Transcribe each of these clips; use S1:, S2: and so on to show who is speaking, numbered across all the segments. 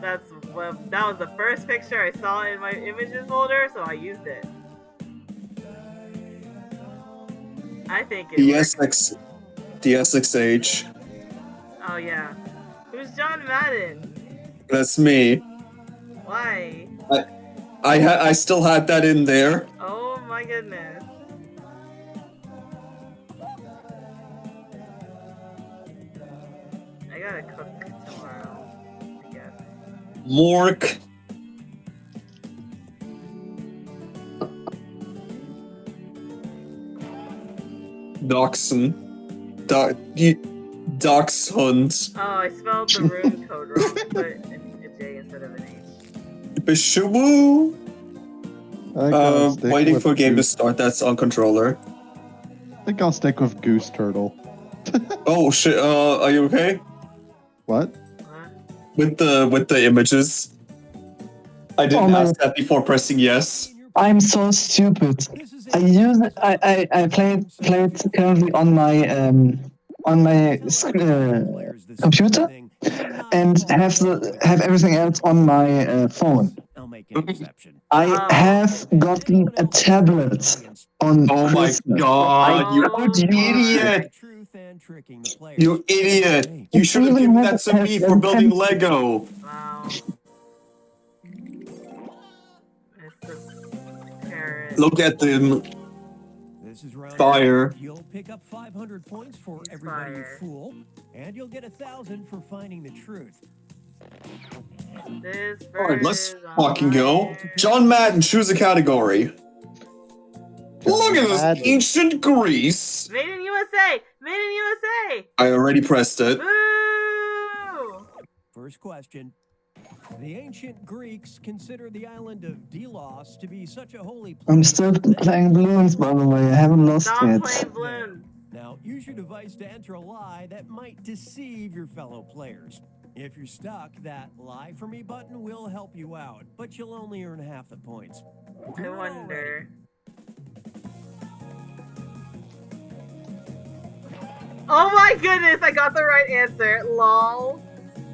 S1: That was the first picture I saw in my images folder, so I used it. I think it works.
S2: The SXH.
S1: Oh yeah. Who's John Madden?
S2: That's me.
S1: Why?
S2: I still had that in there.
S1: Oh my goodness. I gotta cook tomorrow, I guess.
S2: Mork. Dachshund. Dachshund.
S1: Oh, I spelled the rune code wrong. I put a J instead of an H.
S2: Bishubu. Waiting for a game to start. That's on controller.
S3: I think I'll stick with Goose Turtle.
S2: Oh shit! Are you okay?
S3: What?
S2: With the images. I didn't ask that before pressing yes.
S4: I'm so stupid. I played currently on my computer and have everything else on my phone. I have gotten a tablet on
S2: Oh
S4: Christmas.
S2: My God! You idiot! You idiot! You should have given that to me for building Lego.
S1: Wow.
S2: Look at them. Fire.
S5: You'll pick up 500 points for everybody you fool, and you'll get 1,000 for finding the truth.
S2: Alright, let's fucking go. John Madden, choose a category. Look at this ancient Greece.
S1: Made in USA! Made in USA!
S2: I already pressed it.
S1: Woo!
S5: First question. The ancient Greeks considered the island of Delos to be such a holy place.
S4: I'm still playing balloons, by the way. I haven't lost yet.
S1: Playing balloons.
S5: Now, use your device to enter a lie that might deceive your fellow players. If you're stuck, that Lie For Me button will help you out, but you'll only earn half the points.
S1: I wonder. Oh my goodness, I got the right answer. LOL.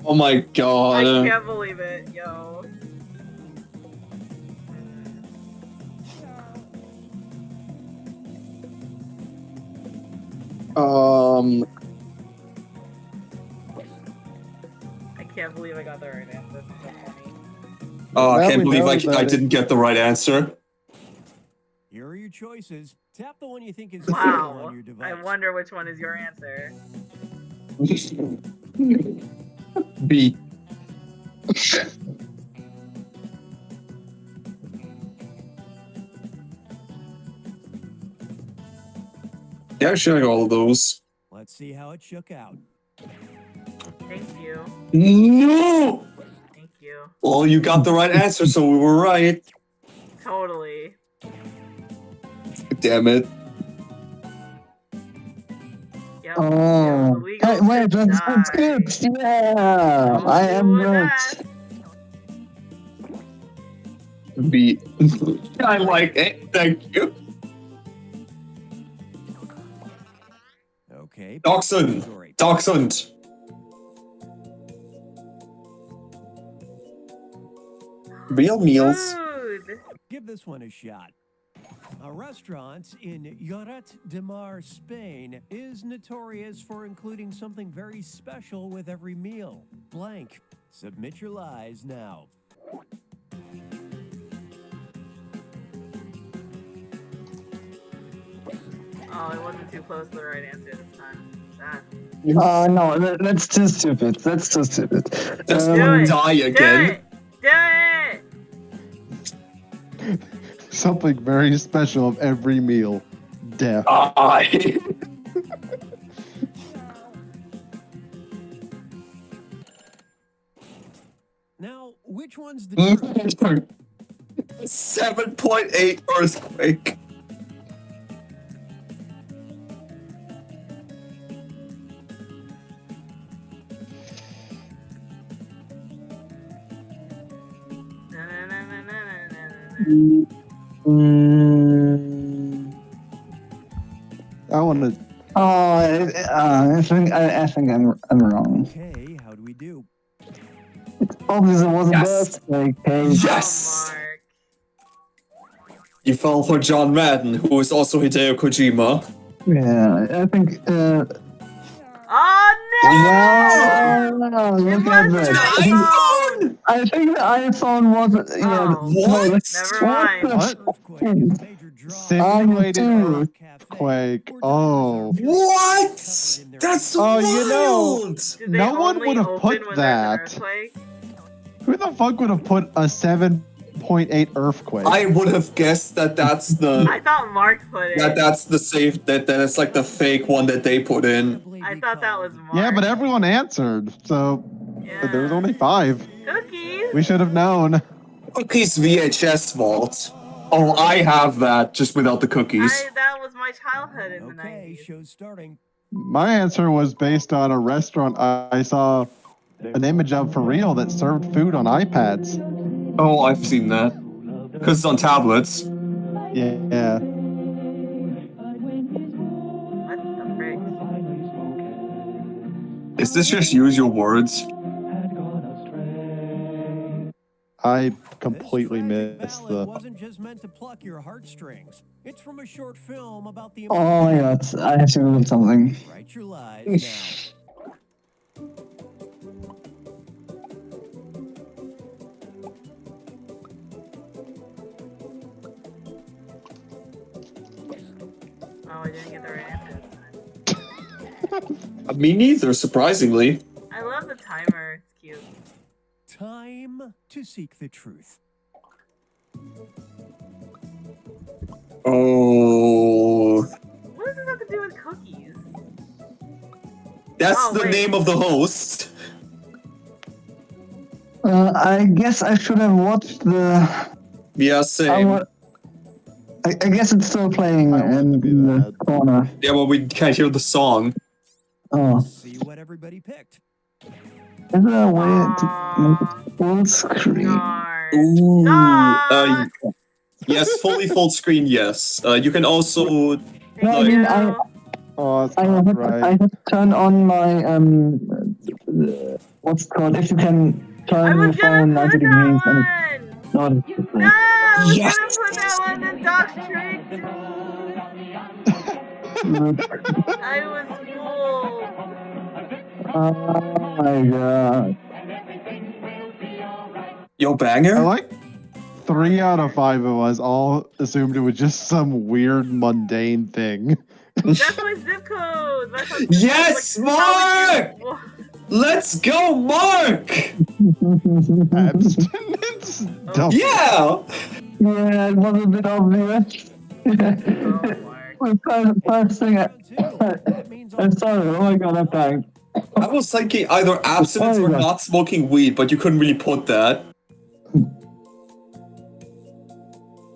S2: Oh my God.
S1: I can't believe it, yo. I can't believe I got the right answer. That's so funny.
S2: Oh, I can't believe I didn't get the right answer.
S5: Here are your choices. Tap the one you think is
S1: wow.
S5: on your device.
S1: I wonder which one is your answer.
S2: B. Yeah, showing all of those.
S5: Let's see how it shook out.
S1: Thank you.
S2: No!
S1: Thank you.
S2: Well, you got the right answer, so we were right.
S1: Totally.
S2: Damn it.
S1: Yep.
S4: Oh, hey, wait, that's good. Yeah, I am good.
S2: B. I like it. Thank you.
S5: Okay.
S2: Dachshund. Dachshund. Real meals.
S1: Food.
S5: Give this one a shot. A restaurant in Lloret de Mar, Spain, is notorious for including something very special with every meal. Blank. Submit your lies now.
S1: Oh, I wasn't too close to the right answer this time.
S4: Oh no, that's too stupid. That's too stupid.
S2: Just die again.
S1: Do it!
S3: Something very special of every meal. Death.
S5: Now, which one's the
S2: 7.8 earthquake.
S3: I want to.
S4: Oh, I think I'm wrong.
S5: Okay, how do we do?
S4: Obviously, it was a
S2: Yes.
S4: birthday cake.
S2: Yes!
S1: Oh, Mark.
S2: You fell for John Madden, who is also Hideo Kojima.
S4: Yeah, I think.
S1: Oh no!
S4: Wow!
S1: It
S4: Look at
S1: was
S4: that.
S1: an iPhone!
S4: I think the iPhone was. Yeah.
S1: Oh,
S2: What?
S1: never mind.
S3: What?
S5: Earthquake is a major draw.
S3: Simulated
S4: dude.
S3: earthquake. Oh.
S2: What? That's
S3: Oh, you know,
S2: wild!
S1: Did they
S3: no one
S1: only
S3: would have
S1: open
S3: put
S1: when
S3: that.
S1: there's an earthquake?
S3: Who the fuck would have put a 7.8 earthquake?
S2: I would have guessed that that's
S1: I
S2: the
S1: thought Mark put it.
S2: that's the safe that it's like the fake one that they put in.
S1: I thought that was Mark.
S3: Yeah, but everyone answered, so
S1: Yeah.
S3: there was only 5.
S1: Cookies.
S3: We should have known.
S2: Cookies VHS vault. Oh, I have that just without the cookies.
S1: That was my childhood in the
S5: Okay,
S1: 90s.
S5: show's starting.
S3: My answer was based on a restaurant I saw an image of for real that served food on iPads.
S2: Oh, I've seen that. Because it's on tablets.
S3: Yeah.
S1: What the frick?
S2: Is this just use your words?
S3: I completely
S5: This tragic
S3: missed
S5: ballad
S3: the.
S5: wasn't just meant to pluck your heartstrings. It's from a short film about the
S4: Oh my god, I have to Google something.
S5: Write your lies
S1: Oh, I didn't get the right answer.
S2: Me neither, surprisingly.
S1: I love the timer. It's cute.
S5: now. Time to seek the truth.
S2: Oh.
S1: What does this have to do with cookies?
S2: That's
S1: Oh,
S2: the
S1: wait.
S2: name of the host.
S4: I guess I should have watched the.
S2: Yeah, same.
S4: I guess it's still playing
S3: I want
S4: in
S3: to be
S4: the
S3: that.
S4: corner.
S2: Yeah, well, we can't hear the song.
S4: Oh,
S5: See what everybody picked.
S4: is there a way to make
S1: Aw.
S4: it full screen?
S1: Darn.
S2: Ooh.
S1: Ah!
S2: Yes, fully full screen, yes. You can also.
S1: Thank
S4: No, I
S1: you.
S4: mean,
S3: Oh, it's
S4: I
S3: not
S4: have,
S3: right.
S4: I have to turn on my what's it called? If you can
S1: I
S4: turn
S1: was
S4: the phone
S1: gonna
S4: 90
S1: put
S4: degrees and
S1: that
S4: it's
S1: one!
S4: not.
S1: No! I was
S2: Yes!
S1: gonna put that one, then Doc tricked me! I was fooled!
S4: Oh my god.
S2: Yo,
S3: I
S2: banger?
S3: like 3 out of 5 of us all assumed it was just some weird mundane thing.
S1: That's my zip code! That's how-
S2: Yes,
S1: like, how
S2: Mark!
S1: would you-
S2: Let's go, Mark!
S3: Abstinence? Dumb.
S2: Yeah!
S4: Yeah, it was a bit obvious.
S1: Oh, Mark.
S4: The first thing
S5: Round two. That means
S4: I'm sorry, oh my god, I'm dying.
S2: I was thinking either abstinence or not smoking weed, but you couldn't really put that.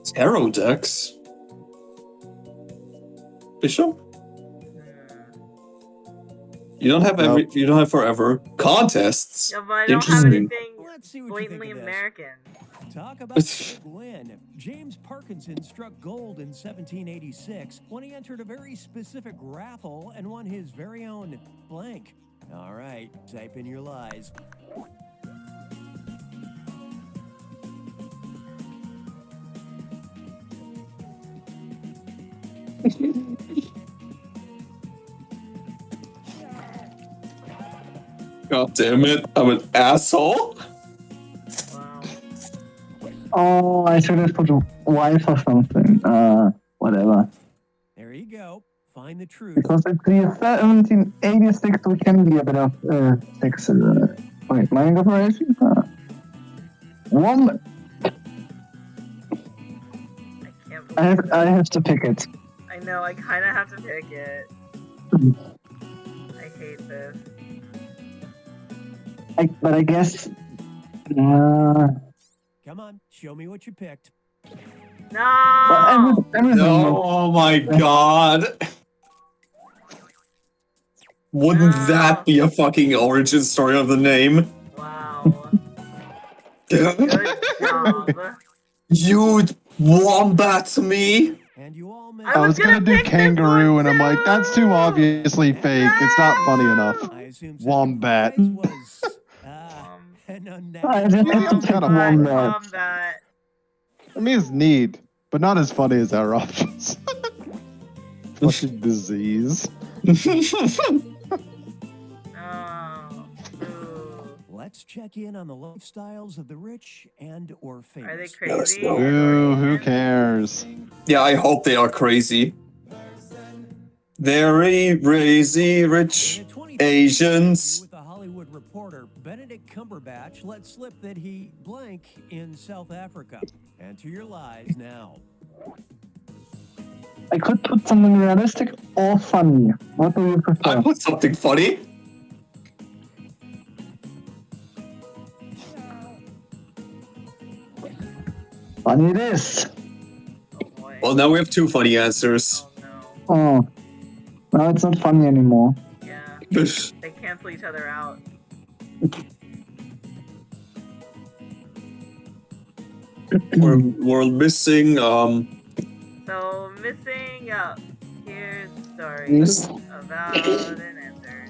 S2: Tarot decks. Bishop? You don't have every. You don't have forever. Contests.
S1: Yeah, but I don't have
S2: Interesting.
S1: anything
S5: Let's see what you think
S1: blatantly
S5: of this.
S1: American.
S5: Talk about a big win. James Parkinson struck gold in 1786 when he entered a very specific raffle and won his very own blank. All right, type in your lies.
S2: God damn it! I'm an asshole.
S1: Wow.
S4: Oh, I should have put a wife or something. Whatever.
S5: There you go. Find the truth.
S4: Because it's the 1786, we can be a bit of sex. Wait, mind operation? One.
S1: I can't believe
S4: I have to pick it.
S1: I know, I kind of have to pick it. I hate this.
S4: But I guess.
S5: Come on, show me what you picked.
S1: No!
S4: Everything.
S2: No, oh my god. Wouldn't that be a fucking origin story of the name?
S1: Wow. Good job.
S2: You wombat me?
S5: And you all missed.
S1: I
S3: I was gonna do
S1: pick this
S3: kangaroo,
S1: one
S3: and I'm like, that's too
S1: too.
S3: obviously fake. It's not funny enough.
S5: I assume second
S3: Wombat.
S5: prize was an
S4: I
S5: unnatural.
S4: just
S3: Yeah, it's kinda
S4: one
S1: that.
S3: I mean, it's neat, but not as funny as our options. Fucking disease.
S1: Oh. Ooh.
S5: Let's check in on the lifestyles of the rich and or famous.
S1: Are they
S2: Yeah, let's
S1: crazy?
S2: go.
S3: Ooh, who cares?
S2: Yeah, I hope they are crazy. Very crazy, rich
S5: In a 2013
S2: Asians.
S5: interview with the Hollywood Reporter, Benedict Cumberbatch let slip that he blank in South Africa. Enter your lies now.
S4: I could put something realistic or funny. What do you
S2: I
S4: prefer?
S2: put something funny.
S4: Funny it is.
S1: Oh boy.
S2: Well, now we have two funny answers.
S1: Oh no.
S4: Oh, now it's not funny anymore.
S1: Yeah.
S2: We're
S1: They cancel each other out.
S2: we're missing
S1: So missing out. Here's the story
S4: Yes.
S1: about an answer.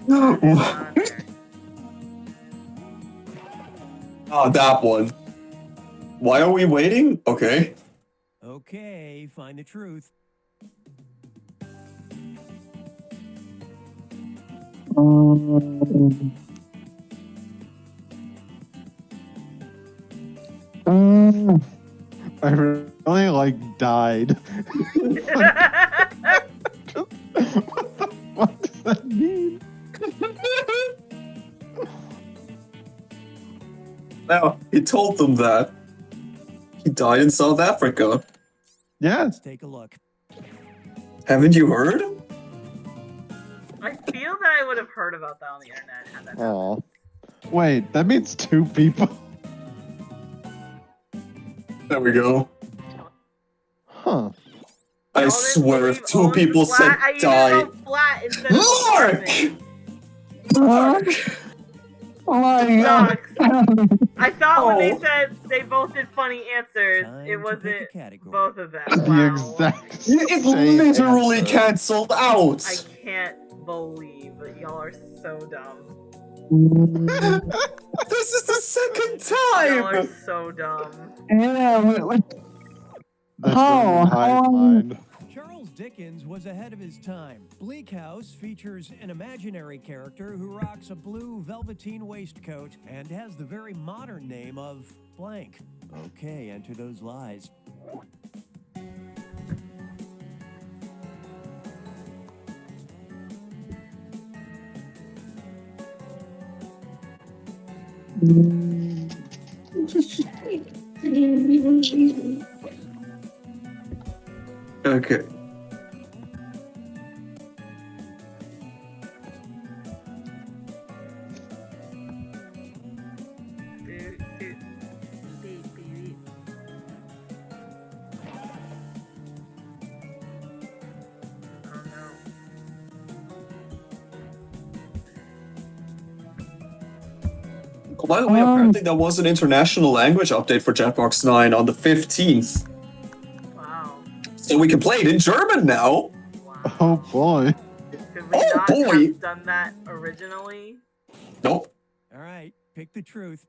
S2: oh, that one. Why are we waiting? Okay.
S5: Okay, find the truth.
S3: I really like died. What does that mean?
S2: Now, he told them that. He died in South Africa.
S3: Yeah.
S5: Let's take a look.
S2: Haven't you heard?
S1: I feel that I would have heard about that on the internet had that happened.
S3: Aw. Wait, that means two people.
S2: There we go.
S3: Huh.
S2: I
S1: Y'all didn't
S2: swear, if
S1: believe
S2: two
S1: Owen's
S2: people
S1: flat,
S2: said
S1: I even
S2: die.
S1: wrote flat instead of
S2: Mark!
S1: person.
S2: Mark!
S4: Oh my god.
S1: I thought when they
S2: Oh.
S1: said they both did funny answers,
S5: Time
S1: it
S5: to
S1: wasn't
S5: pick a category.
S1: both of them.
S3: The
S1: Wow.
S3: exact
S2: It's
S3: same
S2: literally
S3: answer.
S2: cancelled out!
S1: I can't believe that y'all are so dumb.
S2: This is the second
S1: Y'all are
S2: time!
S1: so dumb.
S4: Yeah,
S3: That's
S4: How?
S3: in Hive
S4: How-
S3: mind.
S5: Charles Dickens was ahead of his time. Bleak House features an imaginary character who rocks a blue velveteen waistcoat and has the very modern name of blank. Okay, enter those lies.
S2: Okay.
S1: Beep, beep. Oh no.
S2: Oh, by the way, apparently there was an international language update for Jackbox 9 on the 15th.
S1: Wow.
S2: So we can play it in German now!
S1: Wow.
S3: Oh boy.
S1: Could we
S2: Oh,
S1: not
S2: boy.
S1: have done that originally?
S2: Nope.
S5: All right, pick the truth.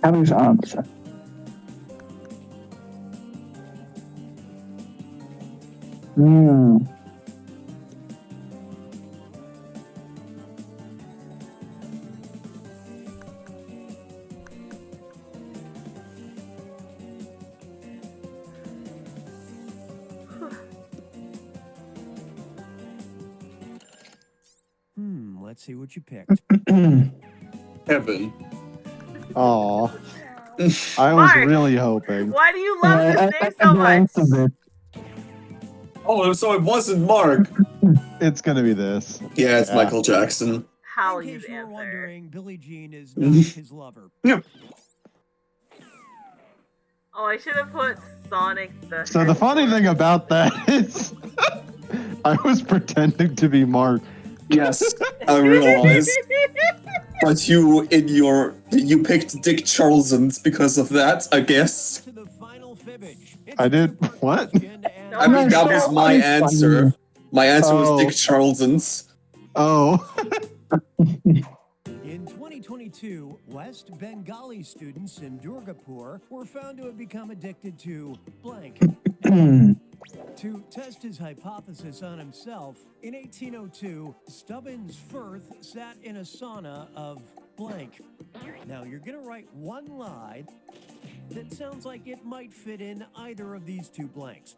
S4: Harry's answer. Hmm.
S5: Let's see what you picked.
S2: Heaven.
S3: Aw. I was
S1: Mark!
S3: really hoping.
S1: Why do you love this name so much?
S2: Oh, so it wasn't Mark.
S3: It's gonna be this.
S2: Yeah, it's
S3: Yeah.
S2: Michael Jackson.
S1: How
S5: In
S1: you
S5: case you were
S1: answer.
S5: wondering, Billie Jean is not his lover.
S1: Oh, I should have put Sonic the
S3: So the funny thing about that is, I was pretending to be Mark.
S2: Yes, I realized. But you picked Dick Charleston's because of that, I guess.
S5: To the final fibbage. It's
S3: I did-
S5: time for a
S3: what?
S5: question and
S2: I mean, that was my answer. My answer was
S3: Oh.
S2: Dick Charleston's.
S3: Oh.
S5: In 2022, West Bengali students in Durgapur were found to have become addicted to blank. To test his hypothesis on himself, in 1802, Stubbins Firth sat in a sauna of blank. Now, you're going to write one lie that sounds like it might fit in either of these two blanks.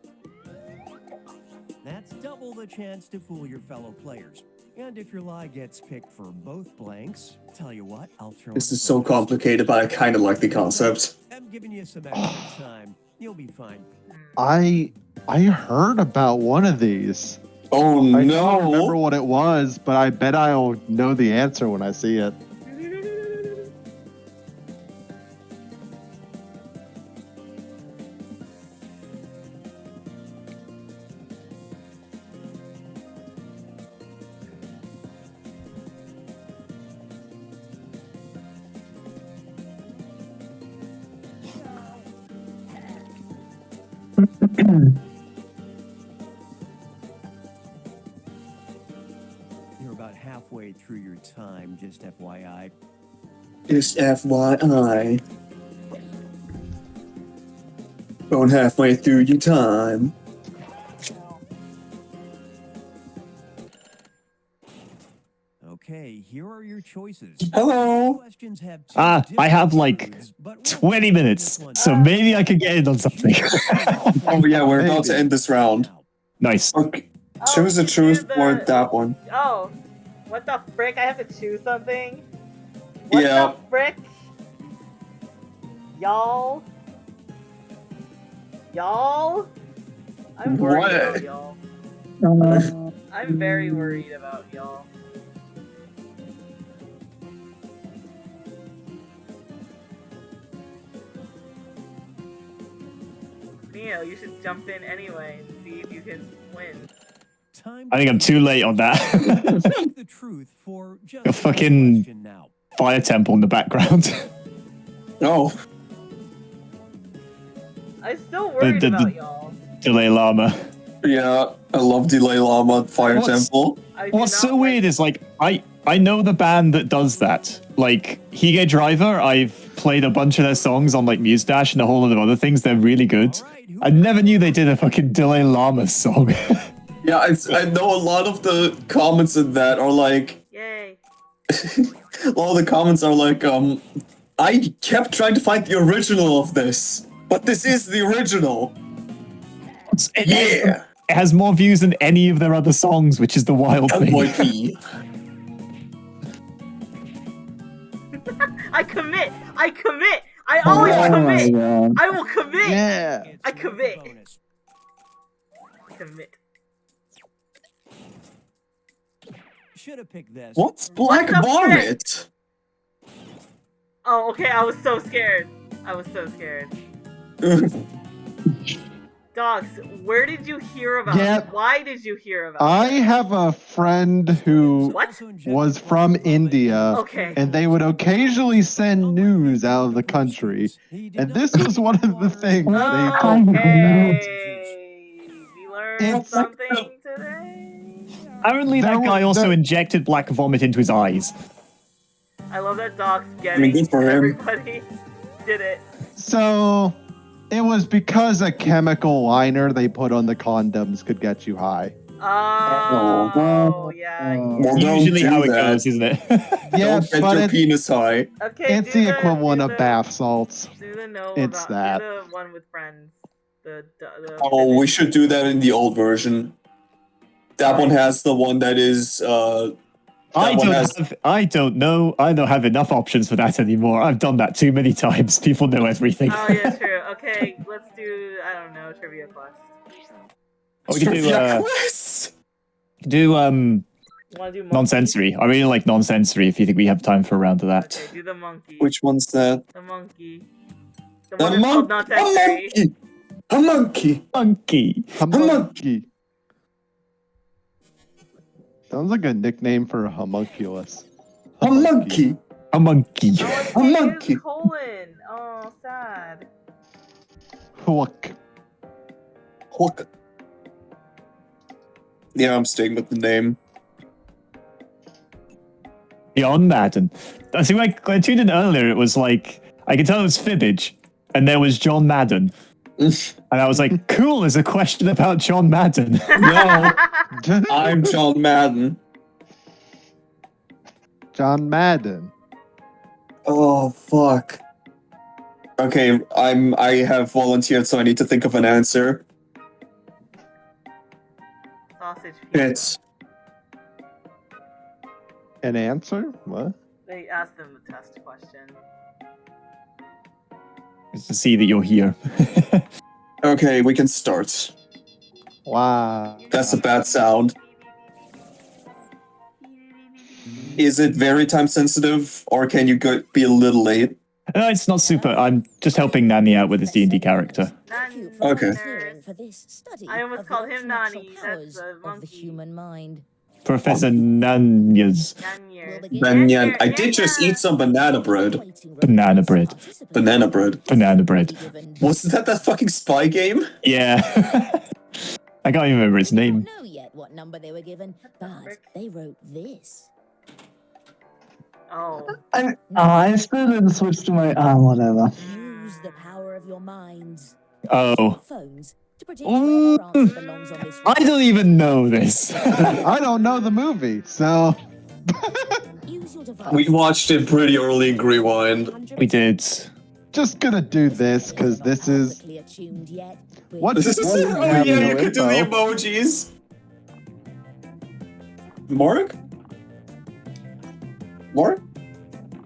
S5: That's double the chance to fool your fellow players. And if your lie gets picked for both blanks, tell you what, I'll throw
S2: This
S5: in a
S2: is so
S5: bonus.
S2: complicated, but I kind of like the concept.
S5: I'm giving you some extra time. You'll be fine.
S3: I heard about one of these.
S2: Oh
S3: I don't remember
S2: no!
S3: what it was, but I bet I'll know the answer when I see it.
S5: You're about halfway through your time, just FYI.
S2: Just FYI. Going halfway through your time.
S5: Okay, here are your choices.
S2: Hello.
S5: Questions have two
S6: I have
S5: different
S6: like
S5: codes, but we'll
S6: 20
S5: focus on
S6: minutes,
S5: this one.
S6: so maybe I could get in on something.
S2: Oh yeah, we're about to end this round.
S6: Nice.
S2: Okay.
S1: Oh,
S2: Choose the
S1: you do
S2: truth
S1: the-
S2: or that one.
S1: Oh, what the frick? I have to choose something? What
S2: Yeah.
S1: the frick? Y'all? Y'all? I'm worried
S2: What?
S1: about y'all. I'm very worried about y'all. Neo, you should jump in anyway and see if you can win.
S5: Time
S6: I think I'm too late on that.
S5: Speak the truth for just
S6: A
S5: one
S6: fucking-
S5: question now.
S6: Fire temple in the background.
S2: Oh.
S1: I'm still worried
S6: the-
S1: about y'all.
S6: Delay Llama.
S2: Yeah, I love Delay Llama Fire
S6: What's-
S2: Temple.
S1: I do
S6: What's
S1: not
S6: so
S1: like-
S6: weird is like I know the band that does that. Like Hige Driver, I've played a bunch of their songs on like Muse Dash and a whole lot of other things. They're really good.
S5: All right, who-
S6: I never knew they did a fucking Delay Llama song.
S2: Yeah, I know a lot of the comments in that are like,
S1: Yay.
S2: a lot of the comments are like, I kept trying to find the original of this, but this is the original. Yeah,
S6: It has more views than any of their other songs, which is the wild
S2: that
S6: thing.
S2: might be.
S1: I commit! I commit! I always
S4: Oh my
S1: commit!
S4: god.
S1: I will commit!
S3: Yeah.
S5: It's
S1: I
S5: your
S1: commit.
S5: bonus.
S1: Commit.
S5: Should have picked this.
S2: What's Black
S1: the
S2: Vomit?
S1: Oh, okay, I was so scared. I was so scared. Dogs, where did you hear about
S3: Yeah.
S1: it? Why did you hear about
S3: I
S1: it?
S3: have a friend who
S1: What?
S3: was from India,
S1: Okay.
S3: and they would occasionally send news out of the country. And this was one of the things they told me about.
S1: Okay. We learned
S3: It's-
S1: something today.
S6: Apparently,
S3: There
S6: that guy
S3: was-
S6: also
S3: there-
S6: injected black vomit into his eyes.
S1: I love that Doc's
S2: I
S1: getting
S2: mean, good for him.
S1: everybody did it.
S3: So it was because a chemical liner they put on the condoms could get you high.
S1: Oh, yeah.
S2: Well, don't
S6: Usually
S2: do
S6: how it
S2: that.
S6: goes, isn't it?
S3: Yeah,
S2: Don't get
S3: but
S2: your
S3: it's,
S2: penis high.
S1: Okay,
S3: it's
S1: do
S3: the equivalent
S1: do
S3: of bath salts.
S1: Do the no
S3: It's
S1: about,
S3: that.
S1: do the one with friends. The
S2: Oh, we should do that in the old version. That one has the one that is,
S6: I
S2: one
S6: don't
S2: has-
S6: have. I don't know. I don't have enough options for that anymore. I've done that too many times. People know everything.
S1: Oh yeah, true. Okay, let's do I don't know trivia quest.
S6: we can do
S2: Trivia quest.
S1: Wanna do monkey?
S6: nonsensory. I really like nonsensory. If you think we have time for a round of that.
S1: Okay, do the monkey.
S2: Which one's that?
S1: The monkey. The
S2: A
S1: one that's called nonsensory.
S2: monkey. A monkey.
S6: Monkey.
S3: A
S2: monkey.
S3: monkey. Sounds like a nickname for a homunculus.
S2: A monkey.
S6: A monkey.
S1: Oh,
S2: A
S1: it's
S2: monkey.
S1: colon. Oh, sad.
S3: Hook.
S2: Hook. Yeah, I'm staying with the name.
S6: John Madden. I see. When I tuned in earlier, it was like I could tell it was Fibbage, and there was John Madden, and I was like, "Cool." There's a question about John Madden.
S2: No, I'm John Madden.
S3: John Madden.
S2: Oh fuck. Okay, I have volunteered, so I need to think of an answer.
S1: Sausage pizza.
S2: It's
S3: An answer? What?
S1: They asked them the test question.
S6: Just to see that you're here.
S2: okay. We can start.
S3: Wow.
S2: That's a bad sound. Is it very time sensitive, or can you be a little late?
S6: No, it's not super. I'm just helping Nanny out with his D&D character.
S1: Nani.
S2: Okay.
S1: I almost called him Nani. That's a
S7: of the
S1: monkey.
S7: human mind.
S6: Professor Nanyas.
S1: Nanier.
S2: Banyan. I did just eat some banana bread.
S6: Banana bread.
S2: Banana bread.
S6: Banana bread.
S2: Wasn't that fucking spy game?
S6: Yeah. I can't even remember his name.
S7: Know yet what number they were given, but they wrote this.
S1: Oh.
S4: I still didn't switch to my whatever.
S7: Use the power of your minds.
S6: Oh.
S7: Phones to predict where their answer belongs on this.
S6: I don't even know this.
S3: I don't know the movie, so
S7: Use your device.
S2: We watched it pretty early in Grewind.
S6: We did.
S3: just gonna do this because this is what
S2: This is
S3: doesn't
S2: oh
S3: have
S2: yeah,
S3: no
S2: you could do the
S3: info.
S2: emojis. Mark? Mark?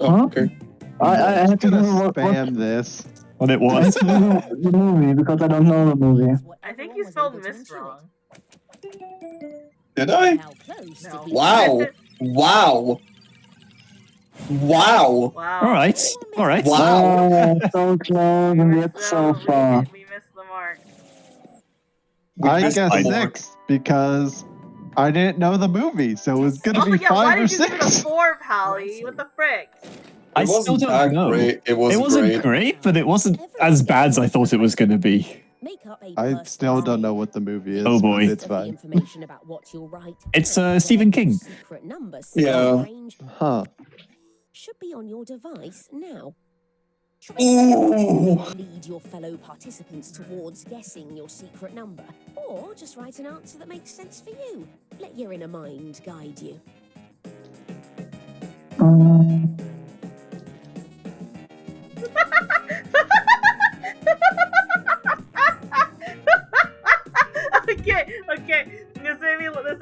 S2: Oh,
S4: Huh?
S2: okay.
S4: I had to
S3: Just
S4: do
S3: gonna
S4: what
S3: spam this.
S6: What it
S4: I had
S6: was.
S4: to do the movie because I don't know the movie.
S1: I think you spelled mist wrong.
S2: Did I?
S1: No.
S2: Wow. Wow. Wow.
S1: Wow.
S6: All right. All right.
S2: Wow.
S4: Oh, so close and yet so far.
S1: We missed the mark.
S3: I
S2: missed
S3: guess
S2: by
S3: 6 because I didn't know the movie, so it was gonna
S1: Also,
S3: be
S1: yeah, why
S3: 5 or
S1: did you give it a
S3: 6.
S1: 4, Pally? What the frick?
S6: I
S2: It
S6: still
S2: wasn't
S6: don't
S2: that
S6: know.
S2: great. It
S6: It
S2: wasn't
S6: wasn't great, but it wasn't as bad as I thought it was going to be.
S3: I still don't know what the movie is.
S6: Oh, boy.
S3: but it's fine.
S6: It's Stephen King.
S2: Yeah.
S3: Huh.
S7: Should be on your device now.
S2: Ooh.
S7: Lead your fellow participants towards guessing your secret number, or just write an answer that makes sense for you. Let your inner mind guide you.
S1: Okay. This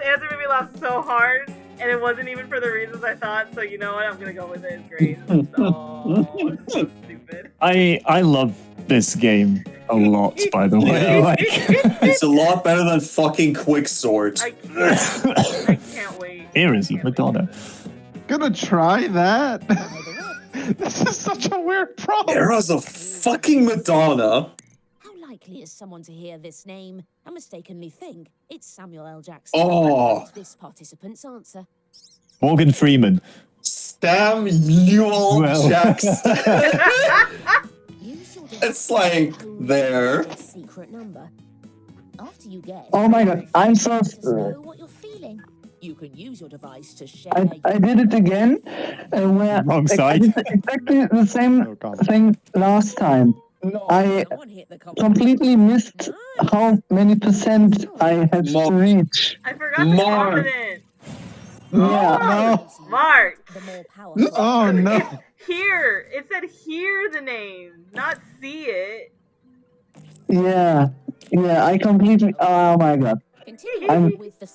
S1: answer made me laugh so hard, and it wasn't even for the reasons I thought. So you know what? I'm gonna go with it. It's great. It's so stupid.
S6: I love this game a lot, by the way. Like,
S2: It's a lot better than fucking Quicksort.
S1: I can't wait.
S6: here is Madonna.
S3: Gonna try that. This is such a weird problem.
S2: Era's a fucking Madonna.
S7: How likely is someone to hear this name and mistakenly think it's Samuel L. Jackson?
S2: Oh.
S7: This participant's answer.
S6: Morgan Freeman.
S2: Samuel
S6: Well.
S2: Jackson.
S7: Use your
S2: It's like there.
S7: secret number. After you guess,
S4: Oh my god, I'm so.
S7: know what you're feeling. You can use your device to share.
S4: I did it again, where
S6: Wrong
S4: I
S6: side.
S4: did exactly the same
S3: Oh, God.
S4: thing last time. I
S7: Someone hit the
S4: completely missed how many percent I had to
S2: Mark.
S4: reach.
S1: I forgot the
S2: Mark.
S1: confidence.
S4: Yeah.
S1: Mark.
S7: The more powerful.
S3: Oh no.
S1: Here. It said hear the name, not see it.
S4: Yeah. I completely. Oh my god.
S7: Continue
S4: I'm-
S7: with the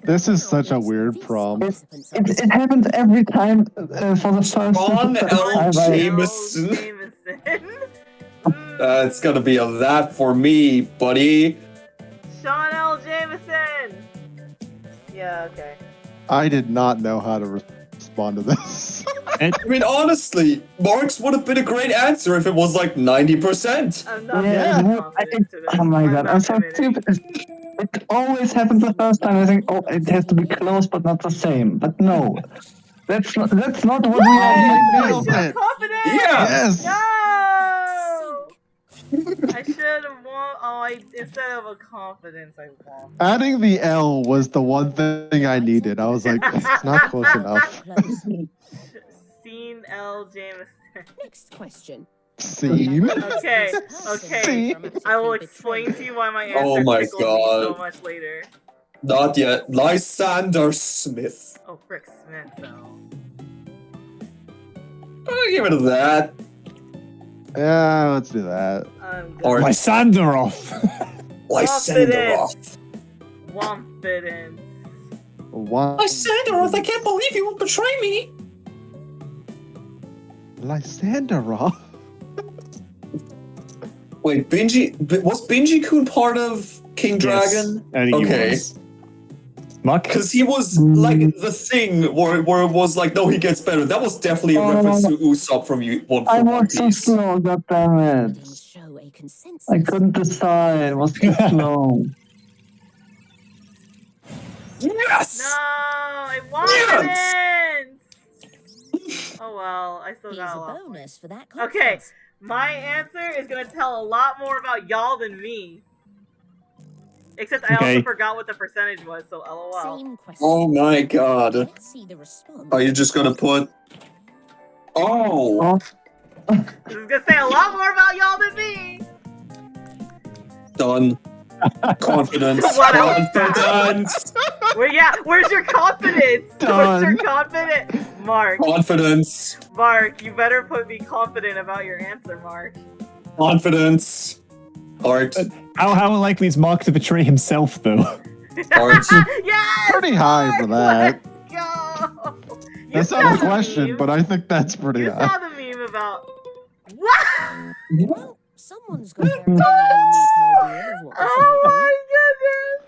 S3: This is such a weird problem.
S4: It happens every time for the first
S2: Sean
S4: time.
S2: L. Jameson. It's gonna be a that for me, buddy.
S1: Sean L. Jameson. Yeah. Okay.
S3: I did not know how to respond to this.
S2: I mean, honestly, Mark's would have been a great answer if it was like 90%.
S1: I'm not
S4: Yeah,
S1: very
S4: no,
S1: confident to this.
S4: oh my god,
S1: not
S4: I'm so
S1: committed.
S4: stupid. It always happens the first time. I think, oh, it has to be close, but not the same. But no, That's not what we
S1: I
S4: are
S3: nailed
S1: should have
S3: it.
S1: confidence.
S3: Yes.
S1: No. I should have won. Oh, instead of a confidence, I won.
S3: Adding the L was the one thing I needed. I was like, it's not close enough.
S7: Close.
S1: Seen L. Jameson.
S7: Next question.
S3: Scene.
S1: Okay, okay. I will explain to you why my answer
S2: Oh my
S1: tickled me
S2: God.
S1: so much later.
S2: Not yet. Lysander Smith.
S1: Oh, Frick Smith, though.
S2: I'll give it that.
S3: Yeah, let's do that.
S1: I'm good.
S2: Or
S6: Lysanderoff.
S2: Lysanderoff.
S1: Confidence.
S2: Lysanderoff, I can't believe you would betray me.
S3: Lysanderoff?
S2: Wait, was Benji-kun part of King Dragon?
S6: I think he
S2: Okay.
S6: was. Mark?
S2: Because he was like the thing where it was like, no, he gets better. That was definitely a reference to Usopp from One
S4: I
S2: One
S4: was so
S2: Piece.
S4: slow, goddammit.
S7: Didn't show a consensus.
S4: I couldn't decide. It was too slow.
S2: Yes!
S1: No, I wanted it! Oh well, I still
S7: Here's
S1: got
S7: a
S1: a lot.
S7: bonus for that
S1: Okay,
S7: confidence.
S1: my answer is gonna tell a lot more about y'all than me. Except I also
S6: Okay.
S1: forgot what the percentage was, so lol.
S7: Same question.
S2: Oh my god.
S7: Let's see the response.
S2: Are you just gonna put... Oh!
S1: This is gonna say a lot more about y'all than me!
S2: Done. Confidence.
S1: What else?
S2: Confidence.
S1: Where's your confidence? Where's your
S3: Done.
S1: confidence? Mark,
S2: Confidence.
S1: Mark, you better put me confident about your answer, Mark.
S2: Confidence. Art.
S6: How unlikely is Mark to betray himself, though?
S2: Art.
S1: Yes!
S3: Pretty high for that.
S1: Let's go! You
S3: That's
S1: saw
S3: not a
S1: the
S3: question,
S1: meme.
S3: but I think that's pretty
S1: You
S3: high.
S1: saw the meme about... What?
S7: Well, someone's got a very unique idea of what this
S1: Oh
S7: might
S1: my goodness!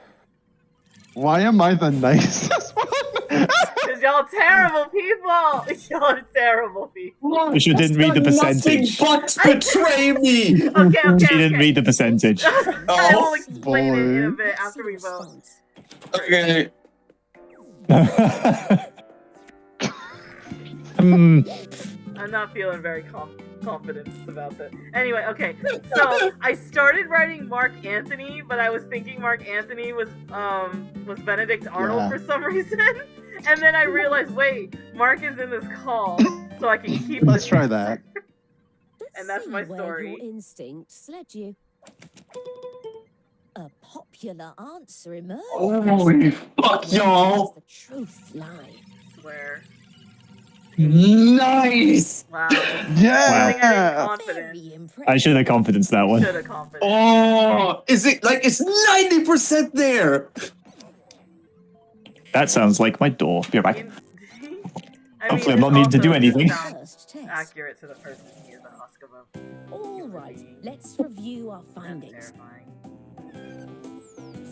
S3: Why am I the nicest one?
S1: Because y'all terrible people! Y'all are terrible people.
S6: You should didn't read the percentage.
S2: Nothing but betray me!
S1: Okay.
S6: She didn't read the percentage.
S1: I will explain it in a
S3: boy.
S1: bit
S7: be.
S1: after we vote.
S7: Response.
S2: Okay.
S1: I'm not feeling very confident about this. Anyway, okay. So I started writing Mark Anthony, but I was thinking Mark Anthony was Benedict Arnold
S3: Yeah.
S1: for some reason, and then I realized, wait, Mark is in this call, so I can keep.
S3: Let's
S1: this
S3: try
S1: answer.
S3: that.
S7: Let's
S1: And that's
S7: see
S1: my
S7: where
S1: story.
S7: Your instincts led you. A popular answer emerged.
S2: Holy fuck,
S7: Where
S2: y'all!
S7: does the truth lie?
S1: Swear.
S2: Nice!
S1: Wow. I think I
S3: Yeah!
S1: confident.
S7: Very impressive.
S6: I should have confidence that one.
S1: Should have confident.
S2: Oh! Is it like it's 90% there?
S6: That sounds like my door. Be right back.
S1: I
S6: Hopefully I'm
S1: this
S6: not needing to
S1: also
S6: do anything.
S1: sounds
S7: First test.
S1: accurate to the person he is a husk of a.
S7: All right, let's review our
S1: That's
S7: findings.
S1: terrifying.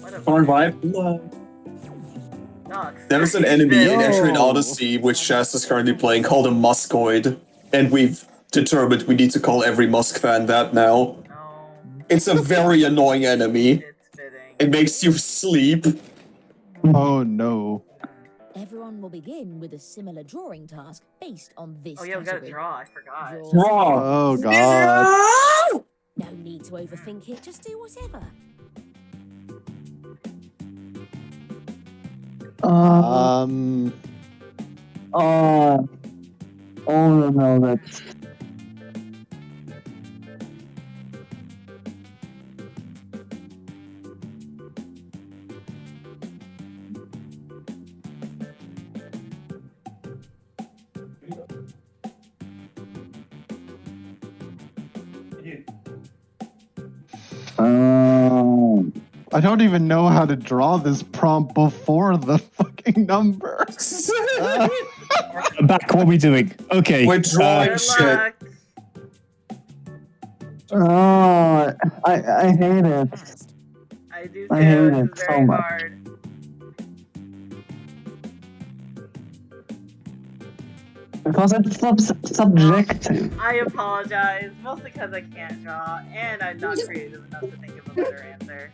S1: What a
S2: Fun vibe.
S1: Ducks.
S2: There's an enemy in
S3: Yo.
S2: Etrian Odyssey, which Shasta's currently playing, called a Muskoid. And we've determined we need to call every Musk fan that now.
S1: No,
S2: It's a very annoying enemy.
S1: it's fitting.
S2: It makes you sleep.
S3: Oh no.
S7: Everyone will begin with a similar drawing task based on this
S1: Oh yeah, we gotta
S7: category.
S1: draw. I forgot.
S7: Draw.
S2: Raw.
S3: Oh god.
S7: No need to overthink it, just do whatever.
S3: Um.
S4: Oh no, that's.
S3: I don't even know how to draw this prompt before the fucking number.
S6: I'm back. What are we doing? Okay.
S2: We're drawing
S1: Good
S2: shit.
S1: luck.
S4: Oh, I hate it.
S1: I do
S4: I hate
S1: too.
S4: it
S1: This is
S4: so
S1: very
S4: much.
S1: hard.
S4: Because it's subjective.
S1: I apologize, mostly because I can't draw, and I'm not creative enough to think of a better answer.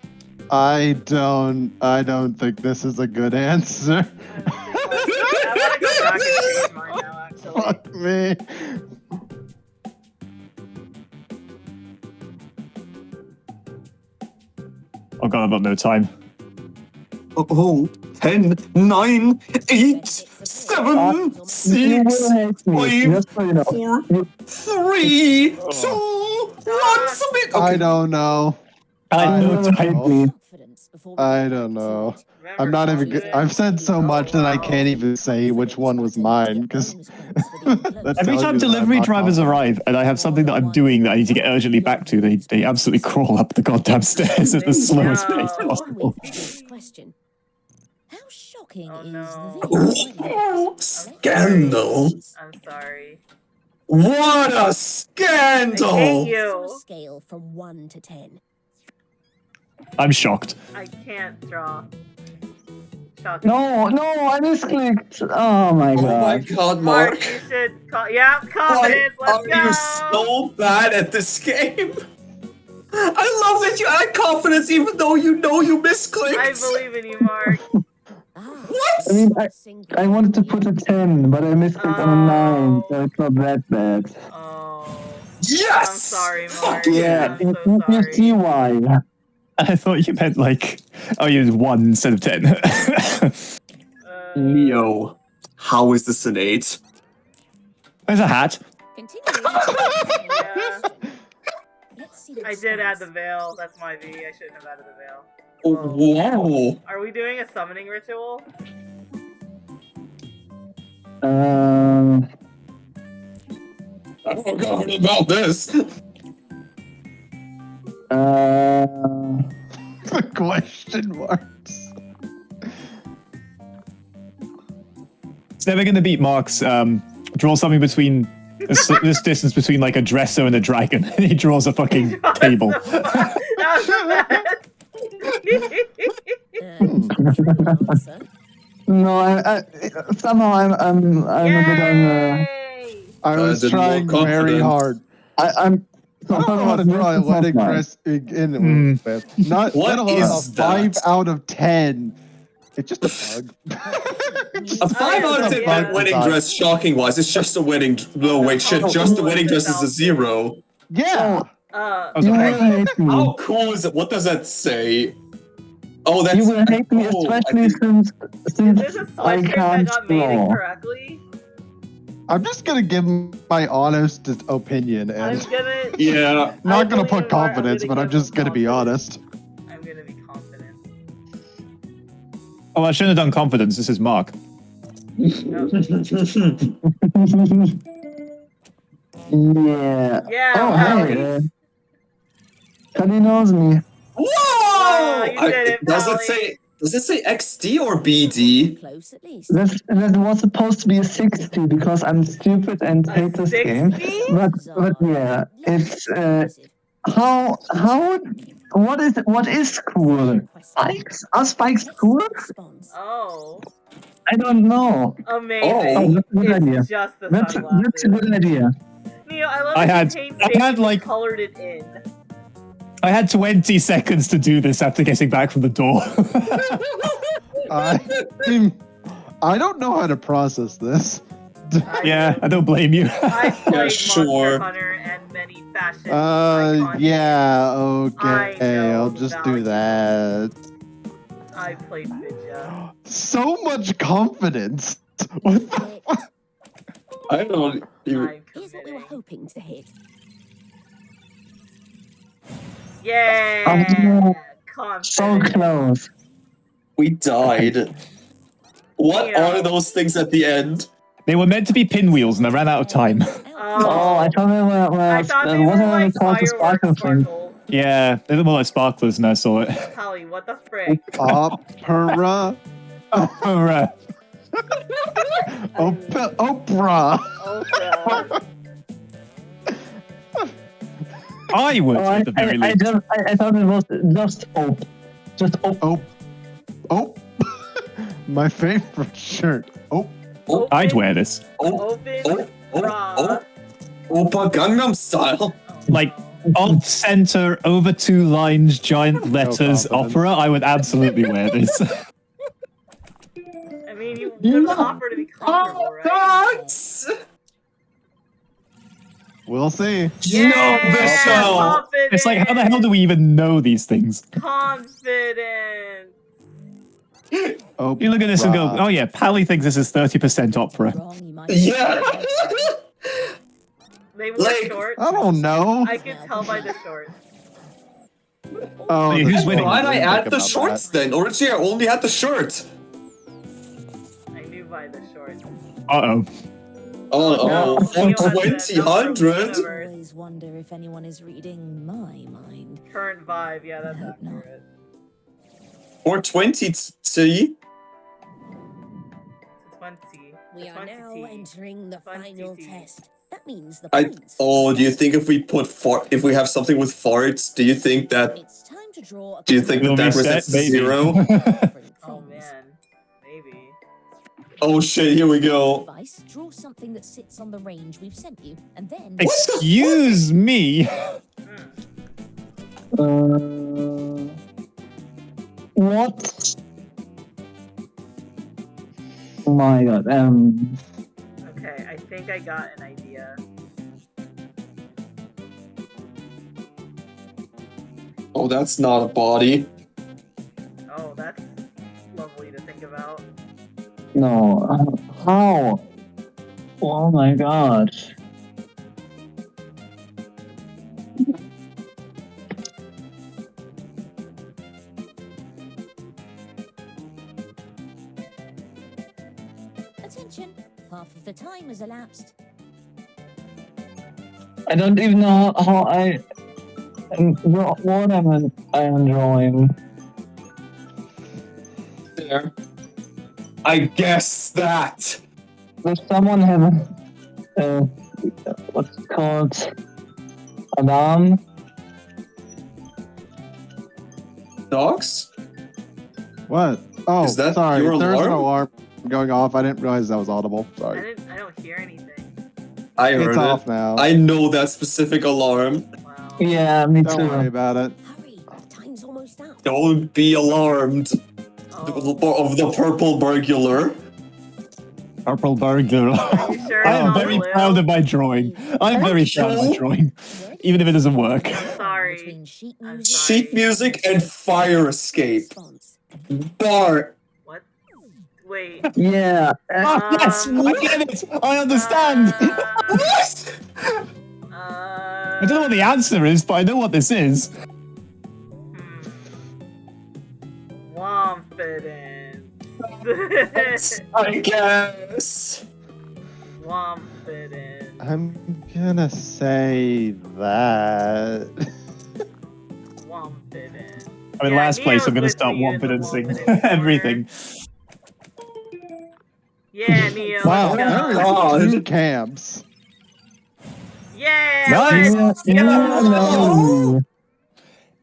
S3: I don't think this is a good answer.
S1: I want to go back and change mine.
S3: Fuck me.
S6: Oh god, I've got no time.
S2: Oh, 10, 9, 8, 7, 6, 5, 4, 3, 2, 1, submit. Okay.
S3: I don't know.
S6: I had no time.
S3: I don't know. I'm not even good. I've said so much that I can't even say which one was mine because
S6: Every time delivery drivers arrive and I have something that I'm doing that I need to get urgently back to, they absolutely crawl up the goddamn stairs at the slowest pace possible.
S7: Question. How shocking
S1: Oh,
S7: is
S1: no.
S2: Oh, scandal.
S1: I'm sorry.
S2: What a
S1: I
S2: scandal.
S1: hate you.
S7: Scale from 1 to 10.
S6: I'm shocked.
S1: I can't draw. Shocking.
S4: No, I misclicked. Oh my
S2: Oh my
S4: god.
S2: god,
S1: Mark,
S2: Mark.
S1: you should call. Yeah,
S2: Why
S1: confidence. Let's
S2: are
S1: go.
S2: you so bad at this game? I love that you had confidence even though you know you misclicked.
S1: I believe in you, Mark.
S2: What?
S4: I mean, I wanted to put a 10, but I misclicked on a 9, so it's not that bad.
S1: Oh.
S2: Yes!
S1: I'm sorry,
S2: Fuck
S1: Mark.
S2: yeah!
S1: I'm so
S4: You see
S1: sorry.
S4: why.
S6: I thought you meant like, oh, you used 1 instead of 10.
S2: Neo, how is this an 8?
S6: There's a hat.
S1: Yeah. I did add the veil. That's my V. I shouldn't have added the veil.
S2: Oh, wow.
S1: Are we doing a summoning ritual?
S2: I forgot about this.
S3: Question marks.
S6: It's never going to beat Mark's draw something between this distance between like a dresser and a dragon. And he draws a fucking table.
S1: That was the best.
S4: No, I somehow I'm a bit on.
S3: I was
S2: did more
S3: trying very
S2: confidence.
S3: hard.
S4: I'm.
S3: I don't know how to draw a wedding dress in not
S2: What
S3: let alone
S2: is
S3: a 5
S2: that?
S3: out of 10. It's just a bug.
S2: A 5 out of 10
S1: Yeah.
S2: wedding dress, shocking wise, it's just a wedding. No, wait, shit, just a wedding dress is a 0.
S3: Yeah.
S4: You will hate me.
S2: How cool is it? What does that say? Oh, that's.
S4: You will hate me,
S2: oh, I
S4: especially
S2: think-
S4: since
S1: Is this a
S4: I
S1: sweatshirt that
S4: can't
S1: got made
S4: draw.
S1: incorrectly?
S3: I'm just gonna give my honest opinion
S1: I'm
S3: and
S1: gonna.
S2: Yeah.
S3: not gonna
S1: believe
S3: put
S1: in Mark,
S3: confidence,
S1: I'm
S3: but I'm
S1: give
S3: just gonna be
S1: confidence.
S3: honest.
S1: I'm gonna be confident.
S6: Oh, I shouldn't have done confidence. This is Mark.
S4: Yeah.
S1: Yeah,
S4: Oh,
S1: Pally.
S4: hey. Cuddy knows me.
S2: Whoa!
S1: you did it,
S2: does it
S1: Polly.
S2: say? Does it say XD or BD?
S7: Close at least.
S4: That was supposed to be a 60 because I'm stupid and
S1: A
S4: hate this game.
S1: 60?
S4: But yeah, it's what is cool? Spikes? Are spikes cool?
S1: Oh,
S4: I don't know.
S1: amazing.
S4: Oh, that's a good
S1: It's
S4: idea.
S1: just the
S4: That's
S1: sunglasses.
S4: a good idea.
S1: Neo, I love
S6: I
S1: that
S6: had-
S1: you
S6: I had,
S1: painstakingly
S6: like-
S1: colored it in.
S6: I had 20 seconds to do this after getting back from the door.
S3: I don't know how to process this.
S6: Yeah, I don't blame you.
S1: I played
S2: sure.
S1: Monster Hunter and many fashion icons.
S3: Yeah,
S1: I
S3: okay,
S1: know
S3: I'll
S1: the
S3: just do
S1: value.
S3: that.
S1: I played Vidya.
S3: So much confidence. What the fuck?
S2: I don't even.
S1: I'm
S7: Here's what we were
S1: committing.
S7: hoping to hit.
S1: Yeah!
S4: So
S1: Confident.
S4: close.
S2: We died. What
S1: Yeah.
S2: are those things at the end?
S6: They were meant to be pinwheels and I ran out of time.
S4: Oh, I thought they were.
S1: I thought they were
S4: wasn't
S1: like
S4: it called the sparkle
S1: fireworks
S4: thing?
S1: sparkles.
S6: Yeah, they look more like sparklers and I saw it.
S1: Holly, what the frick?
S3: Opera.
S6: Oprah.
S3: Oprah.
S1: Oprah.
S6: I would,
S4: Oh,
S6: at the very least.
S4: I thought it was just op. Just op.
S3: Oh. My favorite shirt. Oh.
S6: I'd wear this.
S1: Open bra.
S2: Oppa Gangnam Style.
S6: Like, off-center, over 2 lines, giant letters,
S3: confidence.
S6: opera. I would absolutely wear this.
S1: I mean, you couldn't offer to be comfortable, right?
S2: Guys!
S3: We'll see.
S2: No, Bishop!
S1: Confidence.
S6: It's like, how the hell do we even know these things?
S1: Confidence.
S3: Oh,
S6: You look at this and go, oh yeah, Pally thinks this is 30% opera.
S7: Wrong, you might
S2: Yeah!
S1: They were
S2: Like-
S1: short.
S3: I don't know.
S1: I could tell by the shorts.
S3: Oh,
S6: Wait, who's winning?
S2: Why'd I
S3: Think
S2: add the
S3: about
S2: shorts
S3: that.
S2: then? Originally, I only had the shirt.
S1: I knew by the shorts.
S6: Uh-oh.
S2: Oh,
S1: Leo has
S2: 20,
S1: that number
S2: 100?
S1: of
S7: I always wonder if anyone is reading my mind.
S1: Current vibe, yeah, that's
S7: hope not.
S1: accurate.
S2: 420, see?
S1: 20.
S7: We are
S1: 20
S7: now
S1: T.
S7: entering the
S1: 20
S7: final
S1: T.
S7: test. That means the
S2: I.
S7: points.
S2: Oh, do you think if we put if we have something with farts, do you think that?
S7: It's time to draw a
S2: Do you think
S6: Will
S2: that
S6: reset,
S2: resets to
S6: maybe.
S2: 0?
S1: Oh man, maybe.
S2: Oh shit! Here we go.
S7: Advice, draw something that sits on the range we've sent you, and then
S6: Excuse me.
S4: What? Oh my god.
S1: Okay, I think I got an idea.
S2: Oh, that's not a body.
S1: Oh, that's lovely to think about.
S4: No. How? Oh my god.
S7: attention. Half of the time has elapsed.
S4: I don't even know how I. What I am drawing.
S2: There. I guess that.
S4: Does someone have what's it called? Alarm?
S2: Dogs?
S3: What? Oh,
S2: Is that
S3: sorry.
S2: your
S3: There's an
S2: alarm?
S3: alarm going off. I didn't realize that was audible.
S1: I
S3: Sorry.
S1: don't hear anything.
S2: I heard
S3: It's
S2: it.
S3: off now.
S2: I know that specific alarm.
S1: Wow.
S4: Yeah, me
S3: Don't
S4: too.
S3: worry about it.
S7: Hurry, time's almost up.
S2: Don't be alarmed
S1: Oh.
S2: of the purple burglar.
S6: Purple burglar.
S1: Are you sure
S6: I
S1: it's
S6: am
S1: not
S6: very
S1: blue?
S6: proud of my drawing. I'm very proud of my drawing, even if it doesn't work.
S1: Sorry.
S7: Between sheet
S1: I'm
S7: music
S1: sorry.
S2: Sheet music and fire escape.
S7: response.
S2: Bart.
S1: What? Wait.
S4: Yeah.
S6: Ah, yes, I get it. I understand. I don't know what the answer is, but I know what this is.
S1: Wompidence.
S2: I guess.
S1: Wompidence.
S3: I'm gonna say that.
S1: Wompidence.
S6: I'm in
S1: Yeah,
S6: last place. I'm
S1: Neo's
S6: gonna start
S1: with me in the
S6: wompidancing
S1: Wompidence
S6: everything.
S1: Yeah, Neo.
S3: Wow,
S1: let's go.
S3: there
S2: God.
S3: is two camps.
S1: Yeah.
S6: Nice.
S4: No.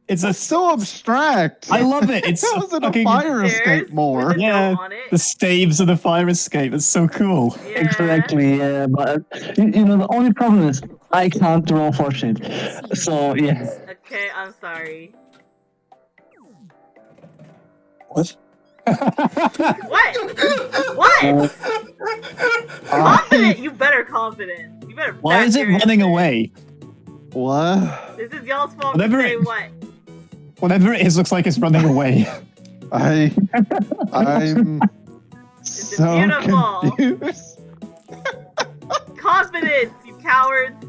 S6: It's a
S3: So abstract.
S6: I love it. It's
S3: That was in a
S6: fucking
S3: fire
S1: Stairs
S3: escape more.
S1: with a
S6: Yeah,
S1: note on it.
S6: the staves of the fire escape. It's so cool.
S1: Yeah.
S4: Exactly, yeah, but you know the only problem is I can't draw for shit. So yeah.
S1: Okay, I'm sorry.
S2: What?
S1: What? What? Confident. You better confident. You better.
S6: Why
S1: back
S6: is it
S1: your
S6: running
S1: answer.
S6: away?
S3: What?
S1: This is y'all's fault.
S6: Whatever
S1: to say
S6: it-
S1: what?
S6: Whatever it is, looks like it's running away.
S3: I'm
S1: It's
S3: so
S1: beautiful.
S3: confused.
S1: Confidence, you cowards.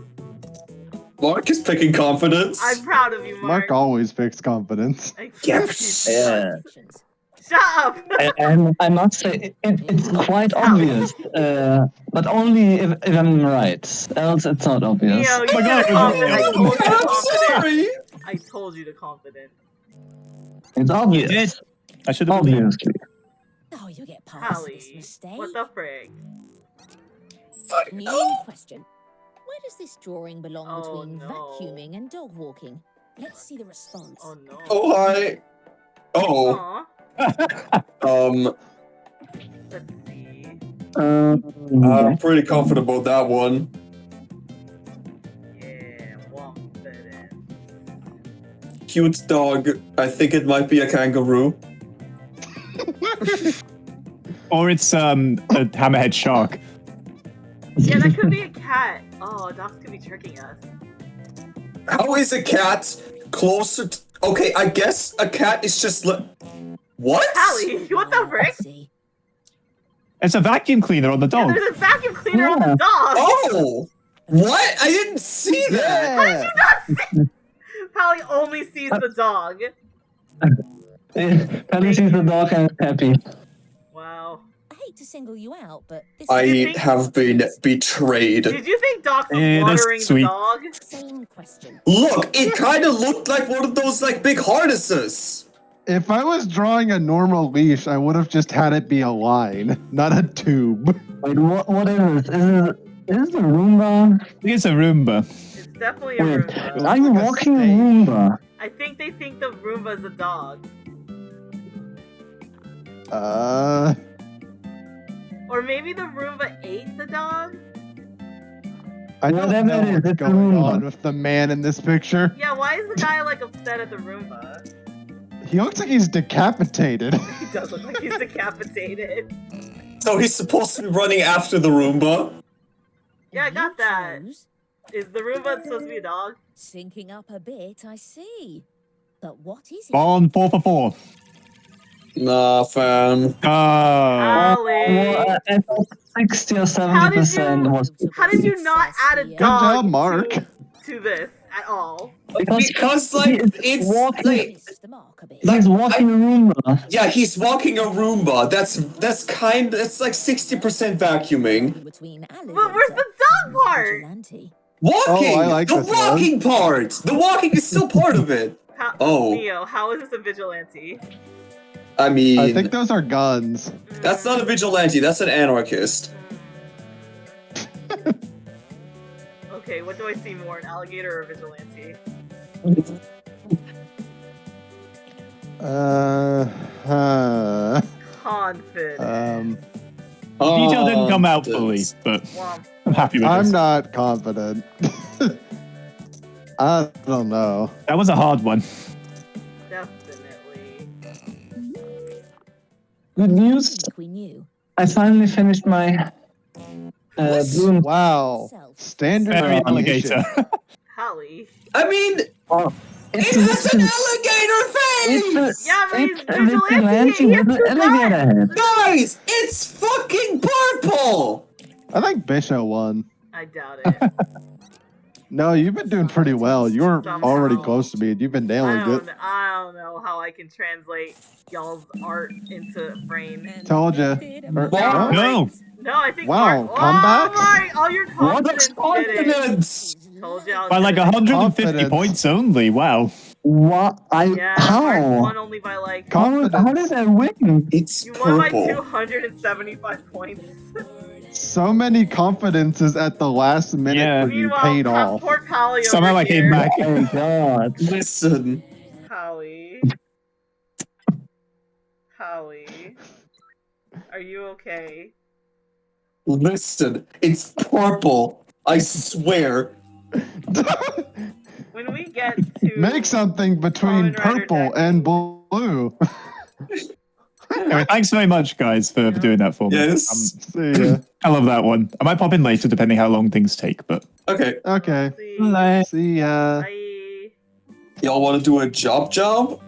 S2: Mark is picking confidence.
S1: I'm proud of you,
S3: Mark
S1: Mark.
S3: always picks confidence.
S2: Yes.
S4: Yeah.
S1: Shut up.
S4: And I must say it's quite obvious, but only if I'm right. Else it's not obvious.
S1: Neo, you
S6: my
S1: should
S6: God,
S1: have
S6: it was
S1: confident. I told you to
S2: I'm
S1: confident.
S2: sorry.
S1: I told you to confident.
S4: It's
S6: You
S4: obvious.
S6: did. I should have believed.
S4: Obviously.
S7: Oh, you get past this
S1: Hallie,
S7: mistake.
S1: what the frig?
S7: New question. Where does this drawing belong
S1: Oh,
S7: between
S1: no.
S7: vacuuming and dog walking? Let's see the response.
S1: Oh no.
S2: Oh hi. Oh.
S1: Aw, let's see.
S2: I'm pretty confident about that one.
S1: Yeah, confident.
S2: Cute dog. I think it might be a kangaroo.
S6: Or it's a hammerhead shark.
S1: Yeah, that could be a cat. Oh, dogs could be tricking us.
S2: How is a cat closer to... Okay, I guess a cat is just... What?
S1: Hallie, what the
S7: I
S1: frick?
S7: see.
S6: It's a vacuum cleaner on the
S1: Yeah,
S6: dog.
S1: there's a vacuum cleaner on the
S4: Yeah.
S1: dog!
S2: Oh! What? I didn't see that!
S3: Yeah.
S1: Hallie only sees the dog.
S4: Penny sees the dog and is happy.
S1: Wow.
S7: I hate to single you out, but this
S2: I
S7: is
S2: have been betrayed.
S1: Did you think Doc was
S6: Eh, that's
S1: watering the
S6: sweet.
S1: dog?
S7: same question.
S2: Look, it kind of looked like one of those, like, big harnesses.
S3: If I was drawing a normal leash, I would have just had it be a line, not a tube.
S4: Wait, what is this? Is it a Roomba?
S6: I think it's a Roomba.
S1: It's definitely a
S4: Wait,
S1: Roomba.
S4: are you
S3: like a
S4: walking a
S3: snake.
S4: Roomba?
S1: I think they think the Roomba's a dog. Or maybe the Roomba ate the dog?
S3: I don't
S4: Whatever
S3: know
S4: it is,
S3: what's
S4: it's a
S3: going
S4: Roomba.
S3: on with the man in this picture.
S1: Yeah, why is the guy like upset at the Roomba?
S3: He looks like he's decapitated.
S1: He does look like he's decapitated.
S2: So he's supposed to be running after the Roomba.
S1: Yeah, I got
S7: You
S1: that.
S7: chose
S1: Is the Roomba supposed to be a dog?
S7: Syncing up a bit, I see. But what is it?
S6: Bond 4 for 4.
S2: Nah, fam.
S6: Oh.
S1: Hallie!
S4: I thought 60 or
S1: How did
S4: 70%
S1: you-
S4: was
S1: How did you not add a
S7: Good
S1: dog
S3: job, Mark.
S1: To this at all?
S2: Because, like, it's
S4: walking.
S2: like...
S7: Missed the mark a bit.
S4: He's walking a Roomba.
S2: Yeah, he's walking a Roomba. That's like 60% vacuuming.
S7: Between
S1: But where's the dog part?
S7: vigilante.
S2: Walking!
S3: Oh, I like
S2: the
S3: this one.
S2: walking part! The walking is still part of it. Oh.
S1: Neo, how is this a vigilante?
S2: I mean,
S3: I think those are guns.
S2: that's not a vigilante, that's an anarchist.
S1: Okay, what do I see more, an alligator or a vigilante? Confident.
S6: Detail didn't come out fully, but
S1: Womp.
S6: I'm happy with
S3: I'm
S6: this.
S3: not confident. I don't know.
S6: That was a hard one.
S1: Definitely.
S4: Good news.
S7: Think we knew.
S4: I finally finished my balloon.
S3: Wow. Standard
S6: Very
S3: deviation.
S6: alligator.
S1: Hallie.
S2: I mean,
S4: Oh,
S2: it has an alligator face!
S1: Yeah, but he's
S4: it's a
S1: vigilante, he has
S4: with
S1: two
S4: an alligator head.
S2: Guys, it's fucking purple!
S3: I think Bishop won.
S1: I doubt it.
S3: No, you've been doing pretty well. You're
S1: Somehow.
S3: already close to me. You've been nailing it.
S1: I don't know how I can translate y'all's art into brain.
S3: Told ya.
S2: Wow.
S6: No.
S1: No, I think
S3: Wow,
S1: Mark.
S3: comebacks?
S1: Oh, right, all your confidence did it.
S2: Confidence!
S1: Told you I was
S6: By like
S1: gonna-
S6: 150
S3: Confidence.
S6: points only. Wow.
S4: What?
S1: Yeah, Mark
S4: How?
S1: won only by like.
S4: How did I win?
S2: It's
S1: You won by
S2: purple.
S1: 275 points.
S3: So many confidences at the last minute
S6: Yeah.
S3: for you
S1: Meanwhile,
S3: paid off.
S1: poor Polly
S6: Somehow
S1: over
S6: I came
S1: here.
S6: back.
S4: Oh my god.
S2: Listen.
S1: Howie. Howie. Are you okay?
S2: Listen. It's purple. I swear.
S1: When we get to
S3: Make something between
S1: Kamen Rider
S3: purple
S1: Jackbox.
S3: and blue.
S6: Anyway, thanks very much, guys, for doing that for me.
S2: Yes.
S3: See ya.
S6: I love that one. I might pop in later, depending how long things take. But
S2: Okay.
S3: Okay.
S1: see,
S4: Like,
S3: See ya.
S1: bye.
S2: Y'all want to do a job?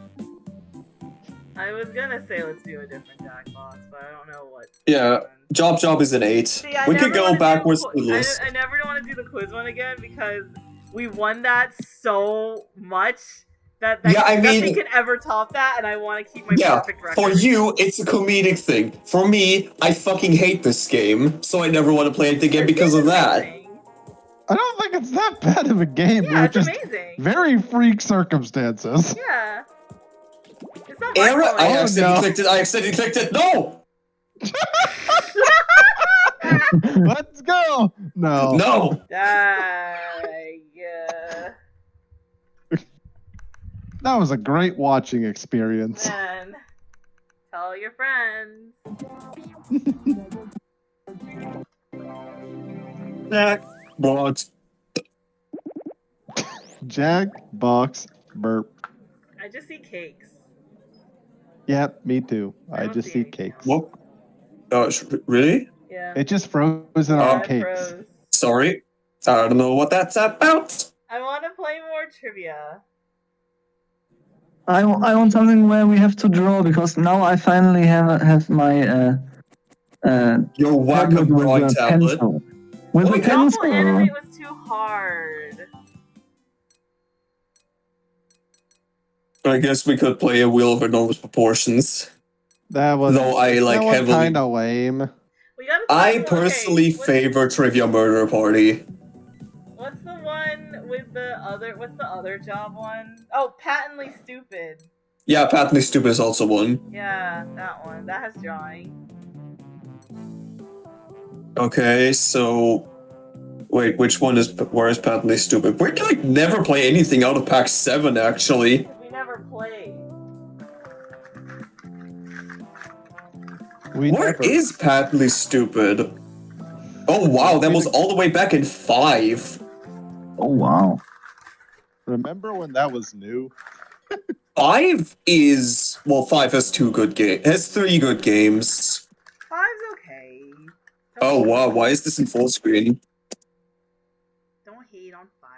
S1: I was gonna say let's do a different Jackbox, but I don't know what.
S2: Yeah. Job is an 8.
S1: See, I
S2: We
S1: never
S2: could go
S1: wanna do
S2: backwards
S1: the
S2: to the list.
S1: I never want to do the quiz one again because we won that so much that
S2: Yeah, I
S1: nothing
S2: mean-
S1: can ever top that, and I want to keep my
S2: Yeah,
S1: perfect record.
S2: for you, it's a comedic thing. For me, I fucking hate this game, so I never want to play it again
S1: This
S2: because
S1: is
S2: of that.
S1: amazing.
S3: I don't think it's that bad of a game.
S1: Yeah,
S3: They're
S1: it's
S3: just
S1: amazing.
S3: very freak circumstances.
S1: Yeah. It's not my
S2: Era,
S1: fault.
S2: I
S3: Oh,
S2: accidentally
S3: no.
S2: clicked it. I accidentally clicked it. No,
S3: Let's go. No.
S2: no.
S1: Yeah.
S3: That was a great watching experience.
S1: And tell your friends.
S2: Jackbox.
S3: Jackbox burp.
S1: I just see cakes.
S3: Yep, me too. I
S1: don't
S3: just
S1: see
S3: see
S1: any.
S3: cakes.
S2: What? Really?
S1: Yeah.
S3: It just frozen
S2: Oh.
S3: on
S1: It
S3: cakes.
S1: froze.
S2: Sorry. I don't know what that's about.
S1: I want to play more trivia.
S4: I want something where we have to draw because now I finally have my
S2: Your
S4: tablet with
S2: whack-a-mole
S4: a
S2: tablet.
S4: pencil. With a
S1: Double
S4: pencil.
S1: animate was too hard.
S2: I guess we could play a Wheel of Enormous Proportions.
S3: That was
S2: Though I like heavily.
S3: kind of lame.
S1: We gotta
S2: I
S1: think-
S2: personally
S1: okay,
S2: favor Trivia Murder Party.
S1: What's the one with the other? What's the other job one? Oh, Patently Stupid.
S2: Yeah, Patently Stupid is also one.
S1: Yeah, that one. That has drawing.
S2: Okay, so wait, which one is where is Patently Stupid? We like never play anything out of Pack 7 actually.
S1: We never played.
S2: Where is Patently Stupid? Oh wow, that was all the way back in 5.
S4: Oh wow.
S3: Remember when that was new?
S2: 5 is well, 5 has 2 good games. Has 3 good games.
S1: 5's okay.
S2: Oh wow, why is this in full screen?
S1: Don't hate on 5.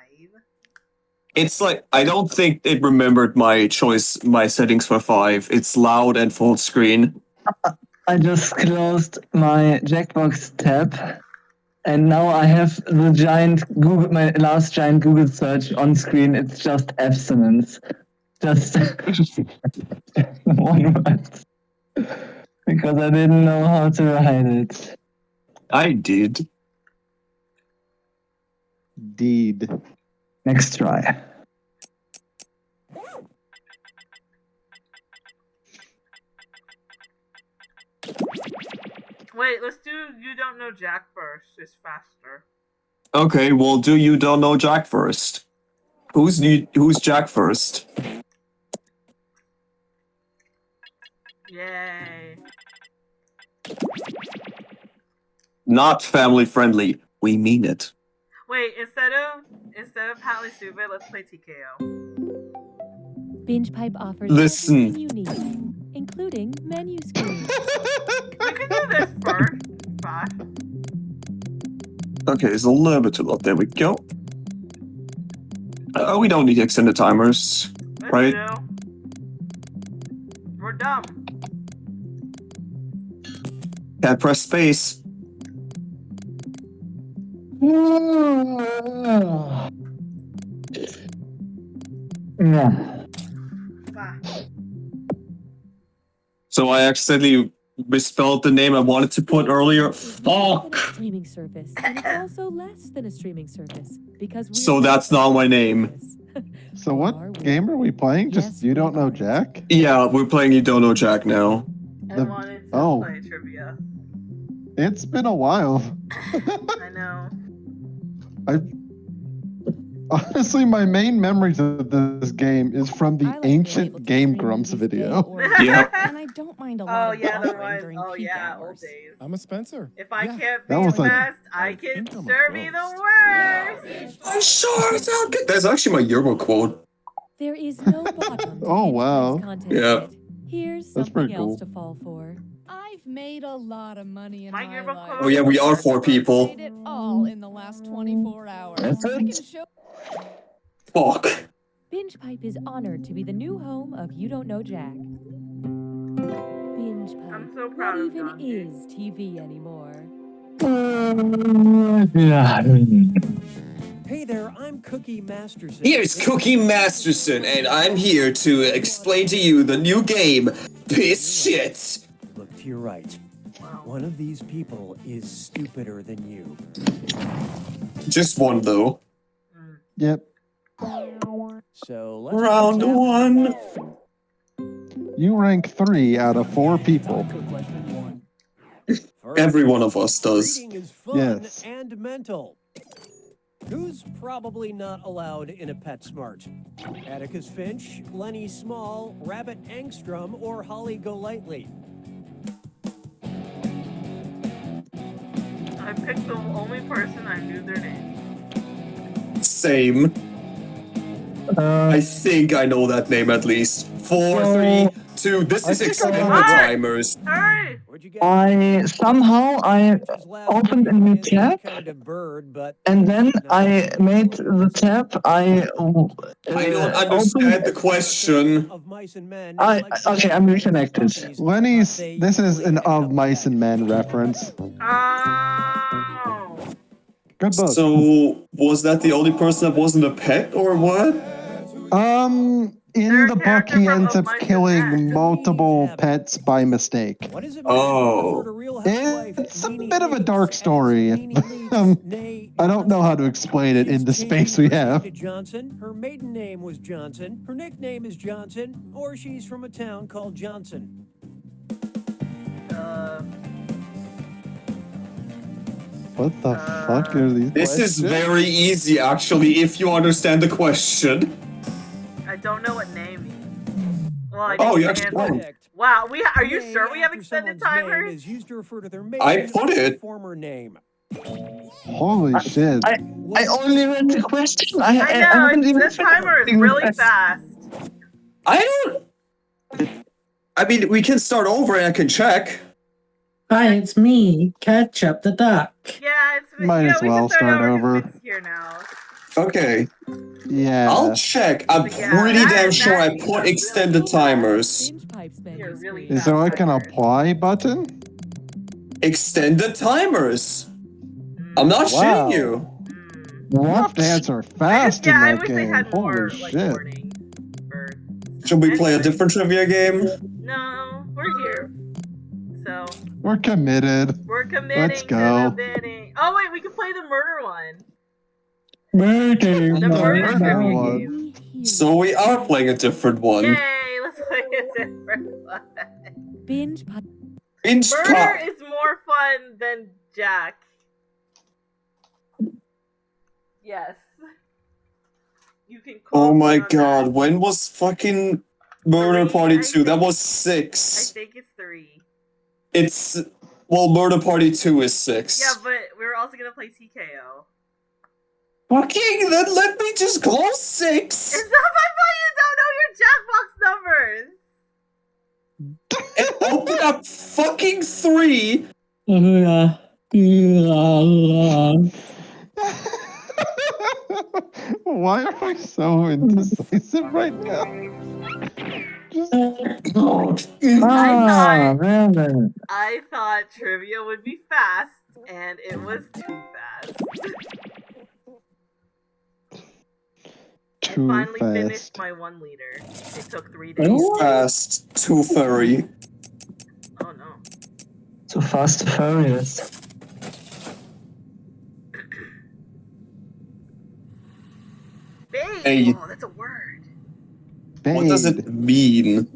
S2: It's like I don't think it remembered my settings for 5. It's loud and full screen.
S4: I just closed my Jackbox tab, and now I have the my last giant Google search on screen. It's just abstinence, just one word, because I didn't know how to write it.
S2: I did.
S3: Deed.
S4: Next try.
S1: Wait, let's do You Don't Know Jack first. It's faster.
S2: Okay, well, do you don't know Jack first? Who's Jack first?
S1: Yay.
S2: Not family friendly. We mean it.
S1: Wait, instead of Patently Stupid, let's play TKO.
S8: Binge Pipe offers
S2: Listen.
S8: everything you need, including menu screens.
S1: We can do this first. Fine.
S2: Okay, there's a little bit too low. There we go. We don't need extended timers,
S1: Let's
S2: right?
S1: do. We're dumb.
S2: Can't press space.
S4: Yeah.
S1: Fine.
S2: So I accidentally misspelled the name I wanted to put earlier. Fuck!
S8: Streaming service, and it's also less than a streaming service because
S2: So that's not my name.
S3: So what game are we playing? Just You Don't Know Jack?
S2: Yeah, we're playing You Don't Know Jack now.
S1: I wanted to
S3: oh.
S1: play trivia.
S3: It's been a while.
S1: I know.
S3: Honestly, my main memories of this game is from the ancient Game Grumps video.
S2: Yeah.
S9: And I don't mind a lot
S1: Oh
S9: of
S1: yeah, the
S9: buffering
S1: one.
S9: during
S1: Oh
S9: peak
S1: yeah,
S9: hours.
S1: old days.
S10: I'm a Spencer.
S1: If I can't
S3: That
S1: be
S3: was
S1: the
S3: like-
S1: best, I can sure be the worst.
S2: I'm sure it's all good. That's actually my yearbook quote.
S8: There is no bottom. to
S3: Oh,
S8: Binge
S3: wow.
S8: Pipe's content
S2: Yeah.
S8: yet. Here's
S3: That's
S8: something
S3: pretty
S8: else
S3: cool.
S8: to fall for.
S9: I've made a lot of money in
S1: My
S9: my
S1: yearbook
S9: life.
S1: quote.
S2: Oh yeah, we are 4 people.
S9: Made it all in the last 24 hours.
S4: That's
S9: I can
S4: it?
S9: show
S2: Fuck.
S8: Binge Pipe is honored to be the new home of You Don't Know Jack. Binge Pipe.
S1: I'm so proud
S8: what
S1: of
S8: even
S1: John.
S8: is TV anymore?
S4: Yeah.
S5: Hey there, I'm Cookie Masterson.
S2: Here's Cookie Masterson, and I'm here to explain to you the new game, Piss Shit.
S5: Look to your right. One of these people is stupider than you.
S2: Just one, though.
S3: Yep.
S5: So let's
S2: Round 1.
S3: You rank 3 out of 4 people.
S2: Every one of us does.
S5: Reading is fun
S3: Yes.
S5: and mental. Who's probably not allowed in a PetSmart? Atticus Finch, Lenny Small, Rabbit Angstrom, or Holly Golightly?
S1: I picked the only person I knew their name.
S2: Same. I think I know that name at least. 4, 3, to. This
S3: I
S2: is
S3: think I
S2: extended
S3: got it right.
S2: timers.
S1: Hurry!
S4: I somehow opened a new tab, and then I made the tab.
S2: I don't understand the question.
S4: Okay, I'm reconnected.
S3: Lenny's. This is an Of Mice and Men reference.
S1: Oh.
S3: Good book.
S2: So, was that the only person that wasn't a pet, or what?
S3: In the book, he ends up killing multiple pets by mistake.
S2: Oh.
S3: It's a bit of a dark story. I don't know how to explain it in the space we have.
S5: Johnson. Her maiden name was Johnson. Her nickname is Johnson, or she's from a town called Johnson.
S3: What the fuck are these
S2: This
S3: questions?
S2: is very easy, actually, if you understand the question.
S1: I don't know what name means. Well, I
S2: Oh,
S1: didn't
S2: you actually
S1: answer.
S2: won.
S1: Wow, are you sure we have extended timers?
S2: I put it.
S5: Former name.
S3: Holy shit.
S4: I only read the question. I
S1: know,
S4: haven't even
S1: this timer is really fast.
S2: I mean, we can start over and I can check.
S10: Hi, it's me, Ketchup the Duck.
S1: Yeah, it's
S3: Might as well start over.
S1: Here now.
S2: Okay.
S3: Yeah.
S2: I'll check. I'm pretty damn sure I put extended timers.
S1: You're really
S3: Is there like an apply button?
S2: Extended timers. I'm not shitting you.
S3: You have to answer fast in that game. Holy shit.
S2: Should we play a different trivia game?
S1: No, we're here. So
S3: We're committed.
S1: we're committing
S3: Let's
S1: to
S3: go.
S1: the bidding. Oh wait, we can play the murder one.
S4: Murder.
S1: The murder
S3: Murder
S1: trivia
S3: one.
S1: game.
S2: So we are playing a different one.
S1: Yay, let's play a different one.
S8: Binge
S2: Binge
S1: Murder
S2: pop.
S1: is more fun than Jack. Yes. You can call
S2: Oh my
S1: me on
S2: god,
S1: that.
S2: when was fucking Murder Party 2? That was
S1: I
S2: 6.
S1: think it's 3.
S2: It's. Well, Murder Party 2 is 6.
S1: Yeah, but we're also gonna play TKO.
S2: Fucking, then let me just close 6.
S1: It's not my fault you don't know your Jackbox numbers!
S2: And open up fucking 3.
S3: Why are we so indecisive right now?
S1: I thought trivia would be fast, and it was too fast.
S3: Too
S1: I finally
S3: fast.
S1: finished my 1 liter. It took 3 days.
S2: Too fast, too furry.
S1: Oh no.
S4: Too fast, too furious.
S1: Babe!
S2: Hey.
S1: Oh, that's a word.
S2: What does it mean?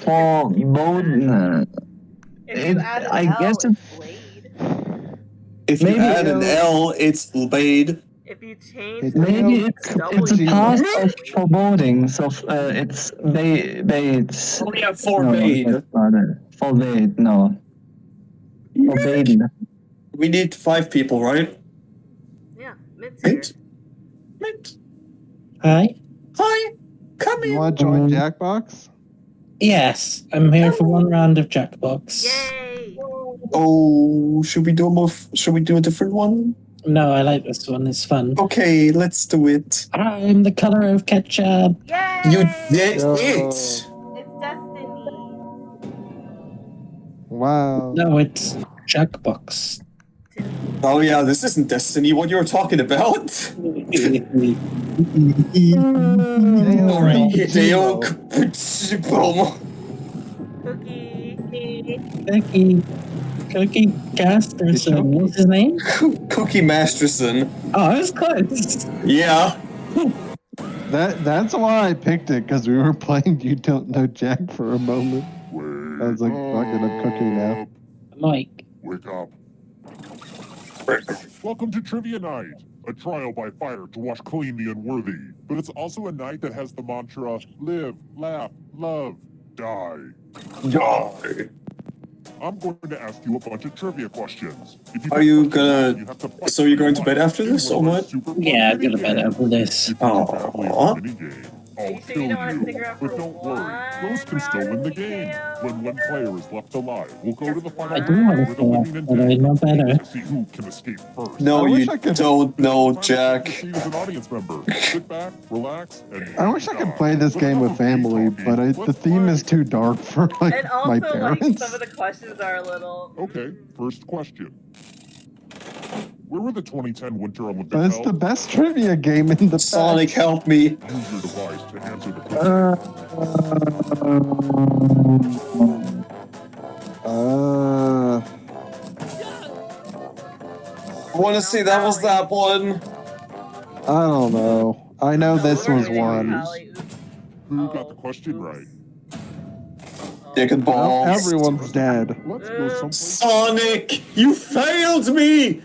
S4: For Boden. I guess it's
S2: If you
S4: Maybe
S2: add an
S4: it'll-
S2: L, it's Blade.
S1: If you change
S4: maybe it's a past of
S1: W.
S4: foreboding, so it's bait.
S2: Oh yeah, forbade.
S4: Forbade, no. Forbade.
S2: We need 5 people, right?
S1: Yeah, Mint's here.
S2: Mint.
S10: Hi.
S2: Hi. Come
S3: You
S2: in.
S3: want to join Jackbox?
S10: Yes, I'm here for one round of Jackbox.
S1: Yay!
S2: Oh, should we do a different one?
S10: No, I like this one. It's fun.
S2: Okay, let's do it.
S10: I'm the color of ketchup.
S1: Yay!
S2: You did
S3: Yo.
S2: it.
S1: It's destiny.
S3: Wow.
S10: No, it's Jackbox.
S2: Oh yeah, this isn't Destiny. What you were talking about? Hideo Kojima.
S10: Cookie Casterson. What's his name?
S2: Cookie Masterson.
S10: Oh, it was close.
S2: Yeah.
S3: That's why I picked it, because we were playing You Don't Know Jack for a moment. I was like, fuck it, I'm cooking now.
S10: Mike.
S11: Wake up. Welcome to Trivia Night, a trial by fire to wash clean the unworthy. But it's also a night that has the mantra, live, laugh, love, die.
S2: Die.
S11: I'm going to ask you a bunch of trivia questions. If
S2: Are you
S11: get the question
S2: gonna?
S11: right, you have to fight
S2: So you're
S11: for
S2: going
S11: your
S2: to bed
S11: life
S2: after
S11: in
S2: this,
S11: one
S2: or
S11: of our
S2: what?
S11: super fun
S10: Yeah, I'm
S11: mini
S10: gonna bet
S11: games.
S10: after this.
S11: If you do badly in
S2: Aww.
S11: the minigame,
S1: Are
S11: I'll
S1: you sure
S11: kill
S1: you don't want to stick
S11: you.
S1: around for
S11: But don't
S1: one
S11: worry, Ghost can still
S1: round
S11: win the
S1: of
S11: game.
S1: TKO?
S11: When one player is left alive, we'll go to
S1: Just
S11: the final
S10: I do
S11: round
S10: want
S11: where
S10: to
S11: the
S10: stay
S11: living
S10: up,
S11: and
S10: but I
S11: dead
S10: know
S11: compete
S10: better.
S11: to see who can escape first.
S2: No,
S3: I wish
S2: you
S3: I could-
S2: don't know, Jack.
S11: Seat as an audience member. Sit back, relax, and
S3: I wish I could play this
S11: But
S3: game
S11: enough
S3: with
S11: of me
S3: family,
S11: talking.
S3: but the
S11: Let's
S3: theme
S11: play.
S3: is too dark for like
S1: And
S3: my
S1: also, like,
S3: parents.
S1: some of the questions are a little.
S11: Okay, first question. Where were the 2010 Winter Olympics
S3: But it's
S11: held?
S3: the best trivia game in the
S2: Sonic,
S3: past.
S2: help me.
S11: Use your device to answer the question.
S2: I want to say that was that one.
S3: I don't know. I know
S1: No,
S3: this
S1: we're
S3: was
S1: hitting
S3: one.
S1: Pally.
S11: Who got the question right?
S2: Dick and balls.
S3: Everyone's dead.
S11: Let's go someplace.
S2: Sonic, you failed me.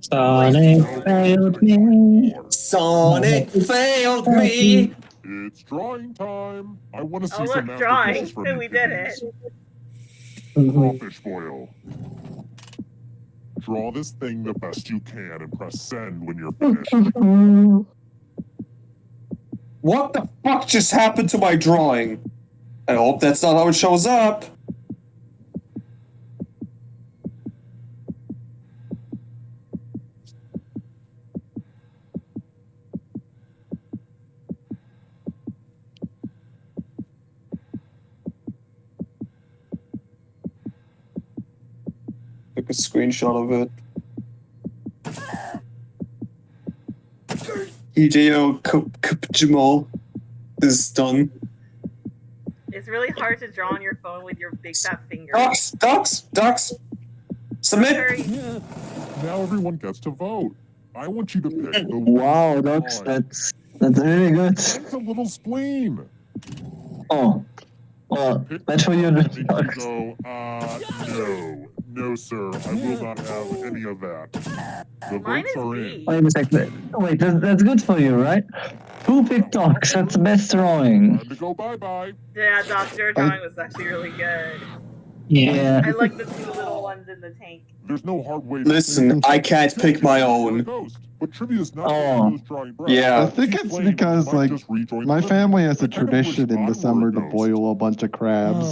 S10: Sonic failed me.
S2: Sonic failed me.
S11: It's drawing time. I want to see
S1: Oh,
S11: some
S1: look, drawing.
S11: masterpieces from you.
S1: We did it.
S11: Crawfish boil. Draw this thing the best you can and press send when you're finished.
S2: What the fuck just happened to my drawing? I hope that's not how it shows up. Took a screenshot of it. EJO Jamal is done.
S1: It's really hard to draw on your phone with your big fat finger.
S2: Ducks! Submit!
S1: Hurry.
S11: Now everyone gets to vote. I want you to pick the
S4: Wow, that's really good.
S11: It's a little spleen.
S4: Oh, well, that's for you.
S11: And you go, no, sir, I will not have any of that. The
S1: Mine
S11: votes
S1: is
S11: are
S1: B.
S11: in.
S4: Wait a second. Wait, that's good for you, right? Who picked dogs? That's the best drawing.
S11: Time to go bye-bye.
S1: Yeah, Doctor drawing was actually really good.
S4: Yeah.
S1: I like the two little ones in the tank.
S11: There's no hard way to
S2: Listen, I can't pick my own.
S11: Ghost, but trivia is not
S4: Oh.
S11: those drawing breath.
S2: Yeah.
S3: I think it's because like my family has a tradition in December to boil a bunch of crabs,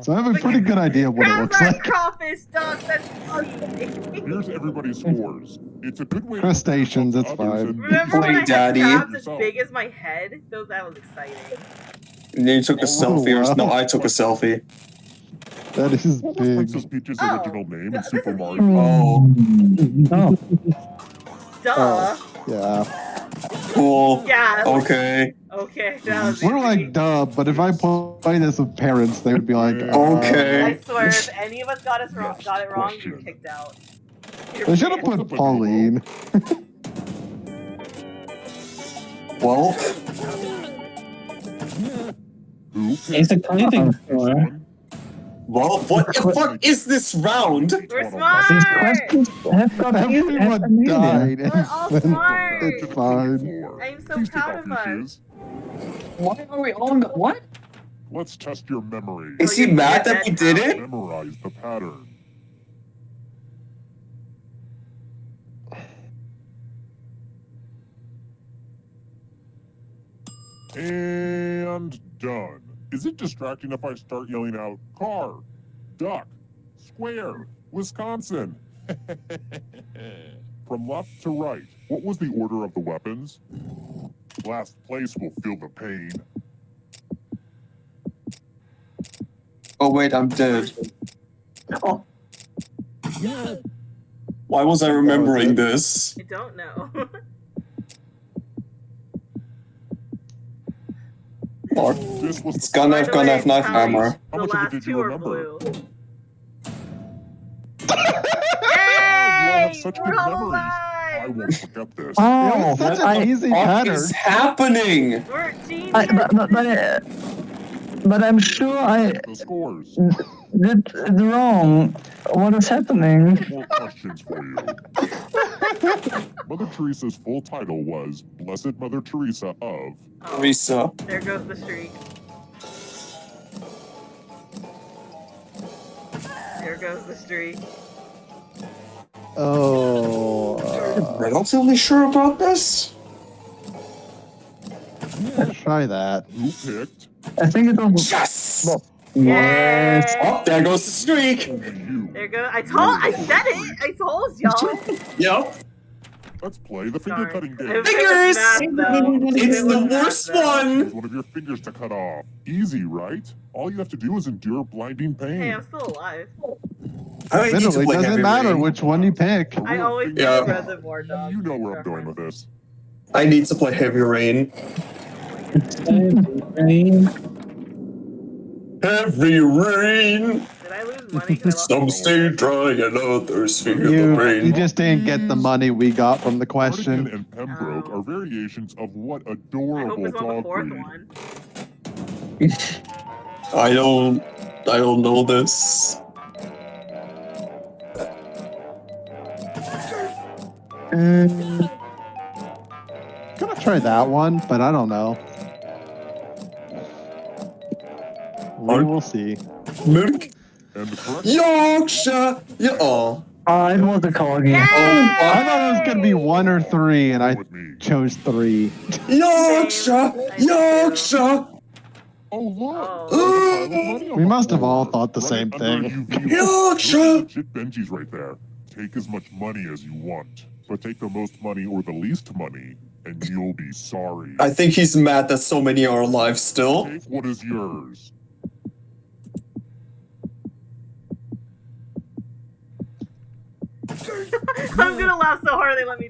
S3: so I have a pretty good idea of what it
S1: Crabs
S3: looks
S1: aren't
S3: like.
S1: crawfish, ducks, that's funny.
S11: Here's everybody's scores. It's a good way to
S3: Crustaceans, it's
S11: compare others
S3: fine.
S11: and
S1: Remember when I had
S2: Daddy.
S1: crabs as big as my head? That was exciting.
S2: And then you took a selfie, or
S3: wow.
S2: no, I took a selfie.
S3: That is
S11: What was Princess
S3: big.
S11: Peach's
S1: Oh,
S11: original name in
S1: this
S11: Super
S1: is
S11: Mario?
S2: Oh,
S4: Oh.
S1: Duh.
S3: Oh. Yeah.
S2: cool.
S1: Yeah.
S2: Okay.
S1: Okay, that was
S3: We're
S1: easy.
S3: like duh, but if I play this with parents, they would be like,
S2: Okay.
S1: I swear, if any of us got it wrong, you're kicked out.
S3: They should have put Pauline.
S2: Well,
S11: Who
S10: It's a clothing store.
S2: what the fuck is this round?
S1: We're
S4: These
S1: smart!
S4: questions have got
S3: Everyone died.
S1: We're all smart!
S3: It's fine.
S1: I'm so
S11: Please take
S1: proud
S11: off
S1: of
S11: your
S1: us.
S11: shoes.
S6: Why are we on the what?
S11: Let's test your memory.
S2: Is he mad that we did it?
S11: Memorize the pattern. And done. Is it distracting if I start yelling out, car, duck, square, Wisconsin? From left to right, what was the order of the weapons? Last place will feel the pain.
S2: Oh wait, I'm dead.
S4: Oh.
S2: Why was I remembering this?
S1: I don't know.
S2: Or
S11: This was
S2: it's
S11: the
S2: gonna
S1: By
S2: have
S1: the
S2: gonna
S1: way,
S2: have knife
S1: Pally,
S2: hammer.
S11: How
S1: The
S11: much of it
S1: last
S11: did you
S1: two are
S11: remember?
S1: blue.
S11: You all have
S1: Yay!
S11: such
S1: We're
S11: good
S1: all
S11: memories. I
S1: alive!
S11: won't forget this.
S3: It
S4: Oh,
S3: was such
S2: What
S3: an easy
S2: What
S3: pattern.
S2: is happening?
S1: We're genius!
S4: but I'm sure I
S11: The scores.
S4: did it wrong. What is happening?
S11: More questions for you. Mother Teresa's full title was Blessed Mother Teresa of.
S2: Risa.
S1: There goes the streak. There goes the streak.
S3: Oh.
S2: Relatively sure about this?
S3: Let's try that.
S11: Who picked?
S4: I think it was.
S2: Yes!
S4: Yes.
S2: Oh, there goes the streak!
S11: You.
S1: There goes. I said it! I told y'all!
S2: Yep.
S11: Let's play the finger
S1: Sorry.
S11: cutting game.
S1: It was
S2: Fingers!
S1: math, though.
S2: It's
S1: It was
S2: the
S1: math,
S2: worst
S1: though.
S2: one!
S11: Use one of your fingers to cut off. Easy, right? All you have to do is endure blinding pain.
S1: Hey, I'm still alive.
S2: I need to
S3: Literally,
S2: play
S3: doesn't
S2: Heavy
S3: matter
S2: Rain.
S3: which one you pick.
S1: I always
S2: Yeah.
S1: do Reservoir Dogs.
S11: You know where I'm going with this.
S2: I need to play Heavy Rain. Heavy rain!
S1: Did I lose money? 'Cause I lost
S2: Some stay dry and others feel the
S3: You
S2: rain.
S3: just didn't get the money we got from the
S11: Cardigan
S3: question.
S11: and Pembroke are variations of what
S1: I hope
S11: adorable
S1: it's on the
S11: dog
S1: fourth
S11: breed.
S1: one.
S2: I don't know this.
S3: Gonna try that one, but I don't know. We will see.
S2: Milk?
S11: And the correct
S2: Yorkshire! Yeah, oh.
S4: It was a corgi.
S3: I thought it was gonna be 1 or 3, and I
S11: with me.
S3: chose 3.
S2: Yorkshire! Yorkshire!
S11: Oh, look!
S1: Oh.
S11: There's a pile of money on
S3: We
S11: the
S3: must have all
S11: floor.
S3: thought the
S11: Right
S3: same
S11: under
S3: thing.
S11: UV.
S2: Yorkshire!
S11: Those are legit Benjis right there. Take as much money as you want, but take the most money or the least money, and you'll be sorry.
S2: I think he's mad that so many are alive still.
S11: Take what is yours.
S1: I'm gonna laugh so hard they let me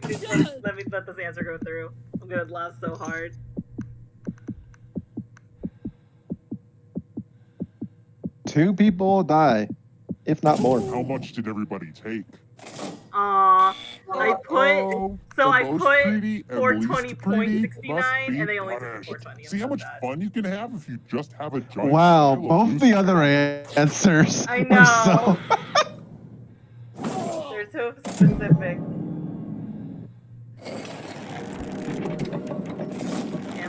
S1: let this answer go through. I'm gonna laugh so hard.
S3: Two people will die, if not more.
S11: How much did everybody take?
S1: I put
S11: Oh,
S1: so
S11: the
S1: I
S11: most
S1: put
S11: greedy and least greedy
S1: 420.69
S11: must be
S1: and they only took
S11: punished.
S1: 420.
S11: See how much fun you can have if you just have a giant
S3: Wow,
S11: pile of
S3: both
S11: loose
S3: the other answers
S1: I
S3: were
S1: know.
S3: so...
S1: They're so specific.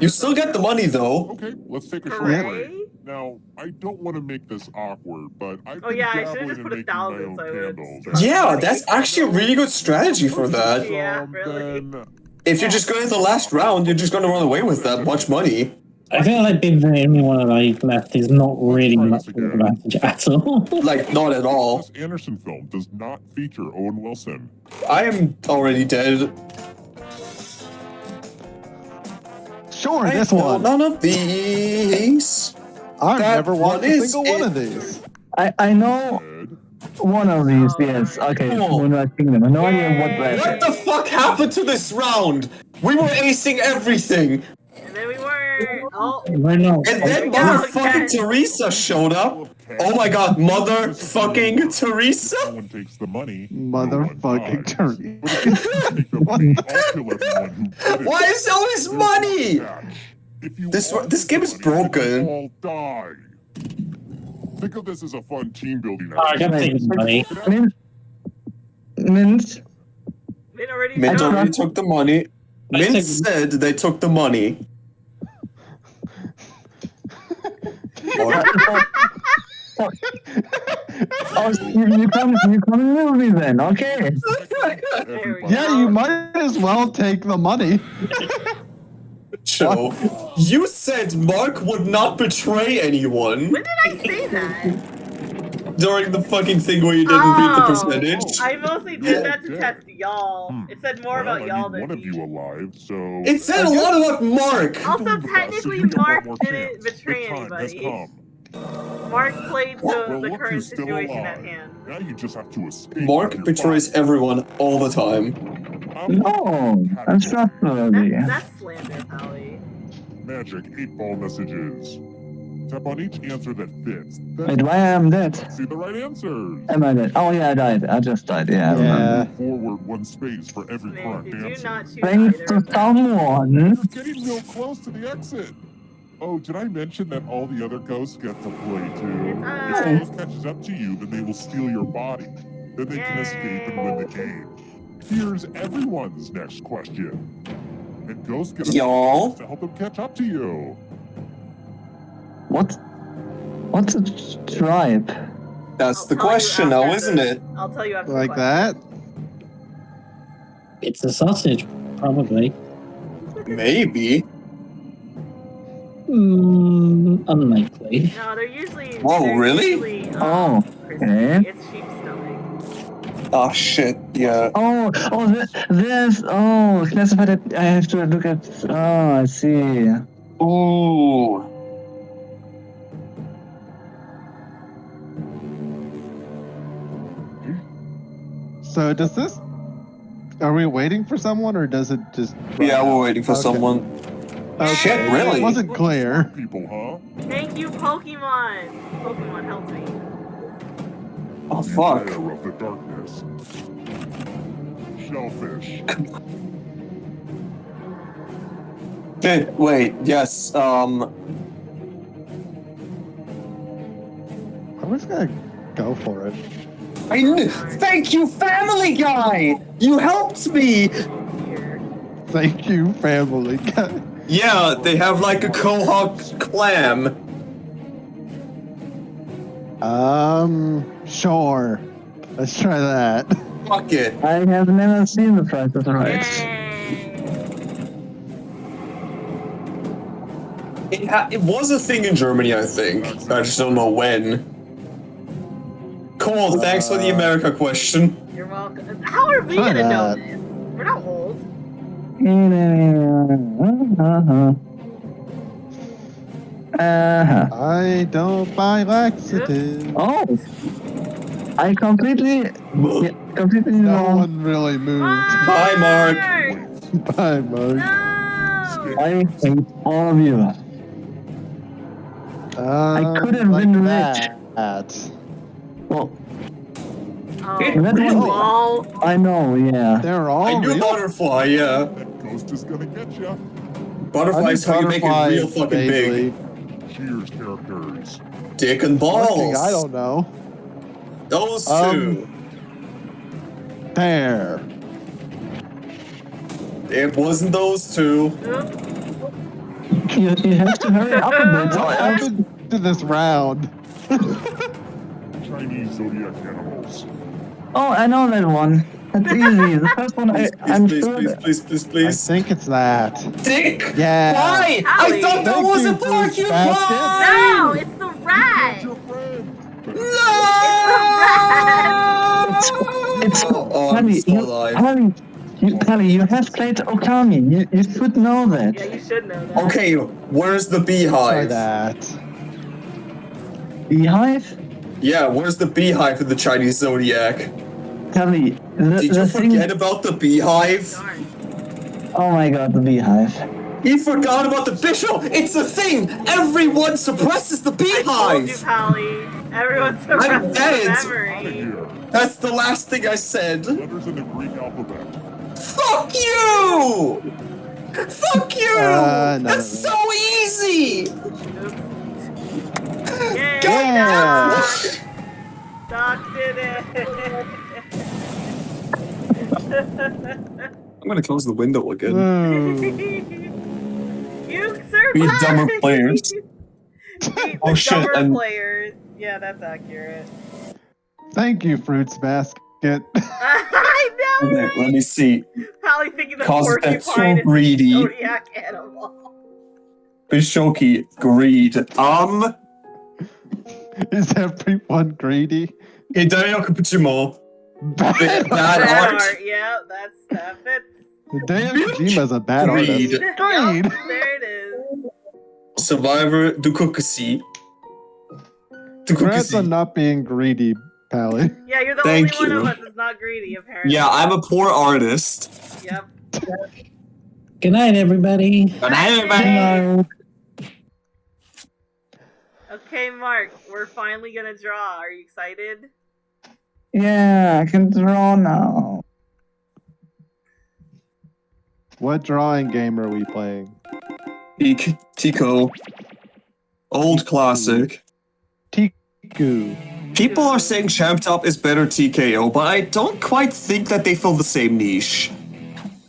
S2: You still get the money though.
S11: Okay, let's take a short
S1: Hooray.
S11: break. Now, I don't want to make this awkward, but I've
S1: Oh
S11: been
S1: yeah, I should've
S11: dabbling
S1: just
S11: in
S1: put
S11: making my
S1: 1,000
S11: own
S1: so I would-
S11: candles.
S2: Yeah, that's actually a really good strategy for that.
S1: Yeah, really.
S11: Then
S2: If you're just going to the last round, you're just going to run away with that much money.
S10: I feel like being the only one alive left is not really
S11: try
S10: much
S11: this
S10: of an
S11: again.
S10: advantage at all.
S2: Like, not at all.
S11: this Anderson film does not feature Owen Wilson.
S2: I am already dead.
S3: Sure,
S2: I
S3: this
S2: know
S3: one.
S2: none of these.
S3: I've
S2: that
S3: never watched
S2: one
S3: a
S2: is
S3: single one
S2: it.
S3: of these.
S4: I know
S11: Ed,
S4: one of these, yes. Okay,
S2: Cool.
S4: Moonrise Kingdom. I have no idea what that
S2: What the fuck happened to this round? We were acing everything.
S1: And then we were
S10: Why not?
S2: And then
S1: go
S2: motherfucking
S1: again.
S2: Teresa showed up. Oh my god, motherfucking Teresa?
S11: no one takes the money. no one
S3: Motherfucking
S11: dies.
S3: turkey.
S11: But if you take the money, I'll kill everyone who did it.
S2: Why is there always
S11: There's
S2: money?
S11: one catch. If you
S2: This
S11: all
S2: this
S11: take
S2: game
S11: the
S2: is
S11: money,
S2: broken.
S11: you all die. Think of this as a fun team building
S10: Oh, I gotta take the money.
S4: Mint.
S1: Mint already
S2: Mint
S1: showed.
S2: already took the money.
S10: I
S2: Mint
S10: think-
S2: said they took the money. What?
S4: Oh, you come with me then, okay.
S1: There we
S3: Yeah,
S1: go.
S3: you might as well take the money.
S2: Joe, you said Mark would not betray anyone
S1: When did I say that?
S2: during the fucking thing where you didn't beat the percentage.
S1: I mostly did that to test y'all. It said more
S11: Well,
S1: about
S11: I
S1: y'all
S11: need
S1: than
S11: one of
S1: me.
S11: you alive, so
S2: It said a lot about Mark.
S1: Also,
S11: So
S1: technically,
S11: you get one
S1: Mark
S11: more
S1: didn't
S11: chance.
S1: betray
S11: The time has
S1: anybody.
S11: come.
S1: Mark played
S11: Well,
S1: the
S11: look
S1: current
S11: who's still
S1: situation
S11: alive.
S1: at hand.
S11: Now you just have to escape.
S2: Mark
S11: from your
S2: betrays
S11: body.
S2: everyone all the time.
S4: No, that's trustworthy.
S1: That's slander, Pally.
S11: Magic 8-ball messages. Tap on each answer that fits. Then
S4: Wait, why am dead?
S11: see the right answers.
S4: Am I dead? Oh yeah, I died. I just died. Yeah. I remember.
S3: Yeah.
S11: Forward one space for every
S1: Man,
S11: correct
S1: did you
S11: answer.
S1: not choose
S4: Thanks
S1: either
S4: to
S1: of them?
S4: someone.
S11: You're getting real close to the exit. Oh, did I mention that all the other ghosts get to play too? If someone else catches up to you, then they will steal your body. Then they can escape and win the game. Here's everyone's next question. And ghosts get a
S2: Y'all.
S11: to help them catch up to you.
S4: What's a tribe?
S2: That's
S1: I'll
S2: the
S1: tell you
S2: question now,
S1: after
S2: isn't
S1: the-
S2: it?
S1: I'll tell you after the
S3: Like
S1: question.
S3: that?
S10: It's a sausage, probably.
S2: Maybe.
S10: Unlikely.
S1: No, they're usually.
S2: Whoa,
S1: they're
S2: really?
S1: Usually,
S4: Oh,
S1: crispy.
S4: okay.
S1: It's sheep stomach.
S2: Oh shit, yeah.
S4: There's classified. I have to look at. Oh, I see.
S2: Ooh.
S3: So does this? Are we waiting for someone, or does it just?
S2: Yeah, we're waiting for
S3: Okay.
S2: someone.
S3: Okay.
S2: Shit, really?
S3: It wasn't clear.
S11: People, huh?
S1: Thank you, Pokemon. Pokemon helped me.
S2: Oh fuck.
S11: Beware of the darkness. Shellfish.
S2: Okay, wait, yes,
S3: I'm just gonna go for it.
S2: Thank you, Family Guy! You helped me!
S1: Here.
S3: Thank you, Family Guy.
S2: Yeah, they have like a Quahog clam.
S3: Sure. Let's try that.
S2: Fuck it.
S4: I have never seen the Price is Right.
S1: Yay.
S2: It was a thing in Germany, I think. I just don't know when. Cool, thanks for the America question.
S1: You're welcome. How are we
S3: Try
S1: gonna know
S3: that.
S1: this? We're not old.
S3: I don't buy laxatives.
S4: Oh, I completely
S3: No
S4: wrong.
S3: one really moved.
S2: Bye, Mark.
S3: Bye, Mark.
S1: No.
S4: I hate all of you. I could have
S3: like
S4: been
S3: that.
S4: Well,
S1: Oh,
S4: that one-
S1: lol.
S4: I know, yeah.
S3: They're all
S2: I knew
S3: real.
S2: butterfly, yeah.
S11: That ghost is gonna get ya.
S2: Butterfly's how you make it real fucking big.
S11: Cheers, characters.
S2: Dick and
S3: One
S2: balls.
S3: thing I don't know.
S2: Those two.
S3: There.
S2: It wasn't those two.
S4: You have to hurry up a bit.
S3: What happened to this round?
S11: Chinese zodiac animals.
S4: Oh, I know that one. That's easy. The first one, I'm
S2: Please,
S4: sure.
S2: please,
S3: I
S2: please.
S3: think it's that.
S2: Dick!
S3: Yeah.
S2: Why? I
S1: Allie.
S2: thought that
S3: Thank
S2: was a
S3: you, Bruce
S2: porcupine!
S1: No, it's the rat.
S11: Your friend.
S4: It's
S2: Oh, I'm
S4: Pally,
S2: still alive.
S4: Pally, you have played Okami. You should know that.
S1: Yeah, you should know that.
S2: Okay, where's the
S3: Try
S2: beehive?
S3: that.
S4: Beehive?
S2: Yeah, where's the beehive in the Chinese zodiac?
S4: Pally,
S2: Did you
S4: the thing.
S2: forget about the beehive?
S1: Darn.
S4: Oh my god, the beehive.
S2: You forgot about the bishop! It's a thing! Everyone suppresses the
S1: I told you,
S2: beehive!
S1: Pally. Everyone's suppressing
S2: dead.
S11: Out of
S1: memory.
S11: here.
S2: That's the last thing I said.
S11: Letters in the Greek alphabet.
S2: Fuck you! Fuck you!
S3: None of
S2: That's
S3: it.
S2: so easy!
S1: Yay,
S3: Yeah.
S1: Doc! Doc did it!
S2: I'm gonna close the window again.
S3: Ooh.
S1: You survived!
S2: Be dumber players.
S1: Beat
S2: Oh,
S1: the
S2: shit,
S1: dumber
S2: and-
S1: players. Yeah, that's accurate.
S3: Thank you, Fruits Basket.
S1: I know!
S2: Okay, let me see.
S1: Probably thinking the
S2: Cause that's so
S1: porcupine is
S2: greedy.
S1: the zodiac animal.
S2: Bishoki, greed.
S3: Is everyone greedy?
S2: Hideo Kapuchimo.
S3: Bad.
S2: Bad art.
S1: Yeah, that fits.
S3: Hideo Kojima's a bad
S2: Greed.
S3: artist.
S1: Yup,
S3: Greed.
S1: there it is.
S2: Survivor Dukokusi.
S3: Congrats on
S2: Dukokusi.
S3: not being greedy, Pally.
S1: Yeah, you're the
S2: Thank
S1: only
S2: you.
S1: one of us that's not greedy, apparently.
S2: Yeah, I'm a poor artist.
S1: Yep.
S10: Good night, everybody.
S2: Good night, everybody.
S4: Hello.
S1: Okay, Mark, we're finally gonna draw. Are you excited?
S4: Yeah, I can draw now.
S3: What drawing game are we playing?
S2: Tico. Old classic.
S3: Tiku.
S2: People are saying Champ Top is better TKO, but I don't quite think that they fill the same niche.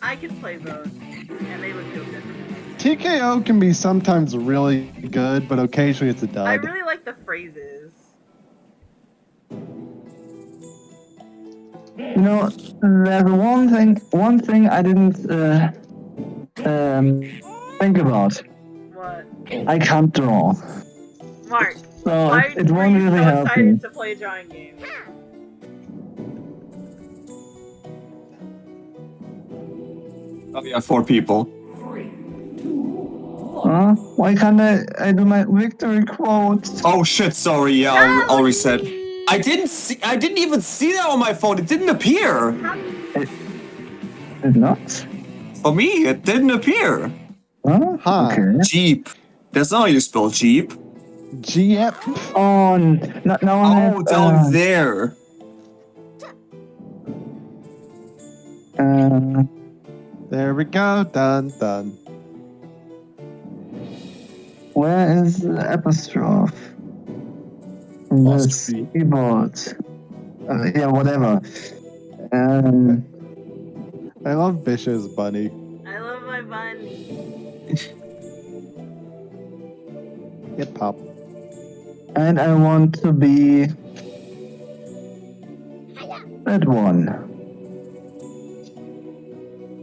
S1: I can play both, and they would feel good.
S3: TKO can be sometimes really good, but occasionally it's a
S1: I
S3: dud.
S1: really like the phrases.
S4: You know, there's one thing I didn't think about.
S1: What?
S4: I can't draw.
S1: Mark,
S4: So
S1: why
S4: it
S1: were
S4: won't
S1: you
S4: really
S1: so
S4: help me.
S1: excited to play a drawing game?
S2: Oh yeah, 4 people.
S4: Why can't I do my victory quote?
S2: Oh shit, sorry, yeah, I'll reset. I didn't even see that on my phone, it didn't appear!
S4: It did not?
S2: For me, it didn't appear.
S3: Huh.
S4: Okay.
S2: Jeep. That's not how you spell Jeep.
S3: Jeep.
S4: Oh, now I have,
S2: down there.
S3: There we go, done.
S4: Where is the apostrophe? This keyboard. Yeah, whatever.
S3: I love Bish's bunny.
S1: I love my bunny.
S3: Hip hop.
S4: And I want to be that one.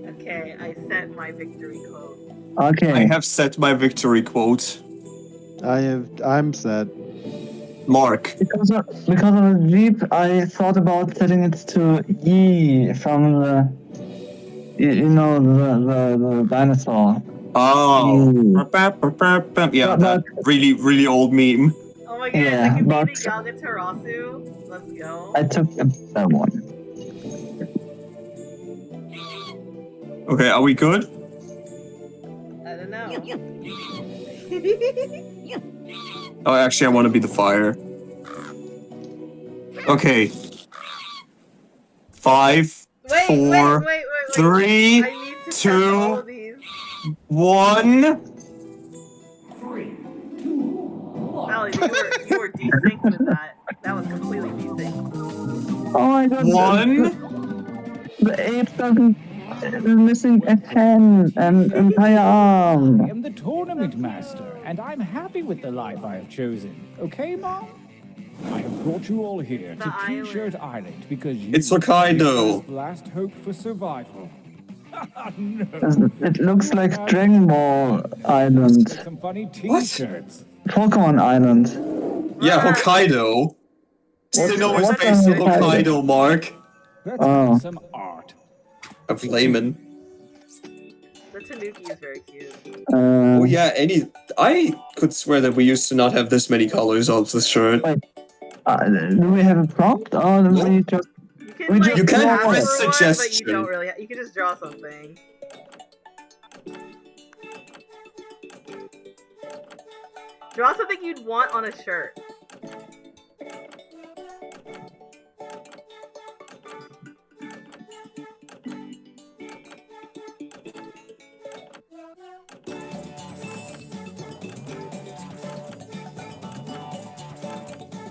S1: Okay, I set my victory quote.
S4: Okay.
S2: I have set my victory quote.
S3: I'm set.
S2: Mark.
S4: Because of the Jeep, I thought about setting it to E from the, the dinosaur.
S2: Oh. Yeah, that really old meme.
S1: Oh my god,
S4: Yeah,
S1: I can
S4: but
S1: be the Yagatarasu. Let's go.
S4: I took that one.
S2: Okay, are we good?
S1: I don't know.
S2: Oh, actually, I want to be the fire. Okay. 5, 4, 3, 2, 1.
S1: Allie, you were desynced with that. That was completely desynced.
S4: Oh my god.
S2: 1.
S4: The ape doesn't. Is missing a hand and entire arm.
S12: I am the tournament master, and I'm happy with the life I have chosen. Okay, Mom? I have brought you all here to T-Shirt Island because you
S2: It's Hokkaido.
S12: are last hope for survival. No.
S4: It looks like Dragon Ball Island.
S12: Some funny T-shirts.
S4: Pokemon Island.
S2: Yeah, Hokkaido. Sinnoh is
S4: what
S2: based in
S4: is
S2: Hokkaido, Mark.
S12: That's some art.
S2: Of layman.
S1: The Tanuki is very cute.
S2: Oh yeah, I could swear that we used to not have this many colors on this shirt.
S4: Do we have a prompt? Or do we just...
S2: You can press
S1: But you
S2: suggestion.
S1: don't really. You can just draw something. Draw something you'd want on a shirt.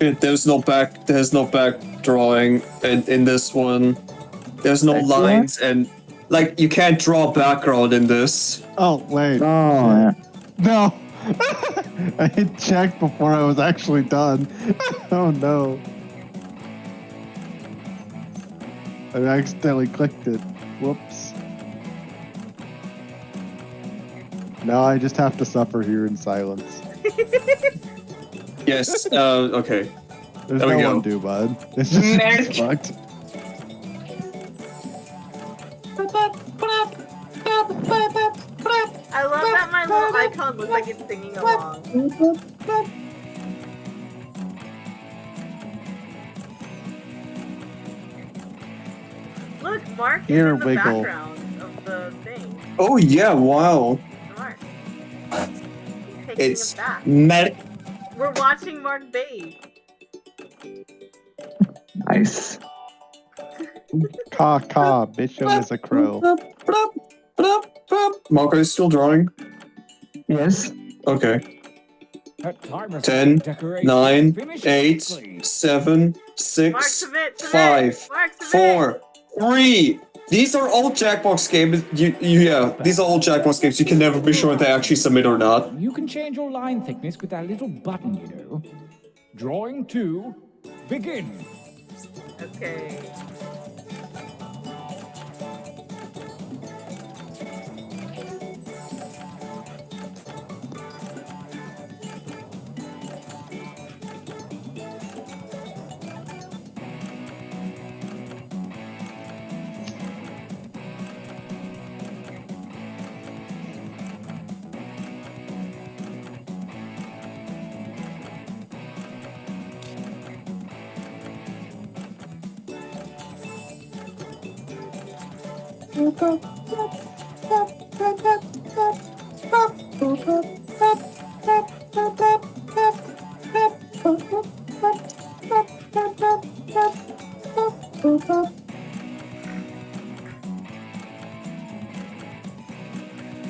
S2: There's no back drawing in this one. There's no lines and like you can't draw background in this.
S3: Oh wait.
S4: Oh yeah.
S3: No. I hit check before I was actually done. Oh no. I accidentally clicked it. Whoops. Now I just have to suffer here in silence.
S2: Yes, okay.
S3: There's
S2: There we
S3: no
S2: go.
S3: undo, bud. It's just fucked.
S1: I love that my little icon looks like it's singing along. Look, Mark is
S3: Here,
S1: in the
S3: wiggle.
S1: background of the thing.
S2: Oh yeah, wow.
S1: Mark. He's taking
S2: It's
S1: it back. We're watching Mark bathe.
S4: Nice.
S3: Caw, Bishop is a crow.
S2: Mark, are you still drawing?
S4: Yes.
S2: Okay.
S12: 10,
S2: 10, 9, 8, 7, 6, 5, 4, 3. These are all Jackbox games. Yeah, these are all Jackbox games. You can never be sure if they actually submit or not.
S12: You can change your line thickness with that little button, you know. Drawing 2, begin.
S1: Okay.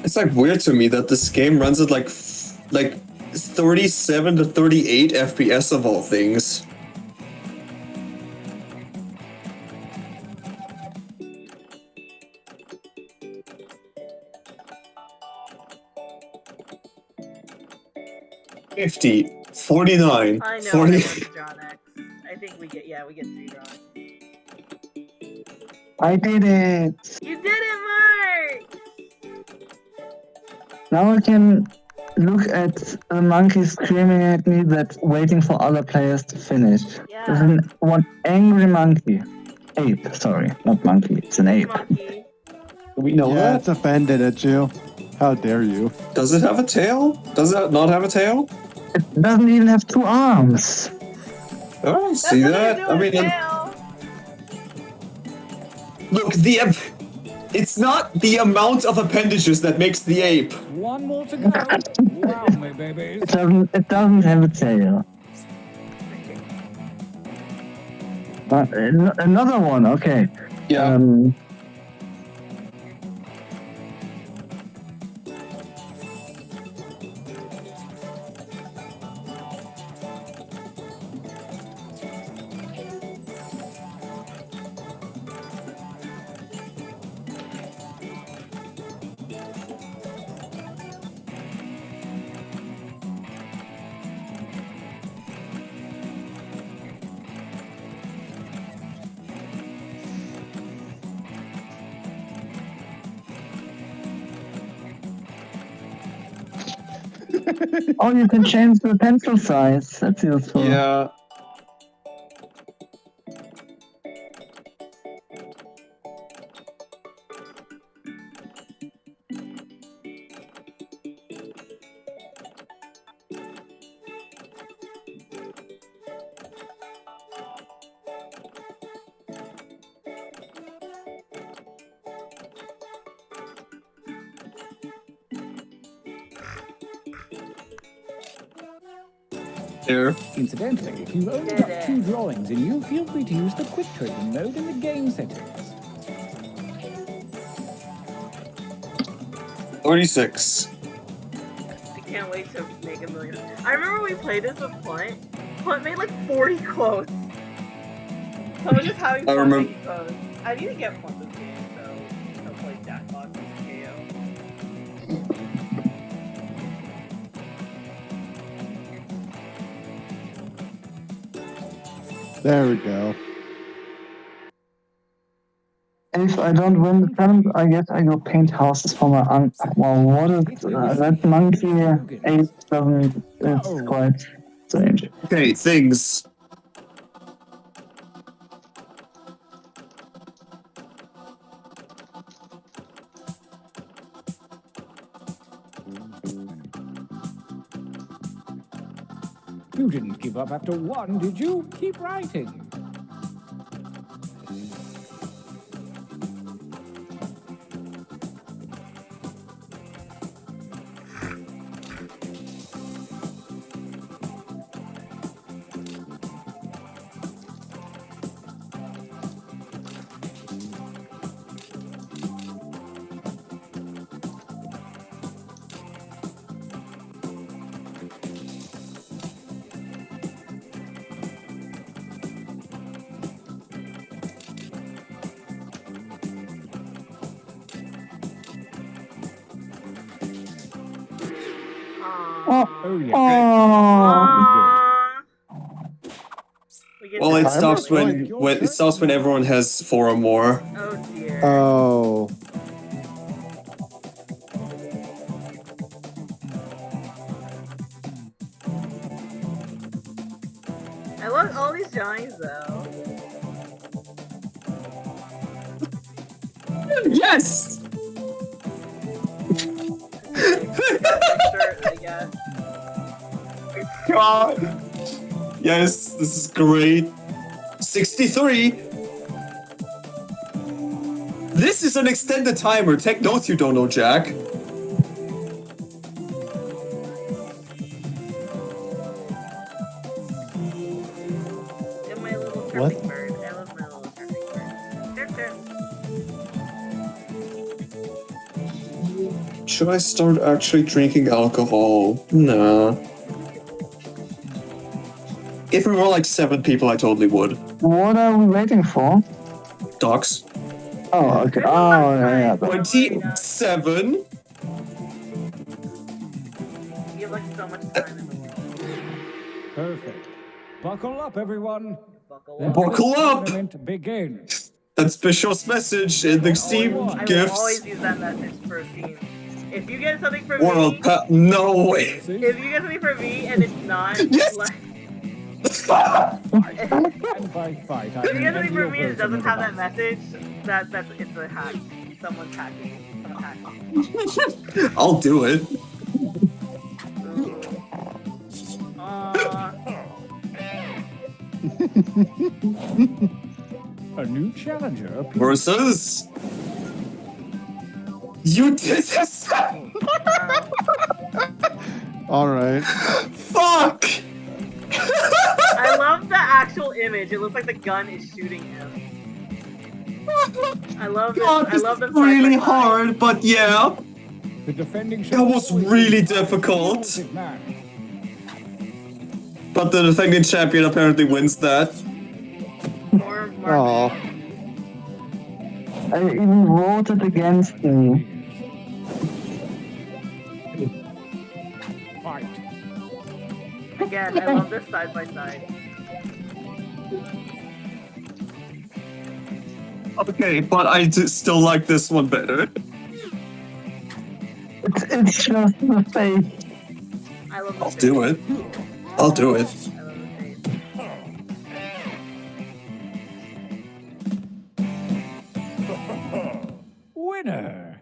S2: It's like weird to me that this game runs at like 37 to 38 FPS of all things. $50, $49,
S1: I know.
S2: 40.
S1: John X. I think we get 3 wrong.
S4: I did it!
S1: You did it, Mark!
S4: Now I can look at a monkey screaming at me that's waiting for other players to finish.
S1: Yeah.
S4: There's one angry monkey. Ape, sorry, not monkey, it's an ape.
S1: Monkey.
S2: Do we know
S3: Yeah,
S2: that?
S3: it's offended at you. How dare you?
S2: Does it have a tail? Does it not have a tail?
S4: It doesn't even have 2 arms.
S2: I don't see that. I mean, look, it's not the amount of appendages that makes the ape.
S12: One more to go. Wow, my babies.
S4: It doesn't have a tail. Another one, okay.
S2: Yeah.
S4: Oh, you can change the pencil size. That's useful.
S2: Yeah. There.
S12: Incidentally, if you've only got 2 drawings in you, feel free to use the quick trading mode in the game settings.
S2: 36.
S1: I can't wait to make $1 million. I remember we played this with Punt. Punt made like 40 quotes. So we're just having fun making quotes. I need to get Punt this game, so I'll play Jackbox and KO.
S3: There we go.
S4: If I don't win the tournament, I guess I go paint houses for my uncle. Well, what is that monkey ape doesn't, it's quite strange.
S2: Okay, things.
S12: You didn't give up after 1, did you? Keep writing.
S4: Oh, yeah.
S2: Well, it stops when everyone has 4 or more.
S1: Oh dear.
S3: Oh.
S1: I love all these drawings though.
S2: Yes!
S1: Shirt, I guess.
S2: God! Yes, this is great. 63! This is an extended timer. Take notes, you don't know, Jack.
S3: What?
S1: Bird. I love my little chirping bird. Chirp, chirp.
S2: Should I start actually drinking alcohol? Nah. If we were like 7 people, I totally would.
S4: What are we waiting for?
S2: Docs.
S4: Oh, okay. Oh, yeah.
S2: 27.
S1: You have like so much time in the world.
S12: Perfect. Buckle up, everyone.
S2: Buckle up!
S12: Begin.
S2: That's Bishop's message in the Steam
S1: I will
S2: gifts.
S1: always use that message for a scene. If you get something from
S2: World
S1: me,
S2: no way.
S1: if you get something from me and it's not
S2: Yes!
S1: like,
S12: And by fight, I
S1: if you
S12: mean
S1: get something
S12: any
S1: from me and it
S12: version
S1: doesn't
S12: of
S1: have
S12: the
S1: that message, it's a hack. Someone's hacking. Someone's hacking.
S2: I'll do it.
S12: A new challenger appears.
S2: Versus. You did this!
S3: Alright.
S2: Fuck!
S1: I love the actual image. It looks like the gun is shooting him. I love this.
S2: God,
S1: I love them.
S2: really hard, but yeah.
S12: The defending
S2: That was really difficult. But the defending champion apparently wins that.
S3: Oh.
S4: I even voted against me.
S12: Fight.
S1: Again, I love this side by side.
S2: Okay, but I still like this one better.
S4: It's just the face.
S1: I love
S2: I'll do it. I'll do it.
S12: Winner.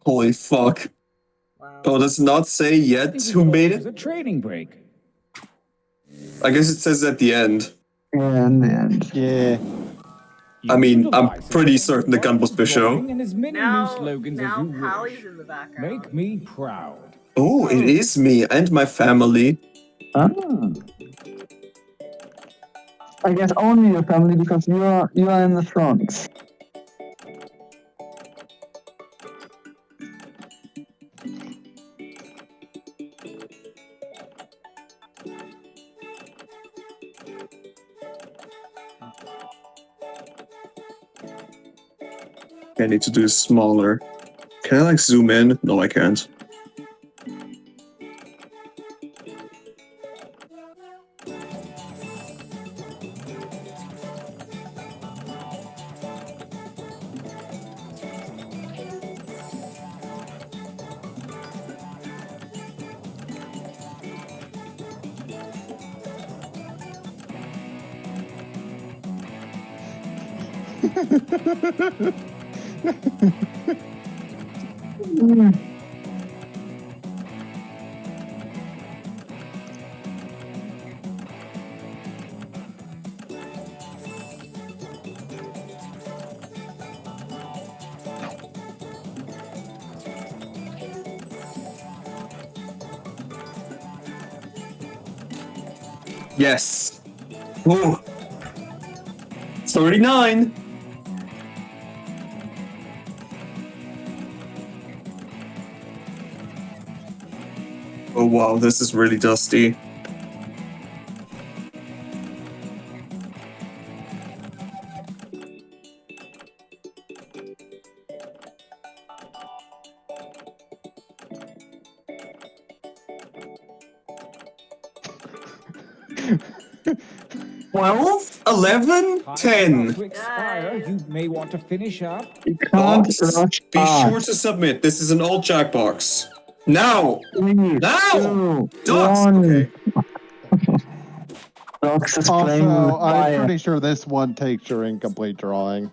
S2: Holy fuck. Oh, does not say yet who made
S12: It's
S2: it?
S12: a training break.
S2: I guess it says at the end.
S4: Yeah, in the end.
S3: Yeah.
S2: I mean, I'm pretty certain the gun was Bishop.
S12: And as many new slogans as you wish.
S1: In the background.
S12: Make me proud.
S2: Oh, it is me and my family.
S4: Ah. I guess only your family because you are in the front.
S2: I need to do this smaller. Can I like zoom in? No, I can't. Yes. Ooh. 39. Oh wow, this is really dusty. Twelve, 11, 10.
S12: To expire, you may want to finish up.
S2: Docs, be sure to submit. This is an old Jackbox. Now! Now! Docs! Okay.
S4: Docs is playing
S3: Also,
S4: with
S3: I'm
S4: fire.
S3: pretty sure this one takes your incomplete drawing.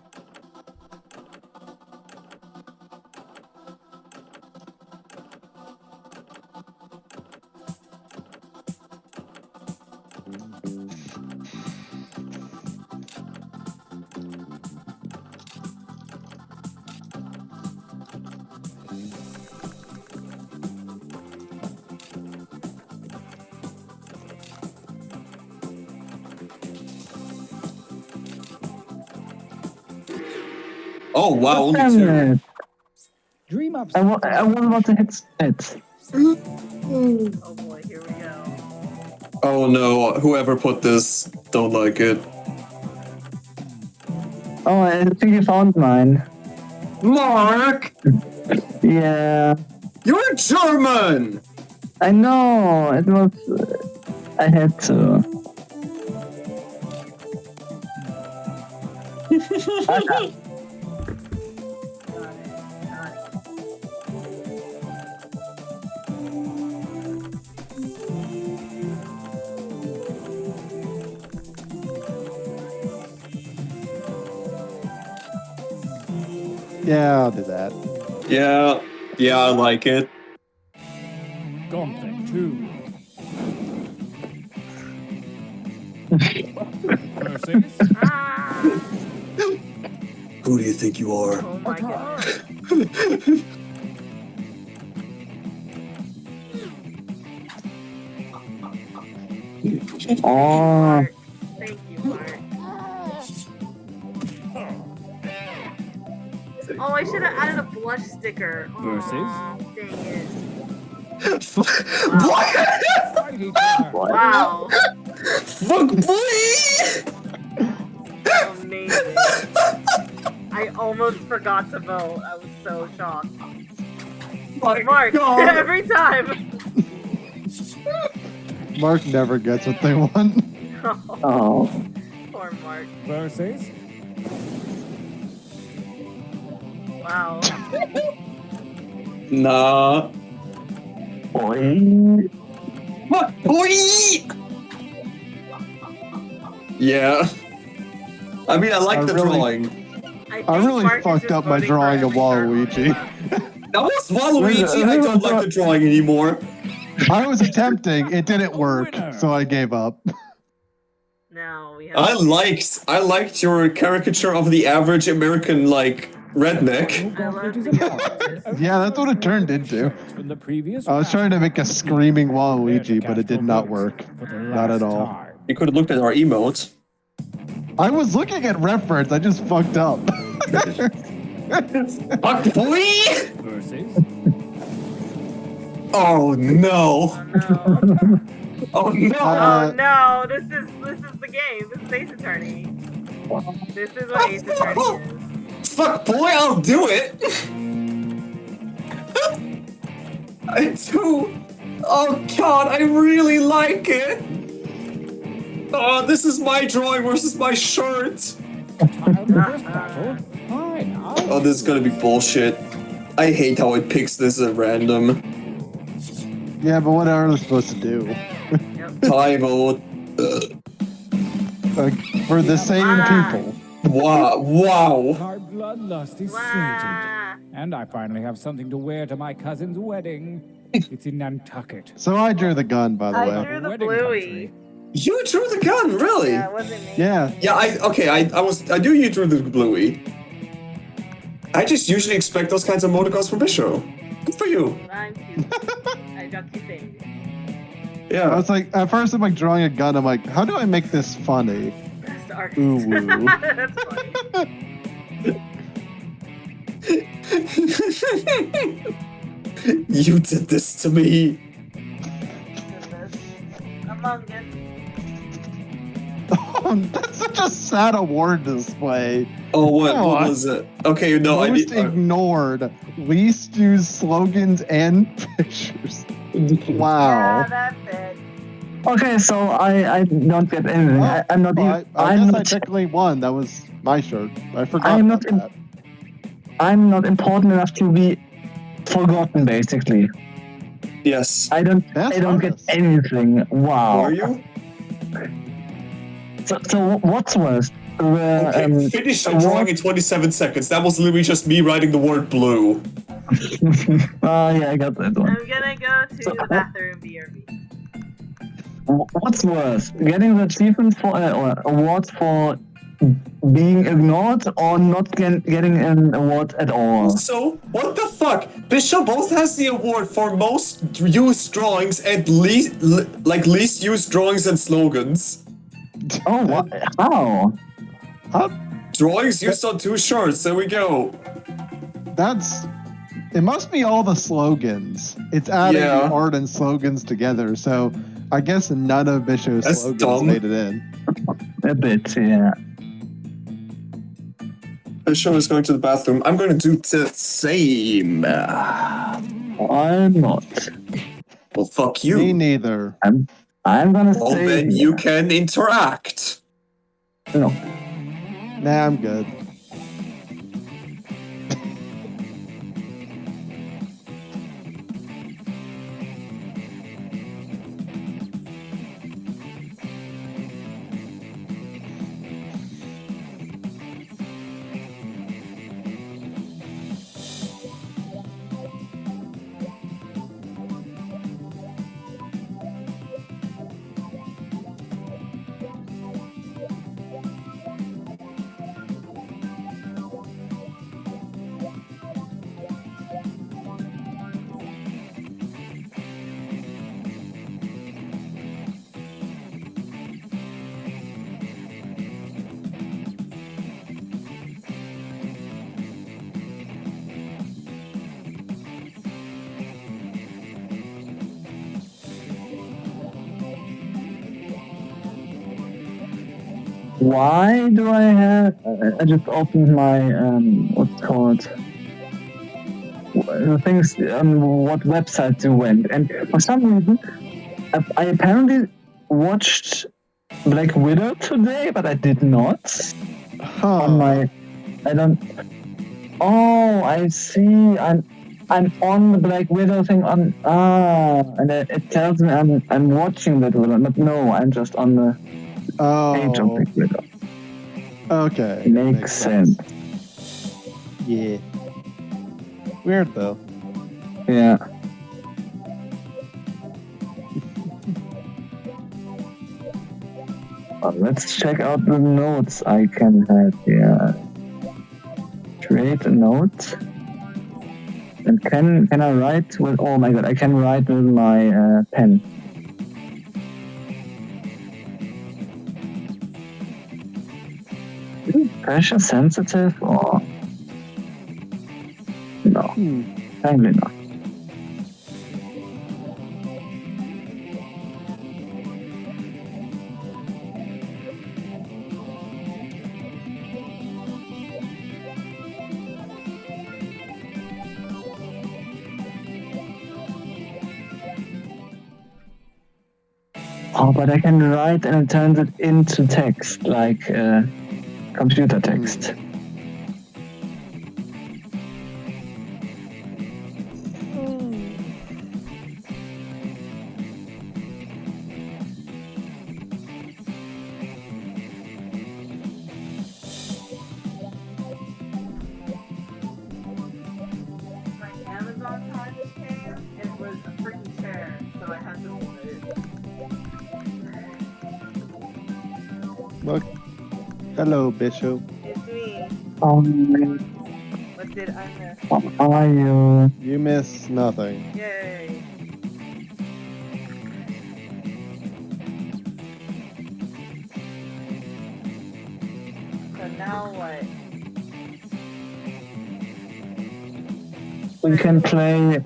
S2: Oh wow, only
S4: Damn
S2: 2.
S4: it.
S12: Dream up.
S4: I want to hit it.
S1: Oh boy, here we go.
S2: Oh no, whoever put this, don't like it.
S4: Oh, I think you found mine.
S2: Mark!
S4: Yeah.
S2: You're German!
S4: I know. It was. I had to.
S3: Yeah, I'll do that.
S2: Yeah, I like it.
S12: Gauntlet 2. Versus
S2: Who do you think you are?
S1: Oh my god.
S4: Oh.
S1: Thank you, Mark. Oh, I should have added a blush sticker.
S12: Versus?
S1: Aw, dang it.
S12: fight each other.
S1: Wow.
S2: Fuck boy!
S1: Amazing. I almost forgot to vote. I was so shocked. Mark, every time.
S3: Mark never gets what they want.
S4: Oh.
S1: Poor Mark.
S12: Versus
S1: Wow.
S2: Nah.
S4: Boy.
S2: What? Boy! Yeah. I mean, I like the drawing.
S3: I really fucked up my drawing of Waluigi.
S2: That was Waluigi. I don't like the drawing anymore.
S3: I was attempting. It didn't work, so I gave up.
S1: Now we have.
S2: I liked your caricature of the average American redneck.
S3: Yeah, that's what it turned into.
S12: from the previous
S3: I was trying to make a screaming Waluigi, but it did not work. Not at all.
S2: You could have looked at our emotes.
S3: I was looking at reference. I just fucked up.
S2: Fuck boy!
S12: Versus
S2: Oh no! Oh no!
S1: Oh no! This is the game. This is Ace Attorney. This is what Ace Attorney is.
S2: Fuck boy, I'll do it! I do. Oh god, I really like it! Oh, this is my drawing versus my shirt! Oh, this is gonna be bullshit. I hate how it picks this at random.
S3: Yeah, but what are they supposed to do?
S2: Tie vote.
S3: For the same people.
S2: Wow.
S12: our bloodlust is sated, and I finally have something to wear to my cousin's wedding. It's in Nantucket.
S3: So I drew the gun, by the way.
S1: I drew the Bluey.
S2: You drew the gun, really?
S1: Yeah, it wasn't me.
S3: Yeah.
S2: Yeah, I knew you drew the Bluey. I just usually expect those kinds of emoticons from Bishop. Good for you.
S1: I'm cute. I got cute things.
S2: Yeah.
S3: I was like, at first I'm like drawing a gun. I'm like, how do I make this funny?
S1: Best artist.
S3: Ooh, woo.
S1: That's funny.
S2: You did this to me.
S1: Among Us.
S3: Oh, that's such a sad award display.
S2: Oh, what
S3: Come on.
S2: was it? Okay, no, I
S3: Most
S2: need.
S3: ignored, least used slogans and pictures. Wow.
S1: Yeah, that's it.
S4: Okay, so I don't get anything. I'm not even.
S3: I guess I technically won. That was my shirt. I forgot
S4: I'm
S3: about
S4: not.
S3: that.
S4: I'm not important enough to be forgotten, basically.
S2: Yes.
S4: I don't get anything. Wow.
S2: Are you?
S4: So what's worse?
S2: Okay, finish the drawing in 27 seconds. That was literally just me writing the word blue.
S4: Oh yeah, I got that one.
S1: I'm gonna go to the bathroom, BRB.
S4: What's worse, getting the achievement for or award for being ignored, or not getting an award at all?
S2: So, what the fuck? Bishop both has the award for most used drawings and least used drawings and slogans.
S4: Oh, what? How?
S2: Drawings used on 2 shirts. There we go.
S3: It must be all the slogans. It's adding
S2: Yeah.
S3: art and slogans together. So I guess none of Bishop's
S2: That's
S3: slogans
S2: dumb.
S3: made it in.
S4: A bit, yeah.
S2: Bishop is going to the bathroom. I'm going to do the same.
S4: I'm not.
S2: Well, fuck you.
S3: Me neither.
S4: I'm gonna
S2: Well,
S4: say.
S2: then you can interact.
S4: No.
S3: Nah, I'm good.
S4: Why do I have? I just opened my what's it called? The things on what website you went, and for some reason, I apparently watched Black Widow today, but I did not. On my, I don't. Oh, I see. I'm on the Black Widow thing on and it tells me I'm watching that Widow, but no, I'm just on the page of Black Widow.
S3: Okay.
S4: Makes sense.
S3: Yeah. Weird though.
S4: Yeah. Let's check out the notes I can have here. Create a note. And can I write with? Oh my god! I can write with my pen. Pressure sensitive or no? Apparently not. Oh, but I can write and it turns it into text, like computer text.
S1: My Amazon package came, it was a freaking chair, so I had to move it.
S3: Look. Hello, Bishop.
S1: It's me. What did I miss?
S4: How are you?
S3: You miss nothing.
S1: Yay. So now what?
S4: We can play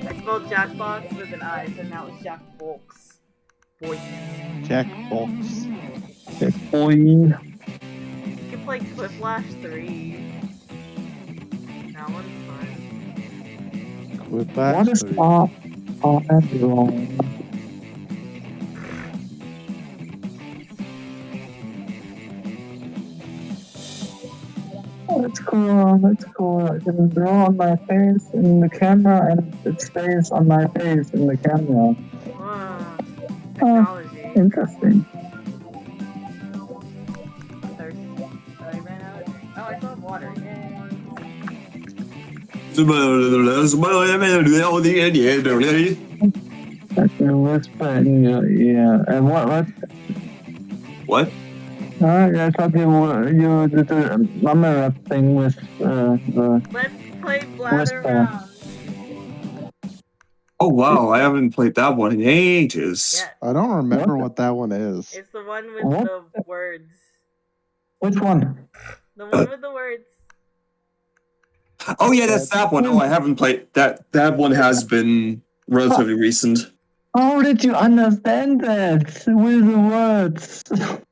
S1: I spelled Jackbox with an I, so now it's Jackbox. Boy.
S3: Jackbox.
S4: boy.
S1: You can play Quiplash 3. That one's fun.
S4: What is R wrong? Oh, that's cool. That's cool. I can draw on my face in the camera, and it stays on my face in the camera.
S1: Wow. Technology.
S4: Interesting.
S1: Thirsty. But I ran out of drink. Oh, I still have water. Yay.
S4: That's a whisper in your ear. And what?
S2: What?
S4: I thought you did the number rap thing with the
S1: Let's play Blather
S4: whisper.
S1: Round.
S2: Oh wow, I haven't played that one in ages.
S1: Yeah,
S3: I don't remember what that one is.
S1: it's the one with
S4: What?
S1: the words.
S4: Which one?
S1: The one with the words.
S2: Oh yeah, that's that one. Oh, I haven't played that. That one has been relatively recent.
S4: How did you understand that with the words?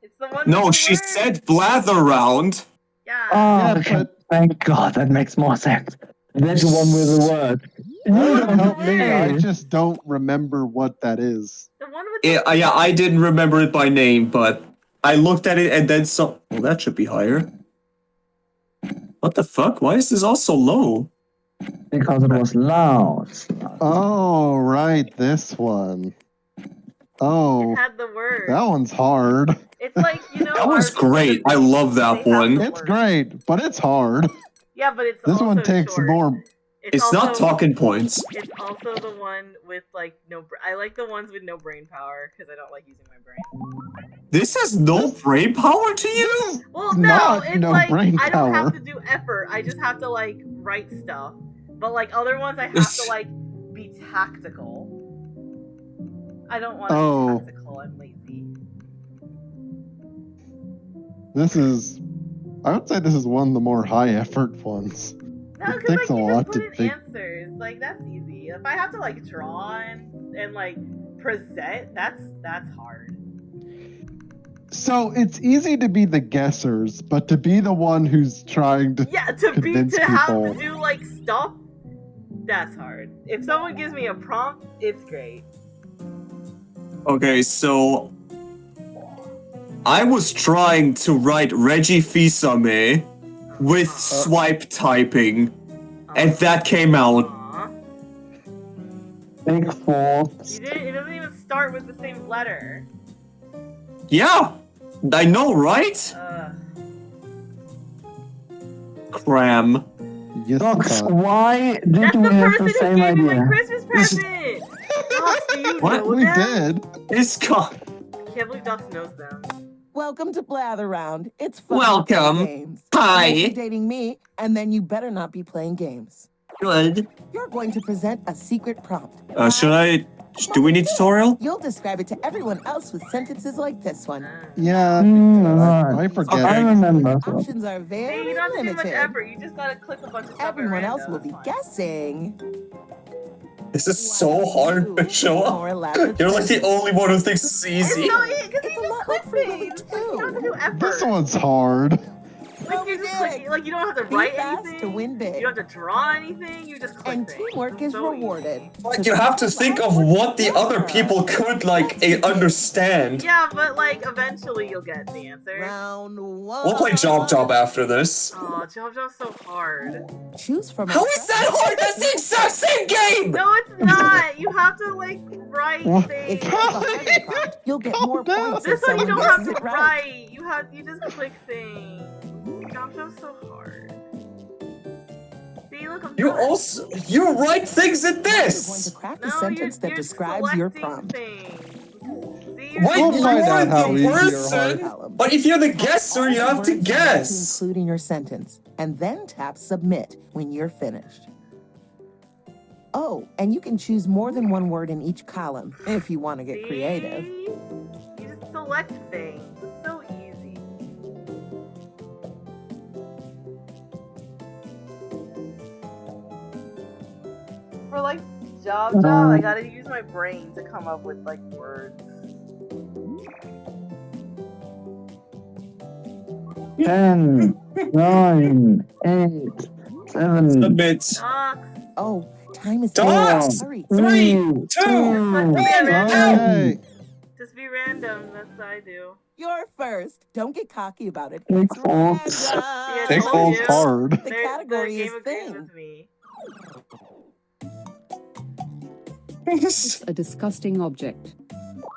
S1: It's the one
S2: No,
S1: with the
S2: she
S1: words.
S2: said blather round.
S1: Yeah.
S4: Oh,
S3: Yeah,
S4: okay.
S3: but-
S4: Thank God, that makes more sense. That's the one with the words.
S3: That would
S1: don't
S3: help me. I
S1: say.
S3: just don't remember what that is.
S1: The one with the
S2: Yeah, I didn't remember it by name, but I looked at it and then saw. Well, that should be higher. What the fuck? Why is this all so low?
S4: Because it was loud.
S3: Oh, right, this one. Oh,
S1: It had the word.
S3: that one's hard.
S1: It's like, you know.
S2: That was
S1: our-
S2: great. I love that
S1: they have
S2: one.
S1: the
S3: It's
S1: word.
S3: great, but it's hard.
S1: Yeah, but it's
S3: This
S1: also
S3: one takes
S1: short.
S3: more.
S2: It's not
S1: also-
S2: talking points.
S1: It's also the one with like no. I like the ones with no brain power because I don't like using my brain.
S2: This has no brain power to you?
S1: Well, no,
S3: Not
S1: it's
S3: no
S1: like
S3: brain
S1: I don't have
S3: power.
S1: to do effort. I just have to like write stuff. But like other ones, I have to like be tactical. I don't want to
S3: Oh.
S1: be tactical. I'm lazy.
S3: This is. I would say this is one of the more high effort ones.
S1: No,
S3: It
S1: because
S3: takes
S1: like
S3: a
S1: you
S3: lot
S1: just
S3: to
S1: put in
S3: think.
S1: answers. Like that's easy. If I have to like draw and like present, that's hard.
S3: So it's easy to be the guessers, but to be the one who's trying to
S1: Yeah, to be
S3: convince
S1: to have
S3: people.
S1: to do like stuff, that's hard. If someone gives me a prompt, it's great.
S2: Okay, so I was trying to write Reggie Fils-Aimé with swipe typing, and that came out.
S1: Aw.
S4: Big fault.
S1: It doesn't even start with the same letter.
S2: Yeah, I know, right? Cram.
S3: Yes,
S4: Docs,
S3: but-
S4: why did
S1: That's
S4: we
S1: the
S4: have
S1: person
S4: the
S1: who
S4: same
S1: gave me my
S4: idea?
S1: Christmas present! Docs, do you
S2: What?
S1: know
S3: We
S1: them?
S3: did.
S2: It's gone.
S1: I can't believe Docs knows them.
S13: Welcome to Blather Round. It's fun.
S2: Welcome.
S13: Games.
S2: Hi.
S13: You won't be dating me, and then you better not be playing games.
S2: Good.
S13: You're going to present a secret prompt.
S2: Should I? Do we need tutorial?
S13: You'll describe it to everyone else with sentences like this one.
S3: Yeah, I forget.
S4: I
S3: it.
S4: remember.
S13: Options are
S1: See,
S13: very
S1: you don't have to do much
S13: limited.
S1: effort. You just gotta click a bunch of stuff. at
S13: Everyone else
S1: random.
S13: will be guessing.
S2: This is so hard,
S13: More
S2: Joel.
S13: elaborate
S2: You're like the
S13: sentences.
S2: only one who thinks this is easy.
S1: Because
S13: It's
S1: you
S13: a
S1: just
S13: lot
S1: click
S13: like Free Willy
S1: things. Like, you don't have to do effort.
S3: This one's hard.
S1: Like, you're just clicking. Like, you don't have to
S13: Be
S1: write
S13: fast
S1: anything.
S13: to win big.
S1: You don't have to draw anything. You just click
S13: And
S1: things.
S13: teamwork is
S1: So
S13: rewarded.
S2: Like, you have to think of what the other people could, like, understand.
S1: Yeah, but like eventually you'll get the answer.
S13: Round one.
S2: We'll play Job Job after this.
S1: Oh, Job Job's so hard.
S13: Choose from.
S2: How is that hard? That's the exact same game!
S1: No, it's not. You have to like write
S3: What?
S1: things.
S13: If you have a harder prompt, you'll get more points if
S1: This one you
S13: someone
S1: don't have
S13: guesses
S1: to
S13: it right.
S1: write. You just click things. Job Job's so hard. See, look, I'm
S2: You
S1: doing it.
S2: also you write things in
S13: You're going
S2: this.
S13: to craft a
S1: No,
S13: sentence that
S1: you're
S13: describes your
S1: selecting
S13: prompt.
S1: things. See, you're
S2: Wait,
S3: We'll
S2: you
S3: find
S2: are
S3: out how
S2: the
S3: easy or
S2: person,
S13: hard.
S2: but if you're the guesser, you have to
S13: Words
S2: guess.
S13: To include in your sentence, and then tap submit when you're finished. Oh, and you can choose more than one word in each column if you want to get creative.
S1: See? You just select things. It's so easy. For like Job Job, I gotta use my brain to come up with like words.
S4: 10, 9, 8, 7,
S2: Submit.
S1: Docs.
S13: Oh, time is
S2: Dogs!
S13: Hurry.
S2: 3, 2,
S1: Just be random.
S3: Hey,
S1: Just be random. That's what I do.
S13: You're first. Don't get cocky about it.
S4: Take
S13: It's
S4: faults.
S13: random.
S1: I
S3: take
S1: told
S3: faults
S1: you.
S3: hard.
S13: The category
S1: the
S13: is
S1: game agrees
S13: thing.
S1: with me.
S8: It's a disgusting object.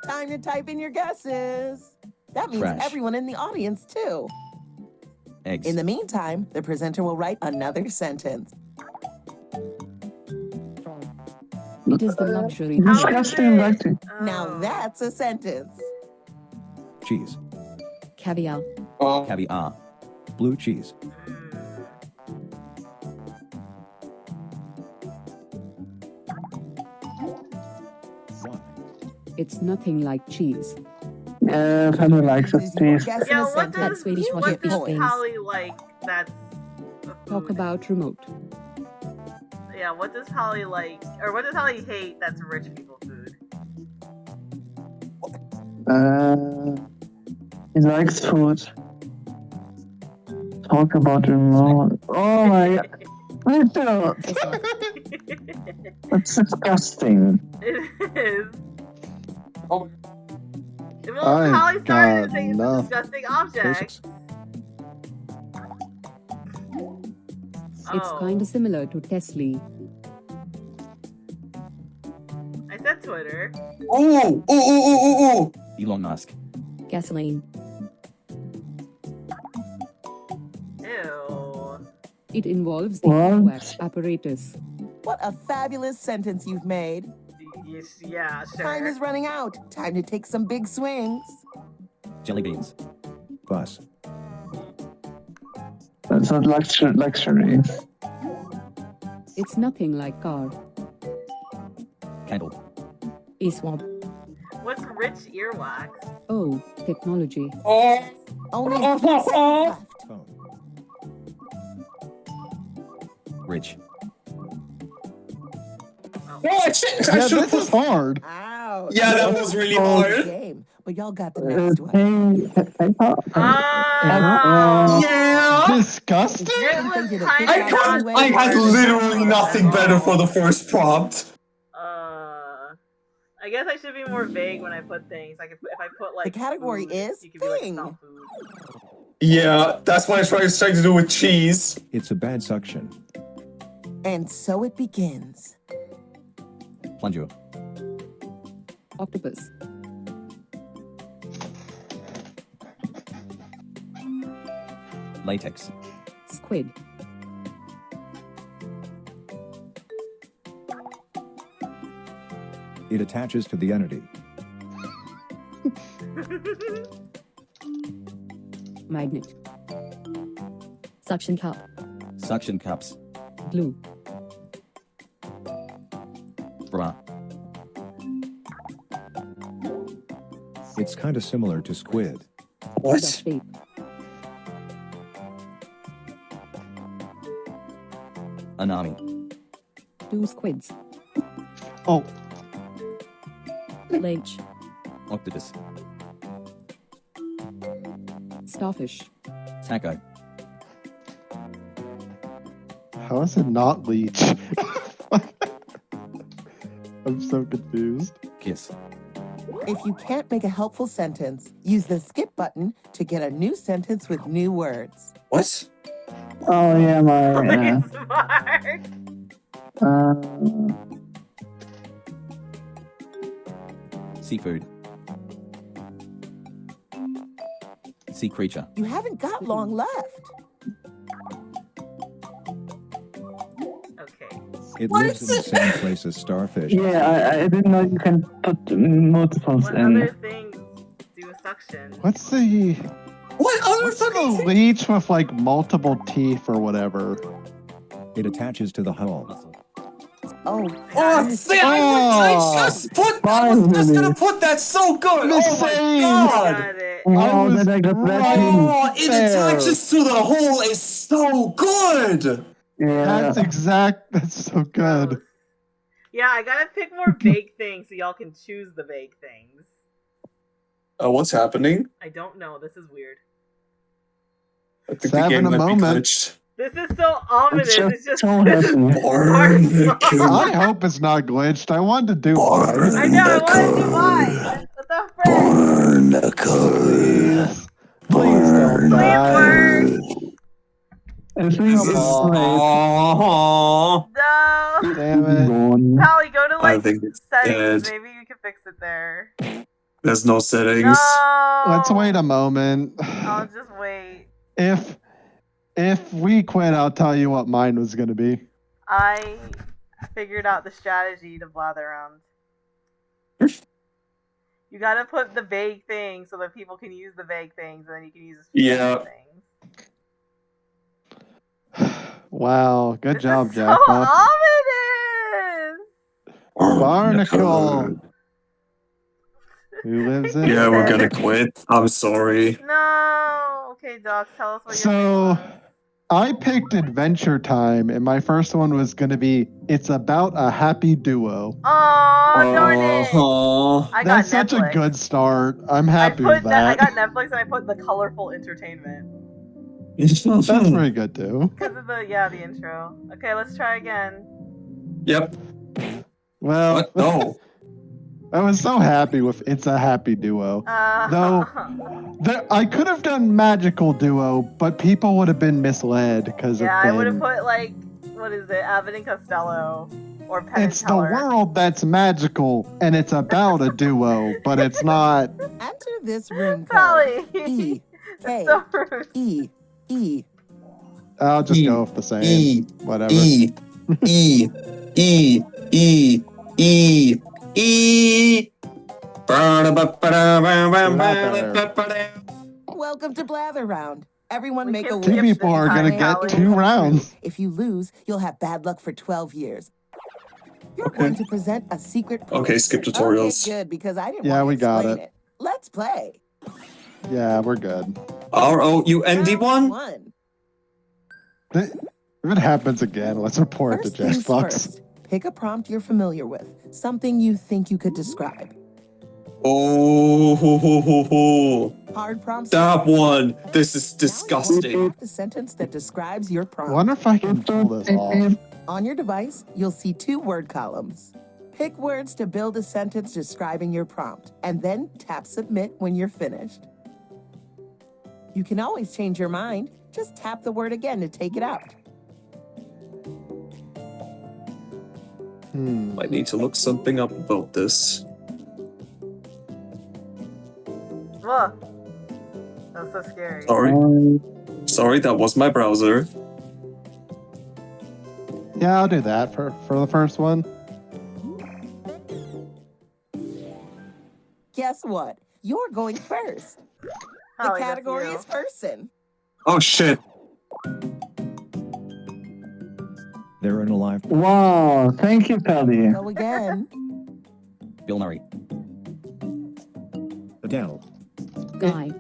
S13: Time to type in your guesses. That means
S14: Trash.
S13: everyone in the audience, too.
S14: Eggs.
S13: In the meantime, the presenter will write another sentence.
S8: It is the luxury.
S4: Disgusting writing.
S13: Now that's a sentence.
S14: Cheese.
S8: Caviar.
S14: Caviar. Blue cheese.
S8: It's nothing like cheese.
S4: Yeah, kind of like this cheese.
S1: Yeah, what does,
S8: That's Swedish
S1: what
S8: water
S1: does
S8: things.
S1: Polly like that's
S8: Talk about remote.
S1: Yeah, what does Polly like, or what does Polly hate that's rich people food?
S4: He likes food. Talk about remote. Oh my god. Richard! That's disgusting.
S1: It is.
S2: Oh.
S1: Well,
S3: I've
S1: Polly started
S3: got
S1: to say it's a
S3: nothing.
S1: disgusting object.
S8: It's kind of similar to Tesla.
S1: I said Twitter.
S2: Oh.
S14: Elon Musk.
S8: Gasoline.
S1: Ew.
S8: It involves the
S4: What?
S8: wax apparatus.
S13: What a fabulous sentence you've made.
S1: Yes, yeah, sure.
S13: Time is running out. Time to take some big swings.
S14: Jelly beans. Bus.
S4: That's not luxury.
S8: It's nothing like car.
S14: Candle.
S8: A swab.
S1: What's rich earwax?
S8: Oh, technology.
S13: Only 2 seconds left.
S14: Phone. Rich.
S2: Oh, shit! I
S3: Yeah,
S2: should
S3: this is hard.
S13: Ouch.
S2: Yeah, that was really hard.
S13: Game, but y'all got the next one.
S2: Yeah.
S3: Disgusting.
S1: It was kind
S2: I had literally nothing better for the first prompt.
S1: I guess I should be more vague when I put things. Like if I put like
S13: The category
S1: food,
S13: is
S1: you could be like
S13: thing.
S1: smell food.
S2: Yeah, that's what I was trying to do with cheese.
S15: It's a bad suction.
S13: And so it begins.
S14: Plunger.
S8: Octopus.
S14: Latex.
S8: Squid.
S15: It attaches to the entity.
S8: Magnet. Suction cup.
S14: Suction cups.
S8: Glue.
S14: Bra.
S15: It's kind of similar to squid.
S2: What?
S8: Duct tape.
S14: Anami.
S8: 2 squids.
S3: Oh,
S8: Lynch.
S14: Octopus.
S8: Starfish.
S14: Taco.
S3: how is it not leech? I'm so confused.
S14: Kiss.
S13: If you can't make a helpful sentence, use the skip button to get a new sentence with new words.
S2: What?
S4: Oh yeah, my.
S1: Smart.
S14: Seafood. Sea creature.
S13: You haven't got long left.
S1: Okay.
S15: It lives in the same place as starfish.
S4: Yeah, I didn't know you can put multiples
S1: What
S4: in.
S1: other things do a suction?
S3: What's the
S2: What's
S3: the leech with like multiple teeth or whatever?
S15: It attaches to the hull.
S13: Oh,
S2: Oh, see, I was just gonna put that so good. Oh my god.
S1: Got it.
S4: Oh, that I got that too.
S2: Oh, it attaches to the hole is so good.
S4: Yeah.
S3: That's so good.
S1: Yeah, I gotta pick more vague things so y'all can choose the vague things.
S2: What's happening?
S1: I don't know. This is weird.
S2: I think
S3: It's
S2: the game
S3: having a
S2: might be
S3: moment.
S2: glitched.
S1: This is so ominous. It's just
S4: so happy.
S3: I hope it's not glitched. I wanted to do mine.
S1: I know. I want to do mine. What the frick?
S3: Please. Please don't die.
S4: I think it's
S2: Oh,
S1: No.
S3: Damn it.
S4: gone.
S1: Polly, go to
S2: I
S1: like
S2: think it's
S1: settings.
S2: dead.
S1: Maybe you can fix it there.
S2: There's no settings.
S1: No.
S3: Let's wait a moment.
S1: I'll just wait.
S3: If we quit, I'll tell you what mine was gonna be.
S1: 'Figured out the strategy to blather around. You gotta put the vague things so that people can use the vague things, and then you can use the
S2: Yeah.
S1: things.
S3: Wow, good job,
S1: So
S3: Jackbox.
S1: ominous!
S3: Barnacle. Who lives in?
S2: Yeah, we're gonna quit. I'm sorry.
S1: No. Okay, Docs, tell us what your
S3: So, I picked Adventure Time, and my first one was going to be It's About a Happy Duo.
S1: Oh, darn it! I got
S3: That's such
S1: Netflix.
S3: a good start. I'm happy with that.
S1: I got Netflix and I put the colorful entertainment.
S3: That's pretty good too.
S1: Because of the intro. Okay, let's try again.
S2: Yep.
S3: Well,
S2: What? No.
S3: I was so happy with It's a Happy Duo. Though, I could have done Magical Duo, but people would have been misled because
S1: Yeah, I would have put like, what is it, Abbott and Costello or Penn and
S3: It's the
S1: Teller.
S3: world that's magical, and it's about a duo, but it's not.
S13: Enter this room
S1: Probably.
S13: code E K
S1: So rude.
S13: E E.
S3: I'll just go with the same.
S2: E.
S3: Whatever.
S2: E. E. E. E. E. E.
S13: Welcome to Blather Round. Everyone make a
S3: Two
S13: wish.
S3: people are gonna get 2 rounds.
S13: If you lose, you'll have bad luck for 12 years. You're going to present a secret.
S2: Okay, skip tutorials.
S13: Okay, good, because I didn't
S3: Yeah,
S13: want
S3: we
S13: to
S3: got
S13: explain
S3: it.
S13: Let's play.
S3: Yeah, we're good.
S2: ROUND1?
S3: If it happens again, let's report it to
S13: Things
S3: Jackbox.
S13: first, pick a prompt you're familiar with, something you think you could describe.
S2: Oh,
S13: Hard prompts.
S2: that one. This is disgusting.
S13: Craft a sentence that describes your prompt.
S3: Wonder if I can pull this off.
S13: On your device, you'll see 2 word columns. Pick words to build a sentence describing your prompt, and then tap Submit when you're finished. You can always change your mind. Just tap the word again to take it out.
S2: I need to look something up about this.
S1: Ugh. That was so scary.
S2: Sorry, that was my browser.
S3: Yeah, I'll do that for the first one.
S13: Guess what? You're going first. The
S1: Holly, that's
S13: category
S1: you.
S13: is person.
S2: Oh shit.
S15: They're in a live.
S4: Wow, thank you, Paddy.
S13: Go again.
S14: Bill Murray.
S15: Adele.
S8: Guy.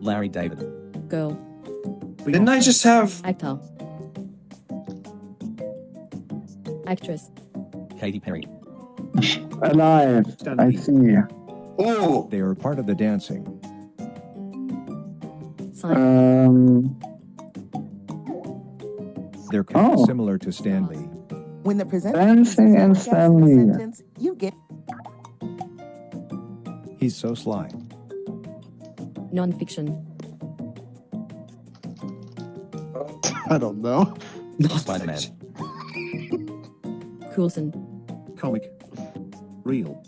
S14: Larry David.
S8: Girl.
S2: Didn't I just have...
S8: Actor. Actress.
S14: Katy Perry.
S4: Alive. I see.
S2: Oh!
S15: They are part of the dancing. They're kind of similar to Stanley.
S13: When the presenter
S4: Dancing and
S13: guesses the
S4: Stanley.
S13: sentence, you get
S15: He's so sly.
S8: Non-fiction.
S3: I don't know.
S14: Spider-Man.
S8: Coulson.
S15: Comic. Real.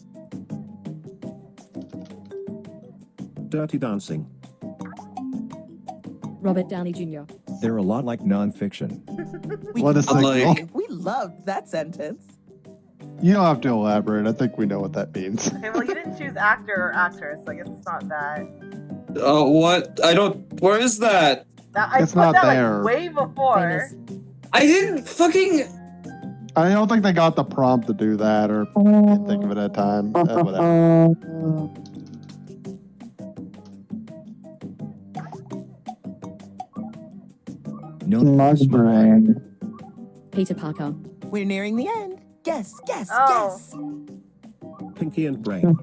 S15: Dirty Dancing.
S8: Robert Downey Jr.
S15: They're a lot like nonfiction.
S3: What a signal.
S13: We loved that sentence.
S3: You don't have to elaborate. I think we know what that means.
S1: Okay, well, you didn't choose actor or actress, so I guess it's not that.
S2: Oh, what? I don't... Where is that?
S1: I
S3: It's
S1: put
S3: not
S1: that
S3: there.
S1: like way before.
S2: I didn't fucking...
S3: I don't think they got the prompt to do that, or can't think of it at a time. Whatever.
S4: My brain.
S8: Peter Parker.
S13: We're nearing the end. Guess, guess,
S1: Oh.
S13: guess.
S15: Pinky and Brain.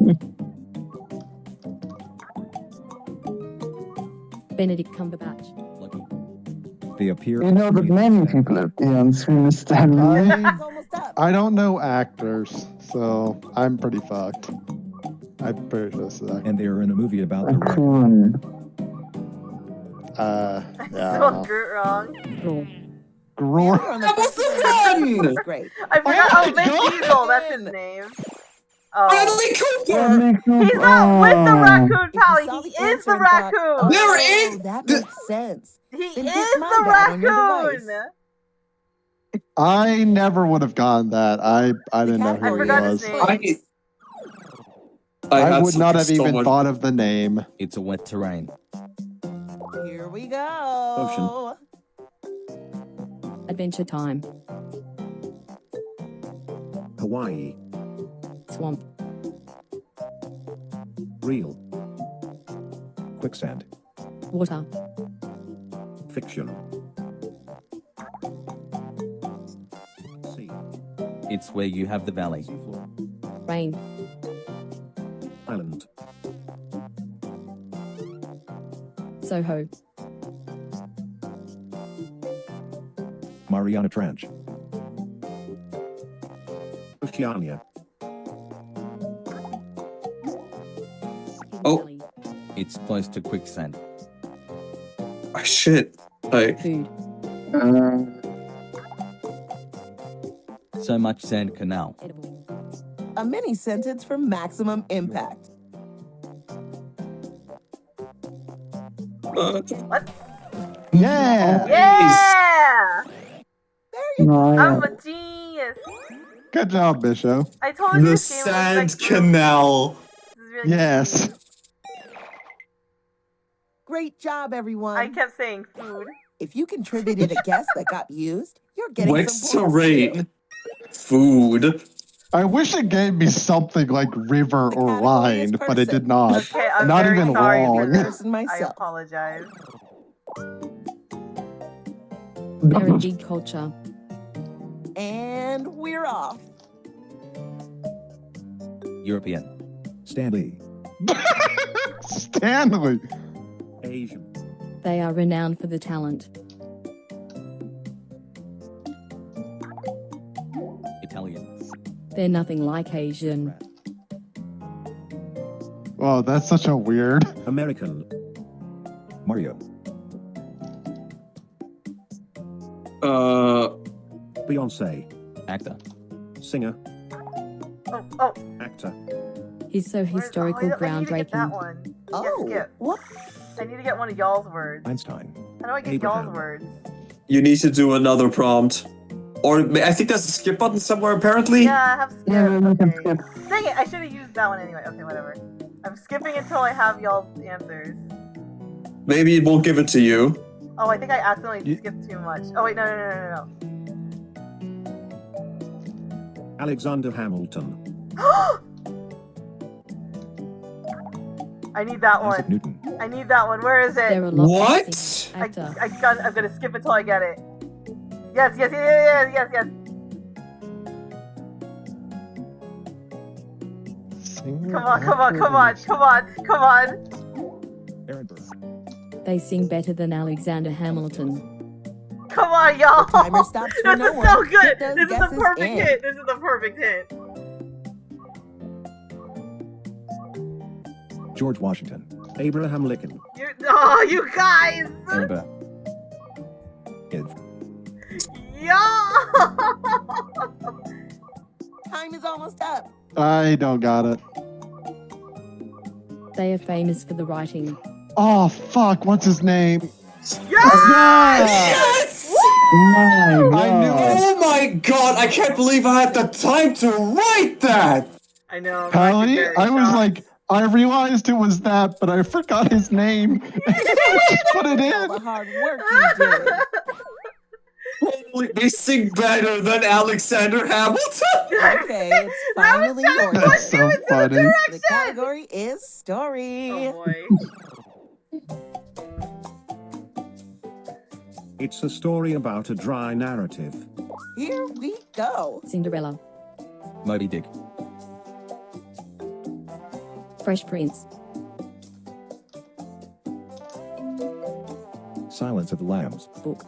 S8: Benedict Cumberbatch.
S15: They appear.
S4: You know that many people appear on screen as Stanley.
S3: I don't know actors, so I'm pretty fucked. I'm pretty sure this is
S15: And they are in a movie about the wreck.
S4: Cool.
S3: yeah. I
S1: So
S3: don't know.
S1: wrong.
S3: Gror.
S13: That was the one. Great.
S1: I forgot.
S3: Oh
S1: Oh,
S3: my
S1: Vin
S3: God.
S1: Diesel. That's his name. Oh.
S2: Bradley Cooper!
S1: He's not with the raccoon,
S13: If you
S1: Pally.
S13: saw
S1: He
S13: the
S1: is
S13: answer
S1: the
S13: and thought,
S1: raccoon.
S13: "Oh,
S2: There is-
S13: that makes sense.
S1: He
S13: Then
S1: is
S13: hit my
S1: the
S13: bad on your
S1: raccoon.
S13: device.
S3: I never would have gotten that. I didn't know
S1: I
S3: who he
S1: forgot
S3: was.
S1: his name.
S3: I would not have even thought of the name.
S14: It's a wet terrain.
S13: Here we go.
S8: Adventure time.
S15: Hawaii.
S8: Swamp.
S15: Real. Quicksand.
S8: Water.
S15: Fiction. Sea.
S14: It's where you have the valley.
S8: Rain.
S15: Island.
S8: Soho.
S15: Mariana Trench. Oceania.
S2: Oh.
S14: It's close to quicksand.
S2: Oh, shit.
S8: Food.
S14: So much sand canal.
S13: A mini sentence for maximum impact.
S1: What?
S3: Yeah.
S1: Yeah! I'm
S4: Nice.
S1: a genius.
S3: Good job, Bishop.
S1: I told you
S2: The
S1: this game was
S2: sand
S1: like
S2: canal.
S1: This is really
S3: Yes.
S13: Great job, everyone.
S1: I kept saying food.
S13: If you contributed a guess that got used, you're getting
S2: Wet
S13: some points.
S2: terrain. Food.
S3: I wish it gave me something like river or line, but it did not.
S1: Okay, I'm
S3: Not
S1: very
S3: even
S1: sorry for
S3: long.
S1: this. I apologize.
S8: Very big culture.
S13: And we're off.
S14: European.
S15: Stanley.
S3: Stanley.
S15: Asian.
S8: They are renowned for the talent.
S14: Italian.
S8: They're nothing like Asian.
S3: Oh, that's such a weird.
S15: American. Mario. Beyonce.
S14: Actor.
S15: Singer.
S1: Oh.
S15: Actor.
S8: He's so historical,
S1: I need to get that
S8: groundbreaking.
S1: one.
S13: Oh,
S1: Skip.
S13: what?
S1: I need to get one of y'all's words.
S15: Einstein.
S1: How do I get
S15: Abraham.
S1: y'all's words?
S2: You need to do another prompt. Or I think there's a skip button somewhere apparently.
S1: Yeah, I have skip.
S4: Yeah, we can
S1: Okay.
S4: skip.
S1: Dang it, I should have used that one anyway. Okay, whatever. I'm skipping until I have y'all's answers.
S2: Maybe it won't give it to you.
S1: Oh, I think I accidentally skipped too much. Oh wait, no.
S15: Alexander Hamilton.
S1: I need that
S15: Isaac
S1: one.
S15: Newton.
S1: I need that one. Where is
S8: There
S1: it?
S8: are lots
S2: What?
S8: of singing actor.
S1: I'm gonna skip until I get it. Yes. Come on.
S15: Aaron Burr.
S8: They sing better than Alexander Hamilton.
S1: Come on, y'all.
S13: The timer stops for
S1: This
S13: no
S1: is
S13: one.
S1: so good.
S13: Get those
S1: This is the
S13: guesses
S1: perfect
S13: in.
S1: hit. This is the perfect hit.
S15: George Washington. Abraham Lincoln.
S1: Oh, you guys.
S14: Aaron Burr.
S1: Yo.
S13: Time is almost up.
S3: I don't got it.
S8: They are famous for the writing.
S3: Oh, fuck. What's his name?
S2: Yes!
S3: I knew
S2: Oh my god, I can't believe I had the time to write that!
S1: I know.
S3: Pally, I was like, I realized it was that, but I forgot his name. Just put it
S13: All the
S3: in.
S13: hard work you did.
S2: Holy, they sing better than Alexander Hamilton!
S13: Okay, it's finally your turn.
S3: That's so funny.
S13: The category is story.
S1: Oh boy.
S15: It's a story about a dry narrative.
S13: Here we go.
S8: Cinderella.
S14: Moby Dick.
S8: Fresh Prince.
S15: Silence of the Lambs.
S8: Book.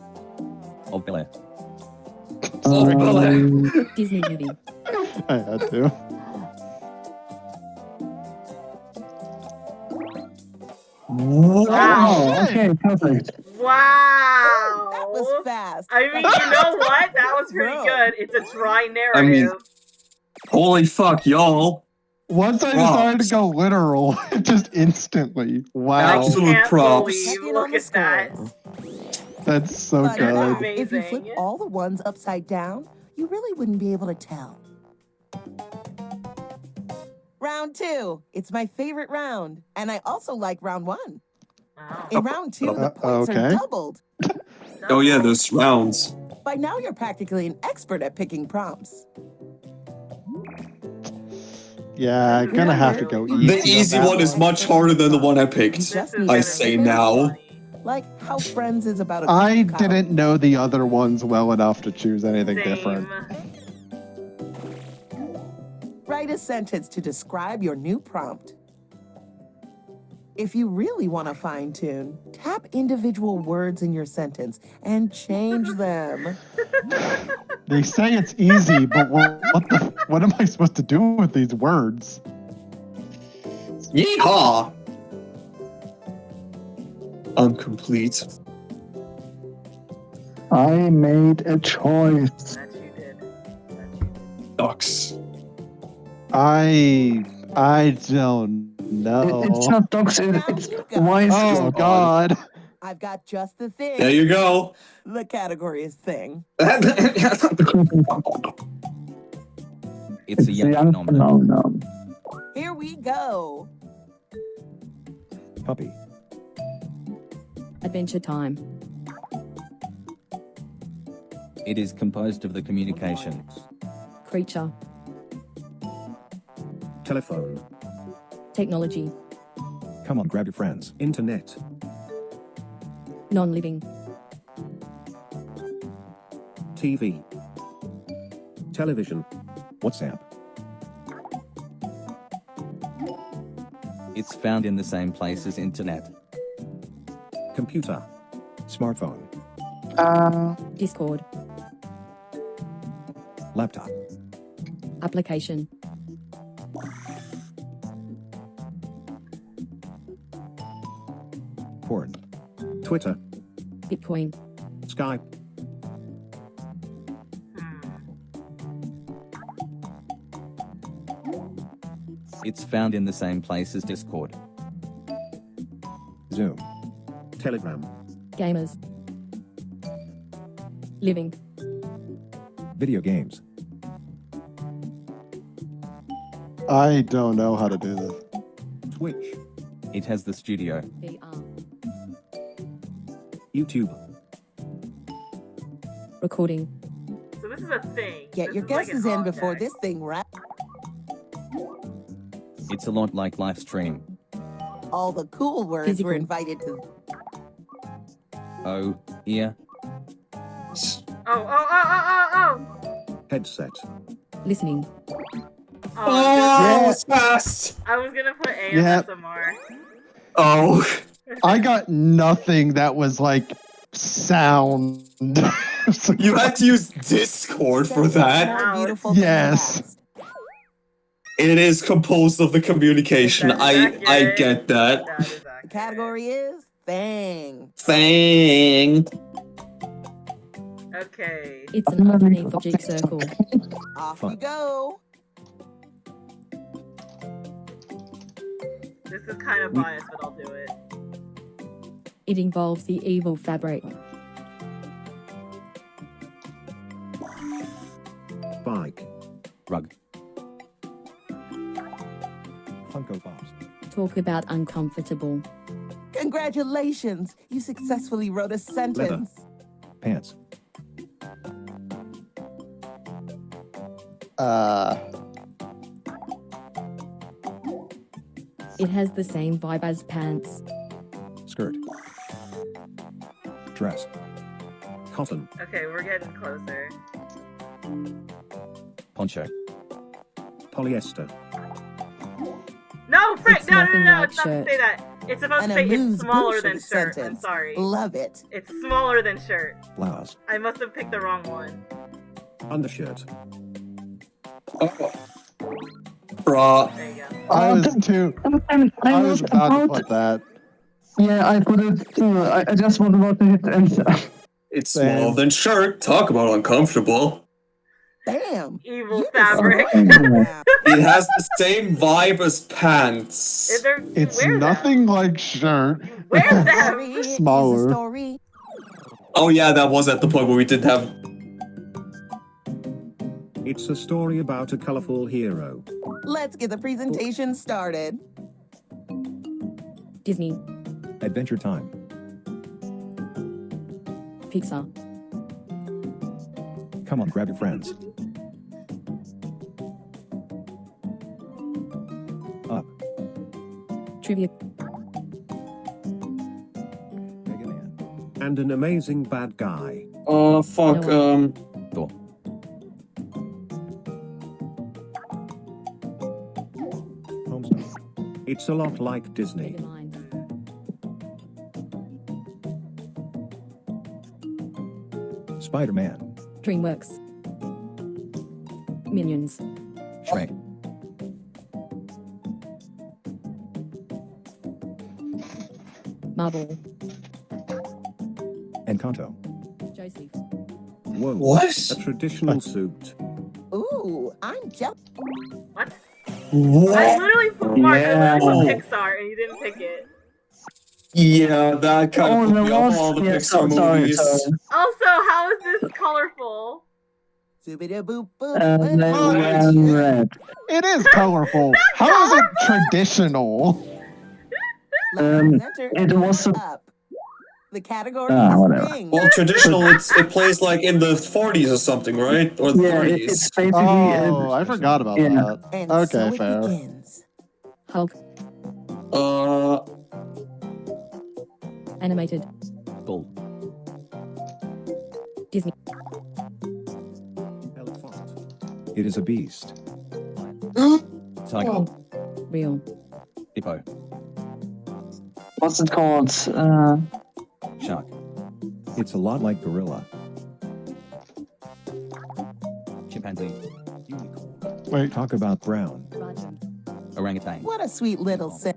S14: Of Bel Air.
S8: Disney movie.
S3: I had to.
S4: Oh, okay, perfect.
S1: Wow.
S13: That was fast.
S1: I mean, you know what? That was pretty
S13: Bro.
S1: good. It's a dry narrative.
S2: I mean, holy fuck, y'all.
S3: Once I decided to go literal, just instantly. Wow.
S2: Absolute
S1: Can't
S2: props.
S1: believe,
S13: Checking
S1: look
S13: on the
S1: at that.
S13: scores.
S3: That's so
S13: But
S3: good.
S1: Amazing.
S13: if you flip all the ones upside down, you really wouldn't be able to tell. Round 2. It's my favorite round. And I also like round 1.
S1: Wow.
S13: In round 2, the points are
S3: okay.
S13: doubled.
S2: Oh yeah, those rounds.
S13: By now, you're practically an expert at picking prompts.
S3: Yeah, gonna have to go easy.
S2: The easy
S3: on that
S2: one is much harder than the one I picked. I say now.
S13: Like how Friends is about a
S3: I
S13: group
S3: didn't know the other ones well enough to choose anything different.
S13: Write a sentence to describe your new prompt. If you really want to fine-tune, tap individual words in your sentence and change them.
S3: They say it's easy, but what am I supposed to do with these words?
S2: Yeehaw! I'm complete.
S4: I made a choice.
S2: Ducks.
S3: I don't know.
S4: It's not dogs, it's wise.
S3: Oh God.
S13: I've got just the thing.
S2: There you go.
S13: The category is thing.
S14: It's a young phenomenon.
S13: Here we go.
S15: Puppy.
S8: Adventure time.
S14: It is composed of the communication.
S8: Creature.
S15: Telephone.
S8: Technology.
S15: Come on, grab your friends. Internet.
S8: Non-living.
S15: TV. Television. WhatsApp.
S14: It's found in the same place as internet.
S15: Computer. Smartphone.
S8: Discord.
S15: Laptop.
S8: Application.
S15: Porn. Twitter.
S8: Bitcoin.
S15: Skype.
S14: It's found in the same place as Discord.
S15: Zoom. Telegram.
S8: Gamers. Living.
S15: Video games.
S3: I don't know how to do this.
S15: Twitch.
S14: It has the studio.
S8: VR.
S15: YouTube.
S8: Recording.
S1: So this is a thing.
S13: Get
S1: This
S13: your
S1: is like
S13: guesses
S1: an
S13: in before
S1: object.
S13: this thing wraps.
S14: It's a lot like live stream.
S13: All the cool words
S8: Physical.
S13: were invited to.
S14: Oh, ear.
S1: Oh.
S15: Headset.
S8: Listening.
S2: Oh, it's fast.
S1: I was gonna put
S3: Yeah.
S1: ASMR.
S2: Oh.
S3: I got nothing that was like sound.
S2: You had to use Discord for that.
S13: More beautiful
S3: Yes.
S13: than the past.
S2: It is composed of the communication. I get that.
S13: The category is thing.
S2: Thing.
S1: Okay.
S8: It's an underneath object circle.
S13: Off we go.
S1: This is kind of biased, but I'll do it.
S8: It involves the evil fabric.
S15: Bike.
S14: Rug.
S15: Funko Pops.
S8: Talk about uncomfortable.
S13: Congratulations. You successfully wrote a sentence.
S15: Pants.
S8: It has the same vibe as pants.
S15: Skirt. Dress. Cotton.
S1: Okay, we're getting closer.
S14: Poncho.
S15: Polyester.
S1: No, Frick!
S8: It's
S1: No,
S8: nothing like
S1: it's not to
S8: shirt.
S1: say that. It's supposed
S13: An
S1: to say it's
S13: amuse
S1: smaller
S13: bouche
S1: than
S13: of a
S1: shirt. I'm
S13: sentence.
S1: sorry.
S13: Love it.
S1: It's smaller than shirt.
S15: Blouse.
S1: I must have picked the wrong one.
S15: Undershirt.
S2: Oh. Bruh.
S1: There you go.
S3: I was too. I was about to put that.
S4: Yeah, I put it too. I just was about to hit enter.
S2: It's smaller than shirt. Talk about uncomfortable.
S13: Damn.
S1: Evil fabric.
S2: It has the same vibe as pants.
S3: It's
S1: wear
S3: nothing like shirt.
S1: Wear them.
S13: Story
S3: Smaller.
S13: is a story.
S2: Oh yeah, that was at the point where we didn't have.
S15: It's a story about a colorful hero.
S13: Let's get the presentation started.
S8: Disney.
S15: Adventure Time.
S8: Pixar.
S15: Come on, grab your friends. Up.
S8: Trivia.
S15: Mega Man. And an amazing bad guy.
S2: Fuck,
S14: Thor.
S15: Homestuck. It's a lot like Disney.
S8: Megamind.
S15: Spider-Man.
S8: DreamWorks. Minions.
S14: Shrek.
S8: Marvel.
S15: Encanto.
S8: Joseph.
S15: Whoa.
S2: What?
S15: A traditional suit.
S13: Ooh, I'm jealous.
S1: What?
S2: What?
S1: I literally put Mark. I literally
S2: Yeah.
S1: put Pixar, and you didn't pick it.
S2: Yeah, that kind of put me off all the Pixar movies.
S1: Also, how is this colorful?
S13: Zoobida-boop
S4: Red.
S3: It is colorful. How is it traditional?
S4: It was
S13: up. The category
S4: whatever.
S13: is thing.
S2: Well, traditional, it plays like in the 40s or something, right? Or the 30s.
S4: It's basically.
S3: Oh, I forgot about that.
S13: And
S3: Okay,
S13: so it
S3: fair.
S13: begins.
S8: Hulk. Animated.
S14: Bull.
S8: Disney.
S15: Elephant. It is a beast.
S14: Tiger.
S8: Real.
S14: Hippo.
S4: What's it called?
S14: Shark.
S15: It's a lot like gorilla.
S14: Chimpanzee.
S3: Wait.
S15: Talk about brown.
S14: Orangutan.
S13: What a sweet little sin.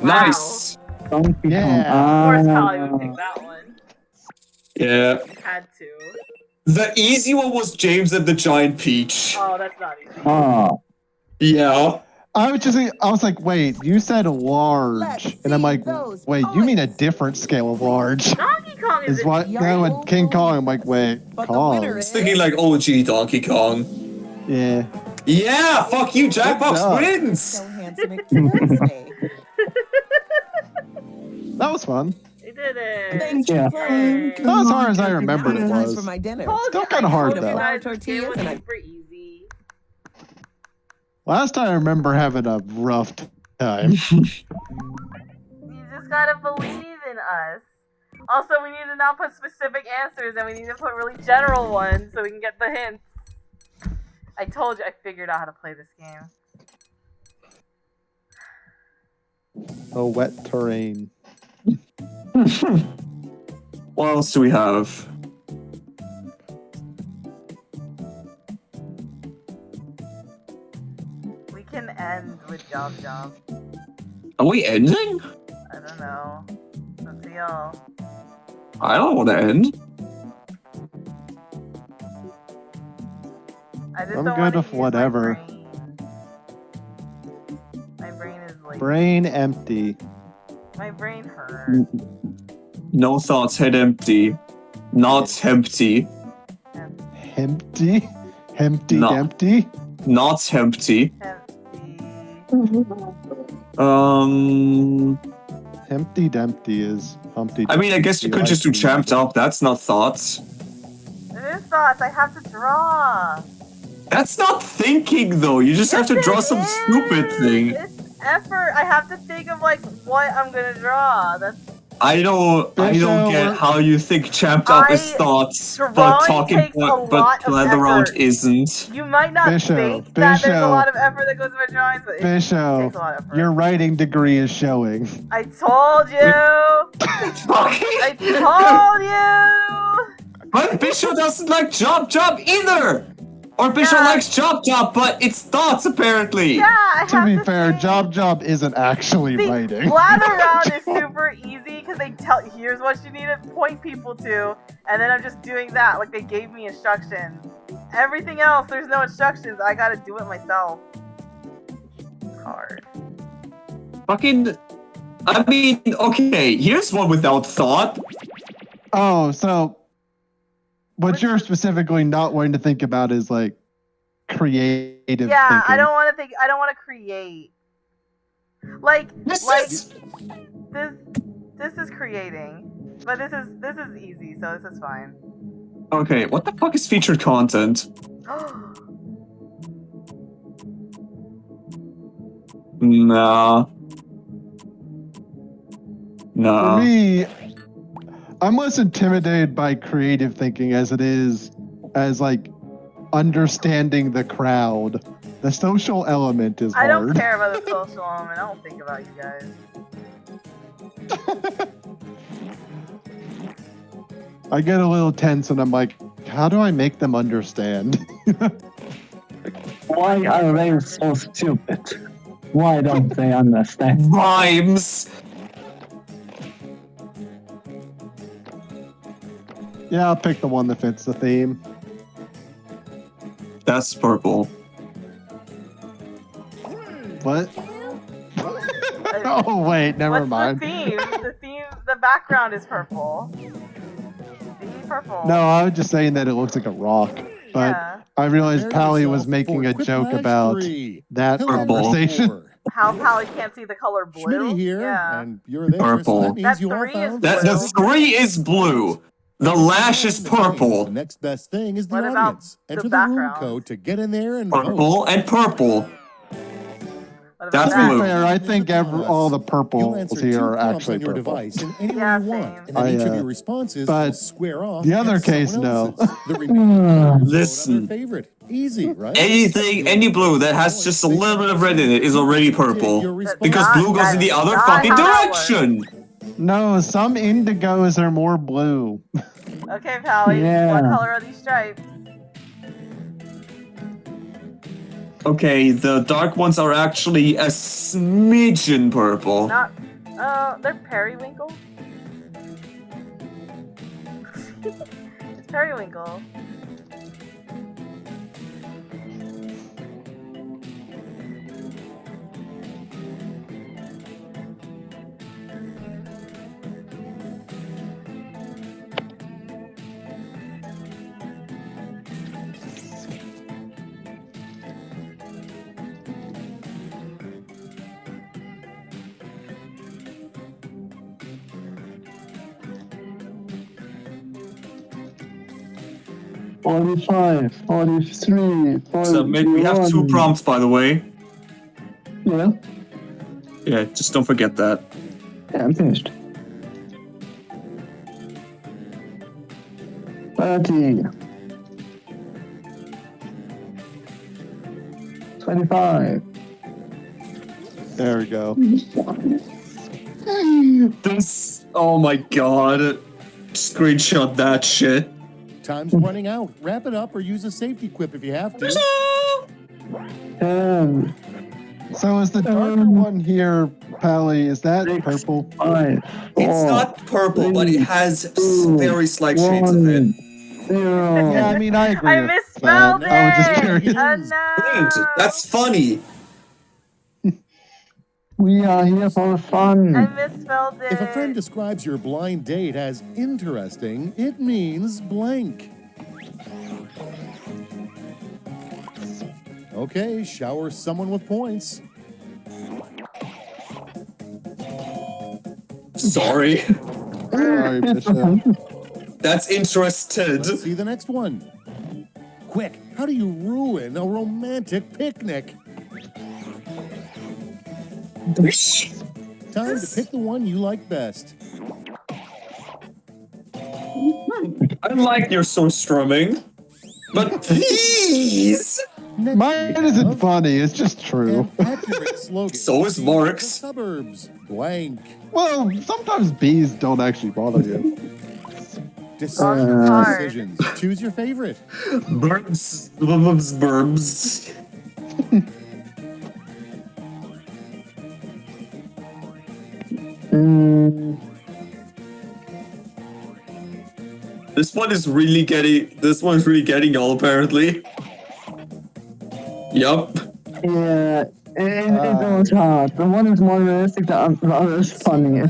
S2: Nice!
S4: Donkey Kong.
S3: Yeah.
S1: Of course, Holly would pick that one.
S2: Yeah.
S1: Had to.
S2: The easy one was James and the Giant Peach.
S1: Oh, that's not easy.
S4: Oh.
S2: Yeah.
S3: I was like, wait, you said large, and I'm like, wait, you mean a different scale of large?
S1: Donkey Kong is
S3: Is what? No, and King Kong. I'm like, wait, Kong.
S2: I was thinking like OG Donkey Kong.
S3: Yeah.
S2: Yeah, fuck you,
S3: Good
S2: Jackbox
S3: job.
S2: wins!
S13: So handsome it can stay.
S3: That was fun.
S1: They did it.
S13: Thanks
S4: Yeah.
S13: for playing.
S3: Not as hard as I remembered it
S13: Time
S3: was.
S13: for my dinner.
S3: Still kind of hard
S1: You
S3: though.
S1: guys,
S13: Tortillas
S1: this game was
S13: and I-
S1: super easy.
S3: Last time I remember having a rough time.
S1: You just gotta believe in us. Also, we need to now put specific answers, and we need to put really general ones so we can get the hints. I told you, I figured out how to play this game.
S3: A wet terrain.
S2: What else do we have?
S1: We can end with Job Job.
S2: Are we ending?
S1: I don't know. Let's see y'all.
S2: I don't want to end.
S1: I just
S3: I'm
S1: don't
S3: good
S1: wanna
S3: with
S1: use my
S3: whatever.
S1: brain. My brain is like...
S3: Brain empty.
S1: My brain hurts.
S2: No thoughts, head empty. Not empty.
S3: Empty? Empty
S2: No.
S3: empty?
S2: Not empty.
S3: Empty Dempty is Humpty.
S2: I mean, I guess you
S3: Dumpty
S2: could just do
S3: like
S2: champed up. That's not thoughts.
S1: It is thoughts. I have to draw.
S2: That's not thinking, though. You just have to draw some stupid thing.
S1: It's effort. I have to think of like what I'm gonna draw. That's
S2: I don't get how you think champed up is thoughts, but
S1: drawing
S2: talking
S1: takes a
S2: but
S1: lot of
S2: play around
S1: effort.
S2: isn't.
S1: You might not
S3: Bishop,
S1: think that there's a
S3: Bishop.
S1: lot of effort that goes into drawings, but it takes a lot of
S3: Bishop,
S1: effort.
S3: your writing degree is showing.
S1: I told you. I told you.
S2: But Bishop doesn't like job either! Or Bishop likes job, but it's thoughts apparently!
S1: Yeah, I
S3: To
S1: have
S3: be
S1: to
S3: fair, job isn't actually
S1: See,
S3: writing.
S1: blather around is super easy because they tell here's what you need to point people to, and then I'm just doing that. Like they gave me instructions. Everything else, there's no instructions. I gotta do it myself. It's hard.
S2: Fucking. I mean, okay, here's one without thought.
S3: Oh, so what you're specifically not wanting to think about is like creative thinking.
S1: I don't want to think. I don't want to create. This is creating, but this is easy, so this is fine.
S2: Okay, what the fuck is featured content? Nah.
S3: For me, I'm less intimidated by creative thinking as it is as like understanding the crowd. The social element is hard.
S1: I don't care about the social element. I don't think about you guys.
S3: I get a little tense and I'm like, how do I make them understand?
S4: Why are they so stupid? Why don't they understand?
S2: Rhymes!
S3: Yeah, I'll pick the one that fits the theme.
S2: That's purple.
S3: What? Oh wait, never mind.
S1: The theme, the background is purple. See, purple.
S3: No, I was just saying that it looks like a rock. But I realized Pally was making a joke about that conversation.
S1: How Pally can't see the color blue?
S16: Schmitty here, and you're there,
S2: Purple.
S16: so that means you all found
S2: The 3 is blue. The lash is purple.
S16: The next best thing is the
S1: What about
S16: audience. Enter the room code to get in there and
S2: Purple and purple. That's
S3: To be
S2: blue.
S3: fair, I think all the purples here are actually
S16: on your
S3: purple.
S16: device in any way you want, and then each of your responses will square off.
S3: The other
S16: against
S3: case,
S16: someone
S3: no.
S16: else's. The remaining
S2: Listen.
S16: favorite. Easy, right?
S2: Any blue that has just a little bit of red in it is already purple. Because blue goes in the other fucking direction.
S3: No, some indigos are more blue.
S1: Okay, Pally.
S3: Yeah.
S1: What color are these stripes?
S2: Okay, the dark ones are actually a smidgen purple.
S1: Not. They're periwinkle. It's periwinkle.
S4: $45, $43,
S2: Submit. We have 2 prompts, by the way.
S4: Yeah?
S2: Yeah, just don't forget that.
S4: Yeah, I'm finished. 30. 25.
S3: There we go.
S2: This. Oh my god. Screenshot that shit.
S16: Time's running out. Wrap it up or use a safety quip if you have to.
S3: So is the darker one here, Pally, is that purple?
S2: It's not purple, but it has very slight shades of it.
S3: Yeah, I mean, I agree.
S1: I
S3: with
S1: misspelled
S3: that. I was just
S1: it.
S3: curious.
S1: Oh, no.
S2: That's funny.
S4: We are here for fun.
S1: I misspelled it.
S16: If a friend describes your blind date as interesting, it means blank. Okay, shower someone with points.
S2: Sorry.
S3: Sorry, Bishop.
S2: That's interested.
S16: Let's see the next one. Quick, how do you ruin a romantic picnic? Time to pick the one you like best.
S2: I like your song strumming, but please.
S3: Mine isn't funny, it's just true.
S16: Accurate slogan.
S2: So is Mark's.
S16: Suburbs. Blank.
S3: Well, sometimes bees don't actually bother you.
S16: Decisions. Choose your favorite.
S2: Burbs. This one is really getting y'all apparently. Yup.
S4: Yeah, it was hard. The one is more realistic, the other is funny.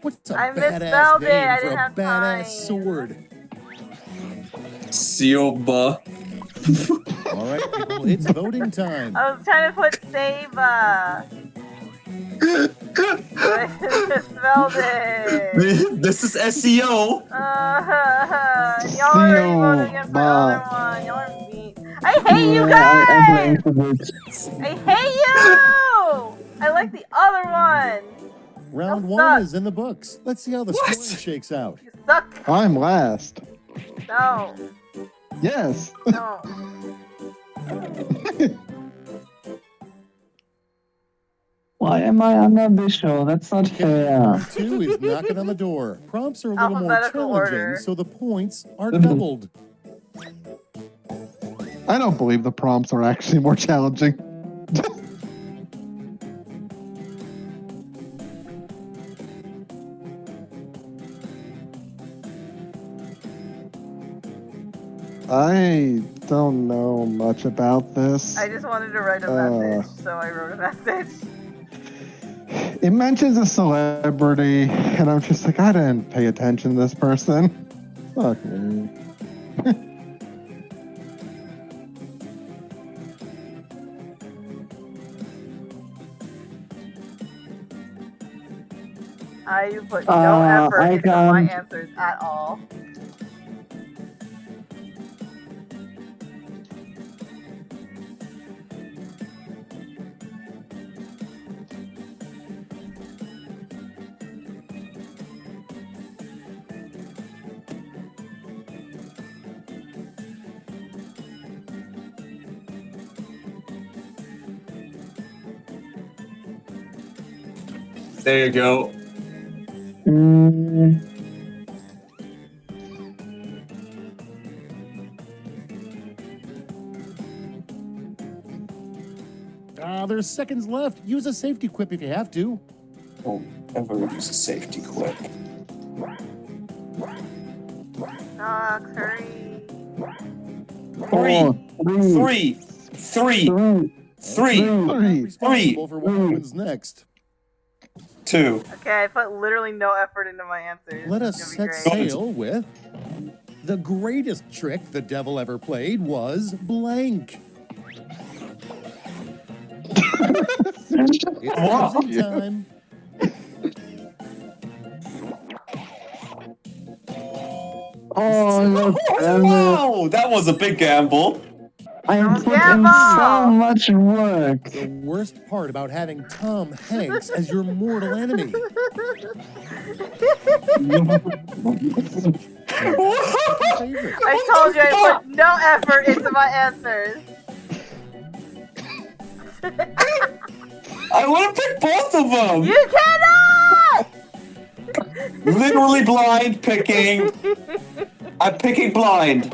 S16: What's a
S1: I
S16: badass
S1: misspelled it.
S16: name
S1: I
S16: for
S1: didn't
S16: a
S1: have
S16: badass
S1: time.
S16: sword?
S2: Sioba.
S16: All right, people, it's voting time.
S1: I was trying to put Saba. I spelled it.
S2: This is SEO.
S1: Y'all already voted again for the other one. Y'all are mean. I hate you guys! I hate you! I like the other one.
S16: Round one is in the books. Let's see how the scoring shakes out.
S1: You suck.
S3: I'm last.
S1: No.
S3: Yes.
S1: No.
S4: Why am I on the show? That's not fair.
S16: Round two is knocking on the door. Prompts are a little more
S1: Alphabetical
S16: challenging,
S1: order.
S16: so the points are doubled.
S3: I don't believe the prompts are actually more challenging. I don't know much about this.
S1: I just wanted to write a message, so I wrote a message.
S3: It mentions a celebrity, and I'm just like, I didn't pay attention to this person. Fuck me.
S1: I put no effort
S4: I
S1: into my
S4: can't.
S1: answers at all.
S2: There you go.
S16: There's seconds left. Use a safety quip if you have to.
S2: Oh, ever use a safety quip.
S1: Knox, hurry.
S2: Three.
S16: Responsible for what happens next.
S2: 2.
S1: Okay, I put literally no effort into my answers.
S16: Let us
S1: It's gonna
S16: set
S1: be great.
S16: sail with the greatest trick the devil ever played was blank. It's closing time.
S4: Oh, look,
S2: Wow, that was a big gamble.
S4: I put in so much work.
S16: The worst part about having Tom Hanks as your mortal enemy.
S1: I told you I put no effort into my answers.
S2: I want to pick both of them.
S1: You cannot!
S2: Literally blind picking. I'm picking blind.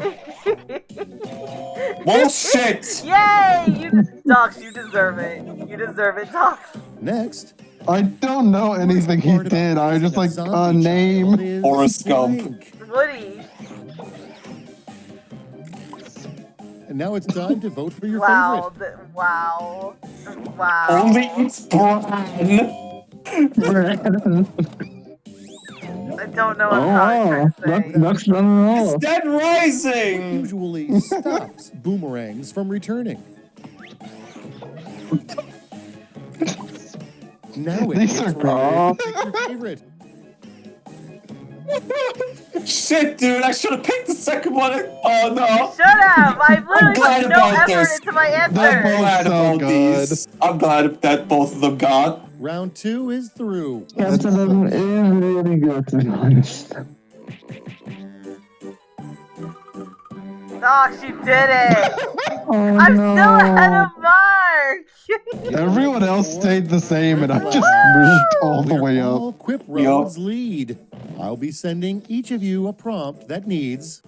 S2: Bullshit.
S1: Yay! Docs, you deserve it. You deserve it, Docs.
S16: Next.
S3: I don't know anything he did. I just like a name.
S2: Forrest Gump.
S1: Woody.
S16: And now it's time to vote for your
S1: Wow.
S16: favorite.
S1: Wow. Wow.
S2: Only it's Bran.
S1: I don't know what I'm trying to say.
S4: That's not at all.
S2: It's Dead Rising.
S16: Usually stops boomerangs from returning. Now
S3: These are great.
S16: pick your favorite.
S2: Shit, dude, I should have picked the second one. Oh no.
S1: Should have. I literally
S2: glad
S1: put no
S2: about
S1: effort
S2: this.
S1: into my
S2: I'm
S1: answers.
S2: glad about
S3: good.
S2: these. I'm glad that both of them got.
S16: Round 2 is through.
S4: Capitalism is really good, to be honest.
S1: Docs, you did it.
S4: Oh,
S1: I'm
S4: no.
S1: still ahead of Mark.
S3: Everyone else stayed the same, and I just moved all the way
S16: All
S3: up.
S16: Quip Roads lead. I'll be sending each of you a prompt that needs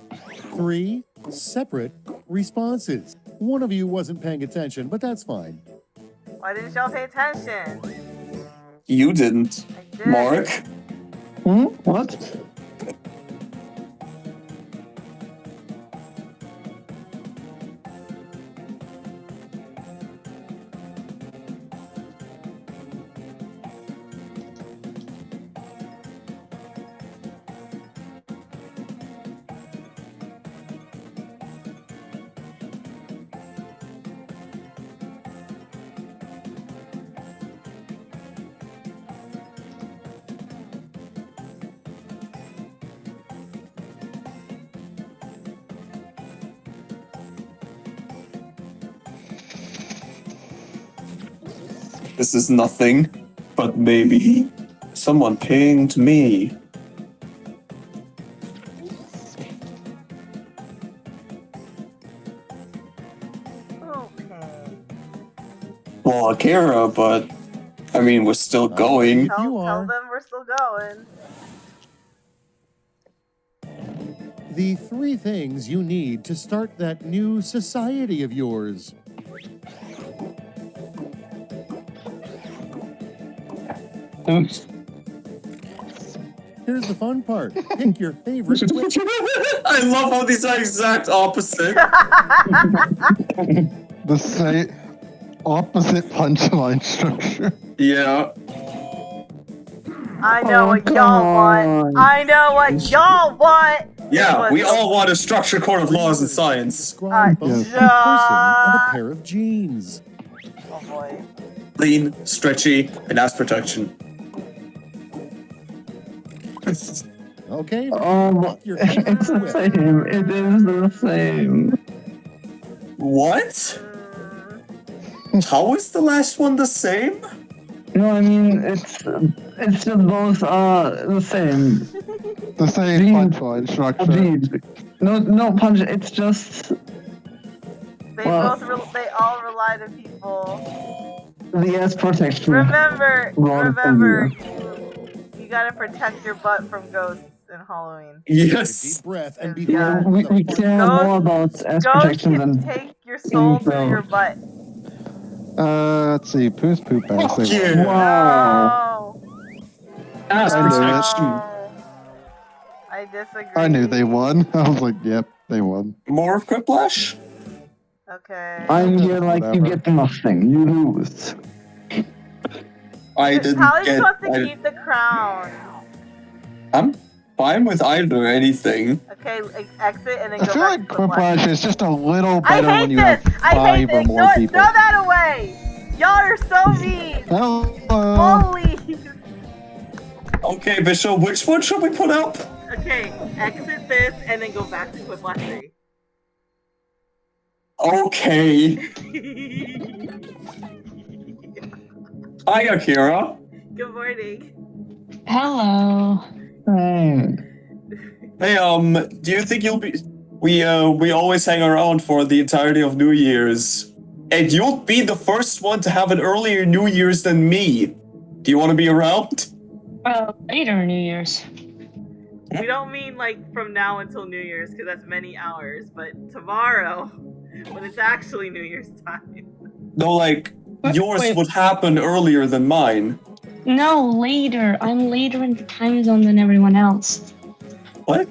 S16: 3 separate responses. One of you wasn't paying attention, but that's fine.
S1: Why didn't y'all pay attention?
S2: You didn't,
S1: I did.
S2: Mark.
S4: What?
S2: This is nothing, but maybe someone pinged me. Well, Akira, but I mean, we're still going.
S1: Tell them we're still going.
S16: The 3 things you need to start that new society of yours.
S4: Oops.
S16: Here's the fun part. Pick your favorite.
S2: I love how these are exact opposite.
S3: The same opposite punchline structure.
S2: Yeah.
S1: I know what y'all want. I know what y'all want.
S2: Yeah, we all want a structured court of laws and science.
S16: Describe both a person and a pair of jeans.
S1: Oh boy.
S2: Lean, stretchy, and ass protection.
S16: Okay.
S4: It's the same. It is the same.
S2: What? How is the last one the same?
S4: No, I mean it's just both are the same.
S3: The same punchline structure.
S4: No punch. It's just
S1: They all rely to people.
S4: the ass protection.
S1: Remember, you gotta protect your butt from ghosts in Halloween.
S2: Yes.
S16: Deep breath and be
S4: We care more about ass protection than
S1: take your soul through your butt.
S3: Let's see. Poos poop ass.
S4: Wow.
S2: Ass protection.
S1: I disagree.
S3: I knew they won. I was like, yep, they won.
S2: More of Quiplash?
S1: Okay.
S4: I'm here like you get nothing. You lose.
S2: I didn't
S1: Holly's
S2: get.
S1: supposed to keep the crown.
S2: I'm fine with either anything.
S1: Okay, exit and then
S3: I
S1: go
S3: feel
S1: back
S3: like
S1: to Quiplash.
S3: Quiplash is just a little
S1: I
S3: better
S1: hate
S3: when you
S1: this!
S3: have
S1: I hate
S3: 5 or
S1: this!
S3: more
S1: Throw
S3: people.
S1: that away! Y'all are so mean! Holy!
S2: Okay, Bishop, which one should we put up?
S1: Okay, exit this and then go back to Quiplash 3.
S2: Okay. Hi, Akira.
S1: Good morning.
S17: Hello.
S4: Hey.
S2: Hey, do you think you'll be... We always hang around for the entirety of New Year's. And you'll be the first one to have an earlier New Year's than me. Do you want to be around?
S17: Later New Year's.
S1: We don't mean like from now until New Year's, because that's many hours, but tomorrow, when it's actually New Year's time.
S2: No, like, yours would happen earlier than mine.
S17: No, later. I'm later in the time zone than everyone else.
S2: What?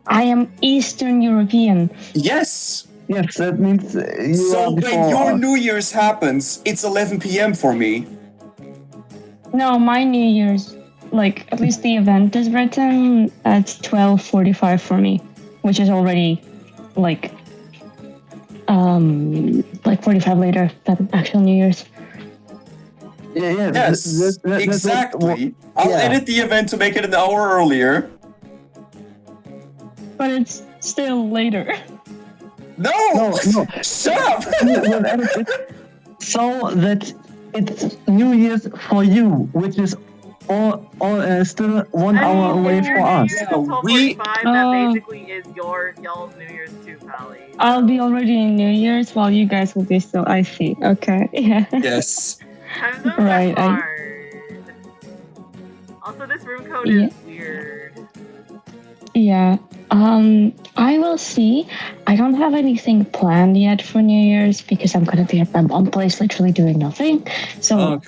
S17: I am Eastern European.
S2: Yes!
S4: Yes, that means you
S2: So
S4: are
S2: when
S4: before
S2: your
S4: us.
S2: New Year's happens, it's 11 p.m. for me.
S17: No, my New Year's, like, at least the event is written at 12:45 for me, which is already, like 45 later than actual New Year's.
S4: Yeah,
S2: Yes, exactly. I'll edit the event to make it an hour earlier.
S17: But it's still later.
S2: No! Shut up!
S4: We'll edit it so that it's New Year's for you, which is still 1 hour away for us.
S1: That basically is y'all's New Year's too, Pally.
S17: I'll be already in New Year's while you guys will be still. I see. Okay. Yeah.
S2: Yes.
S1: Time zones
S17: Right,
S1: are hard. Also, this room code is weird.
S17: Yeah. I will see. I don't have anything planned yet for New Year's because I'm gonna be at my mom's place literally doing nothing. So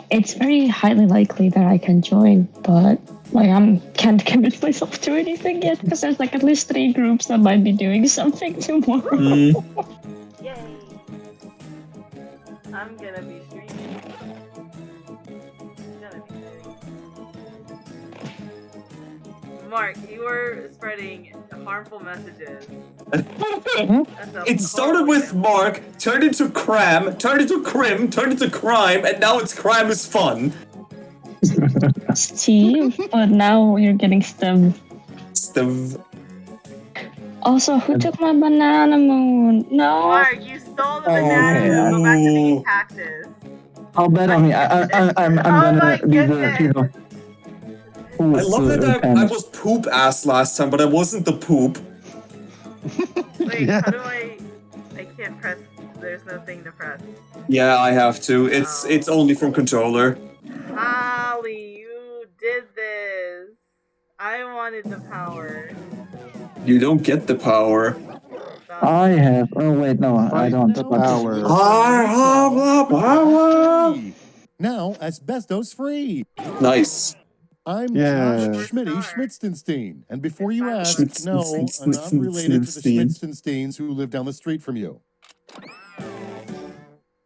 S17: it's very highly likely that I can join, but like can't commit myself to anything yet because there's like at least 3 groups that might be doing something tomorrow.
S1: Yay! I'm gonna be streaming. Mark, you were spreading harmful messages.
S2: It started with Mark, turned into Cram, turned into Crim, turned into Crime, and now it's Crime is Fun.
S17: Steve, but now you're getting stemmed. Also, who took my banana moon? No.
S1: Mark, you stole the banana moon. Go back to being cactus.
S4: How bad of me? I'm gonna be the people.
S2: I love that I was poop ass last time, but I wasn't the poop.
S1: Wait, how do I can't press. There's no thing to press.
S2: Yeah, I have to. It's only from controller.
S1: Holly, you did this. I wanted the power.
S2: You don't get the power.
S4: I have. Oh wait, no, I don't.
S3: Power.
S2: I have the power.
S16: Now, asbestos free.
S2: Nice.
S16: I'm
S3: Yeah.
S16: Josh Schmitty-Schmitzenstein, and before you ask, no, I'm not related to the Schmitzensteins who live down the street from you.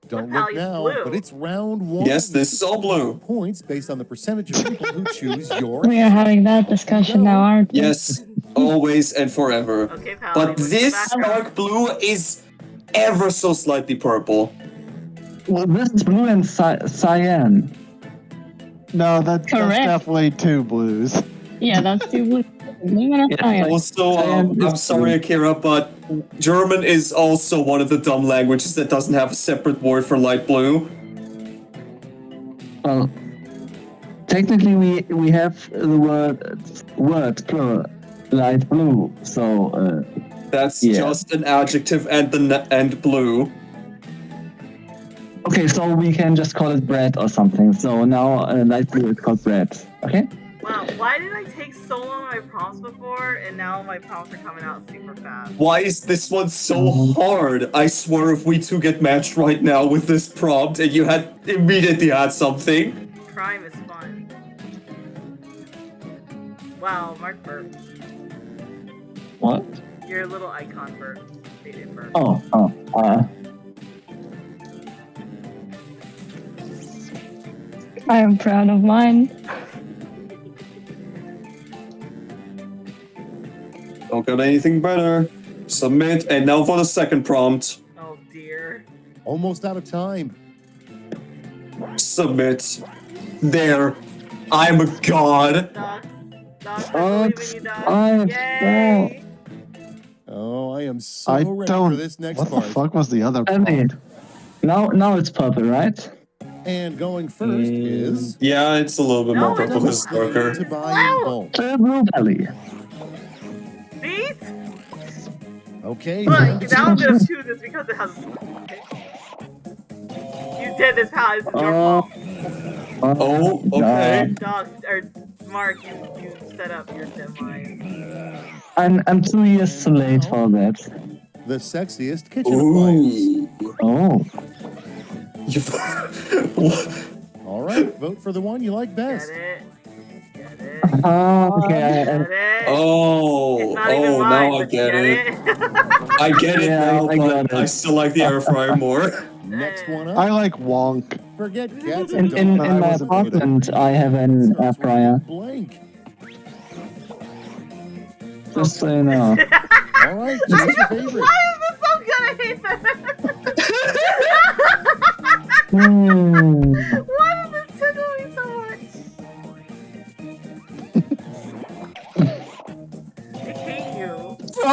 S16: Don't look now, but it's round 1.
S2: Yes, this is all blue.
S16: Points based on the percentage of people who choose your.
S17: We are having that discussion now, aren't we?
S2: Yes, always and forever.
S1: Okay, pal,
S2: but this dark blue is ever so slightly purple.
S4: Well, this is blue and cyan.
S3: No, that's definitely 2 blues.
S17: Yeah, that's 2 blue. Blue and a cyan.
S2: Also, I'm sorry, Akira, but German is also one of the dumb languages that doesn't have a separate word for light blue.
S4: Well, technically, we have the word plural, light blue. So
S2: that's just an adjective and blue.
S4: Okay, so we can just call it bread or something. So now light blue is called bread. Okay.
S1: Wow, why did I take so long on my prompts before, and now my prompts are coming out super fast?
S2: Why is this one so hard? I swear if we two get matched right now with this prompt and you had immediately had something.
S1: Crime is fun. Wow, Mark burped.
S4: What?
S1: Your little icon burped. They didn't burp.
S17: I am proud of mine.
S2: Don't got anything better. Submit, and now for the second prompt.
S1: Oh dear.
S16: Almost out of time.
S2: Submit. There. I'm a god.
S1: Yay!
S16: Oh, I am so
S3: I
S16: ready
S3: don't.
S16: for this next
S3: What
S16: part.
S3: the fuck was the other
S4: I mean, now it's purple, right?
S16: And going first is
S2: Yeah, it's a little bit more purple because it's darker.
S16: to buy in bulk.
S4: Blue belly.
S1: See?
S16: Okay.
S1: Look, now I'm gonna choose this because it has. You did this, pal. This is your fault.
S2: Oh, okay.
S1: Dog, or Mark, you set up your demise.
S4: I'm 2 years too late for that.
S16: The sexiest kitchen appliance.
S4: Oh.
S16: All right, vote for the one you like best.
S4: Okay.
S2: Oh, now I get it. I get it now, but I still like the air fryer more.
S16: Next one up.
S3: I like Wonk.
S16: Forget cats
S4: In
S16: and
S4: my apartment, I have an air fryer.
S16: blank.
S4: Just so you know.
S16: All right, choose your favorite.
S1: Why is this so good? I hate this. Why does this tickle me so much? I hate you. I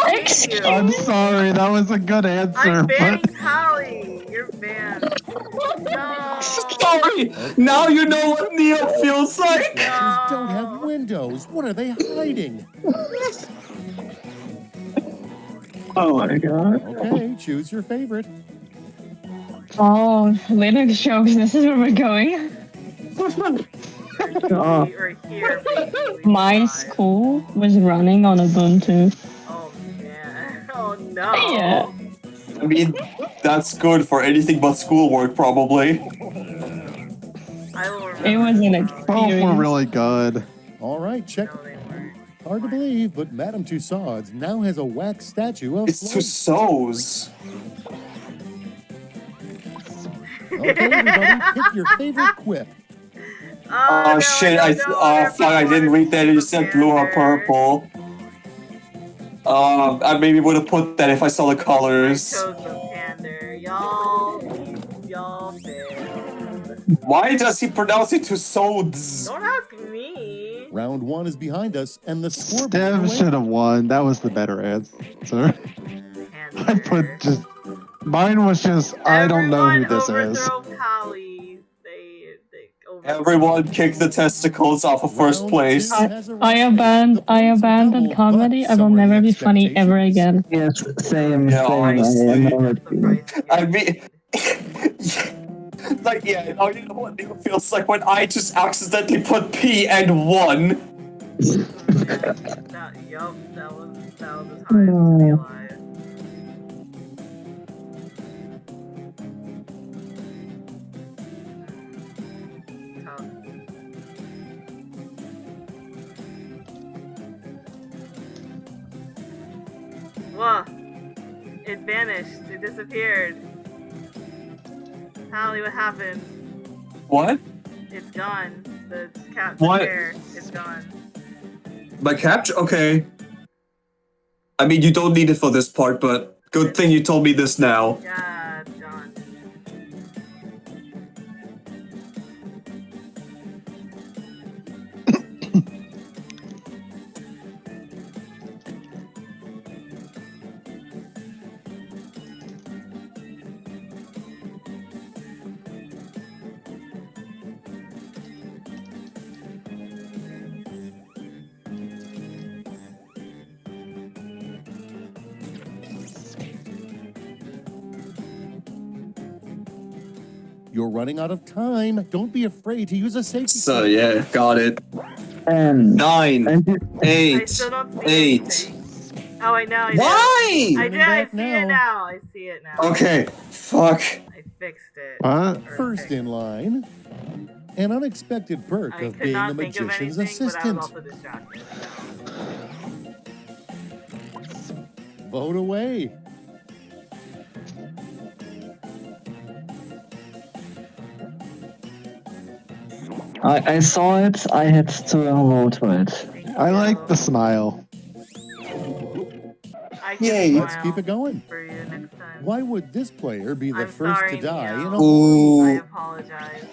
S1: hate you.
S3: I'm sorry, that was a good answer.
S1: I'm banning
S3: but
S1: Polly. You're banned. No.
S2: Sorry. Now you know what Neo feels like.
S16: These don't have windows. What are they hiding?
S4: Oh my god.
S16: Okay, choose your favorite.
S17: Oh, Linux jokes, this is where we're going.
S1: Or here, basically.
S17: My school was running on Ubuntu.
S1: Oh, man. Oh, no.
S17: Yeah.
S2: I mean, that's good for anything but schoolwork, probably.
S1: I will remember.
S17: It was an
S3: both were
S17: experience.
S3: really good.
S16: All right, check.
S1: No, they weren't.
S16: Hard to believe, but Madame Tussauds now has a wax statue of
S2: It's
S16: Flint.
S2: Tussauds.
S16: Okay, everybody, pick your favorite quip.
S2: Oh
S1: no,
S2: shit!
S1: I don't know. They're
S2: Fuck! I didn't read that. You said blue or purple. I maybe would have put that if I saw the colors.
S1: I chose the pander. Y'all failed.
S2: Why does he pronounce it Tussauds?
S1: Don't ask me.
S16: Round 1 is behind us, and the scoreboard.
S3: Dev should have won. That was the better answer. I put just. Mine was just. I don't know who this is.
S1: Overthrow Pally.
S2: Everyone kick the testicles off of first place.
S17: I abandoned comedy. I will never be funny ever again.
S4: Yes, same.
S2: Yeah, honestly.
S4: I know it.
S2: I mean, like, yeah, you know what it feels like when I just accidentally put P and 1.
S1: That was the time to be alive. Whoa! It vanished. It disappeared. Hallie, what happened?
S2: What?
S1: It's gone. The cat
S2: What?
S1: chair is gone.
S2: My capture? Okay. I mean, you don't need it for this part, but good thing you told me this now.
S1: Yeah, it's gone.
S16: You're running out of time. Don't be afraid to use a safety.
S2: So, yeah, got it.
S4: 10,
S2: 9,
S1: I
S2: 8,
S1: still don't see
S2: 8.
S1: anything. Oh, I know. I do.
S2: Why?
S1: I did. I see it now. I see it now.
S2: Okay, fuck.
S1: I fixed it.
S3: What?
S16: First in line, an unexpected perk
S1: I
S16: of
S1: could
S16: being a
S1: not think of
S16: magician's
S1: anything, but I
S16: assistant.
S1: was also distracted.
S16: Vote away.
S4: I saw it. I had to vote for it.
S3: I like the smile.
S1: I can
S2: Yay.
S1: smile
S16: Let's keep it going.
S1: for you next time.
S16: Why would this player be the
S1: I'm
S16: first
S1: sorry,
S16: to die in
S1: Neo.
S16: a
S2: Ooh.
S1: I apologize.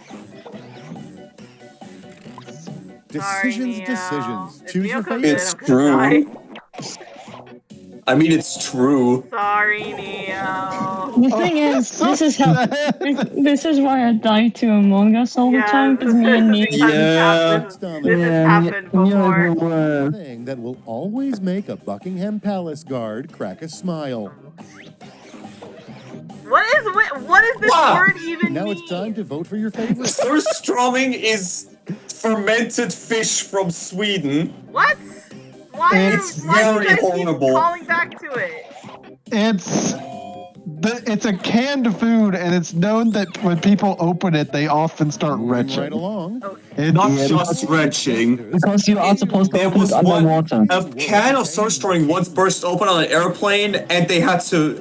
S16: Decisions,
S1: Neo.
S16: decisions.
S1: If
S16: Choose
S1: Neo
S16: your
S1: comes
S16: favorite.
S2: It's
S1: in, I'm gonna
S2: true.
S1: die.
S2: I mean, it's true.
S1: Sorry, Neo.
S17: The thing is, this is how. This is why I die to Among Us all the
S1: Yeah,
S17: time, because me and Nick.
S2: Yeah.
S1: This has happened before.
S16: Thing that will always make a Buckingham Palace guard crack a smile.
S1: What is this
S2: Wow.
S1: word even
S16: Now
S1: mean?
S16: it's time to vote for your favorite.
S2: Surströmming is fermented fish from Sweden.
S1: What? Why
S2: It's
S1: do you
S2: very
S1: guys
S2: horrible.
S1: keep calling back to it?
S3: It's a canned food, and it's known that when people open it, they often start retching.
S16: Right along.
S3: It's
S2: Not just retching.
S4: Because you are supposed to
S2: There
S4: open
S2: was
S4: it underwater.
S2: a can of surströmming once burst open on an airplane, and they had to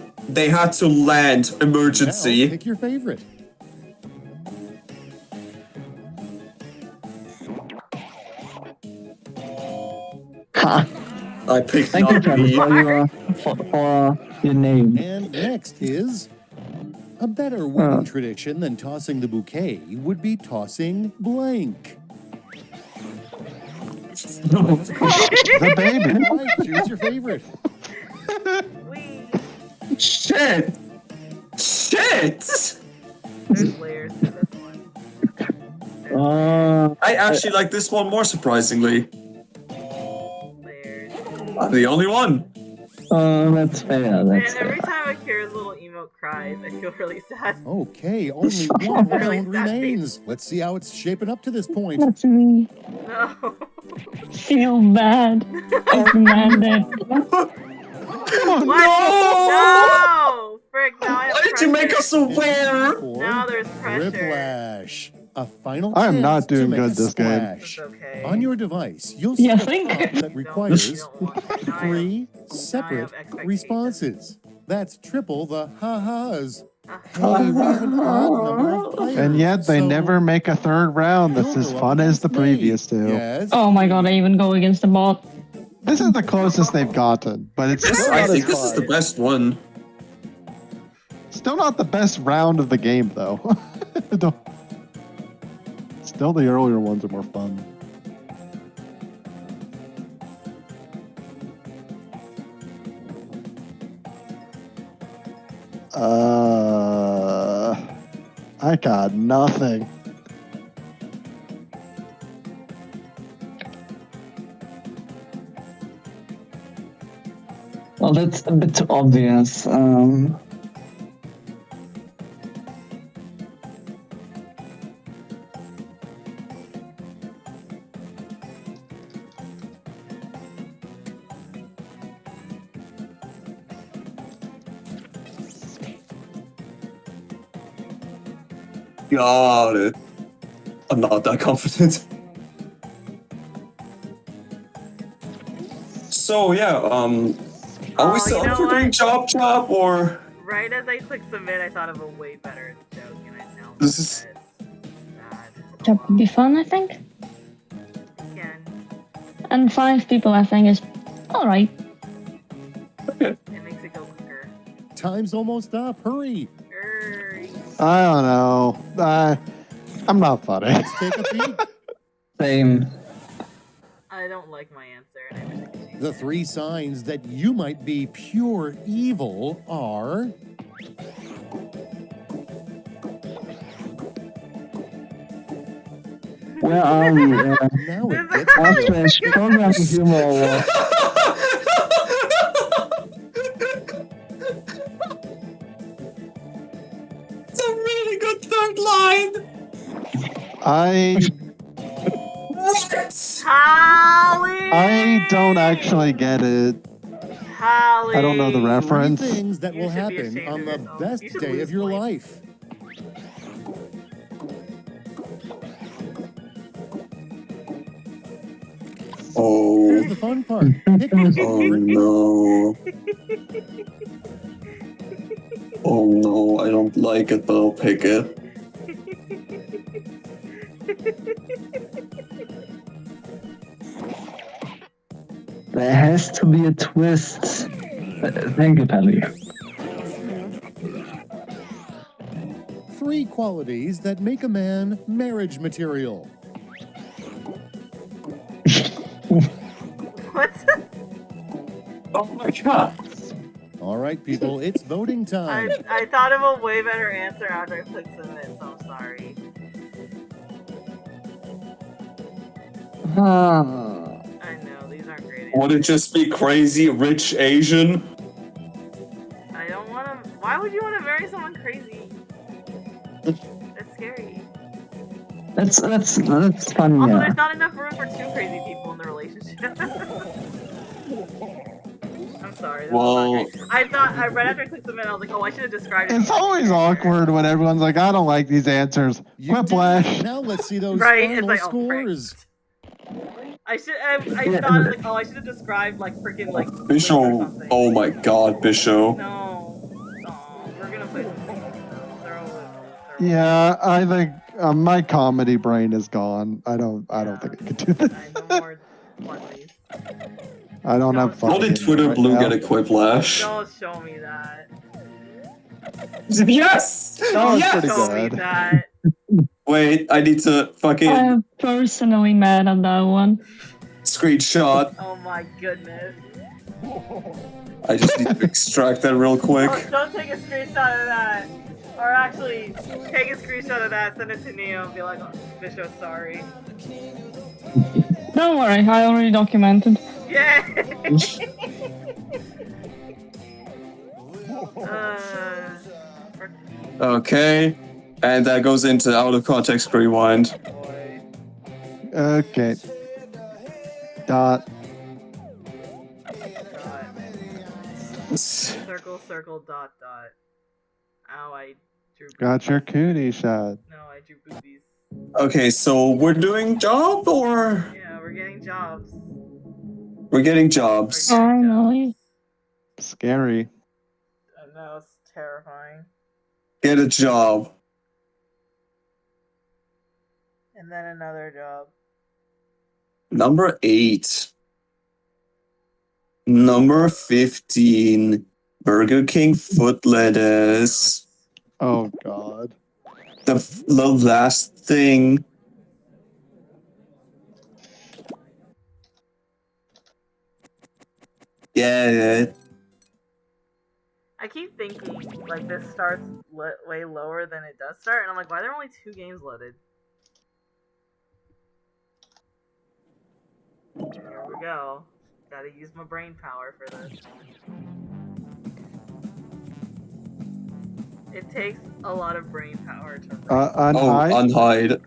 S2: land
S16: Now,
S2: emergency.
S16: pick your favorite.
S4: Ha!
S2: I picked
S4: Thank you,
S2: not
S4: Travis,
S2: me.
S4: for your name.
S16: And next is a better wedding tradition than tossing the bouquet would be tossing blank.
S3: the baby.
S16: Right, choose your favorite.
S2: Shit! Shit!
S1: There's layers to this one.
S2: I actually like this one more surprisingly.
S1: Layers.
S2: I'm the only one.
S4: That's fair.
S1: And
S4: That's
S1: every
S4: fair.
S1: time Akira's little emote cries, I feel really sad.
S16: Okay, only one
S1: Really
S16: round
S1: sad
S16: remains. Let's see how it's shaping up to this point.
S17: That's me.
S1: No.
S17: Feel bad. I demanded.
S1: What? No! Frick, now I have
S2: Why did you make us aware?
S1: Now there's pressure.
S16: Whiplash. A final
S3: I am
S16: chance
S3: not doing
S16: to make
S3: good
S16: a
S3: this game.
S16: splash.
S1: Okay.
S16: On your device, you'll see
S17: Yeah,
S16: a
S17: thank
S16: prompt
S17: you.
S16: that requires
S1: Now I
S16: 3
S1: have
S16: separate
S1: expectations.
S16: responses. That's triple the ha-has. Hey, we have an odd number of players.
S3: And yet they
S16: so
S3: never make a third round that's as fun as the previous two.
S16: Yes.
S17: Oh my god, I even go against the bot.
S3: This is the closest they've gotten, but it's still
S2: I
S3: not,
S2: think this is the best one.
S3: still not the best round of the game, though. Still, the earlier ones are more fun. I got nothing.
S4: Oh, that's a bit too obvious.
S2: Got it. I'm not that confident. So yeah, are we still up for doing job or?
S1: Right as I click submit, I thought of a way better joke, and I now
S2: This is.
S17: That would be fun, I think.
S1: Again.
S17: And 5 people, I think, is alright.
S1: It makes it go quicker.
S16: Time's almost up. Hurry.
S3: I don't know. I'm not funny.
S16: Let's take a peek.
S4: Same.
S1: I don't like my answer, and I wish I could change
S16: The 3 signs that you might be pure evil are...
S4: Where are we?
S16: Now it gets
S4: Slash program humor.
S2: It's a really good third line.
S3: I don't actually get it.
S1: Holly.
S3: I don't know the
S16: 3
S3: reference.
S16: things that will happen on the best day of your life.
S2: Oh.
S16: Here's the fun part. Pick
S2: Oh no. Oh no, I don't like it, but I'll pick it.
S4: There has to be a twist. Thank you, Pelly.
S16: 3 qualities that make a man marriage material.
S1: What?
S2: Oh my god.
S16: All right, people, it's voting time.
S1: I thought of a way better answer after I clicked submit, so I'm sorry. I know, these aren't great answers.
S2: Would it just be crazy rich Asian?
S1: I don't want to. Why would you want to marry someone crazy? That's scary.
S4: That's fun,
S1: Also,
S4: yeah.
S1: there's not enough room for 2 crazy people in the relationship. I'm sorry.
S2: Well,
S1: I thought, right after I clicked submit, I was like, oh, I should have described it.
S3: It's always awkward when everyone's like, I don't like these answers. Whiplash.
S16: Now let's see those
S1: Right,
S16: final
S1: it's like,
S16: scores.
S1: I thought, like, oh, I should have described, like, freaking, like,
S2: Bisho. Oh my god, Bisho.
S1: no. We're gonna play
S3: Yeah, I think my comedy brain is gone. I don't think I could do this. I don't have fun.
S2: How did Twitter Blue get a quiplash?
S1: Don't show me that.
S2: Yes!
S3: That was
S2: Yes!
S3: pretty
S1: Show me
S3: good.
S1: that.
S2: Wait, I need to fucking
S17: I'm personally mad at that one.
S2: screenshot.
S1: Oh my goodness.
S2: I just need to extract that real quick.
S1: Oh, don't take a screenshot of that. Or actually, take a screenshot of that, send it to Neo, and be like, oh, Bishop, sorry.
S17: Don't worry, I already documented.
S1: Yeah!
S2: Okay, and that goes into out of context rewind.
S3: Okay. Dot.
S1: Circle, circle, dot, dot. Ow, I drew boobies.
S3: Got your cootie shot.
S1: No, I drew boobies.
S2: Okay, so we're doing job or
S1: Yeah, we're getting jobs.
S2: we're getting jobs?
S17: Finally.
S3: Scary.
S1: I know, it's terrifying.
S2: Get a job.
S1: And then another job.
S2: Number 8. Number 15. Burger King foot lettuce.
S3: Oh god.
S2: The last thing. Yeah.
S1: I keep thinking, like, this starts way lower than it does start, and I'm like, why are there only 2 games loaded? Here we go. Gotta use my brain power for this. It takes a lot of brain power to
S3: unhide?
S2: Oh, unhide.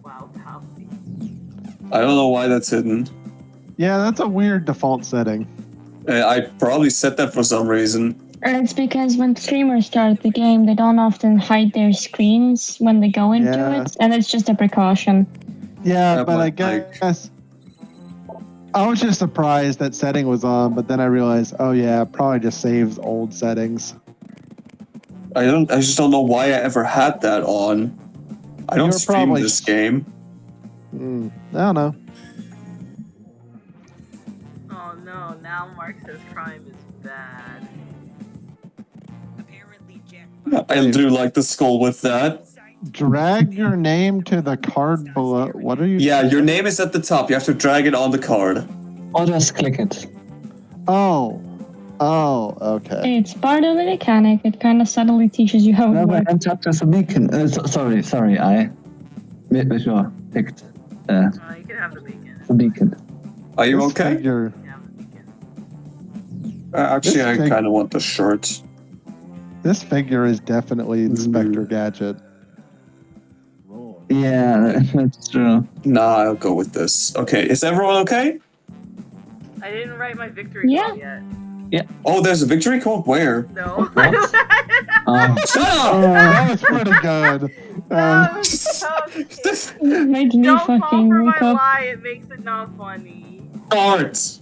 S1: Wow, Poppy.
S2: I don't know why that's hidden.
S3: Yeah, that's a weird default setting.
S2: I probably set that for some reason.
S17: It's because when streamers start the game, they don't often hide their screens when they go into it, and it's just a precaution.
S3: Yeah, but I guess I was just surprised that setting was on, but then I realized, oh yeah, it probably just saves old settings.
S2: I just don't know why I ever had that on. I don't stream this game.
S3: I don't know.
S1: Oh no, now Mark says crime is bad.
S2: I do like the skull with that.
S3: Drag your name to the card below. What are you?
S2: Yeah, your name is at the top. You have to drag it on the card.
S4: Or just click it.
S3: Oh, okay.
S17: It's part of the mechanic. It kind of subtly teaches you how it
S4: No,
S17: works.
S4: but I'm tapped as a beacon. Sorry, I sure picked
S1: You can have the beacon.
S4: the beacon.
S2: Are you
S3: This
S2: okay?
S3: figure-
S2: Actually,
S3: This
S2: I kind of want the shirt.
S3: This figure is definitely Inspector Gadget.
S4: Yeah, that's true.
S2: Nah, I'll go with this. Okay, is everyone okay?
S1: I didn't write my victory call yet.
S4: Yeah.
S2: Oh, there's a victory code? Where?
S1: No.
S2: Shut up!
S3: That was pretty good.
S17: It made me
S1: Don't fall
S17: fucking
S1: for
S17: wake
S1: my
S17: up.
S1: lie, it makes it not funny.
S2: Darts!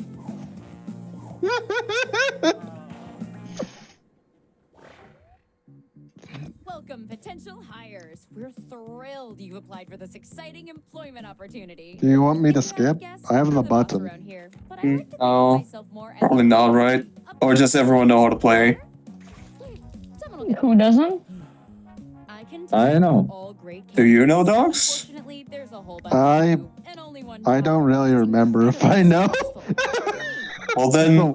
S9: Welcome, potential hires. We're thrilled you applied for this exciting employment opportunity.
S3: Do you want me to skip? I have the button.
S2: Oh, probably not, right? Or does everyone know how to play?
S17: Who doesn't?
S4: I know.
S2: Do you know, dogs?
S3: I don't really remember if I know.
S2: Well then...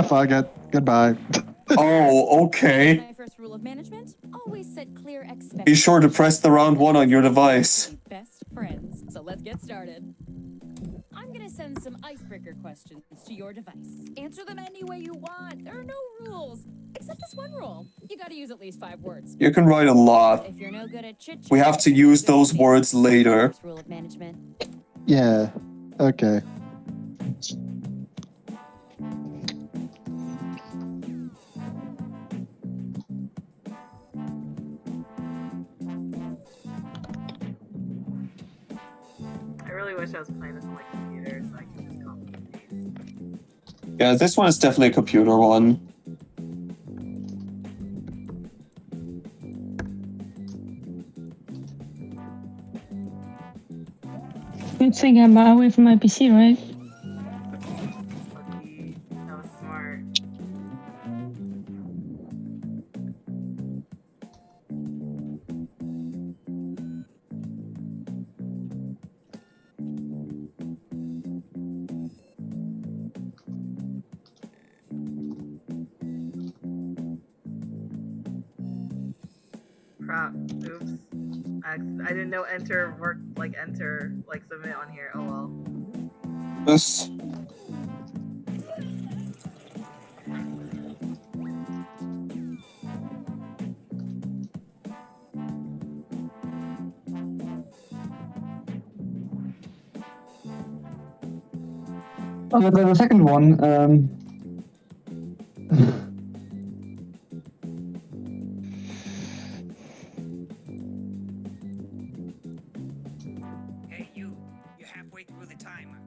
S3: Fuck it. Goodbye.
S2: Oh, okay.
S9: My first rule of management, always set clear expectations.
S2: Be sure to press the round 1 on your device.
S9: Best friends. So let's get started. I'm gonna send some icebreaker questions to your device. Answer them any way you want. There are no rules. Except this one rule. You gotta use at least 5 words.
S2: You can write a lot.
S9: If you're no good at chit-chat,
S2: We have to use those words later.
S9: rule of management.
S3: Yeah. Okay.
S1: I really wish I was playing this on my computer so I could just copy and paste.
S2: Yeah, this one is definitely a computer one.
S17: Good thing I'm away from my PC, right?
S1: That was smart. Crap. Oops. I didn't know enter worked like enter, like submit on here. Oh well.
S2: This.
S4: Oh, the second one.
S18: Hey, you're halfway through the timer.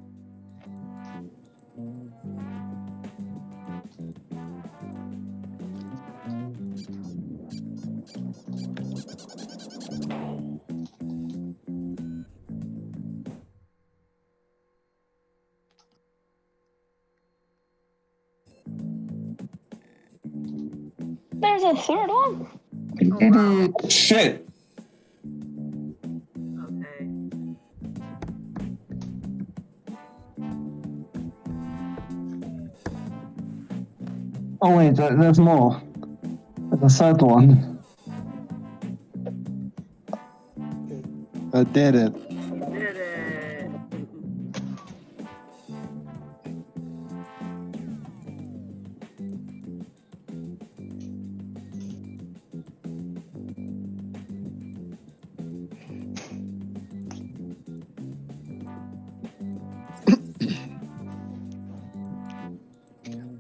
S17: There's a third one.
S2: Shit!
S1: Okay.
S4: Oh wait, there's more. There's a third one.
S3: I did it.
S1: Did it.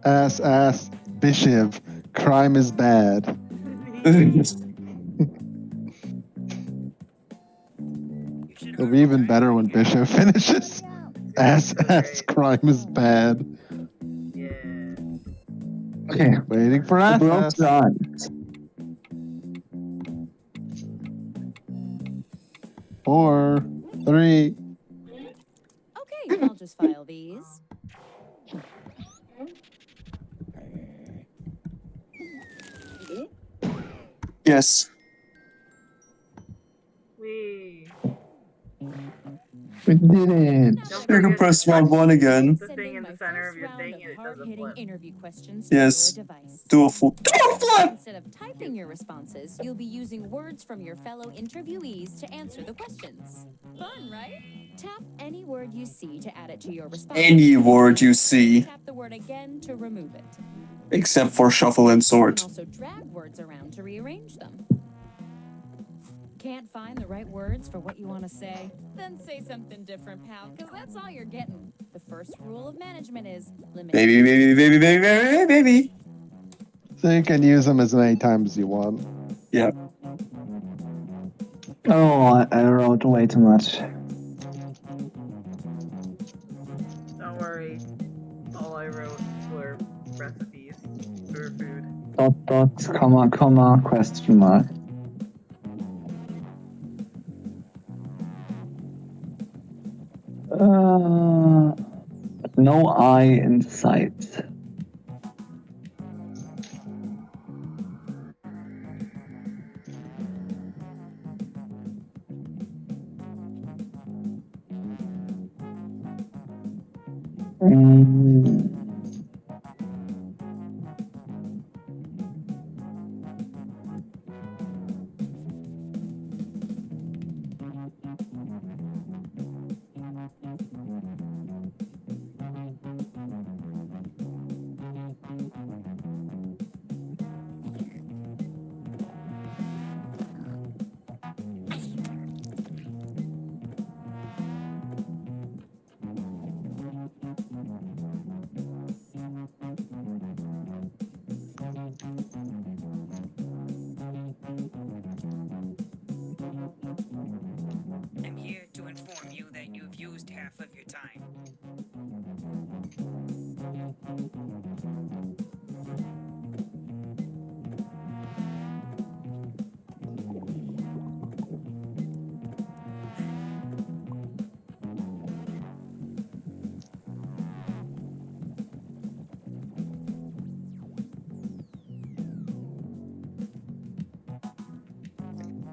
S3: Ass, Bishop. Crime is bad. It'll be even better when Bishop finishes. Ass, crime is bad.
S4: Okay.
S3: Waiting for
S4: The
S3: ass.
S4: world's done.
S3: 4, 3.
S9: Okay, I'll just file these.
S2: Yes.
S4: We did it.
S2: You can press round 1 again.
S1: The thing in the center of your thing, it doesn't flip.
S9: Interview questions
S2: Yes.
S9: to your device.
S2: Do a full flip!
S9: Instead of typing your responses, you'll be using words from your fellow interviewees to answer the questions. Fun, right? Tap any word you see to add it to your response.
S2: Any word you see,
S9: Tap the word again to remove it.
S2: except for shuffle and
S9: You
S2: sort.
S9: can also drag words around to rearrange them. Can't find the right words for what you want to say? Then say something different, pal, because that's all you're getting. The first rule of management is limit.
S2: Baby.
S3: So you can use them as many times as you want.
S2: Yeah.
S4: Oh, I wrote way too much.
S1: Don't worry. All I wrote were recipes for food.
S4: Dot, comma, question mark. No eye in sight.
S18: I'm here to inform you that you've used half of your time.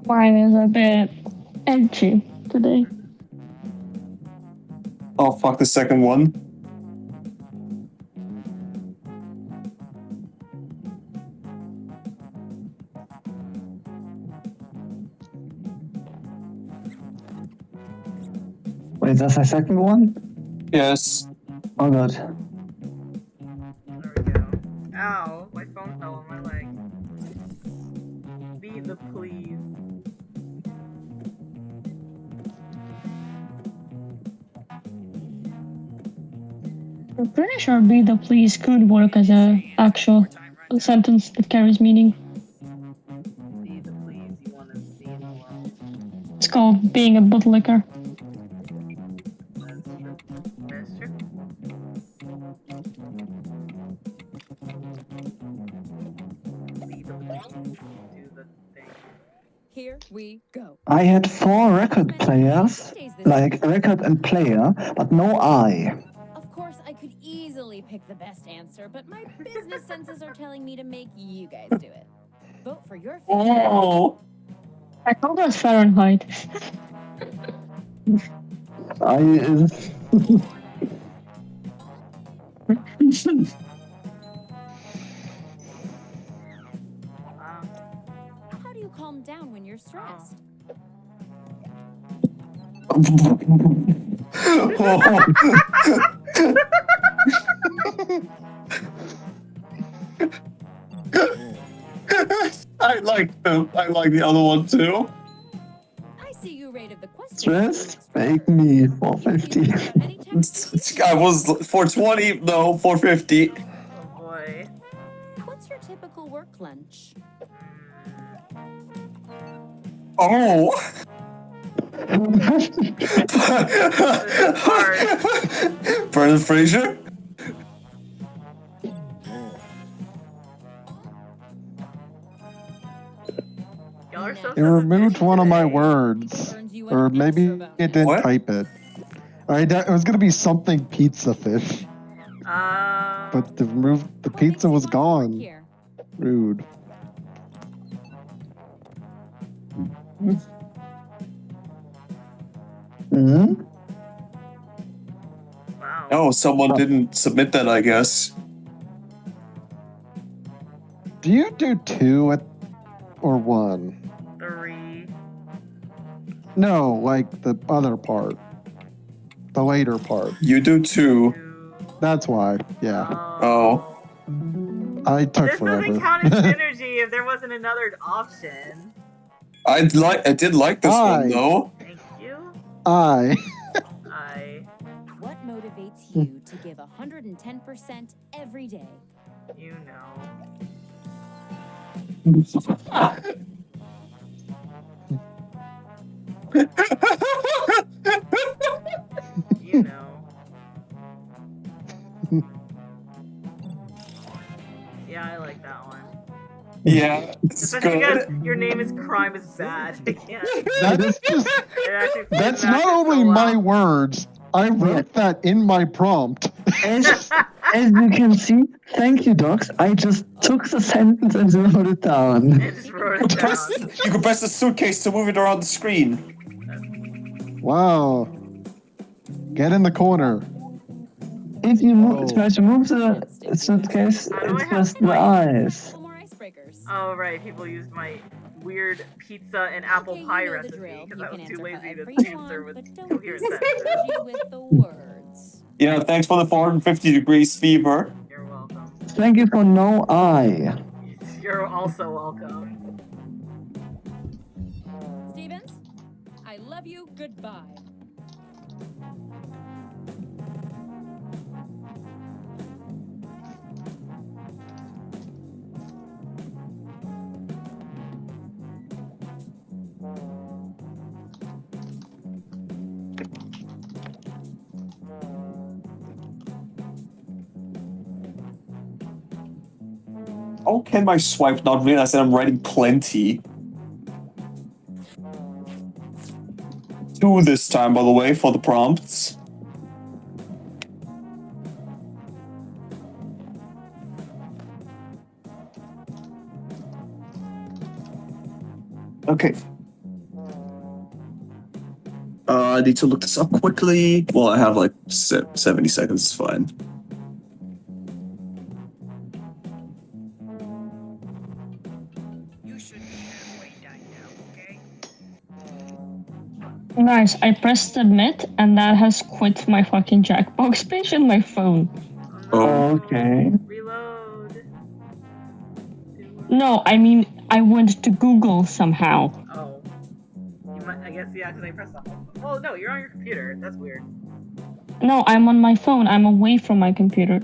S17: Mine is a bit edgy today.
S2: Oh, fuck the second one.
S4: Wait, that's my second one?
S2: Yes.
S4: Oh god.
S1: Ow, my phone fell on my leg. Be the please.
S17: I'm pretty sure "be the please" could work as a actual sentence that carries meaning.
S1: Be the please you want to see in the world.
S17: It's called being a bootlicker.
S1: That's true. That's true. Be the please. Do the thing.
S9: Here we go.
S4: I had 4 record players, like record and player, but no eye.
S9: Of course, I could easily pick the best answer, but my business senses are telling me to make you guys do it. Vote for your favorite.
S2: Oh.
S17: I call that Fahrenheit.
S9: How do you calm down when you're stressed?
S2: I like the other one too.
S9: I see you rated the question.
S4: Stress? Make me 450.
S2: I was 420, no, 450.
S1: Oh
S2: Oh! Brendan Fraser?
S3: It removed one of my words. Or maybe it didn't type it. It was gonna be something pizza fish. But the pizza was gone. Rude.
S4: Mm-hmm.
S2: Oh, someone didn't submit that, I guess.
S3: Do you do 2 or 1?
S1: 3.
S3: No, like the other part. The later part.
S2: You do 2.
S3: That's why, yeah.
S2: Oh.
S3: I took
S1: This
S3: forever.
S1: doesn't count as synergy if there wasn't another option.
S2: I did like this one, though.
S1: Thank you.
S3: I.
S9: What motivates you to give 110% every day?
S1: You know. You know. Yeah, I like that one.
S2: Yeah, it's
S1: Especially
S2: good.
S1: because your name is Crime is Bad. I can't.
S3: That is just.
S1: It actually plays
S3: That's
S1: back
S3: not
S1: so
S3: only
S1: well.
S3: my words. I wrote that in my prompt.
S4: As you can see, thank you, Docs. I just took the sentence and wrote it down.
S2: You can press the suitcase to move it around the screen.
S3: Wow. Get in the corner.
S4: If you try to move the suitcase, it's just the eyes.
S1: Oh right, people used my weird pizza and apple pie recipe because I was too lazy to answer with coherent sentences.
S2: Yeah, thanks for the 450 degrees fever.
S1: You're welcome.
S4: Thank you for no eye.
S1: You're also welcome.
S9: Stevens, I love you. Goodbye.
S2: How can my swipe not realize that I'm writing plenty? 2 this time, by the way, for the prompts. Okay. I need to look this up quickly. Well, I have like 70 seconds, it's fine.
S17: Nice, I pressed submit and that has quit my fucking Jackbox page on my phone.
S2: Oh.
S4: Okay.
S1: Reload.
S17: No, I mean, I went to Google somehow.
S1: Oh. You might, I guess you accidentally pressed the home. Oh no, you're on your computer. That's weird.
S17: No, I'm on my phone. I'm away from my computer.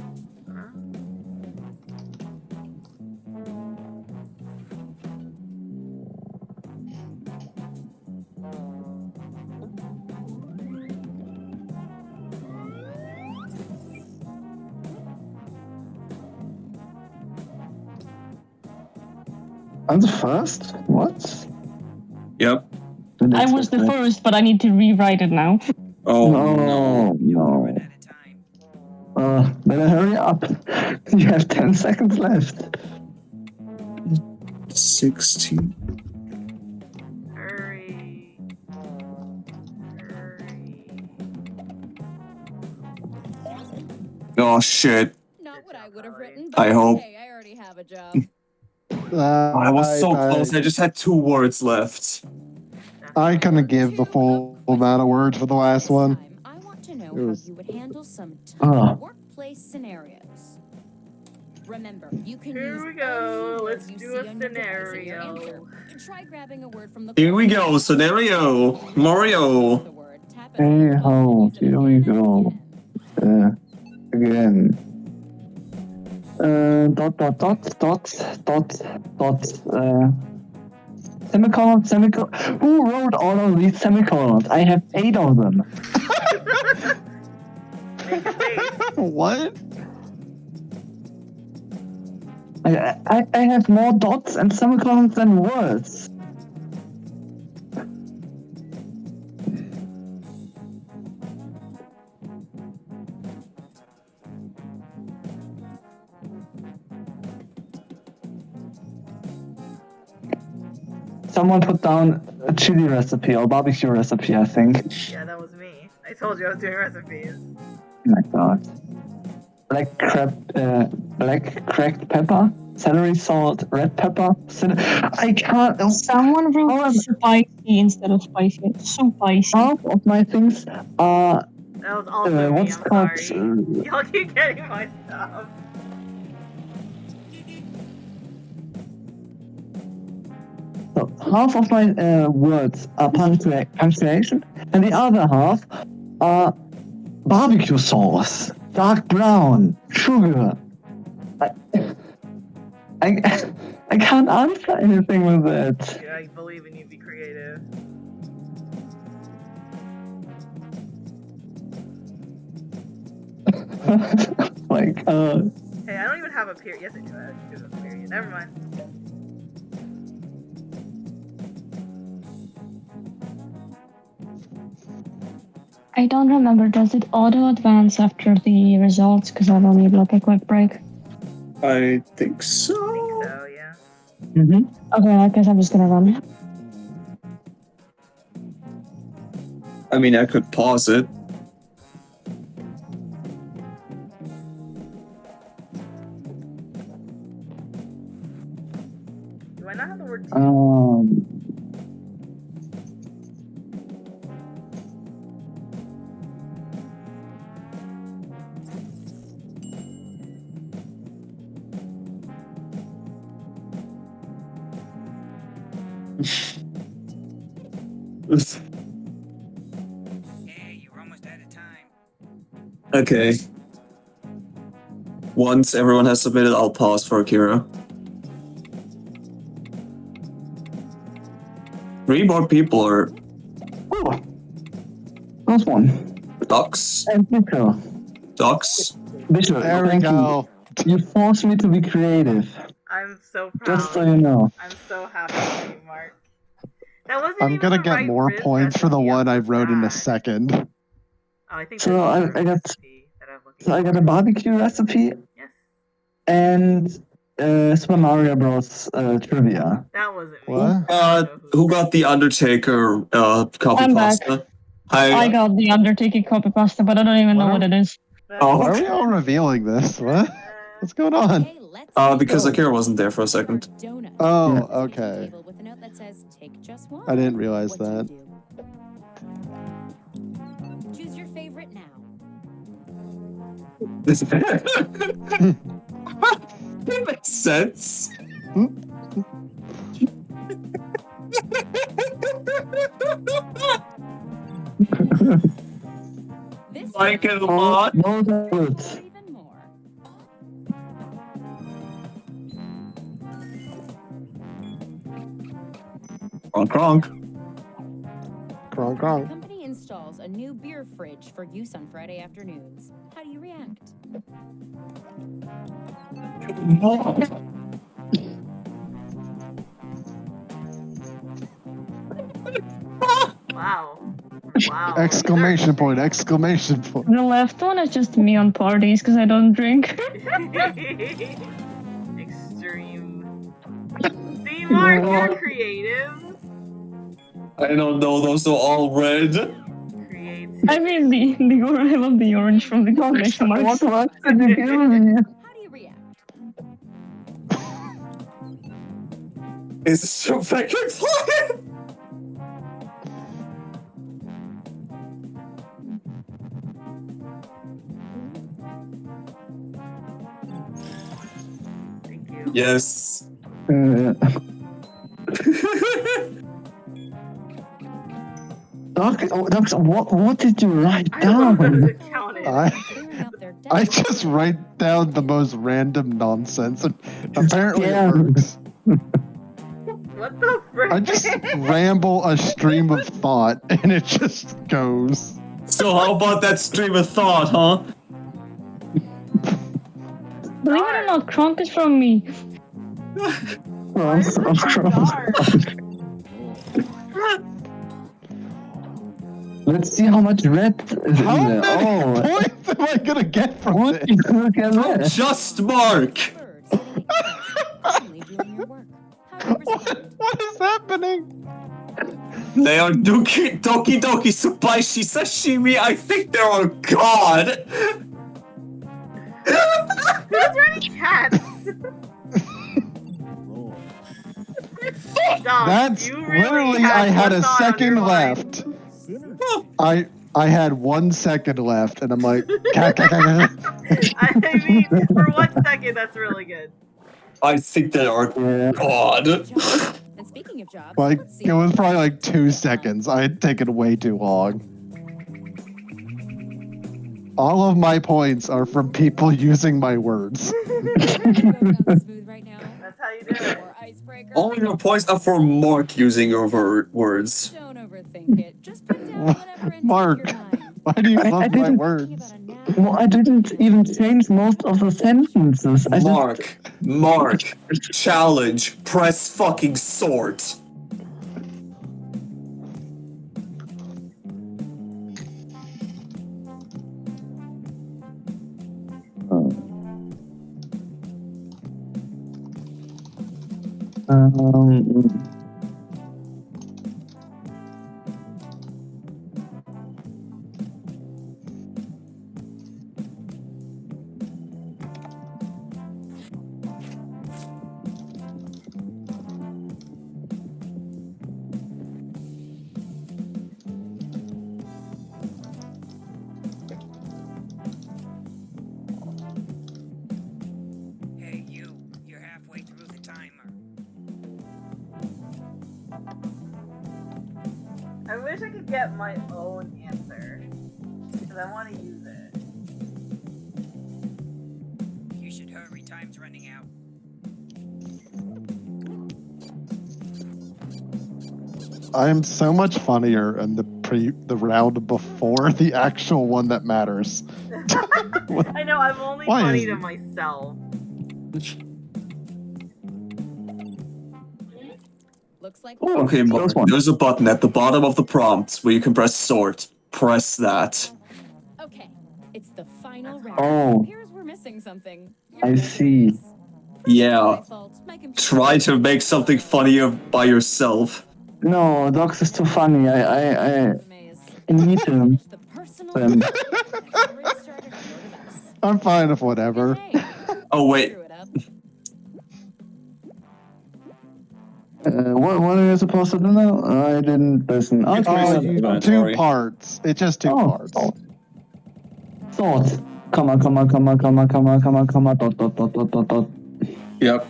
S4: I'm the first? What?
S2: Yep.
S17: I was the first, but I need to rewrite it now.
S2: Oh
S4: no. Better hurry up. You have 10 seconds left.
S2: 16.
S1: Hurry.
S2: Oh shit.
S9: Not what I would have written.
S2: I hope.
S9: Hey, I already have a job.
S2: I was so close. I just had 2 words left.
S3: I couldn't give the full amount of words for the last one.
S9: I want to know how you would handle some
S3: Oh.
S9: workplace scenarios. Remember, you can
S1: Here
S9: use
S1: we go.
S9: any
S1: Let's
S9: word you
S1: do
S9: see
S1: a
S9: on your device in your
S1: scenario.
S9: answer. Try grabbing a word from the
S2: Here we go. Scenario. Mario.
S4: Hey ho, here we go. Again. Semicolon, semicolon. Who wrote all of these semicolons? I have 8 of them.
S3: What?
S4: I have more dots and semicolons than words. Someone put down a chili recipe or barbecue recipe, I think.
S1: Yeah, that was me. I told you I was doing recipes.
S4: Oh my god. Black cracked pepper, celery salt, red pepper. I can't.
S17: Someone wrote spicy instead of spicy. So spicy.
S4: Half of my things are.
S1: That was also me,
S4: what's
S1: I'm
S4: called?
S1: sorry. Y'all keep getting my stuff.
S4: So half of my words are punctuation, and the other half are barbecue sauce, dark brown, sugar. I can't answer anything with it.
S1: Yeah, I believe in you. Be creative.
S4: Like,
S1: Hey, I don't even have a period. Yes, I do. I do have a period. Never mind.
S17: I don't remember. Does it auto advance after the results? Because I don't need like a quick break.
S2: I think so.
S1: So, yeah.
S17: Okay, I guess I'm just gonna run.
S2: I mean, I could pause it.
S1: Do I not have the word
S18: Hey, you're almost out of time.
S2: Okay. Once everyone has submitted, I'll pause for Akira. 3 more people are.
S4: Last one.
S2: Ducks.
S4: And Nico.
S2: Ducks.
S4: Bishop,
S3: There we go.
S4: You forced me to be creative.
S1: I'm so proud.
S4: Just so you know.
S1: I'm so happy for you, Mark. That wasn't
S3: I'm
S1: even
S3: gonna
S1: the
S3: get
S1: right
S3: more
S1: Riz
S3: points for the
S1: recipe.
S3: one I wrote in a second.
S1: Oh, I think
S4: So
S1: that's
S4: I got.
S1: that I'm looking
S4: So I got a barbecue recipe.
S1: Yes.
S4: And Super Mario Bros. Trivia.
S1: That wasn't
S3: What?
S2: Who got the Undertaker copy
S17: I'm back.
S2: pasta?
S17: I got the Undertaker copy pasta, but I don't even know what it is.
S2: Oh,
S3: Why are we all revealing this? What? What's going on?
S2: because Akira wasn't there for a second.
S3: Oh, okay.
S9: With a note that says, take just one.
S3: I didn't realize that.
S9: Choose your favorite now.
S2: That makes sense. Like it a lot. Kronk, kronk.
S3: Kronk, kronk.
S9: Company installs a new beer fridge for use on Friday afternoons. How do you react?
S1: Wow. Wow.
S3: Exclamation point, exclamation point.
S17: The left one is just me on parties because I don't drink.
S1: Extreme. See, Mark, you're creative.
S2: I don't know, those are all red.
S17: I mean I love the orange from the combination marks.
S4: What did you give me?
S9: How do you react?
S2: Is this so fucking fun? Yes.
S4: Doc, what did you write down?
S9: Clearing out their
S3: I just write down the most random nonsense, and apparently it works.
S1: What the frick?
S3: I just ramble a stream of thought, and it just goes.
S2: So how about that stream of thought, huh?
S17: Believe it or not, Kronk is from me.
S4: Let's see how much red is
S3: How
S4: in there.
S3: many points am I gonna get from
S4: What
S3: this?
S4: look at that?
S2: Just Mark!
S3: What is happening?
S2: They are Doki Doki Spicy Sashimi. I think they're on God.
S1: Who's running cats? Dog,
S3: That's
S1: you really
S3: literally. I had a
S1: one thought on
S3: second
S1: your mind.
S3: left. I had 1 second left, and I'm like,
S1: I mean, for 1 second, that's really good.
S2: I think they are God.
S9: And speaking of jobs,
S3: like
S9: let's see.
S3: it was probably like 2 seconds. I had taken way too long. All of my points are from people using my words.
S1: That's how you do it.
S2: All your points are for Mark using your words.
S9: Don't overthink it. Just put down whatever enters
S3: Mark,
S9: your mind.
S3: why do you
S4: I
S3: love my
S4: didn't-
S3: words?
S4: Well, I didn't even change most of the sentences. I
S2: Mark, challenge, press fucking sword.
S18: Hey, you're halfway through the timer.
S1: I wish I could get my own answer. Because I want to use it.
S18: You should hurry, time's running out.
S3: I am so much funnier in the round before the actual one that matters.
S1: I know, I'm only
S3: Why
S1: funny
S3: is-
S1: to myself.
S9: Looks like
S2: Okay, Mark, there's a button at the bottom of the prompt where you can press sword. Press that.
S9: Okay, it's the final round.
S4: Oh.
S9: Here's we're missing something.
S4: I see.
S2: Yeah. Try to make something funnier by yourself.
S4: No, Docs is too funny. I need him.
S3: I'm fine with whatever.
S2: Oh, wait.
S4: What are you supposed to do now? I didn't listen. Okay.
S3: 2 parts. It's just 2 parts.
S4: Thought. Comma, dot.
S2: Yep.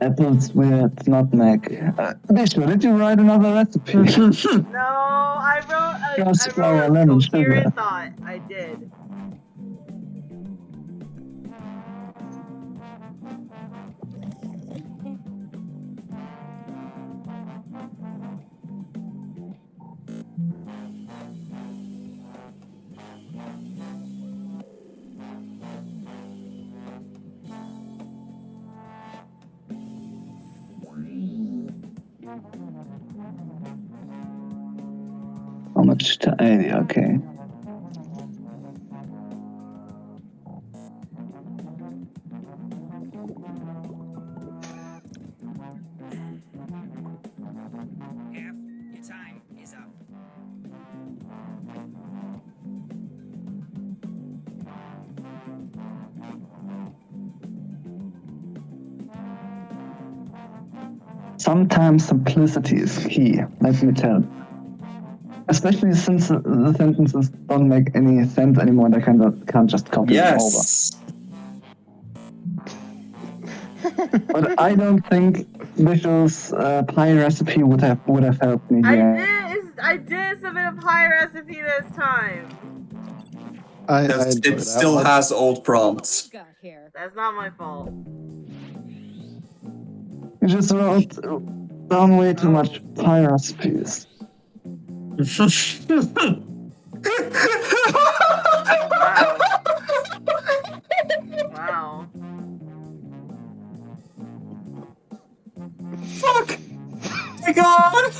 S4: Apples with nutmeg. Bishop, did you write another recipe?
S1: No, I wrote
S4: Just
S1: a
S4: flour, lemon,
S1: coherent
S4: sugar.
S1: thought. I did.
S4: How much time? Okay.
S18: Your time is up.
S4: Sometimes simplicity is key, let me tell. Especially since the sentences don't make any sense anymore, they can't just copy them over.
S2: Yes.
S4: But I don't think Visual's pie recipe would have helped me here.
S1: I did submit a pie recipe this time.
S2: It still has old prompts.
S1: That's not my fault.
S4: You just wrote down way too much pie recipes.
S1: Wow.
S2: Fuck! My god!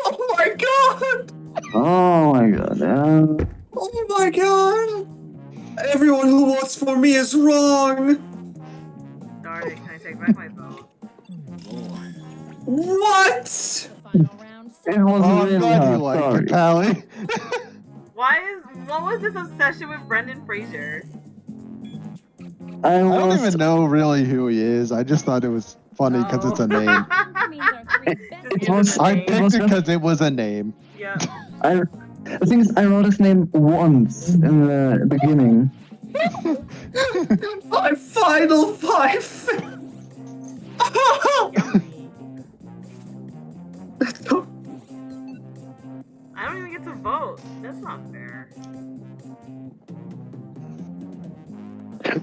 S2: Oh my god!
S4: Oh my god, yeah.
S2: Oh my god! Everyone who votes for me is wrong!
S1: Sorry, can I take back my vote?
S2: What?
S4: It was
S3: I'm
S4: really
S3: glad you
S4: hard,
S3: like
S4: sorry.
S3: it, Pally.
S1: What was this obsession with Brendan Fraser?
S3: I don't even know really who he is. I just thought it was funny because it's a name. I picked it because it was a name.
S1: Yeah.
S4: I think I wrote his name once in the beginning.
S2: My final five!
S1: I don't even get to vote. That's not fair.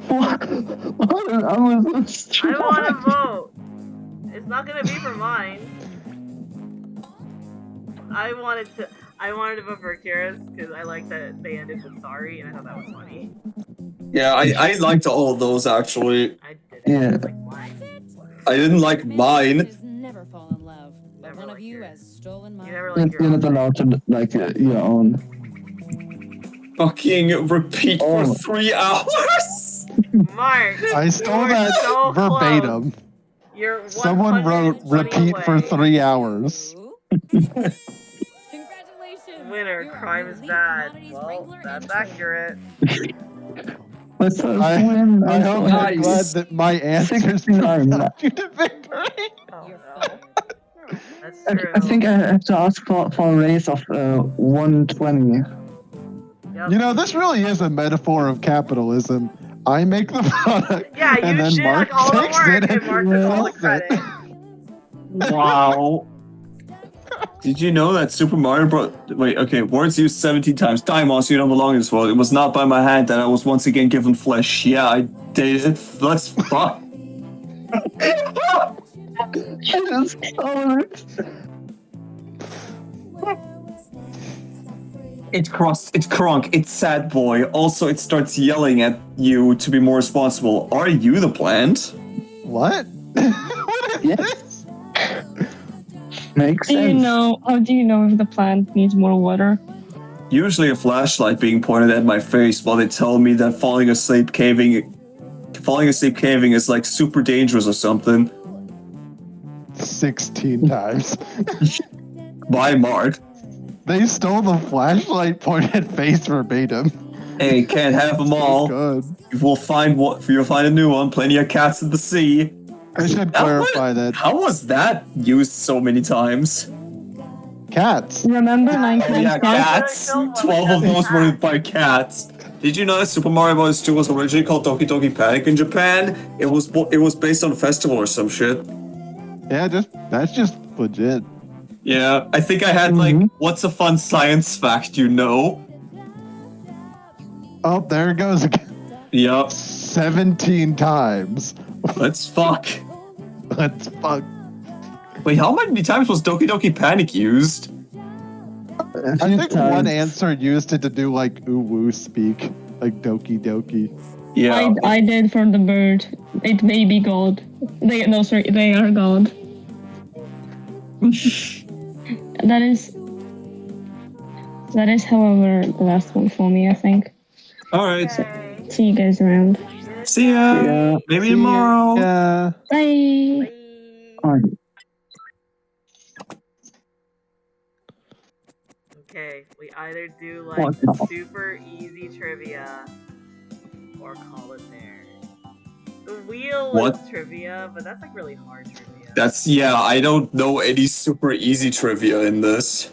S4: What? I was
S1: I want to vote. It's not gonna be for mine. I wanted to vote for Kira's because I like that they ended with sorry, and I thought that was funny.
S2: Yeah, I liked all of those actually.
S4: Yeah.
S2: I didn't like mine.
S9: Never fall in love, but one of you has stolen my.
S1: Never
S4: You're not allowed to like your own.
S2: Fucking repeat for 3 hours!
S1: Mark,
S3: I stole
S1: you were
S3: that
S1: so
S3: verbatim.
S1: close. You're
S3: Someone wrote
S1: 120
S3: repeat for
S1: away.
S3: 3 hours.
S1: Winner, crime is bad. Well, that's accurate.
S3: I hope you're glad that my answers brought you to victory.
S1: That's
S4: I think I have to ask for a raise of 120.
S3: You know, this really is a metaphor of capitalism. I make the product,
S1: Yeah, you
S3: and then
S1: should
S3: Mark
S1: like all the
S3: takes
S1: work
S3: it
S1: and Mark gets all the
S3: sells it.
S1: credit.
S2: Wow. Did you know that Super Mario Bros. Wait, okay, words used 17 times. Daimos, you don't belong in this world. It was not by my hand that I was once again given flesh. Yeah, I did it. Let's fuck. It's cross, it's crunk, it's sad boy. Also, it starts yelling at you to be more responsible. Are you the plant?
S3: What?
S4: Yes. Makes
S17: Do you
S4: sense.
S17: know? How do you know if the plant needs more water?
S2: Usually a flashlight being pointed at my face while they tell me that falling asleep caving is like super dangerous or something.
S3: 16 times.
S2: By Mark.
S3: They stole the flashlight pointed face verbatim.
S2: Hey, can't have them all.
S3: Good.
S2: You'll find a new one. Plenty of cats in the sea.
S3: I should clarify that.
S2: How was that used so many times?
S3: Cats.
S17: Remember 9 times
S2: Yeah, cats. 12 of those were by cats. Did you know that Super Mario Bros. 2 was originally called Doki Doki Panic in Japan? It was based on a festival or some shit.
S3: Yeah, that's just legit.
S2: Yeah, I think I had what's a fun science fact you know?
S3: Oh, there it goes again.
S2: Yup.
S3: 17 times.
S2: Let's fuck.
S3: Let's fuck.
S2: Wait, how many times was Doki Doki Panic used?
S3: I think one answer used it to do like uwu speak, like Doki Doki.
S2: Yeah.
S17: I did for the bird. It may be God. They are God. That is, however, the last one for me, I think.
S2: Alright.
S17: See you guys around.
S2: See ya. Maybe tomorrow.
S3: Yeah.
S17: Bye.
S1: Okay, we either do like super easy trivia or call it there. The wheel is trivia, but that's like really hard trivia.
S2: I don't know any super easy trivia in this.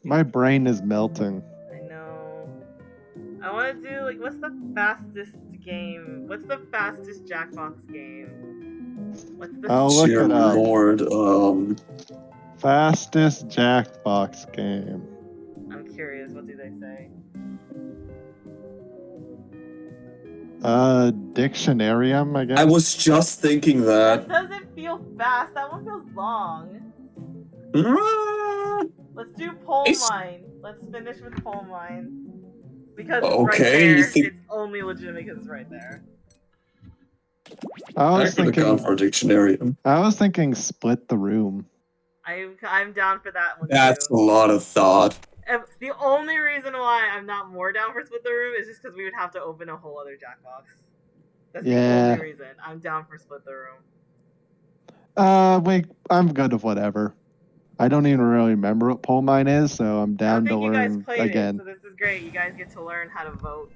S3: My brain is melting.
S1: I know. I want to do like, what's the fastest game? What's the fastest Jackbox game? What's the
S3: I'll look
S2: Dear
S3: it up.
S2: Lord,
S3: Fastest Jackbox game.
S1: I'm curious. What do they say?
S3: Dictionarium, I guess.
S2: I was just thinking
S1: That
S2: that.
S1: doesn't feel fast. That one feels long. Let's do Pole Mine. Let's finish with Pole Mine. Because it's right
S2: Okay, you
S1: there.
S2: think-
S1: It's only legitimate because it's right there.
S3: I was
S2: could have gone
S3: thinking.
S2: for Dictionarium.
S3: I was thinking Split the Room.
S1: I'm down for that one
S2: That's
S1: too.
S2: a lot of thought.
S1: The only reason why I'm not more down for Split the Room is just because we would have to open a whole other Jackbox. That's the only reason. I'm down for Split the Room.
S3: Wait, I'm good with whatever. I don't even really remember what Pole Mine is, so I'm down to
S1: You guys
S3: learn
S1: played
S3: again.
S1: it, so this is great. You guys get to learn how to vote.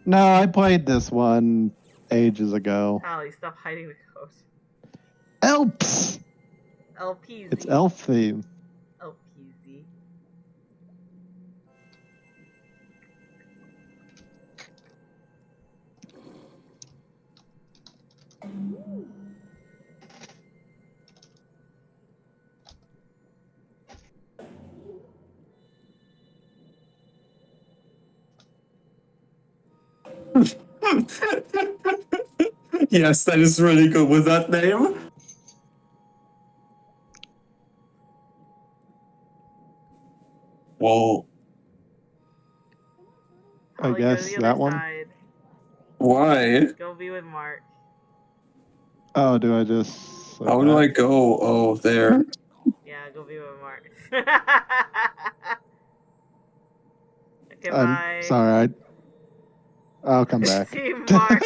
S3: No, I played this one ages ago.
S1: Hallie, stop hiding the code.
S3: Elps!
S1: LPZ.
S3: It's elf theme.
S1: LPZ.
S2: Yes, that is really good with that name. Whoa.
S3: I guess that one.
S1: Side.
S2: Why?
S1: Go be with Mark.
S3: Oh, do I just...
S2: How do I go? Oh, there.
S1: Yeah, go be with Mark. Okay,
S3: I'm
S1: bye.
S3: sorry, I'll come back.
S1: See Mark.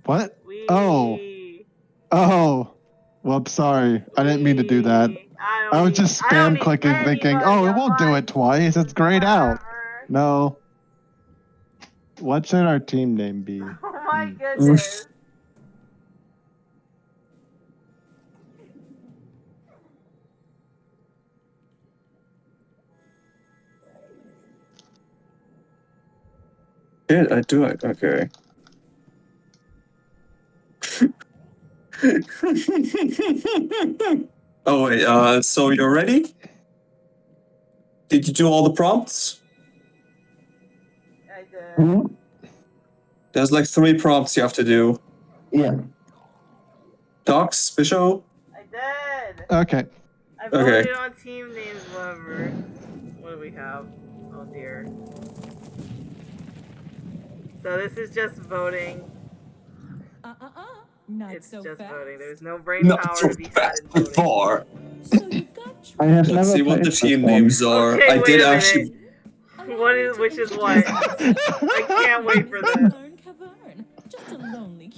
S3: What? Oh. Oh. Whoops, sorry. I didn't mean to do that. I was just spam clicking thinking, oh, it won't do it twice. It's grayed out. No. What should our team name be?
S1: Oh my goodness.
S2: Shit, I do it. Okay. Oh wait, so you're ready? Did you do all the prompts?
S1: I did.
S2: There's like 3 prompts you have to do.
S4: Yeah.
S2: Docs, Bishop?
S1: I did.
S3: Okay.
S1: I voted on team names, whatever. What do we have? Oh dear. So this is just voting.
S8: Not
S1: it's
S8: so
S1: just
S8: fast.
S1: voting. There's no brain power to be had in voting.
S2: Before.
S4: I have
S2: Let's
S4: never
S2: see what the
S4: played
S2: team
S4: this one.
S2: names are.
S1: Okay,
S2: I
S1: wait
S2: did
S1: a
S2: actually.
S1: minute. Which is what? I can't wait for this.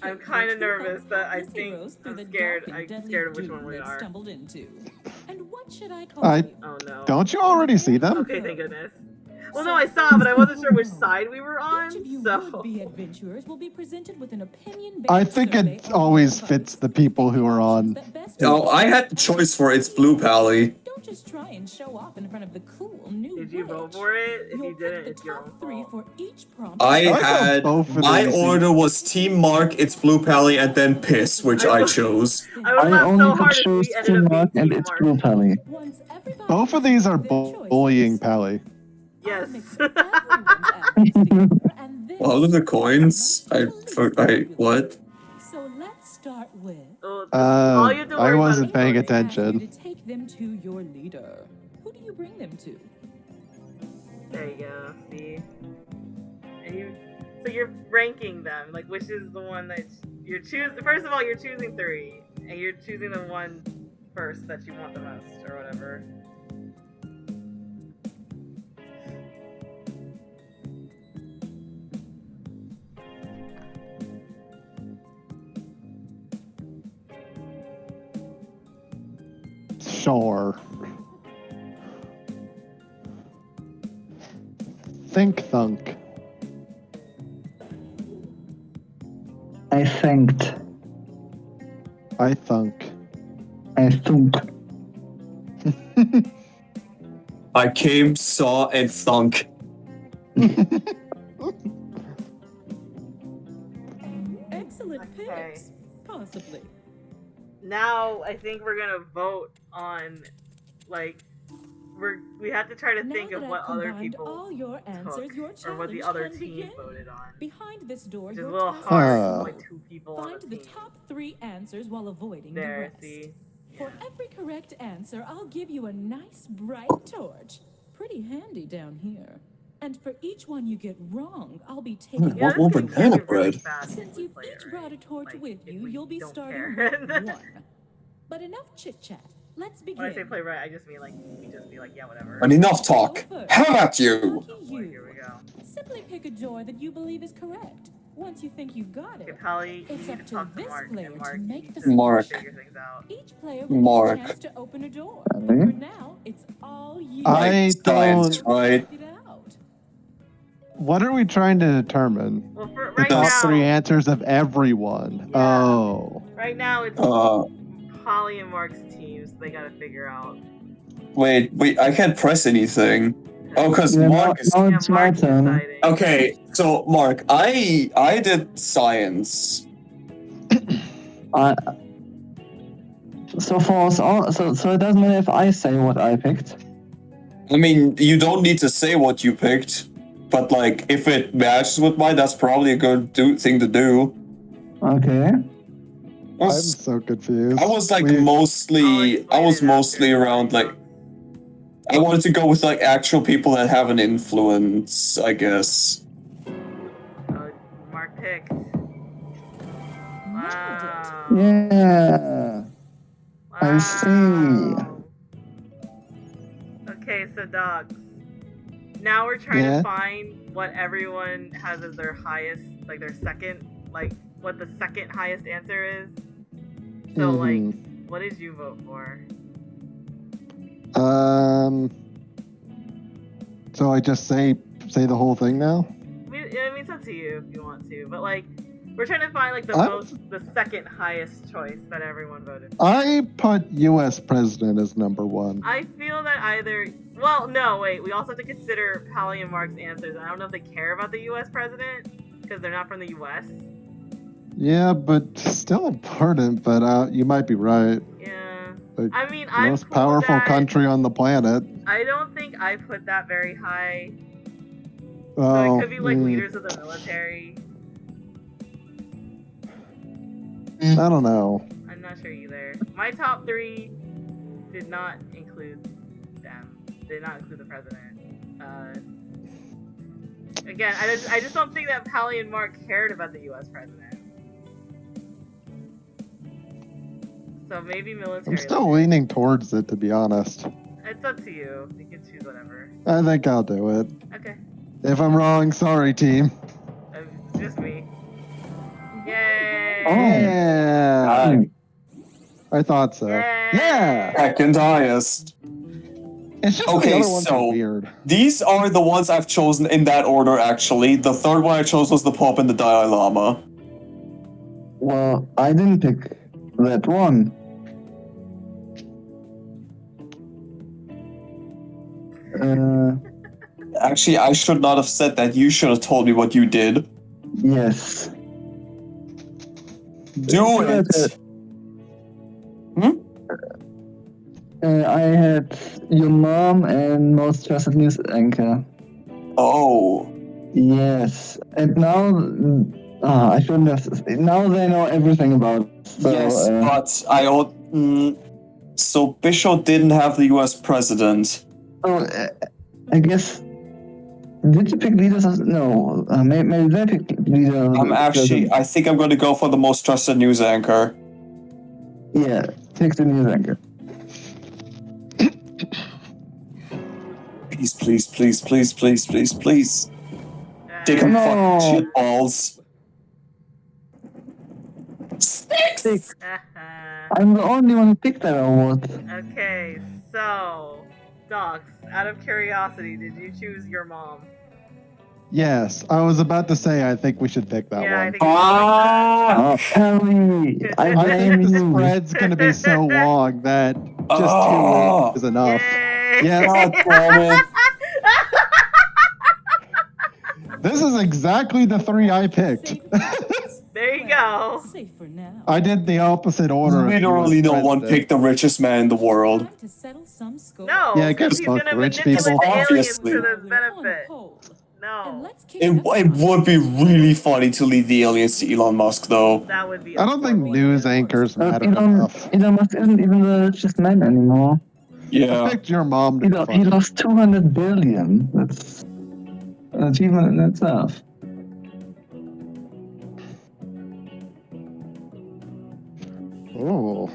S1: I'm kind of nervous that I'm scared. I'm scared of which one we are.
S8: And what should I call
S3: I
S8: you?
S1: Oh no.
S3: Don't you already see them?
S1: Okay, thank goodness. Well, no, I saw, but I wasn't sure which side we were on. So
S8: Would-be adventurers will be presented with an opinion-based
S3: I think it always fits the people who are on.
S2: No, I had the choice for it's Blue Pally.
S8: Don't just try and show off in front of the cool new
S1: did you vote for it? If you didn't, it's your own fault.
S8: for each prompt.
S2: I had my order was Team Mark, it's Blue Pally, and then Piss, which I chose.
S1: I
S4: I only could choose Team Mark and it's Blue Pally.
S3: Both of these are bullying Pally.
S1: Yes.
S2: Well, look at the coins. What?
S8: So let's start with.
S3: I wasn't paying attention.
S8: Take them to your leader. Who do you bring them to?
S1: There you go. See. And so you're ranking them. Like, which is the one that you're choosing? First of all, you're choosing 3, and you're choosing the one first that you want the most, or whatever.
S3: Sure. Think thunk.
S4: I thanked.
S3: I thunk.
S4: I thunk.
S2: I came, saw, and thunk.
S8: Possibly.
S1: Now I think we're gonna vote on, like, we have to try to think of what other people
S8: all your answers, your
S1: or what the
S8: challenge
S1: other
S8: can
S1: team
S8: begin.
S1: voted on.
S8: Behind this door,
S1: Which is a
S8: your
S1: little
S8: task
S1: hard.
S8: is
S1: There's only 2 people on
S8: find
S1: the
S8: the
S1: team.
S8: top 3 answers while avoiding the
S1: There,
S8: rest.
S1: see?
S8: For every correct answer, I'll give you a nice bright torch. Pretty handy down here. And for each one you get wrong, I'll be taking
S2: What more banana bread?
S8: Since you've each brought a torch with you, you'll be starting
S1: care.
S8: with 1. But enough chit-chat. Let's begin.
S1: When I say play right, I just mean like we just be like, yeah, whatever.
S2: And enough talk. How about you?
S1: Here we go.
S8: Simply pick a door that you believe is correct. Once you think you've got it,
S1: Polly,
S8: it's up to this player to make the
S2: Mark.
S8: selection. Each player will
S2: Mark.
S8: get a chance to open a door. But for now, it's all you.
S3: I
S2: Science,
S3: don't.
S2: right?
S3: What are we trying to determine?
S1: Well, for
S3: The
S1: right
S3: top
S1: now,
S3: 3 answers of everyone. Oh.
S1: right now it's Polly and Mark's teams. They gotta figure out.
S2: Wait, I can't press anything. Oh, because Mark is.
S4: Now it's my turn.
S2: Okay, so Mark, I did science.
S4: So for us all, so it doesn't matter if I say what I picked.
S2: I mean, you don't need to say what you picked, but like if it matches with mine, that's probably a good thing to do.
S4: Okay.
S3: I'm so confused.
S2: I was like mostly around like. I wanted to go with like actual people that have an influence, I guess.
S1: Mark picked. Wow.
S4: Yeah. I see.
S1: Okay, so dogs. Now we're trying
S3: Yeah.
S1: to find what everyone has as their highest, like their second, like what the second highest answer is. So like, what did you vote for?
S3: So I just say the whole thing now?
S1: I mean, it's up to you if you want to, but like, we're trying to find like the second highest choice that everyone voted for.
S3: I put U.S. president as number 1.
S1: I feel that well, no, wait, we also have to consider Pally and Mark's answers. I don't know if they care about the U.S. president, because they're not from the U.S.
S3: Yeah, but still important, but you might be right.
S1: Yeah.
S3: Like,
S1: I mean, I'm
S3: most
S1: cool
S3: powerful
S1: that-
S3: country on the planet.
S1: I don't think I put that very high. So
S3: Oh,
S1: it could be like leaders of the military.
S3: I don't know.
S1: I'm not sure either. My top 3 did not include them. Did not include the president. Again, I just don't think that Pally and Mark cared about the U.S. president. So maybe military.
S3: I'm still leaning towards it, to be honest.
S1: It's up to you. You can choose whatever.
S3: I think I'll do it.
S1: Okay.
S3: If I'm wrong, sorry, team.
S1: It's just me. Yay!
S3: Yeah. I thought so. Yeah.
S2: Second highest.
S3: It's just the
S2: Okay,
S3: other ones are
S2: so
S3: weird.
S2: these are the ones I've chosen in that order. Actually, the third one I chose was the Pope and the Dalai Lama.
S4: Well, I didn't pick that one.
S2: Actually, I should not have said that. You should have told me what you did.
S4: Yes.
S2: Do it.
S4: I had your mom and most trusted news anchor.
S2: Oh.
S4: Yes. And now, I shouldn't have. Now they know everything about it. So,
S2: Yes, but so Bishop didn't have the U.S. president.
S4: Oh, I guess. Did you pick leaders? No, maybe they picked leader.
S2: I think I'm going to go for the most trusted news anchor.
S4: Yeah, take the news anchor.
S2: Please. Take him fucking shit balls.
S4: Six. I'm the only one who picked that award.
S1: Okay, so, Docs, out of curiosity, did you choose your mom?
S3: Yes, I was about to say I think we should pick that
S1: Yeah,
S3: one.
S1: I think
S4: Kelly,
S3: I think the spread's gonna be so long that just 2 is enough. Yes.
S2: God damn it.
S3: This is exactly the 3 I picked.
S1: There you go.
S8: Safe for now.
S3: I did the opposite order.
S2: Literally no one picked the richest man in the world.
S8: To settle some score.
S1: No,
S3: Yeah, I
S1: because
S3: guess
S1: he's
S3: fuck
S1: gonna
S3: rich
S1: manipulate
S3: people.
S1: the aliens
S2: Obviously.
S1: to the benefit. No.
S2: It would be really funny to lead the aliens to Elon Musk, though.
S1: That would be.
S3: I don't think news anchors matter enough.
S4: Elon Musk isn't even the richest man anymore.
S2: Yeah.
S3: I picked your mom to
S4: He lost 200 billion. That's an achievement in itself.
S3: Oh.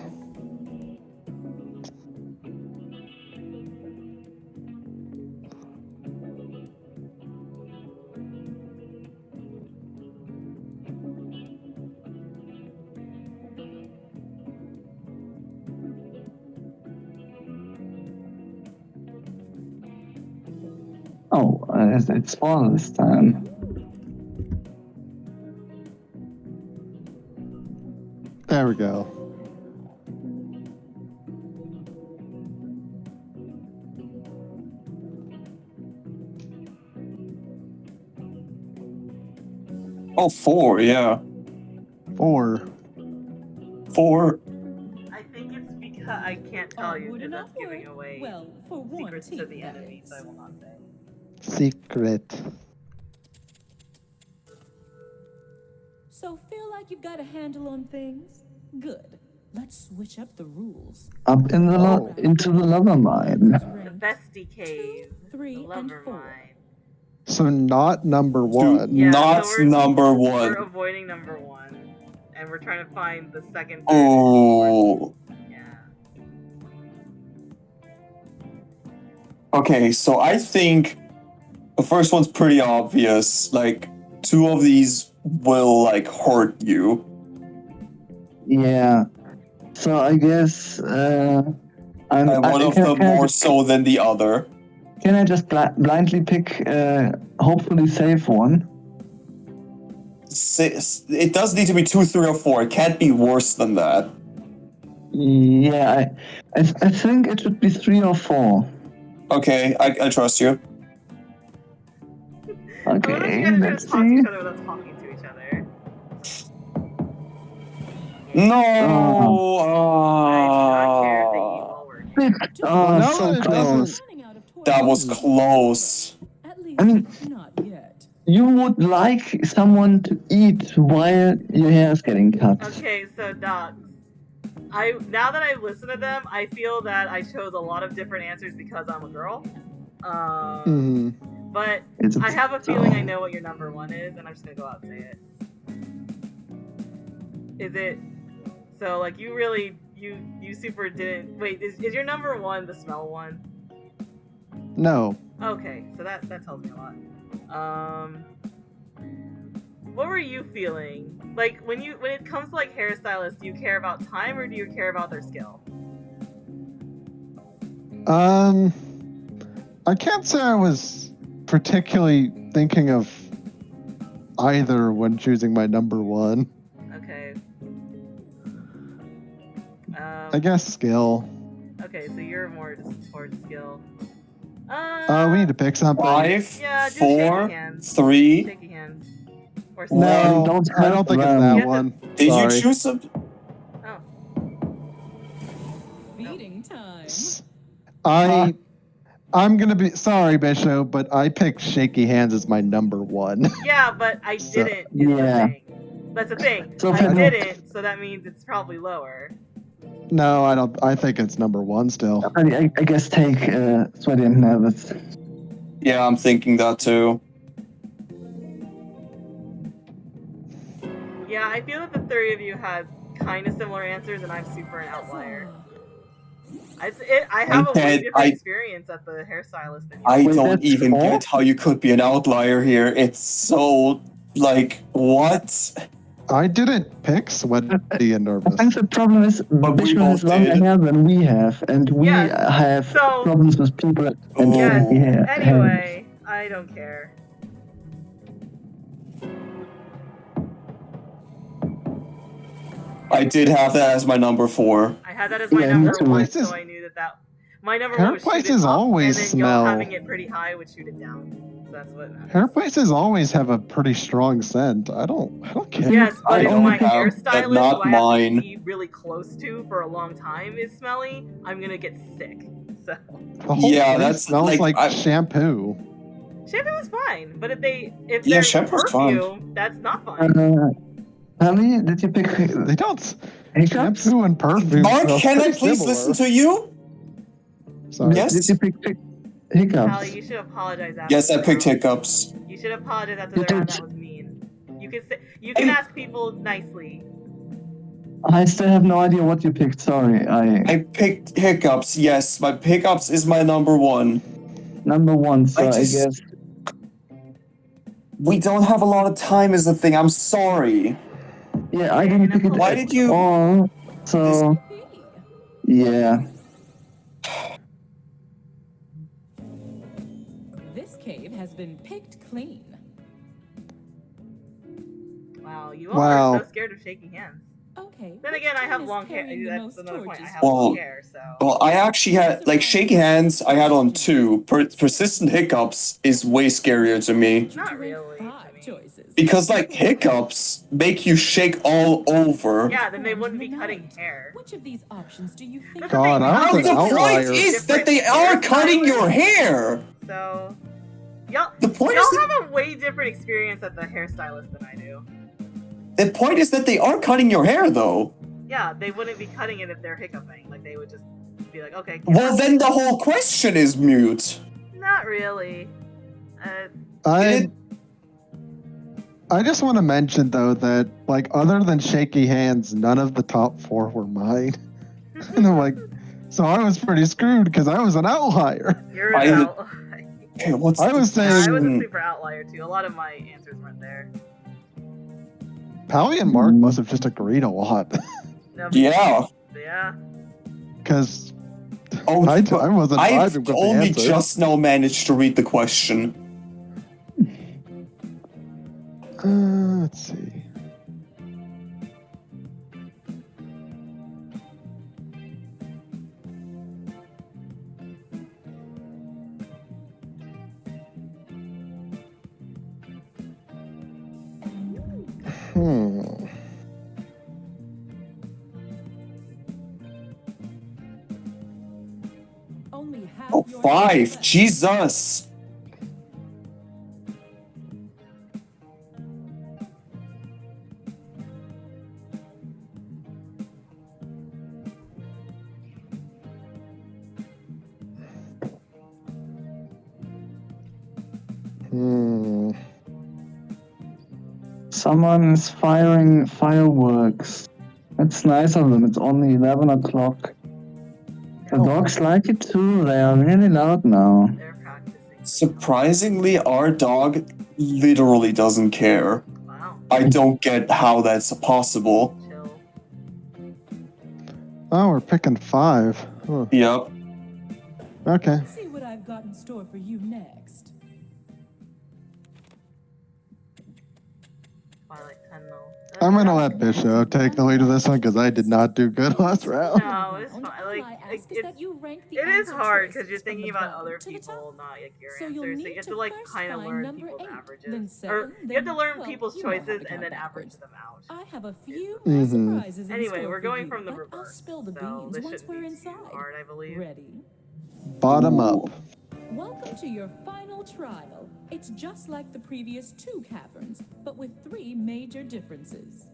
S4: Oh, it's small this time.
S3: There we go.
S2: Oh, 4, yeah.
S3: 4.
S2: 4.
S1: I think it's because I can't tell you because that's giving away secrets to the enemies. I will not say.
S3: Secret.
S8: So feel like you've got a handle on things? Good. Let's switch up the rules.
S4: Up in the into the lava mine.
S1: The bestie cave.
S8: 3
S1: the lover mine.
S3: So not number 1.
S1: Yeah,
S2: Not
S1: so
S2: number 1.
S1: We're avoiding number 1, and we're trying to find the second.
S2: Oh.
S1: Yeah.
S2: Okay, so I think the first one's pretty obvious. Like, 2 of these will, like, hurt you.
S4: Yeah. So I guess
S2: And one of them more so than the other.
S4: Can I just blindly pick a hopefully safe one?
S2: It does need to be 2, 3, or 4. It can't be worse than that.
S4: Yeah, I think it should be 3 or 4.
S2: Okay, I trust you.
S4: Okay, let's
S1: Talk to
S4: see.
S1: each other without talking to each other.
S2: No.
S4: Oh, so close.
S2: That was close.
S4: I mean, you would like someone to eat while your hair is getting cut.
S1: Okay, so Docs. Now that I've listened to them, I feel that I chose a lot of different answers because I'm a girl. But I have a feeling I know what your number 1 is, and I'm just gonna go out and say it. Is it? So like you really you super didn't wait. Is your number 1 the smell one?
S3: No.
S1: Okay, so that tells me a lot. What were you feeling? Like when it comes to like hairstylists, do you care about time or do you care about their skill?
S3: I can't say I was particularly thinking of either when choosing my number 1.
S1: Okay.
S3: I guess skill.
S1: Okay, so you're more just towards skill.
S3: We need to pick something.
S2: 5,
S1: Yeah, do
S2: 4,
S1: shaky hands.
S2: 3.
S1: Shaky hands. Or
S3: No, I don't think it's that one.
S2: Did
S3: Sorry.
S2: you choose some?
S8: Feeding time.
S3: I'm gonna be sorry, Bishop, but I picked shaky hands as my number 1.
S1: Yeah, but I didn't.
S3: Yeah.
S1: That's the thing.
S3: So
S1: I
S3: if I-
S1: didn't, so that means it's probably lower.
S3: No, I don't. I think it's number 1 still.
S4: I guess take Sweaty and Nervous.
S2: Yeah, I'm thinking that too.
S1: Yeah, I feel that the 3 of you had kind of similar answers, and I'm super an outlier. I have a way different experience at the hairstylist than you.
S2: I don't even get how you could be an outlier here. It's so, like, what?
S3: I didn't pick Sweaty and Nervous.
S4: I think the problem is Bishop has longer hair than we have, and we have problems with people and
S1: Yes.
S4: hair.
S1: Anyway, I don't care.
S2: I did have that as my number 4.
S1: I had that as my
S3: Yeah,
S1: number
S3: hair
S1: 1,
S3: places-
S1: so I knew that my number
S3: hair
S1: 1 would shoot it
S3: places
S1: up,
S3: always
S1: and then y'all
S3: smell.
S1: having it pretty high would shoot it down. That's what matters.
S3: Hair places always have a pretty strong scent. I don't care.
S1: Yes, but if my hairstylist,
S2: that,
S1: who
S2: not
S1: I have to
S2: mine.
S1: be really close to for a long time, is smelly, I'm gonna get sick. So.
S3: The whole
S2: Yeah,
S3: place
S2: that's
S3: smells like
S2: I-
S3: shampoo.
S1: Shampoo is fine, but if
S2: Yeah,
S1: there's
S2: shampoo's fine.
S1: perfume, that's not fine.
S4: Penny, did you pick?
S3: They don't.
S4: Hiccups?
S3: Shampoo and perfume.
S2: Mark,
S3: smell
S2: can I
S3: pretty
S2: please
S3: similar.
S2: listen to you?
S3: Sorry.
S2: Yes.
S4: Did you pick hiccups?
S1: Pally, you should apologize after.
S2: Yes, I
S1: the
S2: picked
S1: round.
S2: hiccups.
S1: You should apologize after the round. That was mean. You can ask people nicely.
S4: I still have no idea what you picked. Sorry,
S2: I picked hiccups. Yes, my hiccups is my number one.
S4: Number one. So I guess
S2: we don't have a lot of time. Is the thing. I'm sorry.
S4: Yeah, I didn't pick it.
S2: Why did you?
S4: Oh, so yeah.
S8: This cave has been picked clean.
S1: Wow, you all are so scared of shaking hands.
S8: Okay.
S1: Then again, I have long hair. That's another point. I have
S2: Well,
S1: long hair, so.
S2: Well, I actually had like shaky hands. I had on 2. Persistent hiccups is way scarier to me
S1: Not really.
S2: because like hiccups make you shake all over.
S1: Yeah, then they wouldn't be cutting hair.
S8: Which of these options do you think?
S3: God, I was an
S2: The point
S3: outlier.
S2: is that they are cutting your hair.
S1: So, y'all
S2: point is
S1: have a way different experience at the hairstylist than I do.
S2: The point is that they are cutting your hair, though.
S1: Yeah, they wouldn't be cutting it if they're hiccuping. Like, they would just be like, okay.
S2: Well, then the whole question is mute.
S1: Not really.
S3: I just want to mention though that like other than shaky hands, none of the top 4 were mine. And I'm like, so I was pretty screwed because I was an outlier.
S1: You're an outlier.
S2: Okay,
S3: I was saying
S1: I was a super outlier too. A lot of my answers weren't there.
S3: Pally and Mark must have just agreed a lot.
S1: No,
S2: Yeah.
S1: Yeah.
S3: Because
S2: Oh,
S3: I wasn't
S2: I've
S3: vibing with the
S2: only
S3: answer.
S2: just now managed to read the question.
S3: Let's see.
S8: Only half
S2: Oh, 5. Jesus.
S4: Someone is firing fireworks. That's nice of them. It's only 11 o'clock. The dogs like it too. They are really loud now.
S2: Surprisingly, our dog literally doesn't care.
S1: Wow.
S2: I don't get how that's possible.
S3: Oh, we're picking 5. Huh.
S2: Yep.
S3: Okay.
S8: Let's see what I've got in store for you next.
S3: I'm gonna let Bishop take the lead of this one because I did not do good last round.
S1: No, it's fine. Like, it is hard because you're thinking about other people, not like your answers. So you have to like kind of learn people's averages, or you have to learn people's choices and then average them out.
S8: I have a few
S3: Mhm.
S8: surprises in
S1: Anyway,
S8: store
S1: we're
S8: for
S1: going
S8: you,
S1: from the
S8: but I'll
S1: reverse,
S8: spill the
S1: so
S8: beans
S1: this
S8: once
S1: shouldn't
S8: we're
S1: be
S8: inside.
S1: too hard, I believe.
S8: Ready?
S3: Bottom up.
S8: Welcome to your final trial. It's just like the previous 2 caverns, but with 3 major differences.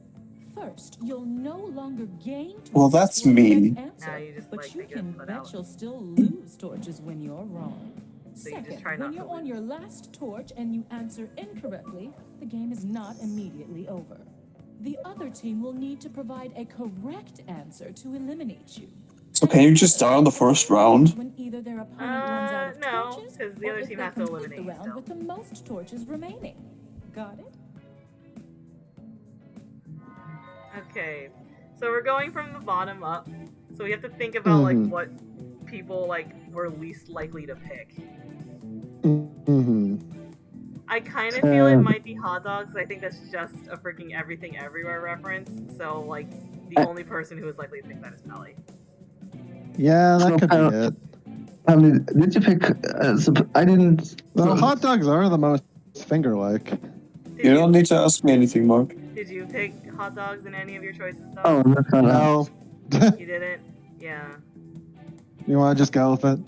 S8: First, you'll no longer gain torches
S2: Well, that's
S8: for a correct
S2: mean.
S8: answer, but you can bet you'll still lose torches when you're wrong.
S1: So you just
S8: Second,
S1: try not
S8: when
S1: to
S8: you're on your last torch and you answer incorrectly, the game is not immediately over. The other team will need to provide a correct answer to eliminate you.
S2: So can you just die on the first round?
S8: When either their opponent runs out of
S1: No,
S8: torches,
S1: because the
S8: or
S1: other
S8: if
S1: team
S8: they
S1: has to
S8: complete
S1: eliminate
S8: the round
S1: still.
S8: with the most torches remaining. Got it?
S1: Okay, so we're going from the bottom up. So we have to think about like
S3: Mhm.
S1: what people like were least likely to pick.
S3: Mm-hmm.
S1: I kind of feel it might be hot dogs. I think that's just a freaking everything everywhere reference. So like the only person who is likely to pick that is Pelly.
S3: Yeah, that could be it.
S4: Did you pick? I didn't.
S3: Well, hot dogs are the most finger-like.
S2: You don't need to ask me anything, Mark.
S1: Did you pick hot dogs in any of your choices? Though?
S4: Oh, that's not
S3: No.
S1: You didn't? Yeah.
S3: You want to just go with it?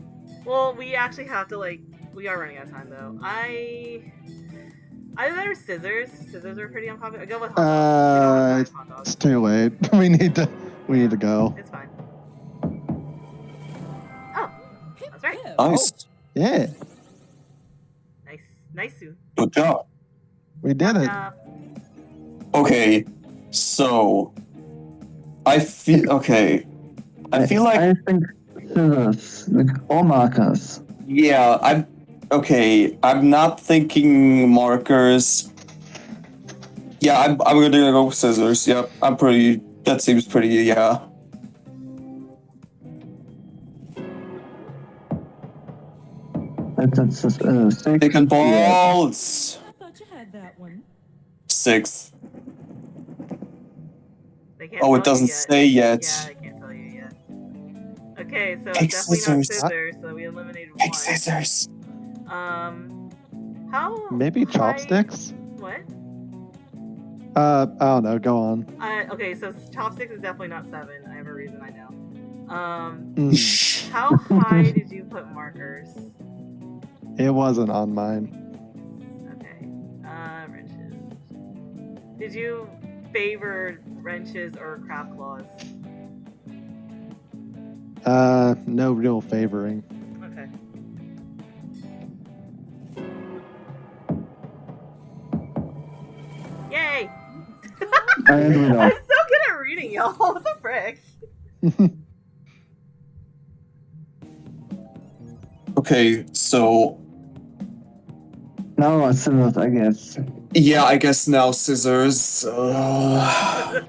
S1: Well, we actually have to, like, we are running out of time, though. Either that or scissors. Scissors are pretty unpopular. I go with hot dogs. We don't have time for hot dogs.
S3: It's too late. We need to go.
S1: It's fine. Oh, that's right.
S2: Nice.
S3: Yeah,
S1: Nice, Sue.
S2: Good job.
S3: we did it.
S2: Okay, so I feel like
S4: I think scissors, or markers.
S2: yeah, I'm not thinking markers. Yeah, I'm gonna go with scissors. Yep, that seems pretty, yeah.
S4: That's 6.
S2: Dick and balls.
S8: I thought you had that one.
S2: 6.
S1: They can't
S2: Oh, it
S1: tell you
S2: doesn't say yet.
S1: Yeah, I can't tell you yet. Okay, so
S2: Pick
S1: definitely
S2: scissors.
S1: not scissors, so we eliminated
S2: Pick
S1: one.
S2: scissors.
S1: How
S3: Maybe
S1: high-
S3: chopsticks.
S1: What?
S3: I don't know. Go on.
S1: Okay, so chopsticks is definitely not 7. I have a reason I know.
S3: Mm.
S1: How high did you put markers?
S3: It wasn't on mine.
S1: Okay. Wrenches. Did you favor wrenches or crab claws?
S3: No real favoring.
S1: Okay. Yay!
S4: And we know.
S1: I'm so good at reading, y'all. What the frick?
S2: Okay, so
S4: Now scissors, I guess.
S2: yeah, I guess now scissors. I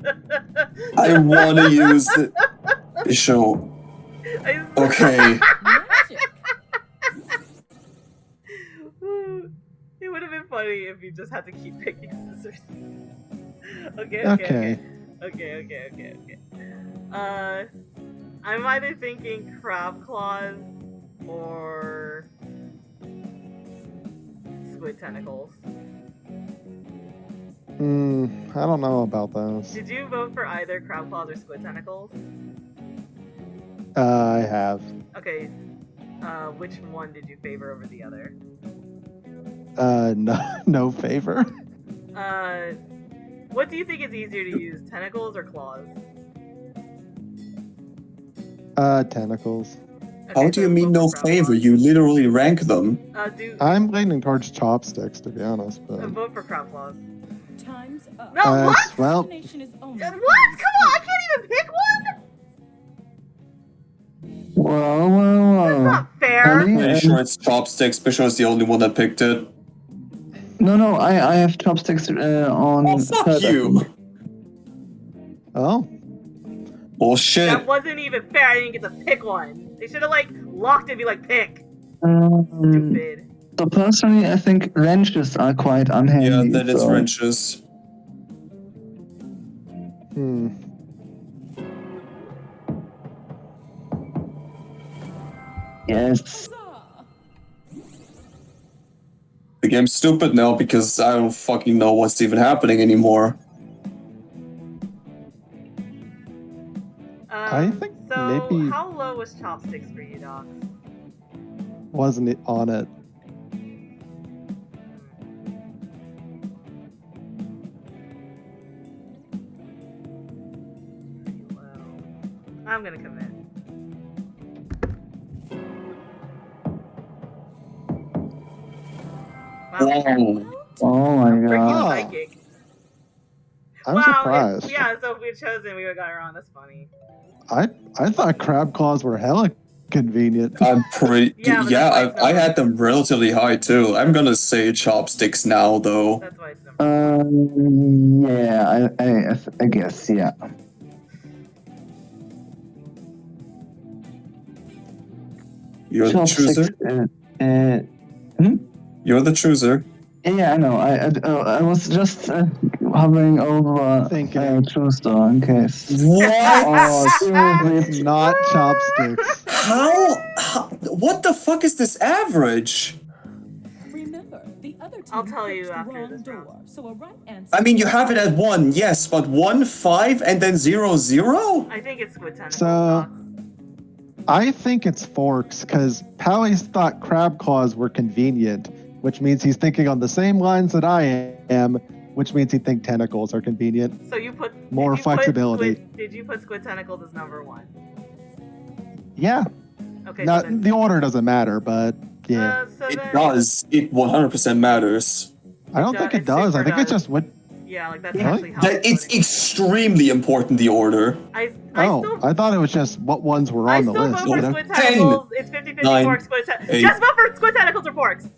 S2: want to use the show. Okay.
S1: It would have been funny if you just had to keep picking scissors. Okay. I'm either thinking crab claws or squid tentacles.
S3: I don't know about those.
S1: Did you vote for either crab claws or squid tentacles?
S3: I have.
S1: Okay. Which one did you favor over the other?
S3: No favor.
S1: What do you think is easier to use, tentacles or claws?
S3: Tentacles.
S2: How do you mean no favor? You literally rank them.
S3: I'm leaning towards chopsticks, to be honest. But
S1: Vote for crab claws.
S8: Time's up.
S1: No, what?
S3: Well,
S1: What? Come on, I can't even pick one?
S4: Well.
S1: That's not fair.
S2: I'm pretty sure it's chopsticks. Bisho's the only one that picked it.
S4: No, I have chopsticks on.
S2: Oh, fuck you.
S3: Oh.
S2: Bullshit.
S1: That wasn't even fair. I didn't get to pick one. They should have like locked it and be like, pick. Stupid.
S4: So personally, I think wrenches are quite unhandy.
S2: Yeah, that is wrenches.
S4: Yes.
S2: The game's stupid now because I don't fucking know what's even happening anymore.
S3: I think
S1: So,
S3: maybe
S1: how low was chopsticks for you, Doc?
S3: wasn't it on it.
S1: I'm gonna commit.
S4: Oh my
S1: Freaking
S4: god.
S1: psychic.
S3: I'm
S1: wow,
S3: surprised.
S1: Yeah, so if we had chosen, we would have got it wrong. That's funny.
S3: I thought crab claws were hella convenient.
S2: I'm pretty.
S1: Yeah,
S2: Yeah,
S1: but
S2: I had them relatively high too. I'm gonna say chopsticks now, though.
S1: That's why it's number
S4: Yeah, I guess, yeah.
S2: You're the chooser. You're the chooser.
S4: Yeah, I know. I was just hovering over Truestar in case.
S2: What?
S4: Oh, seriously.
S3: Not chopsticks.
S2: How? what the fuck is this average?
S8: Remember, the other team
S1: I'll tell you
S8: picked the
S1: after
S8: wrong
S1: this
S8: door, so a right answer.
S2: I mean, you have it at 1, yes, but 1, 5, and then 0, 0?
S1: I think it's Squid Tentacle.
S3: So, I think it's forks, because Pally's thought crab claws were convenient, which means he's thinking on the same lines that I am, which means he thinks tentacles are convenient.
S1: So you put
S3: more flexibility.
S1: Did you put Squid Tentacles as number 1?
S3: Yeah.
S1: Okay.
S3: Now,
S1: So then,
S3: the order doesn't matter, but yeah.
S2: It does. It 100% matters.
S3: I don't think it does. I think it's just what.
S1: yeah, like that's
S3: Really?
S1: actually how.
S2: That it's extremely important, the order.
S1: I
S3: I thought it was just what ones were on the
S1: still
S3: list.
S1: vote for
S3: but
S1: Squid Tentacles. It's 50-50
S2: 9,
S1: forks, Squid Tentacles.
S2: 8.
S1: Just vote for Squid Tentacles or forks.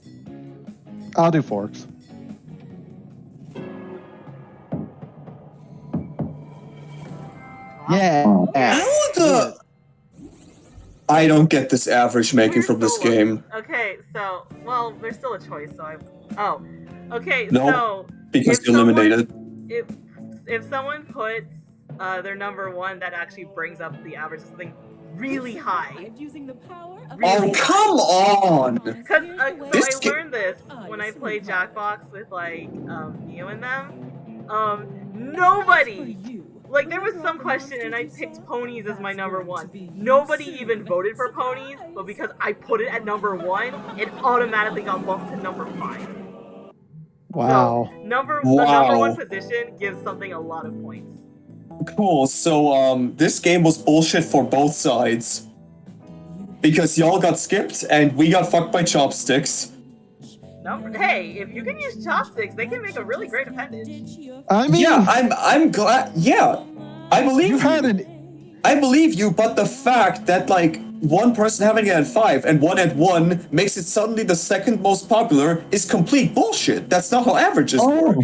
S3: I'll do forks. Yeah.
S2: How the... I don't get this average making from this game.
S1: Okay, so there's still a choice. So okay.
S2: No,
S1: so
S2: because
S1: if
S2: you eliminated.
S1: If someone puts their number 1, that actually brings up the average to something really high.
S2: Oh, come on!
S1: Because I learned this when I played Jackbox with like you and them. Nobody. Like, there was some question and I picked ponies as my number 1. Nobody even voted for ponies, but because I put it at number 1, it automatically got bumped to number 5.
S3: Wow.
S1: So, the number 1 position gives something a lot of points.
S2: Cool, so, this game was bullshit for both sides. Because y'all got skipped, and we got fucked by chopsticks.
S1: Hey, if you can use chopsticks, they can make a really great appendage.
S3: I mean,
S2: yeah, I'm glad. Yeah, I believe you. I believe you, but the fact that like one person having it at 5 and one at 1 makes it suddenly the second most popular is complete bullshit. That's not how averages work.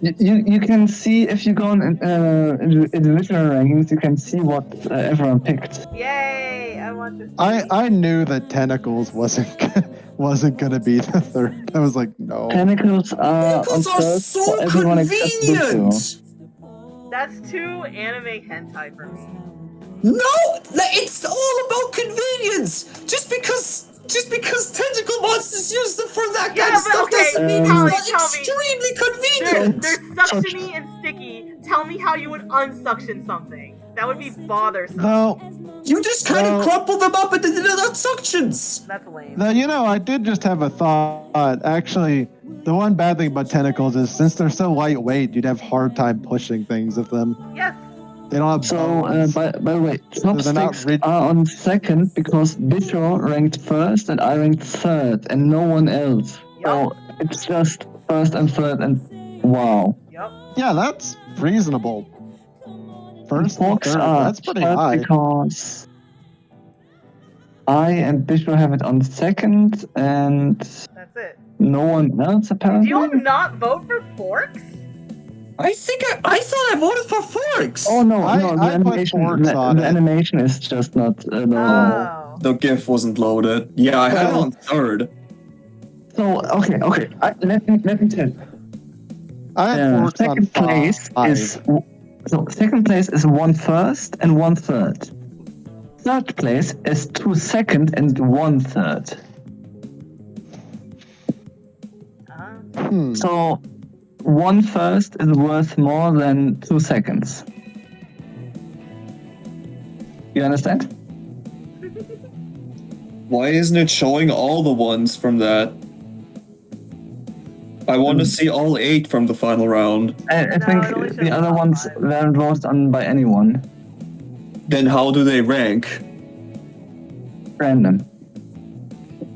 S4: You can see if you go on individual rankings, you can see what everyone picked.
S1: Yay! I want this.
S3: I knew that tentacles wasn't gonna be the third. I was like, no.
S4: Tentacles are on first for everyone except Bishop.
S1: That's too anime hentai for me.
S2: No, it's all about convenience. Just because tentacle monsters use them for that kind of stuff doesn't mean it's not extremely convenient.
S1: They're suctiony and sticky. Tell me how you would unsuction something. That would be bothersome.
S3: No.
S2: You just kind of crumple them up into the suctions.
S1: That's lame.
S3: Now, I did just have a thought. Actually, the one bad thing about tentacles is since they're so lightweight, you'd have a hard time pushing things with them.
S1: Yes.
S3: They don't have bones.
S4: By the way, chopsticks are on second because Bishop ranked first and I ranked third and no one else. So it's just first and third and wow.
S3: Yeah, that's reasonable. First and
S4: Forks
S3: third,
S4: are
S3: that's pretty
S4: third
S3: high.
S4: because I and Bishop have it on second and
S1: that's it.
S4: No one else apparently.
S1: Do you not vote for forks?
S2: I thought I voted for forks.
S4: Oh no,
S3: I
S4: the
S3: put
S4: animation,
S3: forks on
S4: the
S3: it.
S4: animation is just not.
S2: The GIF wasn't loaded. Yeah, I had it on third.
S4: So okay. Let me tell you.
S3: I had forks on
S4: second place
S3: five.
S4: is second place is 1 first and 1 third. Third place is 2 second and 1 third. So 1 first is worth more than 2 seconds. You understand?
S2: Why isn't it showing all the ones from that? I want to see all 8 from the final round.
S4: I think the other ones weren't voted on by anyone.
S2: Then how do they rank?
S4: Random.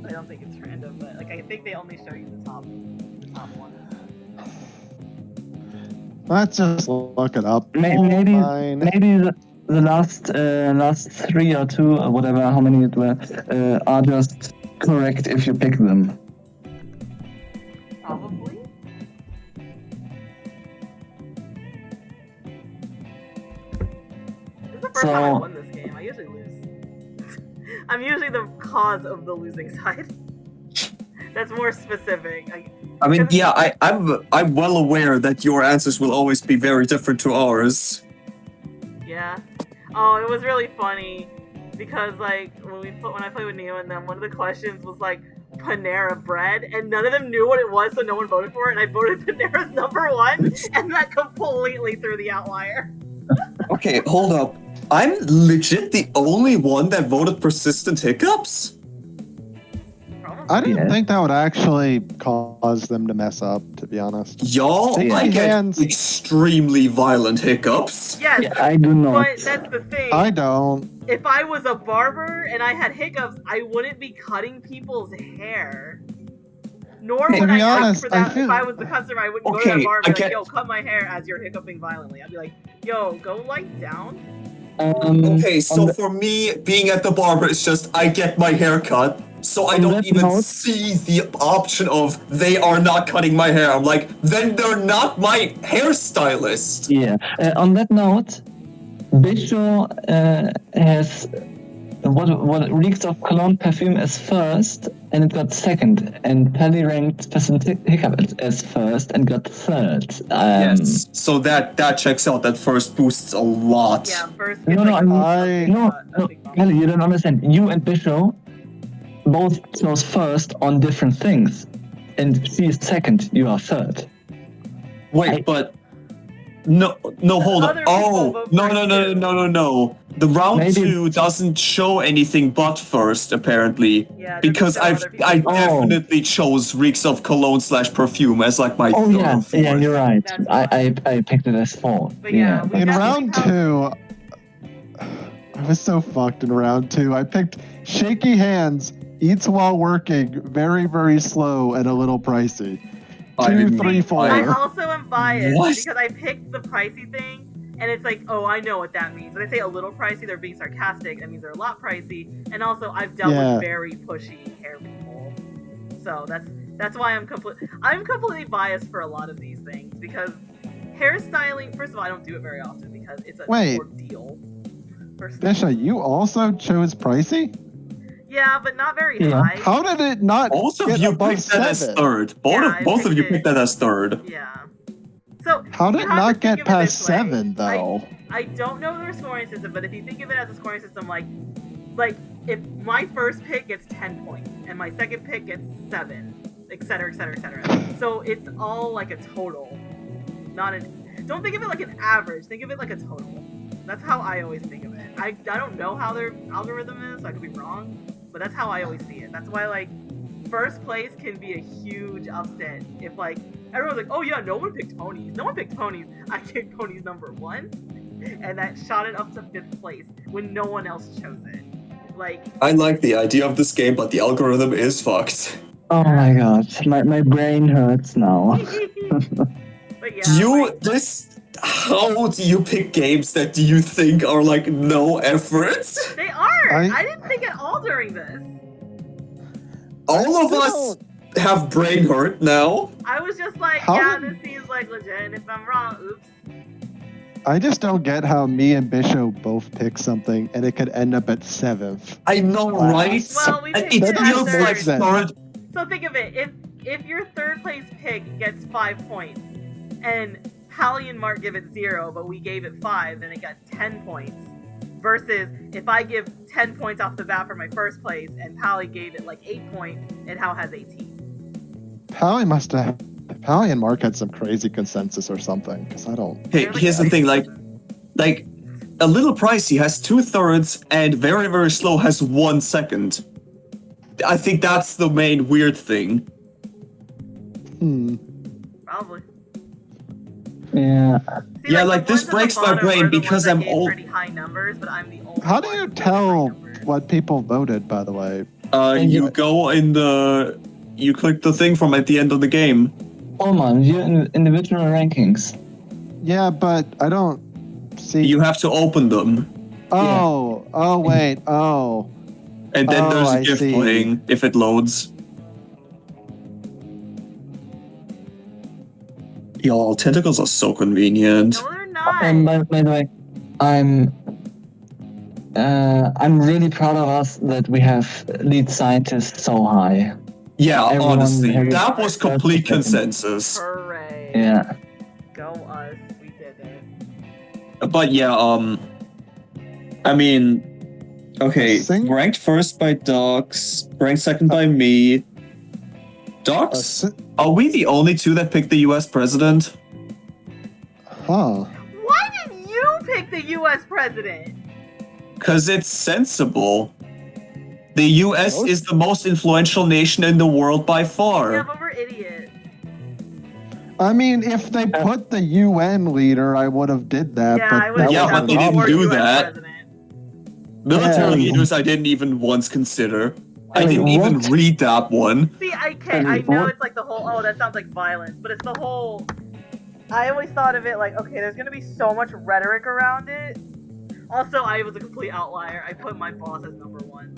S1: I don't think it's random, but like I think they only show you the top one.
S3: Let's just look it up.
S4: Maybe the last 3 or 2 or whatever, how many it were, are just correct if you pick them.
S1: Probably. This is the first time I won this game. I usually lose. I'm usually the cause of the losing side. That's more specific.
S2: I mean, yeah, I'm well aware that your answers will always be very different to ours.
S1: Yeah. Oh, it was really funny because like when I played with Neo and them, one of the questions was like Panera bread, and none of them knew what it was, so no one voted for it. And I voted Panera's number 1, and that completely threw the outlier.
S2: Okay, hold up. I'm legit the only one that voted persistent hiccups?
S3: I didn't think that would actually cause them to mess up, to be honest.
S2: Y'all, I get extremely violent hiccups.
S1: Yes,
S4: Yeah, I do not.
S1: but that's the thing.
S3: I don't.
S1: If I was a barber and I had hiccups, I wouldn't be cutting people's hair. Nor would I ask for that. If I was the customer, I wouldn't go to the barber and be like, yo, cut my hair as you're hiccuping violently. I'd be like, yo, go like down.
S2: Okay, so for me, being at the barber is just I get my hair cut, so I don't even see the option of they are not cutting my hair. I'm like, then they're not my hairstylist.
S4: Yeah. On that note, Bisho has what reeks of cologne perfume as first, and it got second, and Pelly ranked Persistent Hiccup as first and got third.
S2: Yes, so that checks out. That first boosts a lot.
S1: Yeah, first.
S4: No, Pelly, you don't understand. You and Bisho both chose first on different things, and she is second. You are third.
S2: Wait, but no, hold on. Oh, no. The round 2 doesn't show anything but first, apparently.
S1: Yeah,
S2: because I definitely chose reeks of cologne / perfume as like my third or fourth.
S4: Yeah, you're right. I picked it as 4.
S1: Yeah.
S3: In round 2, I was so fucked in round 2. I picked shaky hands, eats while working, very, very slow, and a little pricey. 2, 3, 4.
S1: I also am biased because I picked the pricey thing, and it's like, oh, I know what that means. When I say a little pricey, they're being sarcastic. That means they're a lot pricey. And also, I've dealt with very pushy hair people, so that's why I'm completely biased for a lot of these things because hairstyling. First of all, I don't do it very often because it's a ordeal.
S3: Bisha, you also chose pricey?
S1: Yeah, but not very high.
S3: How did it not?
S2: Both of you picked that as third. Both of you picked that as third.
S1: Yeah. So
S3: how did it not get past 7 though?
S1: I don't know their scoring system, but if you think of it as a scoring system, like if my first pick gets 10 points and my second pick gets 7, etc., etc., etc. So it's all like a total, don't think of it like an average. Think of it like a total. That's how I always think of it. I don't know how their algorithm is, so I could be wrong, but that's how I always see it. That's why like first place can be a huge upset if like everyone's like, oh yeah, no one picked ponies. I picked ponies number 1, and that shot it up to 5th place when no one else chose it. Like, I
S2: like the idea of this game, but the algorithm is fucked.
S4: Oh my god, my brain hurts now.
S1: But yeah,
S2: how do you pick games that you think are like no effort?
S1: They are. I didn't think at all during this.
S2: All of us have brain hurt now.
S1: I was just like, this seems like legit, and if I'm wrong, oops.
S3: I just don't get how me and Bisho both pick something and it could end up at 7th.
S2: I know, right?
S1: Well, we picked
S2: it feels like
S1: third. So think of it, if your third place pick gets 5 points, and Hallie and Mark give it 0, but we gave it 5, then it got 10 points. Versus if I give 10 points off the bat for my first place, and Pally gave it like 8 points, and Hal has 18.
S3: Pally and Mark had some crazy consensus or something, because I don't...
S2: Hey, here's the thing, like, a little pricey has 2/3, and very, very slow has 1 second. I think that's the main weird thing.
S1: Probably.
S4: Yeah.
S1: See,
S2: like this breaks my brain because I'm old.
S1: Pretty high numbers, but I'm the only
S3: How do you tell what people voted, by the way?
S2: You go in you click the thing from at the end of the game.
S4: Oh man, you're in individual rankings.
S3: Yeah, but I don't see.
S2: You have to open them.
S3: Wait.
S2: And then there's a GIF playing if it loads. Y'all, tentacles are so convenient.
S1: No, they're not.
S4: And by the way, I'm really proud of us that we have lead scientists so high.
S2: Yeah, honestly, that was complete consensus.
S1: Hooray.
S4: Yeah.
S1: Go us, we did it.
S2: But yeah, I mean, Okay, ranked first by Docs, ranked second by me. Docs? Are we the only two that picked the US president?
S3: Huh.
S1: Why did you pick the US president?
S2: Because it's sensible. The US is the most influential nation in the world by far.
S1: Yeah, but we're idiots.
S3: I mean, if they put the UN leader, I would have did that.
S1: Yeah,
S3: but
S1: I would've
S2: Yeah, but they didn't do that. Military
S3: Yeah.
S2: leaders I didn't even once consider. I didn't even read that one.
S1: See, I know it's like the whole, oh, that sounds like violence, but it's the whole, I always thought of it like, okay, there's gonna be so much rhetoric around it. Also, I was a complete outlier. I put my boss as number 1.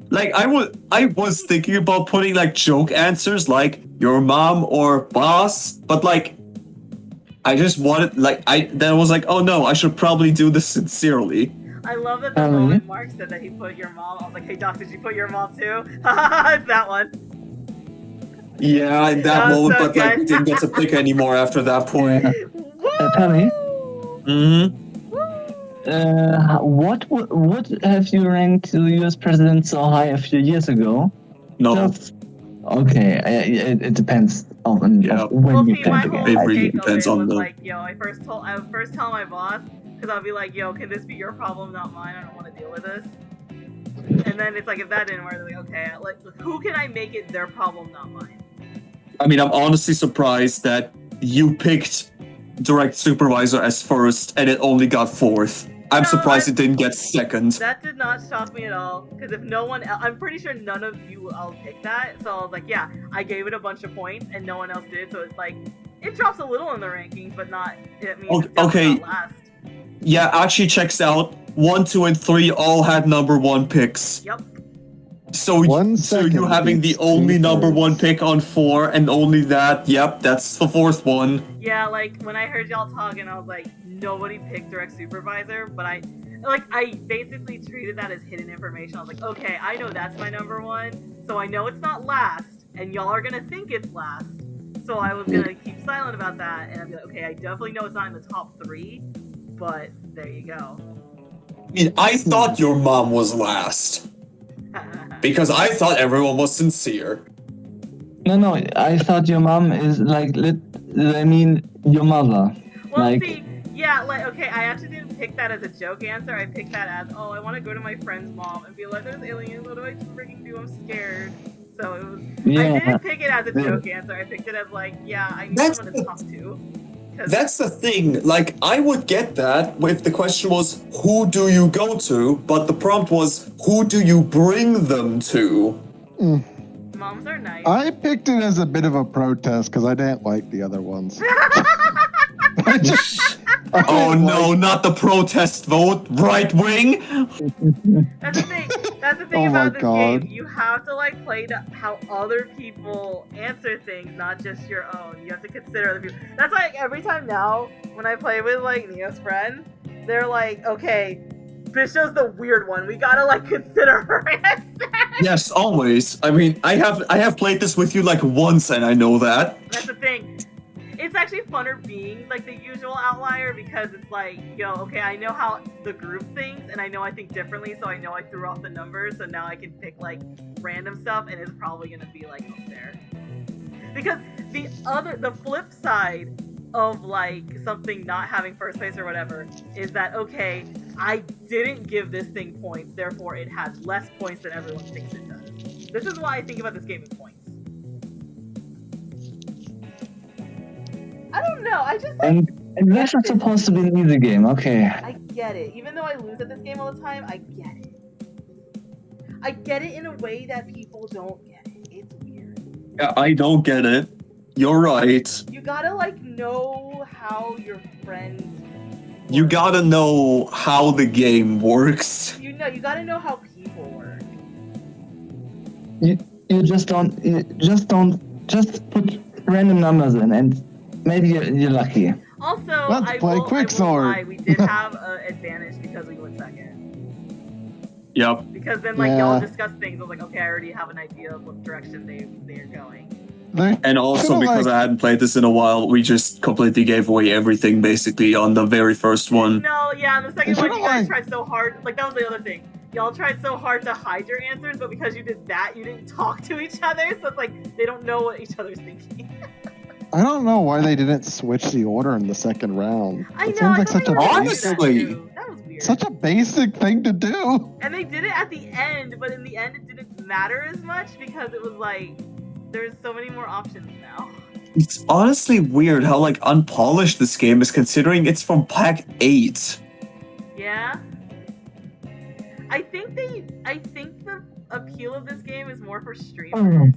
S2: Like, I was thinking about putting, like, joke answers like, your mom or boss, but, like, I just wanted, like, then I was like, oh no, I should probably do this sincerely.
S1: I love that the moment Mark said that he put your mom, I was like, hey Doc, did you put your mom too? It's that one.
S2: Yeah, in that moment,
S1: so
S2: but, like, we didn't get to pick anymore after that point.
S4: Tommy,
S2: Mm-hmm.
S4: what have you ranked the US president so high a few years ago?
S2: No.
S4: Okay, it depends on when you play the game.
S2: It really depends on the...
S1: Like, yo, I would first tell my boss, because I'll be like, yo, can this be your problem, not mine? I don't want to deal with this. And then it's like, if that didn't work, they're like, okay, like, who can I make it their problem, not mine?
S2: I mean, I'm honestly surprised that you picked direct supervisor as first and it only got 4th. I'm surprised it didn't get 2nd.
S1: That did not shock me at all, because if no one else, I'm pretty sure none of you all picked that, so I was like, yeah, I gave it a bunch of points, and no one else did, so it's like, it drops a little in the rankings, but not, it means it's
S2: okay.
S1: not last.
S2: Yeah, actually checks out. 1, 2, and 3 all had number 1 picks.
S1: Yep.
S2: So you having the only number 1 pick on 4 and only that, yep, that's the 4th one.
S1: Yeah, like, when I heard y'all talking, I was like, nobody picked direct supervisor, but I basically treated that as hidden information. I was like, okay, I know that's my number 1, so I know it's not last, and y'all are gonna think it's last. So I was gonna keep silent about that, and I'd be like, okay, I definitely know it's not in the top 3, but there you go.
S2: I mean, I thought your mom was last. Because I thought everyone was sincere.
S4: No, I thought your mom is like, your mother.
S1: Well, see, yeah, like, okay, I actually didn't pick that as a joke answer. I picked that as, oh, I want to go to my friend's mom and be like, there's aliens, what do I freaking do? I'm scared. So it was, I didn't pick it as a joke answer. I picked it as like, yeah, I need someone to talk to.
S2: That's the thing, like, I would get that if the question was, who do you go to? But the prompt was, who do you bring them to?
S1: Moms are nice.
S3: I picked it as a bit of a protest because I didn't like the other ones.
S2: Oh no, not the protest vote, right wing?
S1: That's the thing. That's the thing about this game. You have to like play to how other people answer things, not just your own. You have to consider other people. That's like every time now when I play with like Neo's friends, they're like, okay, Bishop's the weird one. We gotta like consider her answer.
S2: Yes, always. I mean, I have played this with you like once, and I know that.
S1: That's the thing. It's actually funner being like the usual outlier because it's like, yo, okay, I know how the group thinks, and I know I think differently, so I know I threw off the numbers, so now I can pick like random stuff, and it's probably gonna be like up there. Because the flip side of like something not having first place or whatever is that, okay, I didn't give this thing points, therefore it has less points than everyone thinks it does. This is why I think about this game in points. I don't know, I just like...
S4: And this is supposed to be an easy game, okay.
S1: I get it. Even though I lose at this game all the time, I get it. I get it in a way that people don't get it. It's weird.
S2: Yeah, I don't get it. You're right.
S1: You gotta, like, know how your friends...
S2: You gotta know how the game works.
S1: You gotta know how people work.
S4: You just put random numbers in and maybe you're lucky.
S1: Also,
S3: Let's play Quicksort.
S1: We did have an advantage because we went second.
S2: Yep.
S1: Because then, like, y'all discuss things. I was like, okay, I already have an idea of what direction they are going.
S2: And also because I hadn't played this in a while, we just completely gave away everything basically on the very first one.
S1: No, yeah, Yeah, the second
S3: They
S1: one you
S3: should've,
S1: guys
S3: like-
S1: tried so hard. Like, that was the other thing. Y'all tried so hard to hide your answers, but because you did that, you didn't talk to each other, so it's like, they don't know what each other's thinking.
S3: I don't know why they didn't switch the order in the second round.
S1: I
S3: It
S1: know,
S3: seems
S1: I
S3: like
S1: thought
S3: such
S1: they
S3: a
S1: were gonna do
S3: basic,
S1: that too. That was weird.
S3: such a basic thing to do.
S1: And they did it at the end, but in the end it didn't matter as much because it was like, there's so many more options now.
S2: It's honestly weird how like unpolished this game is considering it's from pack 8.
S1: Yeah. I think the appeal of this game is more for streamers.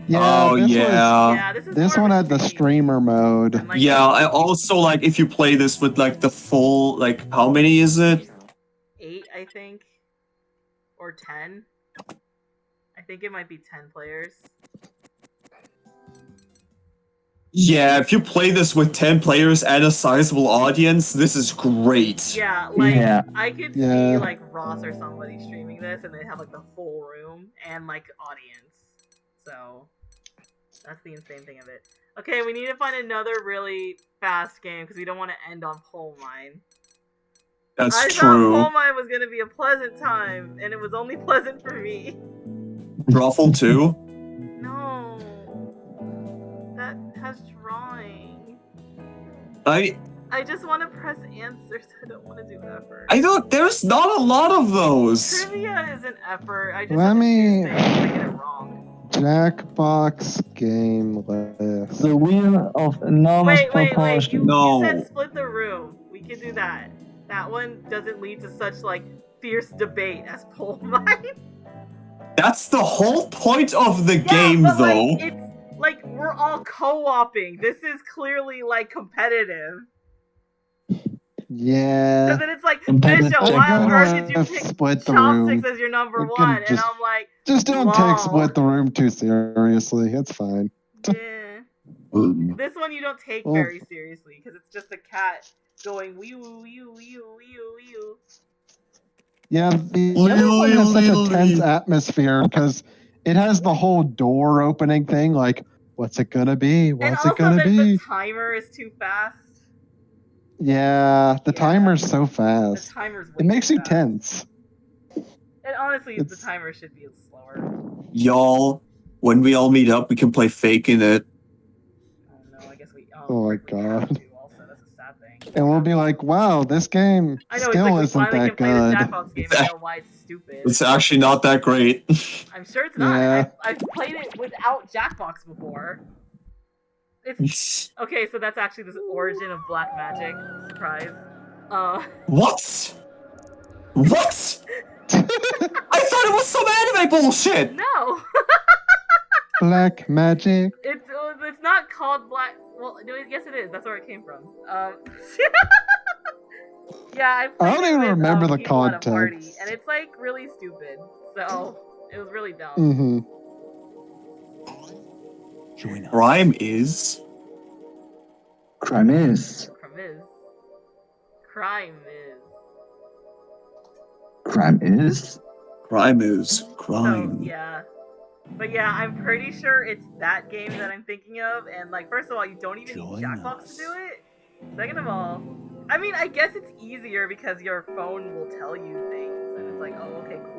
S3: Yeah,
S2: Oh,
S3: this
S2: yeah.
S3: Was, this one had the streamer mode.
S2: Yeah, I also like if you play this with like the full, like how many is it?
S1: 8, I think. Or 10. I think it might be 10 players.
S2: Yeah, if you play this with 10 players and a sizable audience, this is great.
S1: Yeah, like,
S2: Yeah.
S1: I could
S2: Yeah.
S1: see, like, Ross or somebody streaming this, and they'd have, like, the full room and, like, audience. So, that's the insane thing of it. Okay, we need to find another really fast game, because we don't want to end on Pole Mine.
S2: That's
S1: I
S2: true.
S1: thought Pole Mine was going to be a pleasant time, and it was only pleasant for me.
S2: Ruffle too?
S1: No. That has drawing.
S2: I
S1: just want to press answers. I don't want to do effort.
S2: don't, there's not a lot of those.
S1: Trivia is an effort. I just
S3: Let
S1: have to
S3: me.
S1: choose things to get it wrong.
S3: Jackbox game list.
S4: The wheel of enormous
S1: Wait.
S4: proportion.
S1: You said split the room. We can do that. That one doesn't lead to such, like, fierce debate as Pole Mine.
S2: That's the whole point of the game,
S1: but,
S2: though.
S1: like, it's like we're all co-oping. This is clearly, like, competitive.
S3: Yeah.
S1: Because then it's like,
S3: Competitive.
S1: Bishop, why on earth did you
S3: Could've
S1: pick
S3: split the
S1: Chopsticks
S3: room.
S1: as your number
S3: We could've
S1: one? And
S3: just-
S1: I'm like,
S3: Just don't
S1: lol.
S3: take split the room too seriously. It's fine.
S1: This one you don't take
S3: Oh.
S1: very seriously because it's just a cat going wee woo wee woo wee woo wee woo wee woo.
S3: Yeah, the other one has such a tense atmosphere because it has the whole door opening thing. Like, what's it gonna be?
S1: And
S3: What's
S1: also
S3: it gonna
S1: the
S3: be?
S1: timer is too fast.
S3: Yeah, the timer's so fast.
S1: The timer's way
S3: It makes
S1: too
S3: you
S1: fast.
S3: tense.
S1: And honestly, the timer should be slower.
S2: Y'all, when we all meet up, we can play fake in it.
S3: Oh my god. And we'll be like, wow, this game
S1: I know,
S3: still
S1: it's like we
S3: isn't
S1: finally
S3: that
S1: can play
S3: good.
S1: this Jackbox game and know why it's stupid.
S2: It's actually not that great.
S1: I'm sure it's not.
S3: Yeah.
S1: I've played it without Jackbox before. It's okay, so that's actually the origin of black magic. Surprise.
S2: What? What? I thought it was some anime bullshit!
S1: No!
S3: Black magic.
S1: It's not called black. Well, no, yes it is. That's where it came from. Yeah,
S3: I don't even remember the
S1: people at a party,
S3: context.
S1: and it's like really stupid. So it was really dumb.
S3: Mm-hmm.
S2: Crime is.
S4: Crime is.
S1: Crime is.
S2: Crime is. Crime.
S1: Yeah. But yeah, I'm pretty sure it's that game that I'm thinking of, and like, first of all, you don't even need Jackbox to do it. Second of all, I mean, I guess it's easier because your phone will tell you things, and it's like, oh, okay, cool.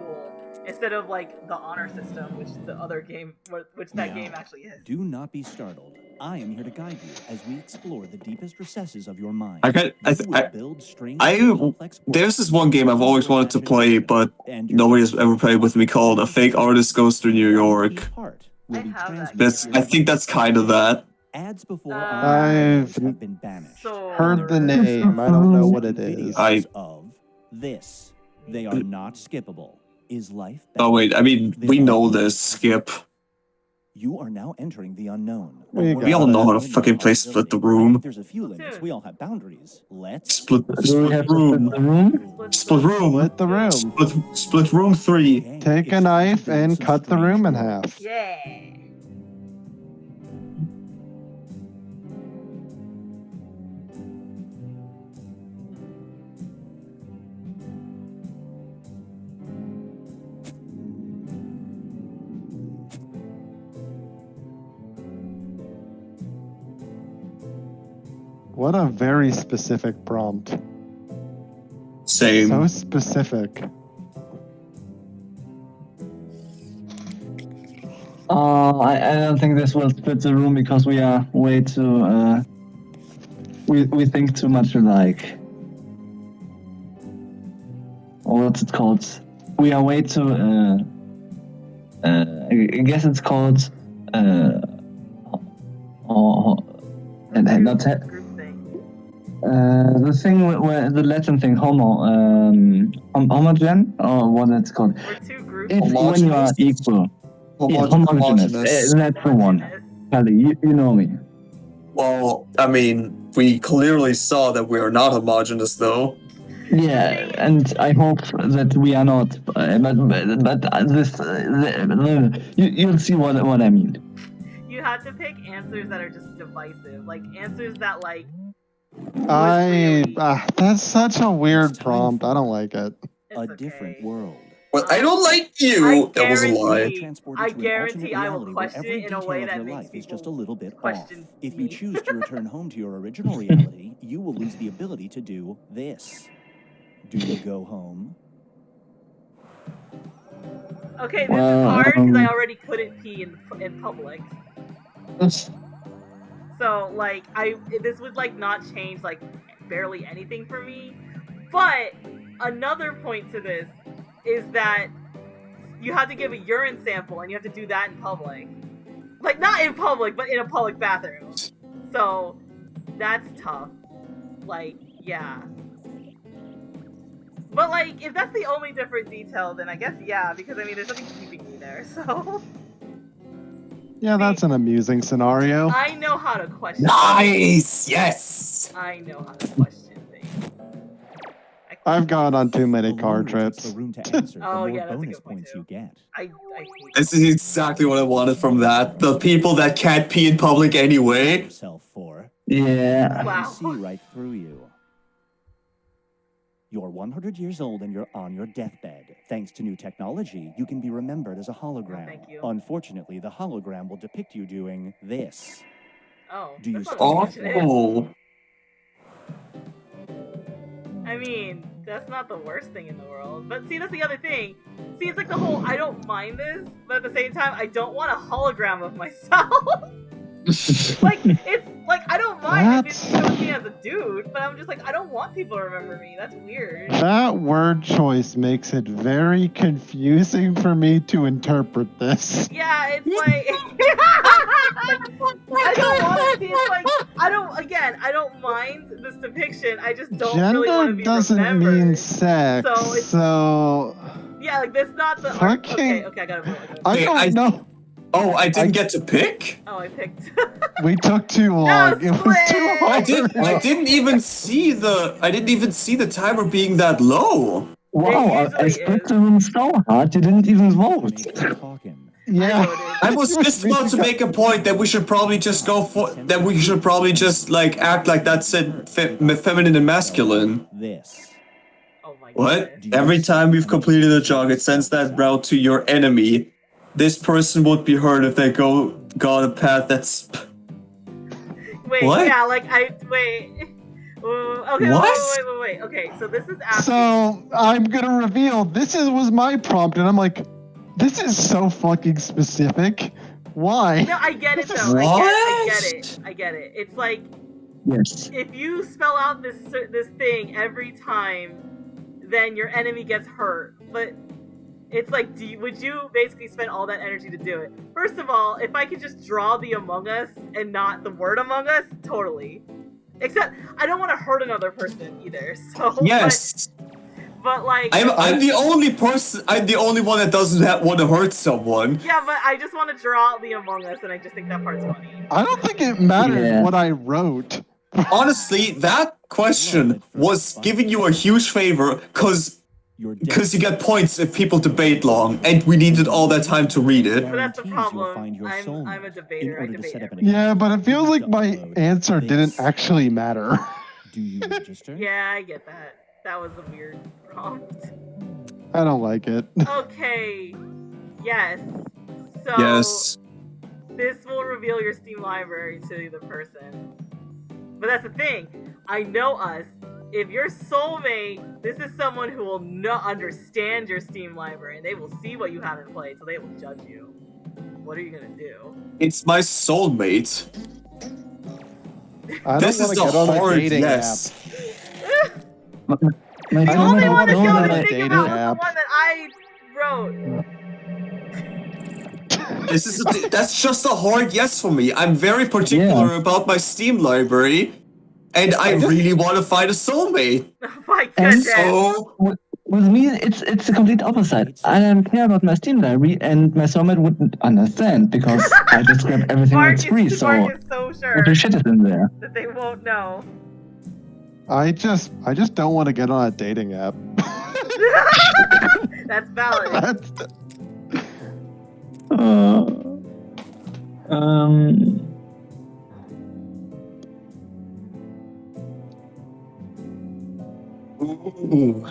S1: Instead of like the honor system, which is the other game, which that game actually is.
S19: Do not be startled. I am here to guide you as we explore the deepest recesses of your mind.
S2: There's this one game I've always wanted to play, but nobody has ever played with me called A Fake Artist Goes to New York. I think that's kind of that.
S19: Ads before
S3: I've
S19: have been banished.
S3: heard the name. I don't know what it is.
S19: Of this. They are not skippable. Is life
S2: Oh wait, I mean, we know this, Skip.
S19: You are now entering the unknown.
S2: We all know how to fucking play Split the Room.
S19: There's a few limits. We all have boundaries. Let's
S2: Split room. Split room.
S3: Split the room.
S2: Split room 3.
S3: Take a knife and cut the room in half.
S1: Yeah.
S3: What a very specific prompt.
S2: Same.
S3: So specific.
S4: I don't think this will fit the room because we are way too we think too much alike. Or what's it called? We are way too I guess it's called not the thing where the Latin thing homogen or what it's called. When you are equal. Yeah, homogeneous. That's the one. Kelly, you know me.
S2: Well, I mean, we clearly saw that we are not homogeneous, though.
S4: Yeah, and I hope that we are not. But this, you'll see what I mean.
S1: You have to pick answers that are just divisive, like answers that like.
S3: That's such a weird prompt. I don't like it.
S19: A different world.
S2: Well, I don't like you. That was a lie.
S1: I guarantee I will question it in a way that makes
S19: life is just a little bit off.
S1: question
S19: If you choose to return home to your original reality, you will lose the ability to do this. Do you go home?
S1: Okay, this is hard because I already couldn't pee in public. So like this would like not change like barely anything for me. But another point to this is that you have to give a urine sample and you have to do that in public. Like not in public, but in a public bathroom. So that's tough. Like, yeah. But like, if that's the only different detail, then I guess yeah, because I mean there's nothing keeping me there, so.
S3: Yeah, that's an amusing scenario.
S1: I know how to question
S2: Nice! Yes!
S1: I know how to question things.
S3: I've gone on too many car trips.
S1: Oh yeah, that's a good point too. I hate
S2: This is exactly what I wanted from that. The people that can't pee in public anyway.
S4: Yeah.
S19: I can see right through you. You're 100 years old and you're on your deathbed. Thanks to new technology, you can be remembered as a hologram.
S1: Thank you.
S19: Unfortunately, the hologram will depict you doing this.
S1: Oh,
S19: Do you
S1: that's not
S19: still
S1: unfortunate. I mean, that's not the worst thing in the world. But see, that's the other thing. See, it's like the whole, I don't mind this, but at the same time, I don't want a hologram of myself. Like, it's, like, I don't mind if it shows me as a dude, but I'm just like, I don't want people to remember me. That's weird.
S3: That word choice makes it very confusing for me to interpret this.
S1: Yeah, it's like... I don't want to see, it's like, I don't mind this depiction, I just don't really want to
S3: Gender
S1: be
S3: doesn't
S1: remembered.
S3: mean sex,
S1: So yeah, like, that's not the... Okay, I gotta move.
S3: I don't know.
S2: Oh, I didn't get to pick?
S1: Oh, I picked.
S3: We took too long. It was too hard.
S2: I didn't even see the timer being that low.
S4: Wow, I split the room so hard you didn't even vote.
S3: Yeah.
S2: I was just about to make a point that we should probably just like act like that said feminine and masculine.
S19: This.
S2: What? Every time we've completed a jog, it sends that route to your enemy. This person would be hurt if they got a path that's...
S1: Wait,
S2: what?
S1: yeah, like, wait. Okay,
S2: What?
S1: wait. Okay, so this is asking...
S3: So, I'm gonna reveal, was my prompt, and I'm like, this is so fucking specific. Why?
S1: No, I get it, though. I get it. It's like,
S4: yes.
S1: If you spell out this thing every time, then your enemy gets hurt. But it's like, would you basically spend all that energy to do it? First of all, if I could just draw the Among Us and not the word Among Us, totally. Except, I don't want to hurt another person either, so...
S2: Yes!
S1: But like...
S2: I'm the only one that doesn't want to hurt someone.
S1: Yeah, but I just want to draw the Among Us, and I just think that part's funny.
S3: I don't think it matters what I wrote.
S2: Honestly, that question was giving you a huge favor, because you get points if people debate long, and we needed all that time to read it.
S1: But that's the problem. I'm a debater. I debate everything.
S3: Yeah, but it feels like my answer didn't actually matter.
S19: Do you register?
S1: Yeah, I get that. That was a weird prompt.
S3: I don't like it.
S1: Okay. Yes. So
S2: Yes.
S1: This will reveal your Steam library to the person. But that's the thing. I know us. if your soulmate, this is someone who will not understand your Steam library, and they will see what you haven't played, so they will judge you. What are you gonna do?
S2: It's my soulmate.
S3: I
S2: This
S3: don't
S2: is
S3: want
S2: a
S3: to get on a
S2: hard
S3: dating
S2: yes.
S1: The only one to go to think about was the one that I wrote.
S2: That's just a hard yes for me. I'm very particular about my Steam library, and I really want to find a soulmate.
S1: Oh my
S4: And
S1: goodness.
S2: So
S4: with me, it's the complete opposite. I don't care about my Steam library, and my soulmate wouldn't understand because I just grab everything that's free. So
S1: Mark is so sure
S4: every shit is in there.
S1: that they won't know.
S3: I just don't want to get on a dating app.
S1: That's valid.
S2: Ooh.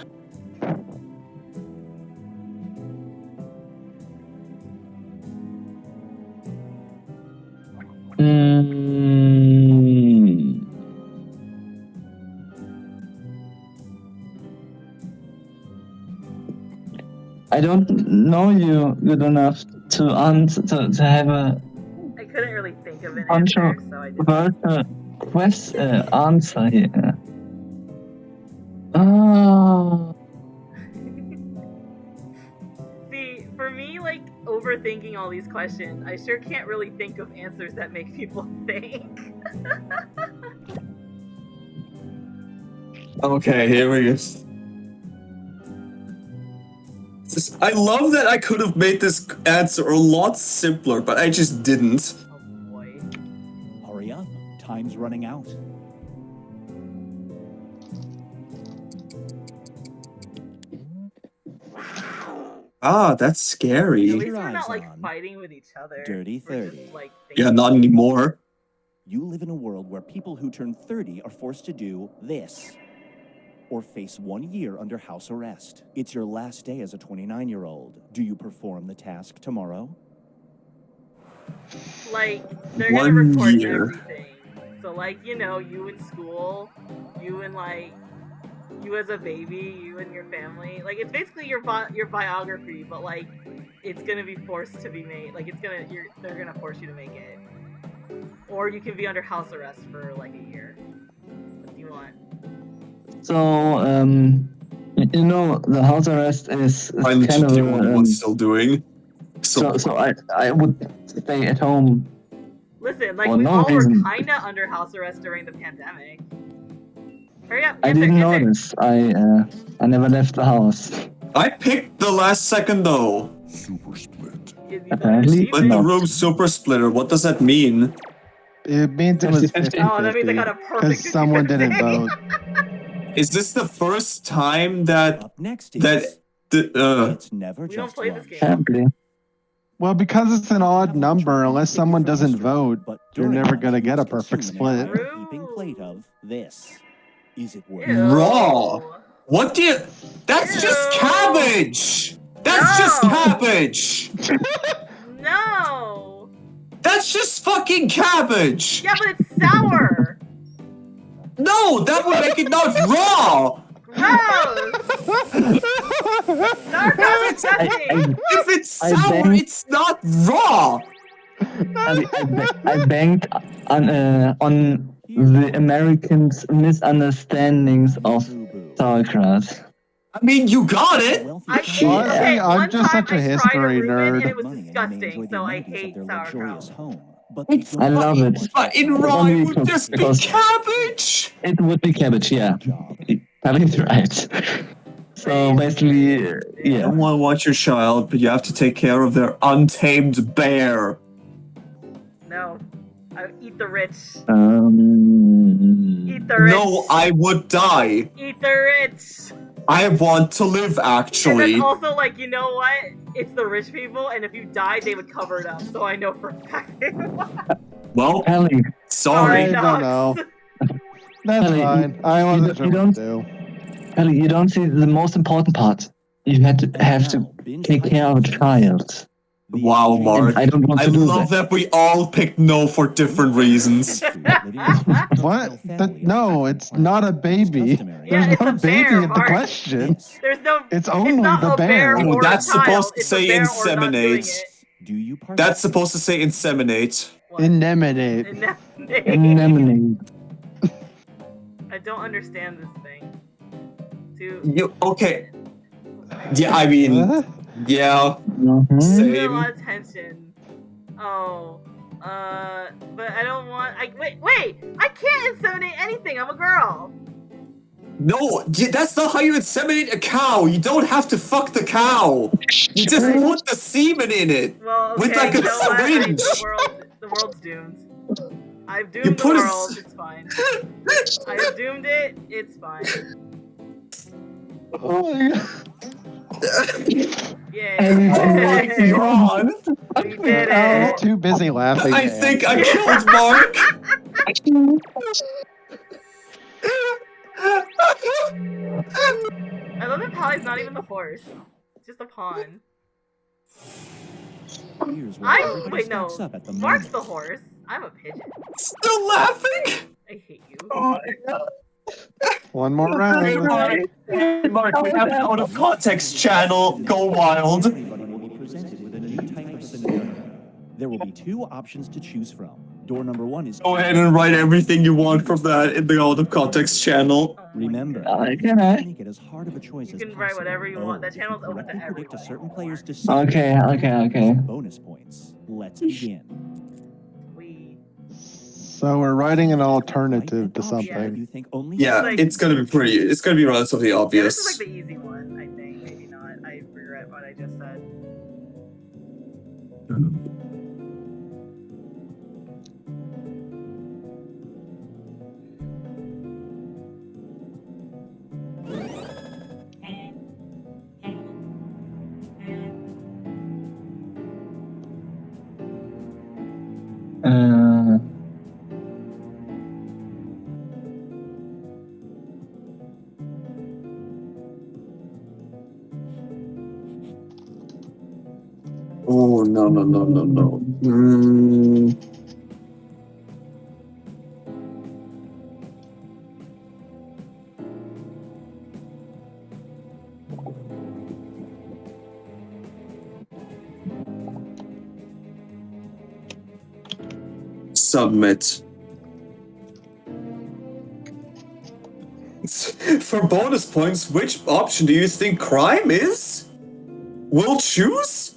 S4: I don't know you good enough to answer to have a
S1: I couldn't really think of an answer, so I didn't.
S4: Answer here. Oh.
S1: See, for me, like, overthinking all these questions, I sure can't really think of answers that make people think.
S2: Okay, here we go. I love that I could have made this answer a lot simpler, but I just didn't.
S1: Oh boy.
S19: Hurry up. Time's running out.
S2: Ah, that's scary.
S1: At least we're not, like, fighting with each other.
S19: Dirty
S1: We're
S19: 30.
S1: just, like,
S2: Yeah, not anymore.
S19: You live in a world where people who turn 30 are forced to do this. Or face 1 year under house arrest. It's your last day as a 29-year-old. Do you perform the task tomorrow?
S1: Like, they're gonna
S2: 1
S1: record
S2: year.
S1: everything. So, like, you know, you in school, you and, like, you as a baby, you and your family. Like, it's basically your biography, but, like, it's gonna be forced to be made. Like, they're gonna force you to make it. Or you can be under house arrest for, like, a year. What do you want?
S4: So, you know, the house arrest is
S2: I'm
S4: kind of
S2: the only one still doing.
S4: so I would stay at home.
S1: Listen, like,
S4: For
S1: we
S4: no
S1: all
S4: reason.
S1: were kinda under house arrest during the pandemic. Hurry up,
S4: I
S1: answer,
S4: didn't
S1: answer.
S4: notice. I never left the house.
S2: I picked the last second though.
S11: Super split.
S4: Apparently,
S2: Split the room super splitter. What does that mean?
S3: It means it was
S4: 50-50.
S3: 50-50.
S1: Oh, that means I got a perfect
S3: Because someone didn't
S1: 50-50.
S3: vote.
S2: Is this the first time that
S19: Up next
S2: it's
S19: never
S1: We don't
S19: just
S1: play this
S19: lunch.
S1: game.
S4: Apparently.
S3: Well, because it's an odd number, unless someone doesn't vote,
S19: But
S3: you're
S19: during
S3: never
S19: lunch,
S3: going to
S19: you
S3: get a
S19: must
S3: perfect
S19: consume an
S3: split.
S19: entire heaping plate of this. Is it worth
S1: Ew.
S19: it?
S2: raw? What do you? That's just cabbage. That's just cabbage.
S1: No!
S2: That's just fucking cabbage.
S1: Yeah, but it's sour!
S2: No, that would make it not raw.
S1: Gross! Sourdough is disgusting!
S2: If it's
S4: I
S2: sour,
S4: banged-
S2: it's not raw.
S4: I banked on the Americans' misunderstandings of sauerkraut.
S2: I mean, you got it.
S1: I hate,
S3: Honestly,
S1: okay,
S3: I'm
S1: one
S3: just
S1: time
S3: such a
S1: I tried
S3: history
S1: Reuben and
S3: nerd.
S1: it was disgusting, so I hate sauerkraut.
S4: I love it.
S2: But in raw,
S4: Only
S2: it would just be
S4: because
S2: cabbage.
S4: it would be cabbage, yeah. Having it right. So basically,
S2: You
S4: yeah.
S2: don't want to watch your child, but you have to take care of their untamed bear.
S1: No. I eat the rich. Eat the rich.
S2: No, I would die.
S1: Eat the rich.
S2: I want to live,
S1: And
S2: actually.
S1: that's also like, you know what? It's the rich people, and if you died, they would cover it up. So I know for a fact.
S2: Well,
S4: Ellie,
S2: sorry.
S3: I don't know. That's
S4: Ellie,
S3: fine. I wasn't sure what to do.
S4: Ellie, you don't see the most important part. You have to take care of a child.
S2: Wow, Mark.
S4: I don't want
S2: I
S4: to do
S2: love that we all picked no for different reasons.
S3: What? No, it's not a baby.
S1: Yeah,
S3: There's
S1: it's
S3: no
S1: a
S3: baby
S1: bear,
S3: in the
S1: Mark.
S3: question.
S1: There's no.
S3: It's only
S1: not
S3: the
S1: a
S3: bear.
S1: bear or
S2: That's
S1: a child.
S2: supposed to
S1: It's a
S2: say
S1: bear or not doing
S2: inseminate.
S1: it.
S19: Do you
S2: That's supposed to say inseminate.
S3: Anemone.
S4: Anemone.
S1: I don't understand this thing.
S2: You okay? Yeah, I mean, yeah.
S1: There's a
S2: Same.
S1: lot of tension. Oh, but I don't want. Wait! I can't inseminate anything. I'm a girl.
S2: No, that's not how you inseminate a cow. You don't have to fuck the cow. You just put the semen in it
S1: Well, okay,
S2: with like a
S1: you know what?
S2: syringe.
S1: The world's doomed. I've
S2: You
S1: doomed the
S2: put a
S1: world. It's fine. I've doomed it. It's fine.
S3: Oh my god.
S1: Yay.
S2: God.
S1: We did
S3: I
S1: it.
S3: was too busy laughing.
S2: I
S3: to
S2: think
S3: answer.
S2: I killed Mark.
S1: I love that Pally's not even the horse. It's just a pawn.
S19: Here's where everybody
S1: Wait, no.
S19: stacks up at the
S1: Mark's
S19: moment.
S1: the horse. I'm a pigeon.
S2: Still laughing?
S1: I hate you.
S3: One more round.
S2: Hey, Mark, we have an out of context channel. Go wild.
S19: Everybody will be presented with a new type of scenario. There will be two options to choose from. Door number one is
S2: Go ahead and write everything you want from that in the out of context channel.
S19: remember.
S4: Can I?
S19: Make it as hard of a choice as
S1: You can write
S19: possible.
S1: whatever you want. That
S19: If you
S1: channel's open to
S19: correctly predict a
S1: everyone.
S19: certain player's decision.
S4: Okay.
S19: Bonus points. Let's begin.
S3: So we're writing an alternative to
S19: You
S3: something.
S19: think only
S2: Yeah, it's gonna be pretty. It's gonna be relatively
S1: Yeah, this
S2: obvious.
S1: is like the easy one, I think. Maybe not. I regret what I just said.
S2: Oh no. Submit. For bonus points, which option do you think crime is? We'll choose?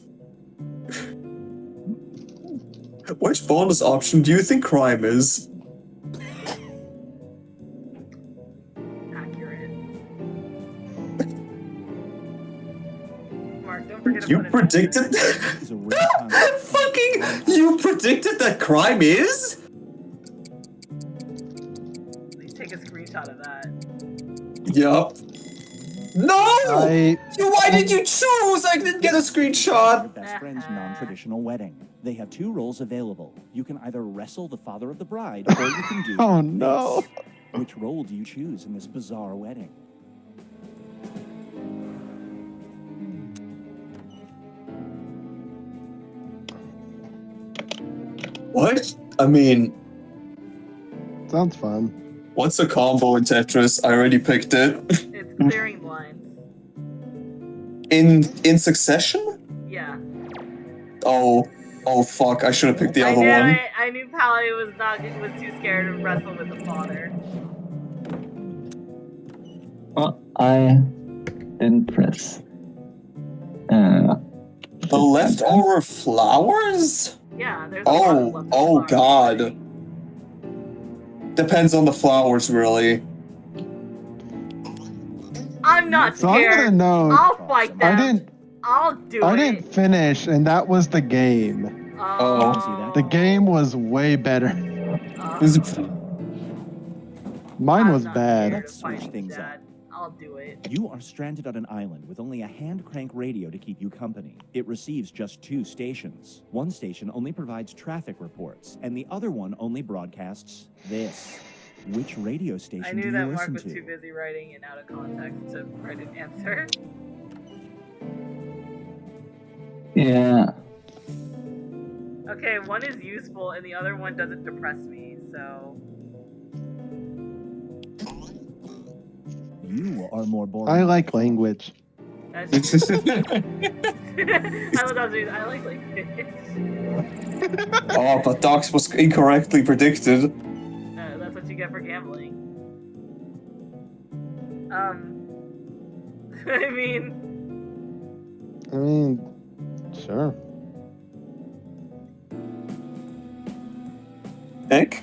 S2: Which bonus option do you think crime is?
S1: Accurate. Mark, don't forget to
S2: You
S1: put it
S2: predicted fucking you predicted that crime is?
S1: Please take a screenshot of that.
S2: Yup. No! Why did you choose? I didn't get a screenshot.
S19: Your best friend's non-traditional wedding. They have two roles available. You can either wrestle the father of the bride, or you can do
S3: Oh no.
S19: this. Which role do you choose in this bizarre wedding?
S2: What? I mean,
S3: Sounds fun.
S2: what's a combo in Tetris? I already picked it.
S1: It's clearing blinds.
S2: In succession?
S1: Yeah.
S2: Oh fuck! I should have picked the other
S1: I knew
S2: one.
S1: it. I knew Pally was too scared to wrestle with the father.
S4: I didn't press.
S2: The leftover flowers?
S1: Yeah, there's a lot of leftover
S2: Oh
S1: flowers.
S2: god. Depends on the flowers, really.
S1: I'm not
S3: So I'm
S1: scared.
S3: gonna know.
S1: I'll fight them. I'll do
S3: I
S1: it.
S3: didn't finish, and that was the game.
S1: Oh.
S3: The game was way better. Mine was bad.
S19: Let's switch things up.
S1: I'll do it.
S19: You are stranded on an island with only a hand crank radio to keep you company. It receives just 2 stations. One station only provides traffic reports, and the other one only broadcasts this. Which radio station
S1: I
S19: do
S1: knew
S19: you
S1: that Mark
S19: listen
S1: was
S19: to?
S1: too busy writing and out of context to write an answer.
S4: Yeah.
S1: Okay, one is useful and the other one doesn't depress me, so...
S19: You are more boring.
S3: I like language.
S1: That's true. I like language.
S2: Oh, but dogs was incorrectly predicted.
S1: That's what you get for gambling. I mean,
S3: sure.
S2: Nick?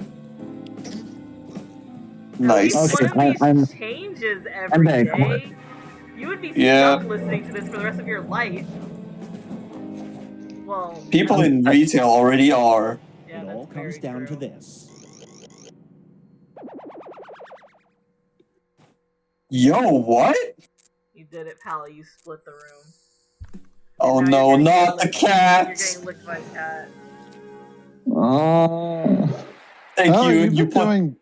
S2: Nice.
S1: one of these changes every day. You would be stuck listening to this for the rest of your life. Well,
S2: people in retail already are.
S1: Yeah,
S19: it all comes down to this.
S2: Yo, what?
S1: You did it, pal. You split the room.
S2: Oh no, not the cat!
S1: You're getting licked by a cat.
S3: Oh.
S2: Thank you.
S3: You've
S2: You
S3: been doing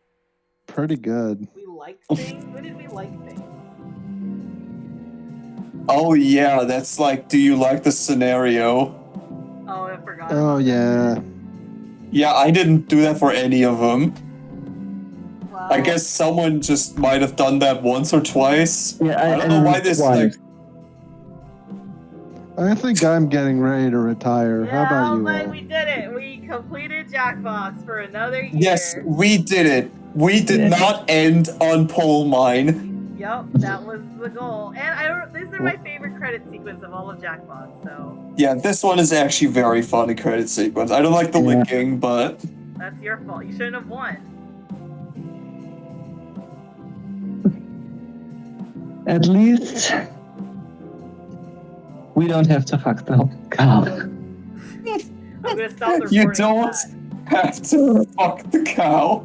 S3: pretty good.
S1: We liked things? When did we like things?
S2: Oh yeah, that's like, do you like the scenario?
S1: Oh, I forgot.
S3: Oh yeah.
S2: Yeah, I didn't do that for any of them.
S1: Wow.
S2: I guess someone just might have done that once or twice.
S4: Yeah,
S2: I don't know why this like.
S3: I think I'm getting ready to retire. How about you all?
S1: We did it. We completed Jackbox for another year.
S2: Yes, we did it. We did not end on pole mine.
S1: Yep, that was the goal. And these are my favorite credit sequence of all of Jackbox, so...
S2: Yeah, this one is actually very funny credit sequence. I don't like the licking, but...
S1: That's your fault. You shouldn't have won.
S4: At least we don't have to fuck the whole cow.
S1: I'm gonna stop the
S2: You
S1: recording
S2: don't have to fuck the cow.